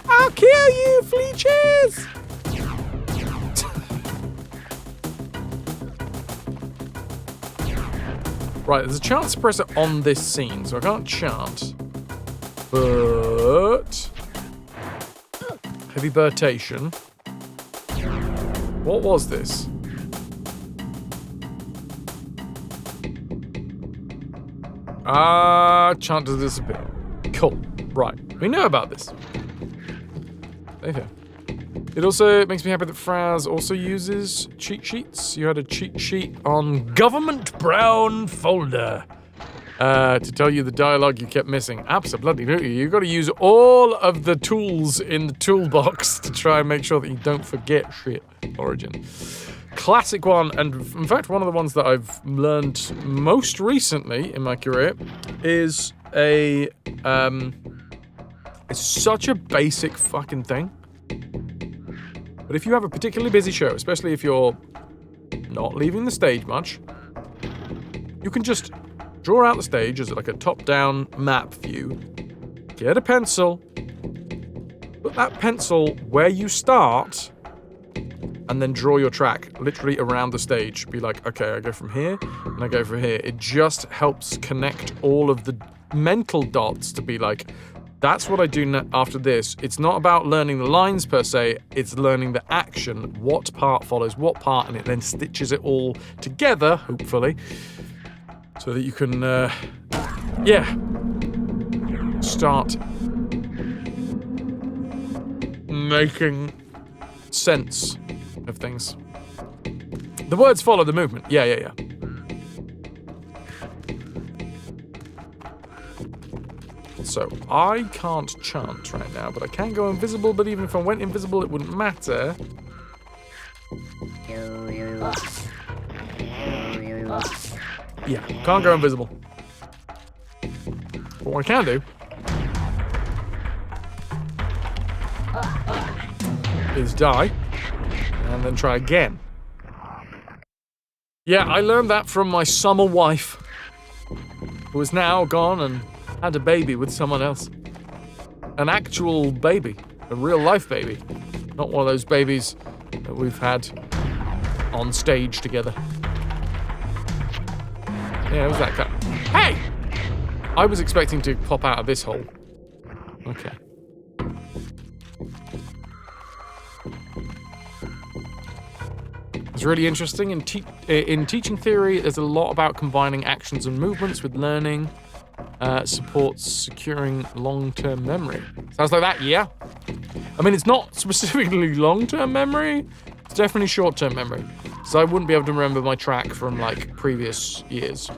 I'll kill you, Fleeches! Right, there's a chant suppressor on this scene, so I can't chant. But... heavy burtation. What was this? Chant to disappear. Cool. Right. We know about this. Okay. It also makes me happy that Fraz also uses cheat sheets. You had a cheat sheet on Government Brown Folder to tell you the dialogue you kept missing. Absolutely. You've got to use all of the tools in the toolbox to try and make sure that you don't forget shit. Origin. Classic one, and in fact one of the ones that I've learned most recently in my career is it's such a basic fucking thing. But if you have a particularly busy show, especially if you're not leaving the stage much, you can just draw out the stage as like a top-down map view, get a pencil, put that pencil where you start, and then draw your track literally around the stage. Be like, okay, I go from here, and I go from here. It just helps connect all of the mental dots to be like, That's what I do after this. It's not about learning the lines per se, it's learning the action, what part follows what part, and it then stitches it all together, hopefully, so that you can, start making sense of things. The words follow the movement. Yeah. So, I can't chant right now, but I can go invisible, but even if I went invisible, it wouldn't matter. Yeah, can't go invisible. But what I can do is die, and then try again. Yeah, I learned that from my summer wife, who is now gone and had a baby with someone else. An actual baby. A real life baby. Not one of those babies that we've had on stage together. Yeah, it was that guy. Hey! I was expecting to pop out of this hole. Okay. It's really interesting. In teaching theory, there's a lot about combining actions and movements with learning. Supports securing long-term memory. Sounds like that, yeah? I mean, it's not specifically long-term memory. It's definitely short-term memory. So I wouldn't be able to remember my track from, like, previous years.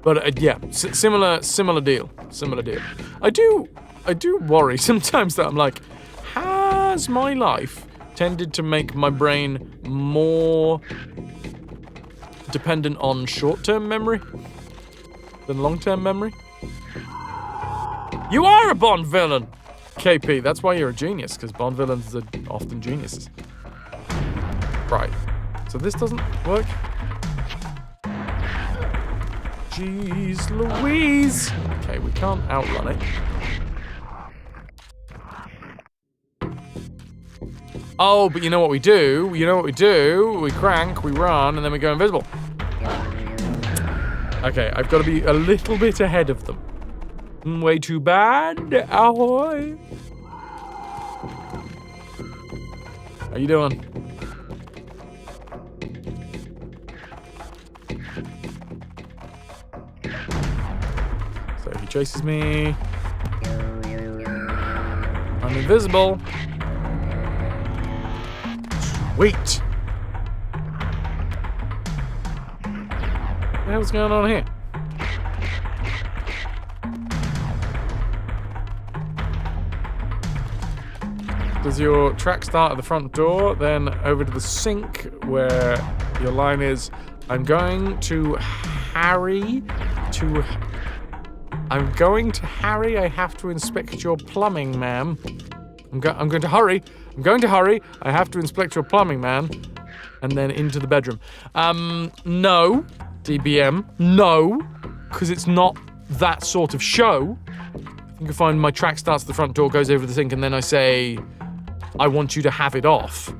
But, yeah, similar deal. Similar deal. I do worry sometimes that I'm like, has my life tended to make my brain more dependent on short-term memory than long-term memory? You are a Bond villain, KP. That's why you're a genius, because Bond villains are often geniuses. Right. So this doesn't work. Jeez Louise. Okay, we can't outrun it. Oh, but you know what we do? We crank, we run, and then we go invisible. Okay, I've got to be a little bit ahead of them. Way too bad. Ahoy. How you doing? So he chases me. I'm invisible. Sweet. What the hell's going on here? Does your track start at the front door, then over to the sink where your line is, I'm going to Harry, I have to inspect your plumbing, ma'am. I'm going to hurry, I have to inspect your plumbing, man. And then into the bedroom. No, DBM, no, because it's not that sort of show. You can find my track starts at the front door, goes over to the sink, and then I say, I want you to have it off.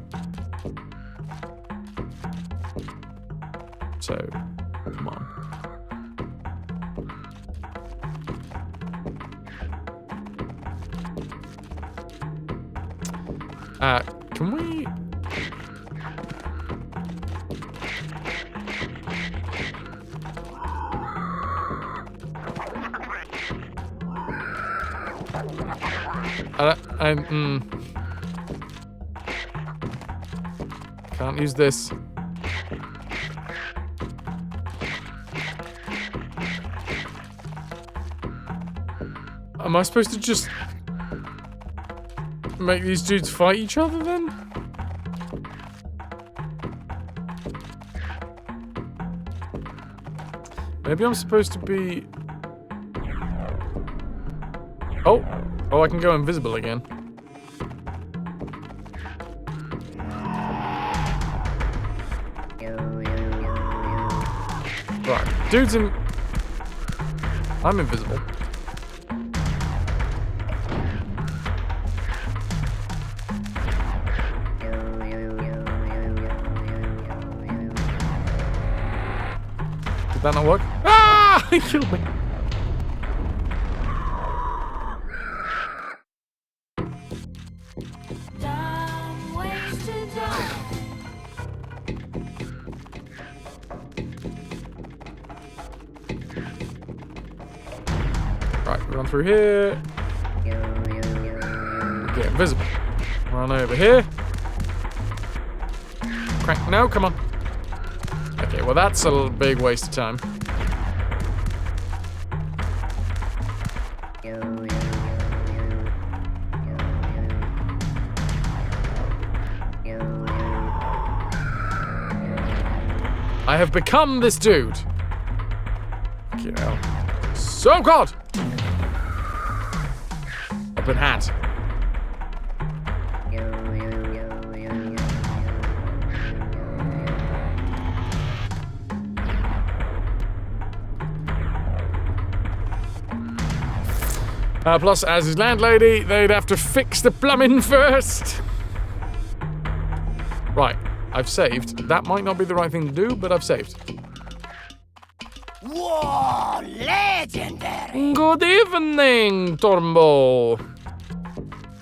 So, come on. Can we... Can't use this. Am I supposed to just make these dudes fight each other then? Maybe I'm supposed to be... Oh, I can go invisible again. Right, dude's in... I'm invisible. Did that not work? Ah! He killed me. Run through here. Get invisible. Run over here. Crank. No, come on. Okay, well that's a big waste of time. I have become this dude. You know. So God! I've been had. Plus, as his landlady, they'd have to fix the plumbing first. Right, I've saved. That might not be the right thing to do, but I've saved. Whoa, legendary! Good evening, Tormbo.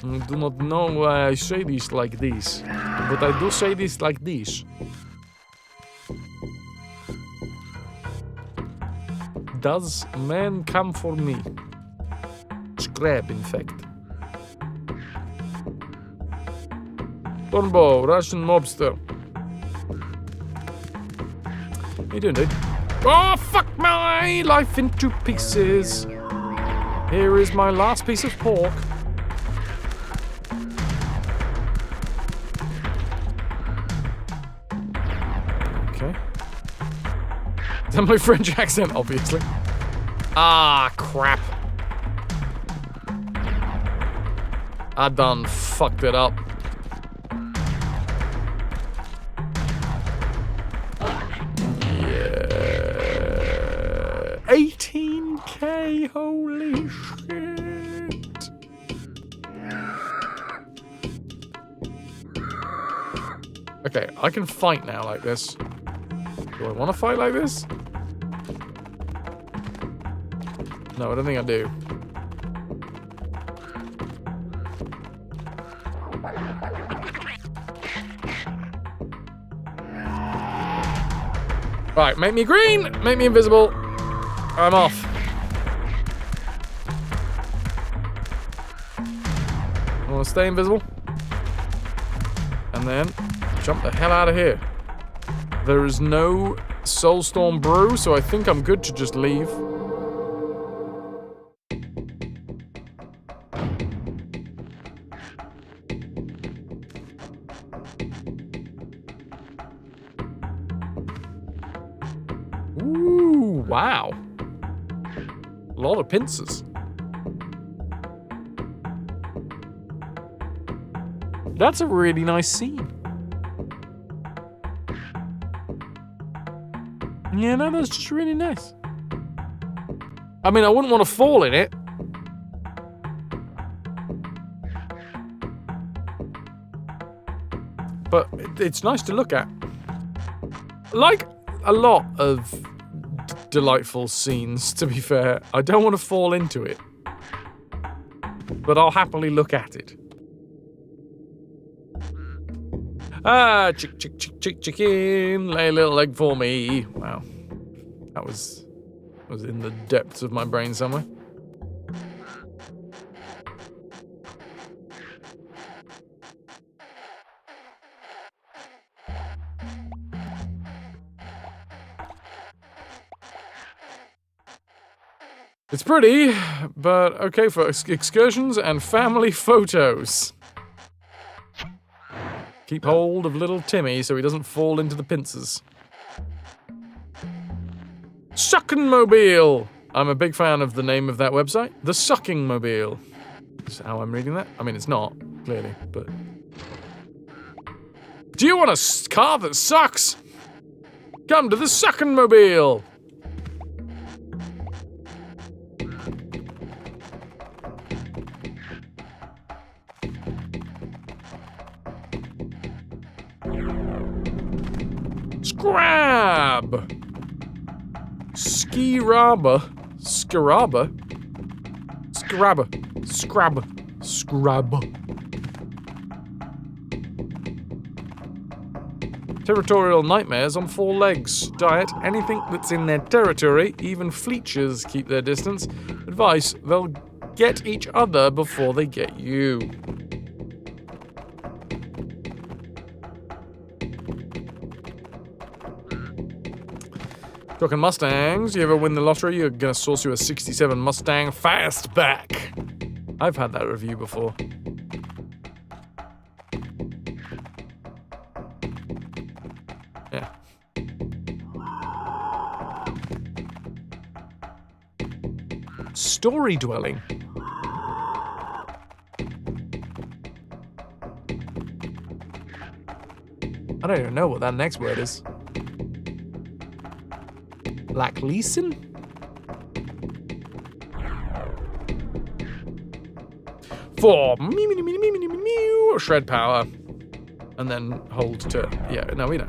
I do not know why I say this like this, but I do say this like this. Does man come for me? Scrap, in fact. Tormbo, Russian mobster. How you doing, dude? Oh, fuck my life into pieces. Here is my last piece of pork. Okay. Is that my French accent, obviously? Ah, crap. I done fucked it up. Yeah. 18K, holy shit. Okay, I can fight now like this. Do I want to fight like this? No, I don't think I do. Right, make me green, make me invisible. I'm off. I want to stay invisible. And then jump the hell out of here. There is no Soulstorm brew, so I think I'm good to just leave. Ooh, wow. A lot of pincers. That's a really nice scene. Yeah, no, that's just really nice. I mean, I wouldn't want to fall in it. But it's nice to look at. Like a lot of delightful scenes, to be fair. I don't want to fall into it. But I'll happily look at it. Ah, chicken, lay a little egg for me. Wow. That was in the depths of my brain somewhere. It's pretty, but okay for excursions and family photos. Keep hold of little Timmy so he doesn't fall into the pincers. Sucking Mobile! I'm a big fan of the name of that website. The Sucking Mobile. That's how I'm reading that. I mean, it's not, clearly, but... Do you want a car that sucks? Come to the Sucking Mobile! Scrab! Ski-rabba. Scarabba. Scrabba. Scrab. Scrab. Territorial nightmares on 4 legs. Diet, anything that's in their territory, even fleechers keep their distance. Advice, they'll get each other before they get you. Talking Mustangs, you ever win the lottery, you're gonna source you a 67 Mustang Fastback. I've had that review before. Yeah. Story dwelling. I don't even know what that next word is. Black Leeson? For shred power. And then hold to... Yeah, no, we know.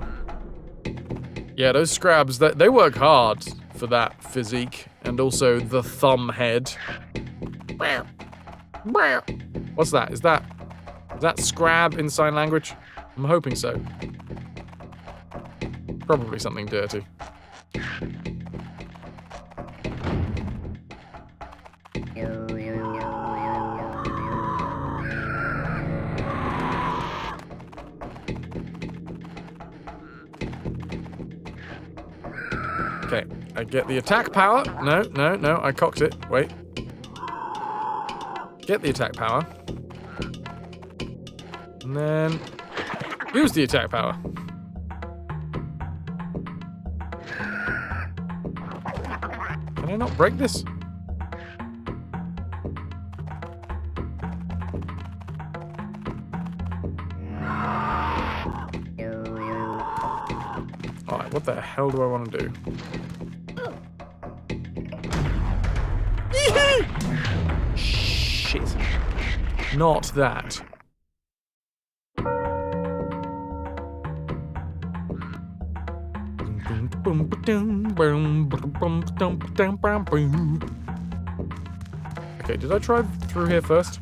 Yeah, those scrabs, they work hard for that physique. And also the thumb head. What's that? Is that scrab in sign language? I'm hoping so. Probably something dirty. Okay, I get the attack power. No, I cocked it. Wait. Get the attack power. And then use the attack power. Can I not break this? Alright, what the hell do I want to do? Shit. Not that. Okay, did I try through here first?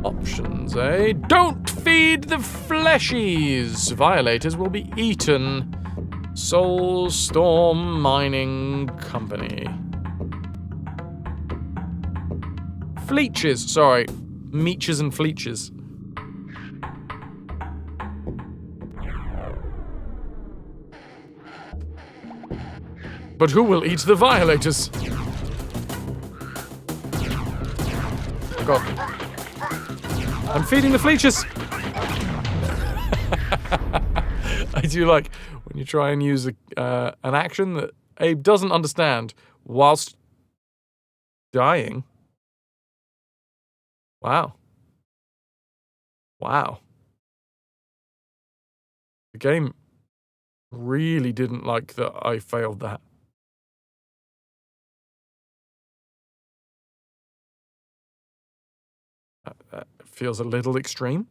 Options, eh? Don't feed the fleshies! Violators will be eaten. Soulstorm Mining Company. Fleeches, sorry. Meeches and fleeches. But who will eat the violators? Oh God. I'm feeding the fleeches! I do like when you try and use an action that Abe doesn't understand whilst dying. Wow. Wow. The game really didn't like that I failed that. That feels a little extreme.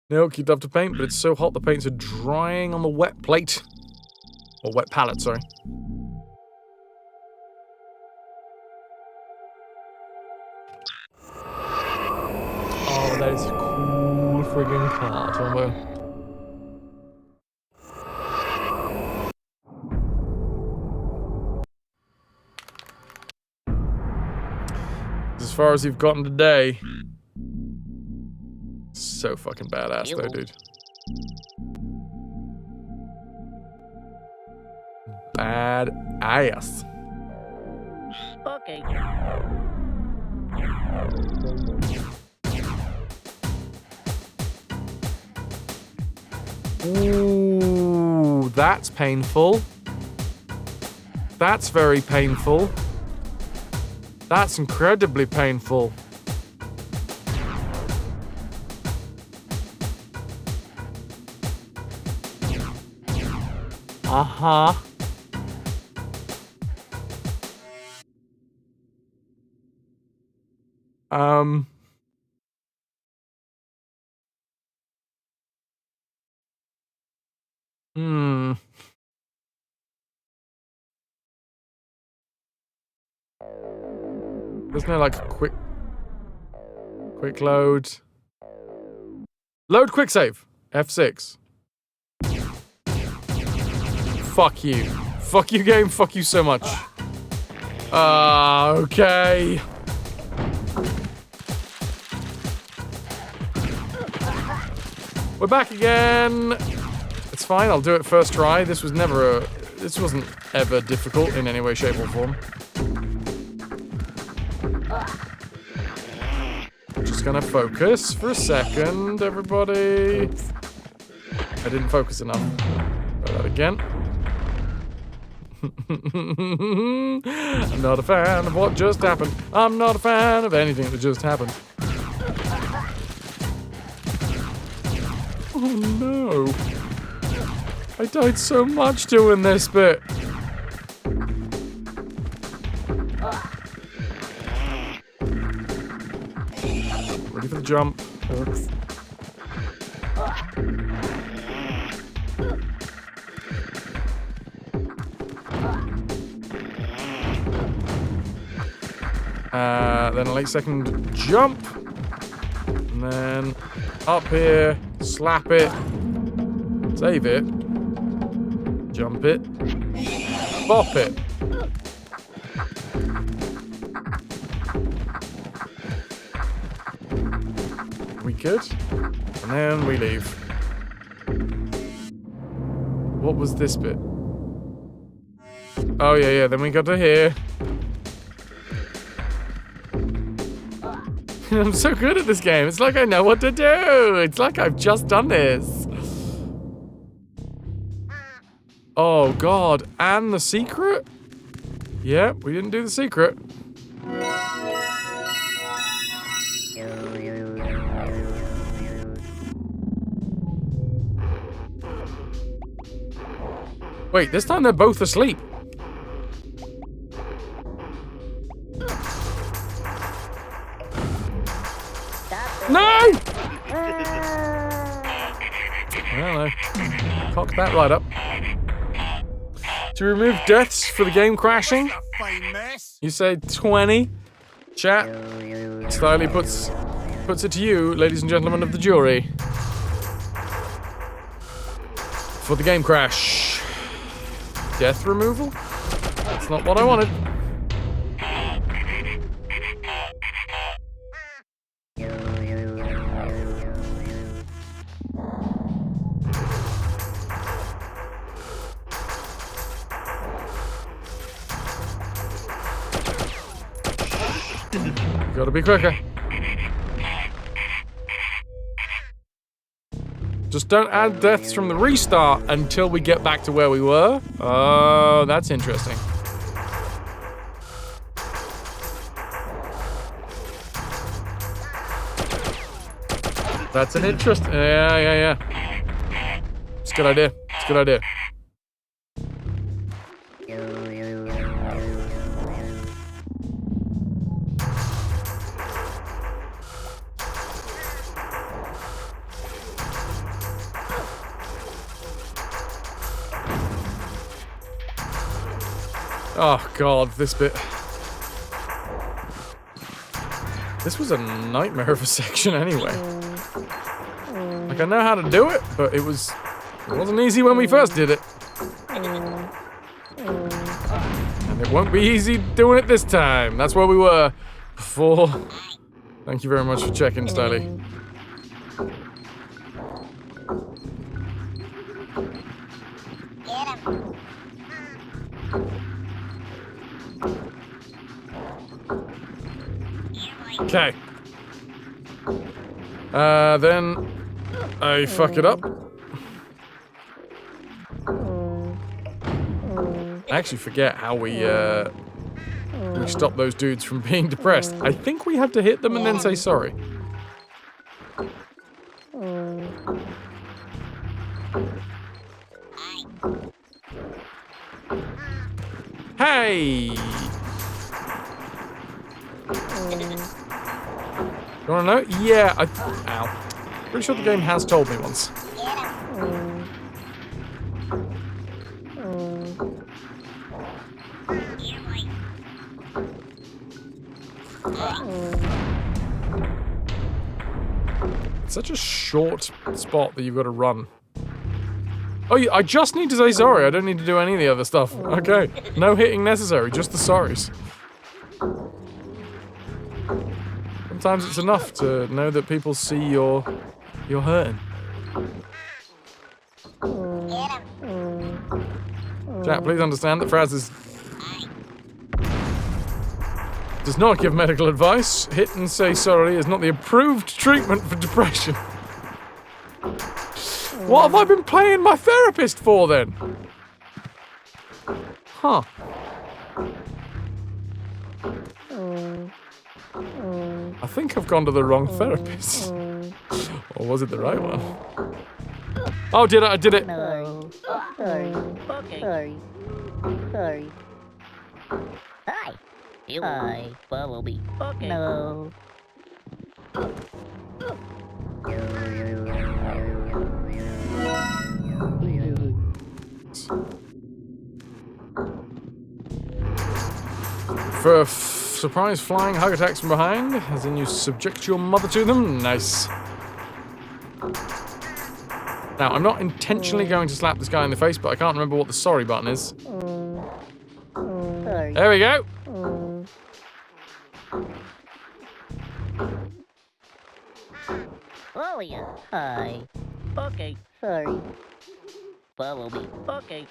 Milk, you'd love to paint, but it's so hot the paints are drying on the wet plate. Or wet palette, sorry. Oh, that is a cool friggin' car, Tombo. As far as you've gotten today. So fucking badass, though, dude. Bad ass. Okay. Ooh, that's painful. That's very painful. That's incredibly painful. Uh-huh. Hmm. There's no, like, quick load. Load quick save. F6. Fuck you. Fuck you, game. Fuck you so much. Okay. We're back again. It's fine. I'll do it first try. This wasn't ever difficult in any way, shape, or form. Just gonna focus for a second, everybody. I didn't focus enough. Try that again. I'm not a fan of what just happened. I'm not a fan of anything that just happened. Oh no. I died so much doing this bit. Ready for the jump. Then a late second jump. And then up here, slap it, save it, jump it, bop it. We good? And then we leave. What was this bit? Oh yeah, then we got to here. I'm so good at this game. It's like I know what to do. It's like I've just done this. Oh, God. And the secret? Yeah, we didn't do the secret. Wait, this time they're both asleep. No! Hello. Cock that right up. To remove deaths for the game crashing, you say 20. Chat. Styly puts it to you, ladies and gentlemen of the jury. For the game crash. Death removal? That's not what I wanted. Gotta be quicker. Just don't add deaths from the restart until we get back to where we were. Oh, that's interesting. That's an interest. Yeah. It's a good idea. It's a good idea. Oh God, this bit. This was a nightmare of a section anyway. Like I know how to do it, but it wasn't easy when we first did it. And it won't be easy doing it this time. That's where we were before. Thank you very much for checking, Styly. Okay. Then I fuck it up. I actually forget how we stop those dudes from being depressed. I think we have to hit them and then say sorry. Hey! You wanna know? Yeah, ow. Pretty sure the game has told me once. It's such a short spot that you've got to run. Oh, I just need to say sorry. I don't need to do any of the other stuff. Okay. No hitting necessary, just the sorries. Sometimes it's enough to know that people see you're hurting. Chat, please understand that Fraz does not give medical advice. Hit and say sorry is not the approved treatment for depression. What have I been playing my therapist for then? Huh. I think I've gone to the wrong therapist. Or was it the right one? Oh, did I did it. No. Sorry. Okay. Sorry. Hi. Hi, Bumblebee. Okay. No. For surprise flying hug attacks from behind, as in you subject your mother to them. Nice. Now, I'm not intentionally going to slap this guy in the face, but I can't remember what the sorry button is. Sorry. There we go. Oh yeah. Hi. Okay. Sorry. Bumblebee. Okay.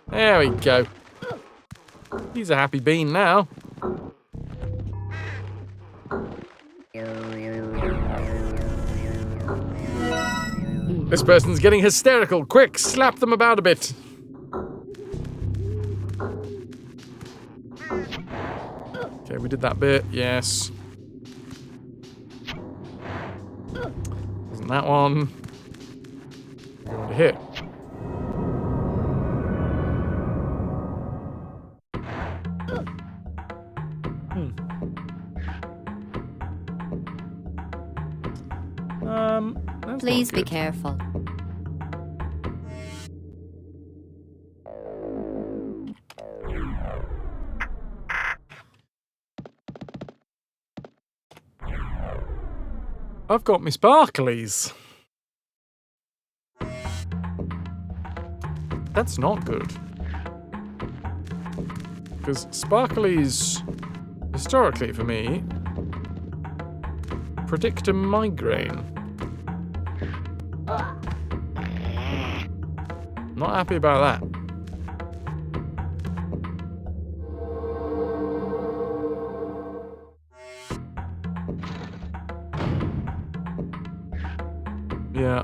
There we go. He's a happy bean now. This person's getting hysterical. Quick, slap them about a bit. Okay, we did that bit. Yes. Wasn't that one? Going to hit. Please be careful. I've got my sparklies. That's not good. Because sparklies, historically for me, predict a migraine. Not happy about that. Yeah.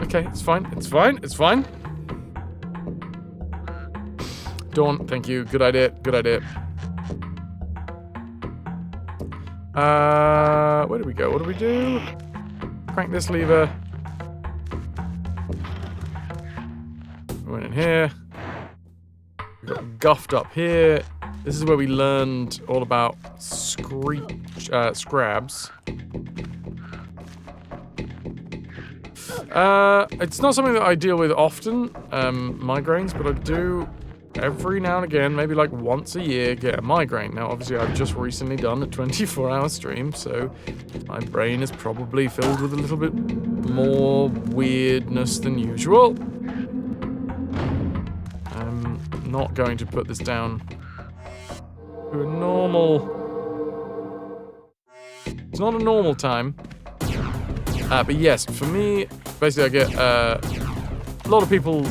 Okay, it's fine. It's fine. It's fine. Dawn, thank you. Good idea. Good idea. Where do we go? What do we do? Crank this lever. We went in here. We got guffed up here. This is where we learned all about scrabs. It's not something that I deal with often, migraines, but I do every now and again, maybe like once a year, get a migraine. Now, obviously, I've just recently done a 24-hour stream, so my brain is probably filled with a little bit more weirdness than usual. I'm not going to put this down to a normal... It's not a normal time. But yes, for me, basically I get a lot of people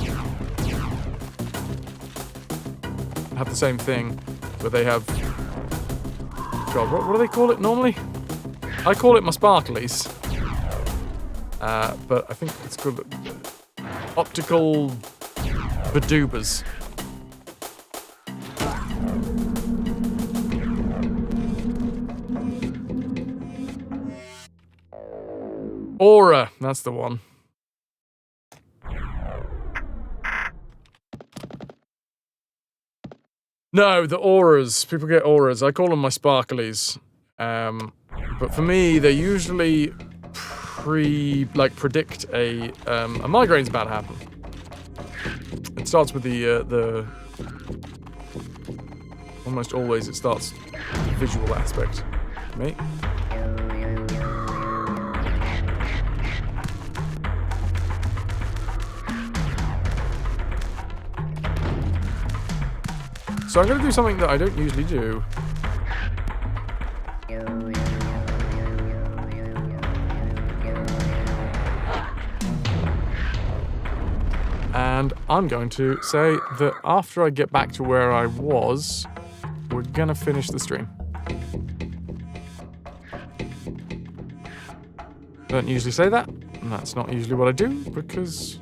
have the same thing, where they have... God, what do they call it normally? I call it my sparklies. But I think it's called optical badubas. Aura, that's the one. No, the auras. People get auras. I call them my sparklies. But for me, they're usually predict a migraine's about to happen. It starts with the almost always it starts with the visual aspect for me. So I'm going to do something that I don't usually do. And I'm going to say that after I get back to where I was, we're going to finish the stream. I don't usually say that, and that's not usually what I do, because...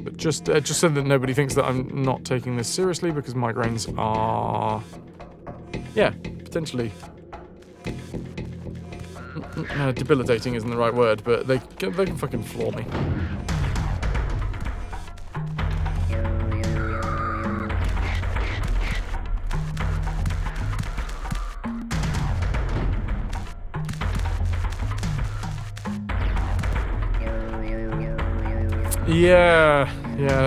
But just so that nobody thinks that I'm not taking this seriously, because migraines are... Yeah, potentially... debilitating isn't the right word, but they can fucking floor me. Yeah,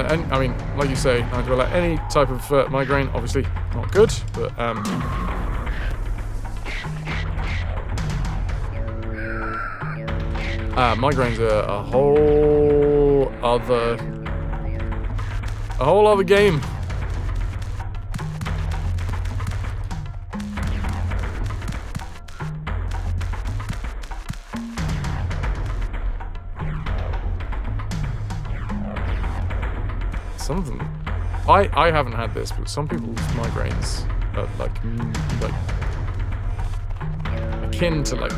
and I mean, like you say, Nigel, like any type of migraine, obviously not good, but migraines are a whole other game. Some of them, I haven't had this, but some people's migraines are like akin to like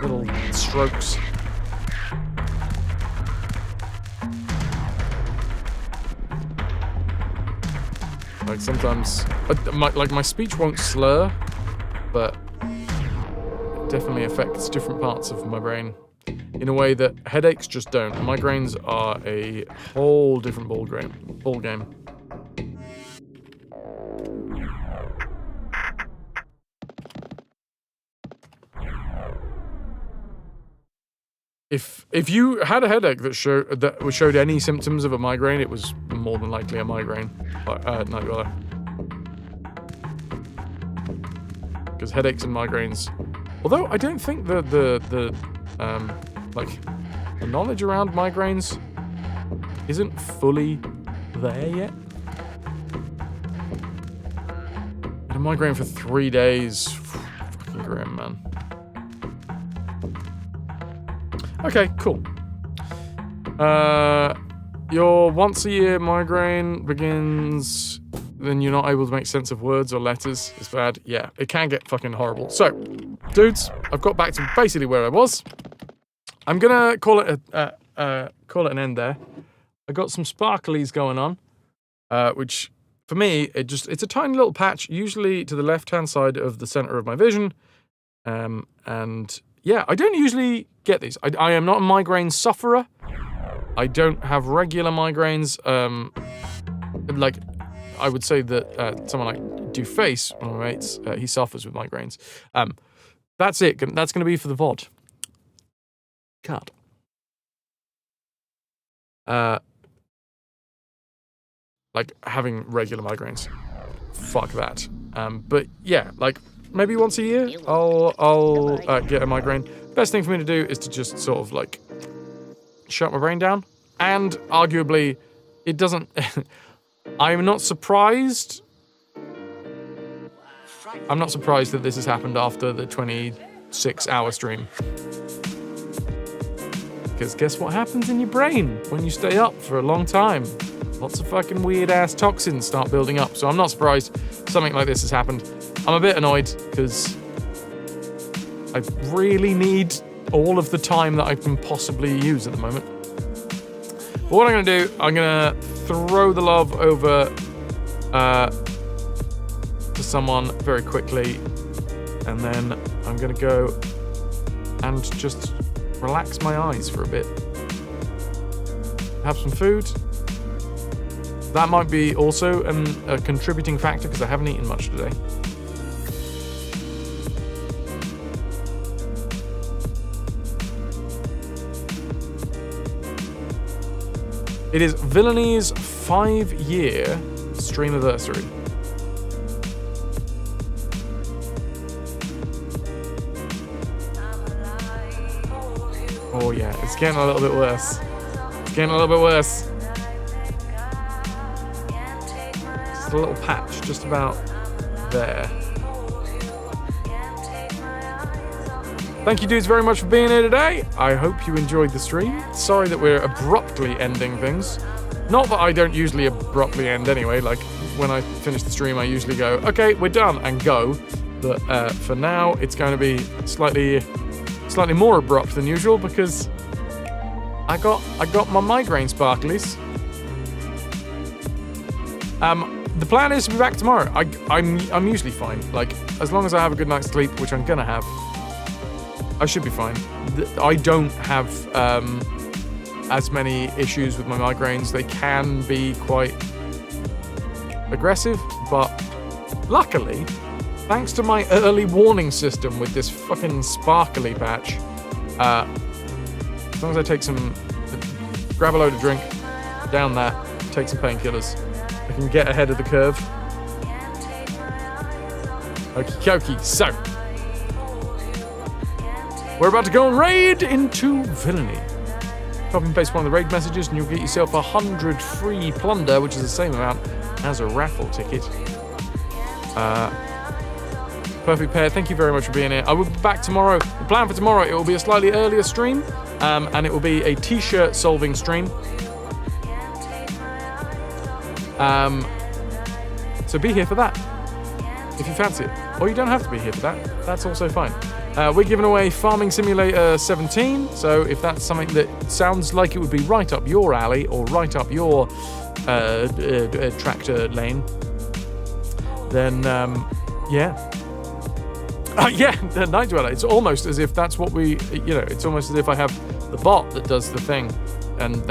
little strokes. Like sometimes, my speech won't slur, but it definitely affects different parts of my brain in a way that headaches just don't. Migraines are a whole different ball game. If you had a headache that showed any symptoms of a migraine, it was more than likely a migraine. Because headaches and migraines, although I don't think the knowledge around migraines isn't fully there yet. And a migraine for 3 days, fucking grim, man. Okay, cool. Your once-a-year migraine begins, then you're not able to make sense of words or letters. It's bad. Yeah, it can get fucking horrible. So, dudes, I've got back to basically where I was. I'm gonna call it an end there. I got some sparklies going on, which for me it's a tiny little patch, usually to the left-hand side of the center of my vision, and yeah, I don't usually get these. I am not a migraine sufferer. I don't have regular migraines. Like I would say that someone like Duface, one of my mates, he suffers with migraines. That's it. That's going to be for the VOD. Cut. Like having regular migraines. Fuck that. But yeah, like maybe once a year I'll get a migraine. Best thing for me to do is to just sort of like shut my brain down. And arguably, it doesn't... I'm not surprised. I'm not surprised that this has happened after the 26-hour stream. Because guess what happens in your brain when you stay up for a long time? Lots of fucking weird-ass toxins start building up. So I'm not surprised something like this has happened. I'm a bit annoyed because I really need all of the time that I can possibly use at the moment. But what I'm going to do, I'm going to throw the love over to someone very quickly, and then I'm going to go and just relax my eyes for a bit. Have some food. That might be also a contributing factor because I haven't eaten much today. It is Villaini's 5-year streamiversary. Oh yeah, it's getting a little bit worse. It's getting a little bit worse. Just a little patch, just about there. Thank you dudes very much for being here today. I hope you enjoyed the stream. Sorry that we're abruptly ending things. Not that I don't usually abruptly end anyway, like when I finish the stream I usually go, okay, we're done, and go. But for now, it's going to be slightly more abrupt than usual because I got my migraine sparklies. The plan is to be back tomorrow. I'm usually fine. Like, as long as I have a good night's sleep, which I'm gonna have, I should be fine. I don't have as many issues with my migraines. They can be quite aggressive, but luckily, thanks to my early warning system with this fucking sparkly patch, as long as I take grab a load of drink, down that, take some painkillers, I can get ahead of the curve. Okie dokie, so we're about to go and raid into Villainy. Copy and paste one of the raid messages and you'll get yourself 100 free plunder, which is the same amount as a raffle ticket. Perfect pair, thank you very much for being here. I will be back tomorrow. The plan for tomorrow, it will be a slightly earlier stream, and it will be a t-shirt solving stream. So be here for that, if you fancy it. Or you don't have to be here for that, that's also fine. We're giving away Farming Simulator 17, so if that's something that sounds like it would be right up your alley, or right up your tractor lane, then yeah. Yeah, the Night Dweller. It's almost as if that's what it's almost as if I have the bot that does the thing, and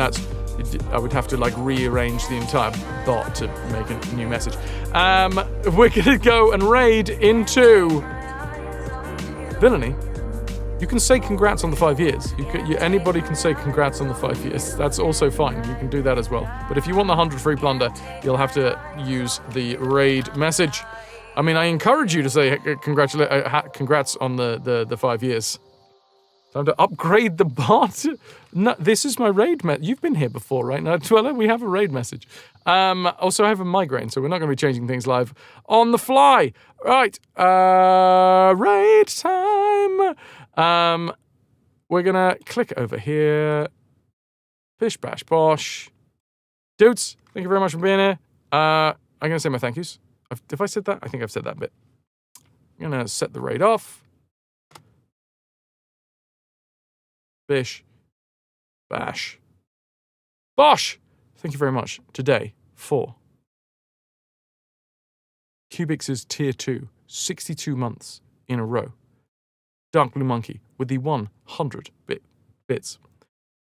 I would have to like rearrange the entire bot to make a new message. We're gonna go and raid into Villainy. You can say congrats on the 5 years. Anybody can say congrats on the 5 years. That's also fine. You can do that as well. But if you want the 100 free plunder, you'll have to use the raid message. I mean, I encourage you to say congrats on the 5 years. Time to upgrade the bot. No, this is my raid message. You've been here before, right? Now, Dweller, we have a raid message. Also, I have a migraine, so we're not going to be changing things live on the fly. Right. Raid time. We're going to click over here. Bish, bash, bosh. Dudes, thank you very much for being here. I'm going to say my thank yous. Have I said that? I think I've said that bit. I'm going to set the raid off. Bish. Bash. Bosh! Thank you very much today for Kubix's Tier 2, 62 months in a row. Dark Blue Monkey with the 100 bits.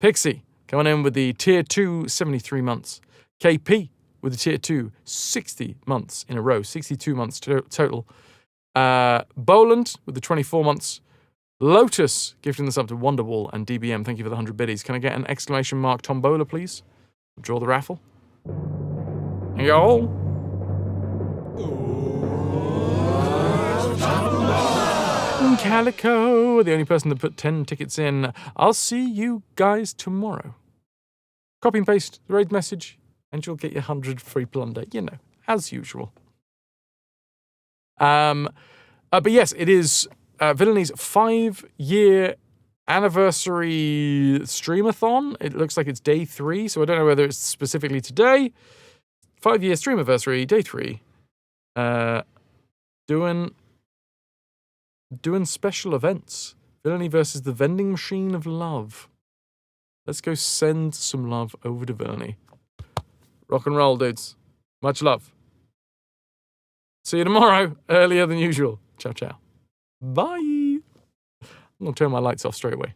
Pixie coming in with the Tier 2, 73 months. KP with the Tier 2, 60 months in a row, 62 months total. Boland with the 24 months. Lotus gifting this up to Wonderwall and DBM. Thank you for the 100 biddies. Can I get an exclamation mark tombola, please? Draw the raffle. Yo. Calico, the only person that put 10 tickets in. I'll see you guys tomorrow. Copy and paste the raid message, and you'll get your 100 free plunder, as usual. But yes, it is Villaini's 5-year anniversary streamathon. It looks like it's day 3, so I don't know whether it's specifically today. 5-year streamiversary, day 3. Doing special events. Villainy versus the vending machine of love. Let's go send some love over to Villainy. Rock and roll, dudes. Much love. See you tomorrow, earlier than usual. Ciao, ciao. Bye. I'm going to turn my lights off straight away.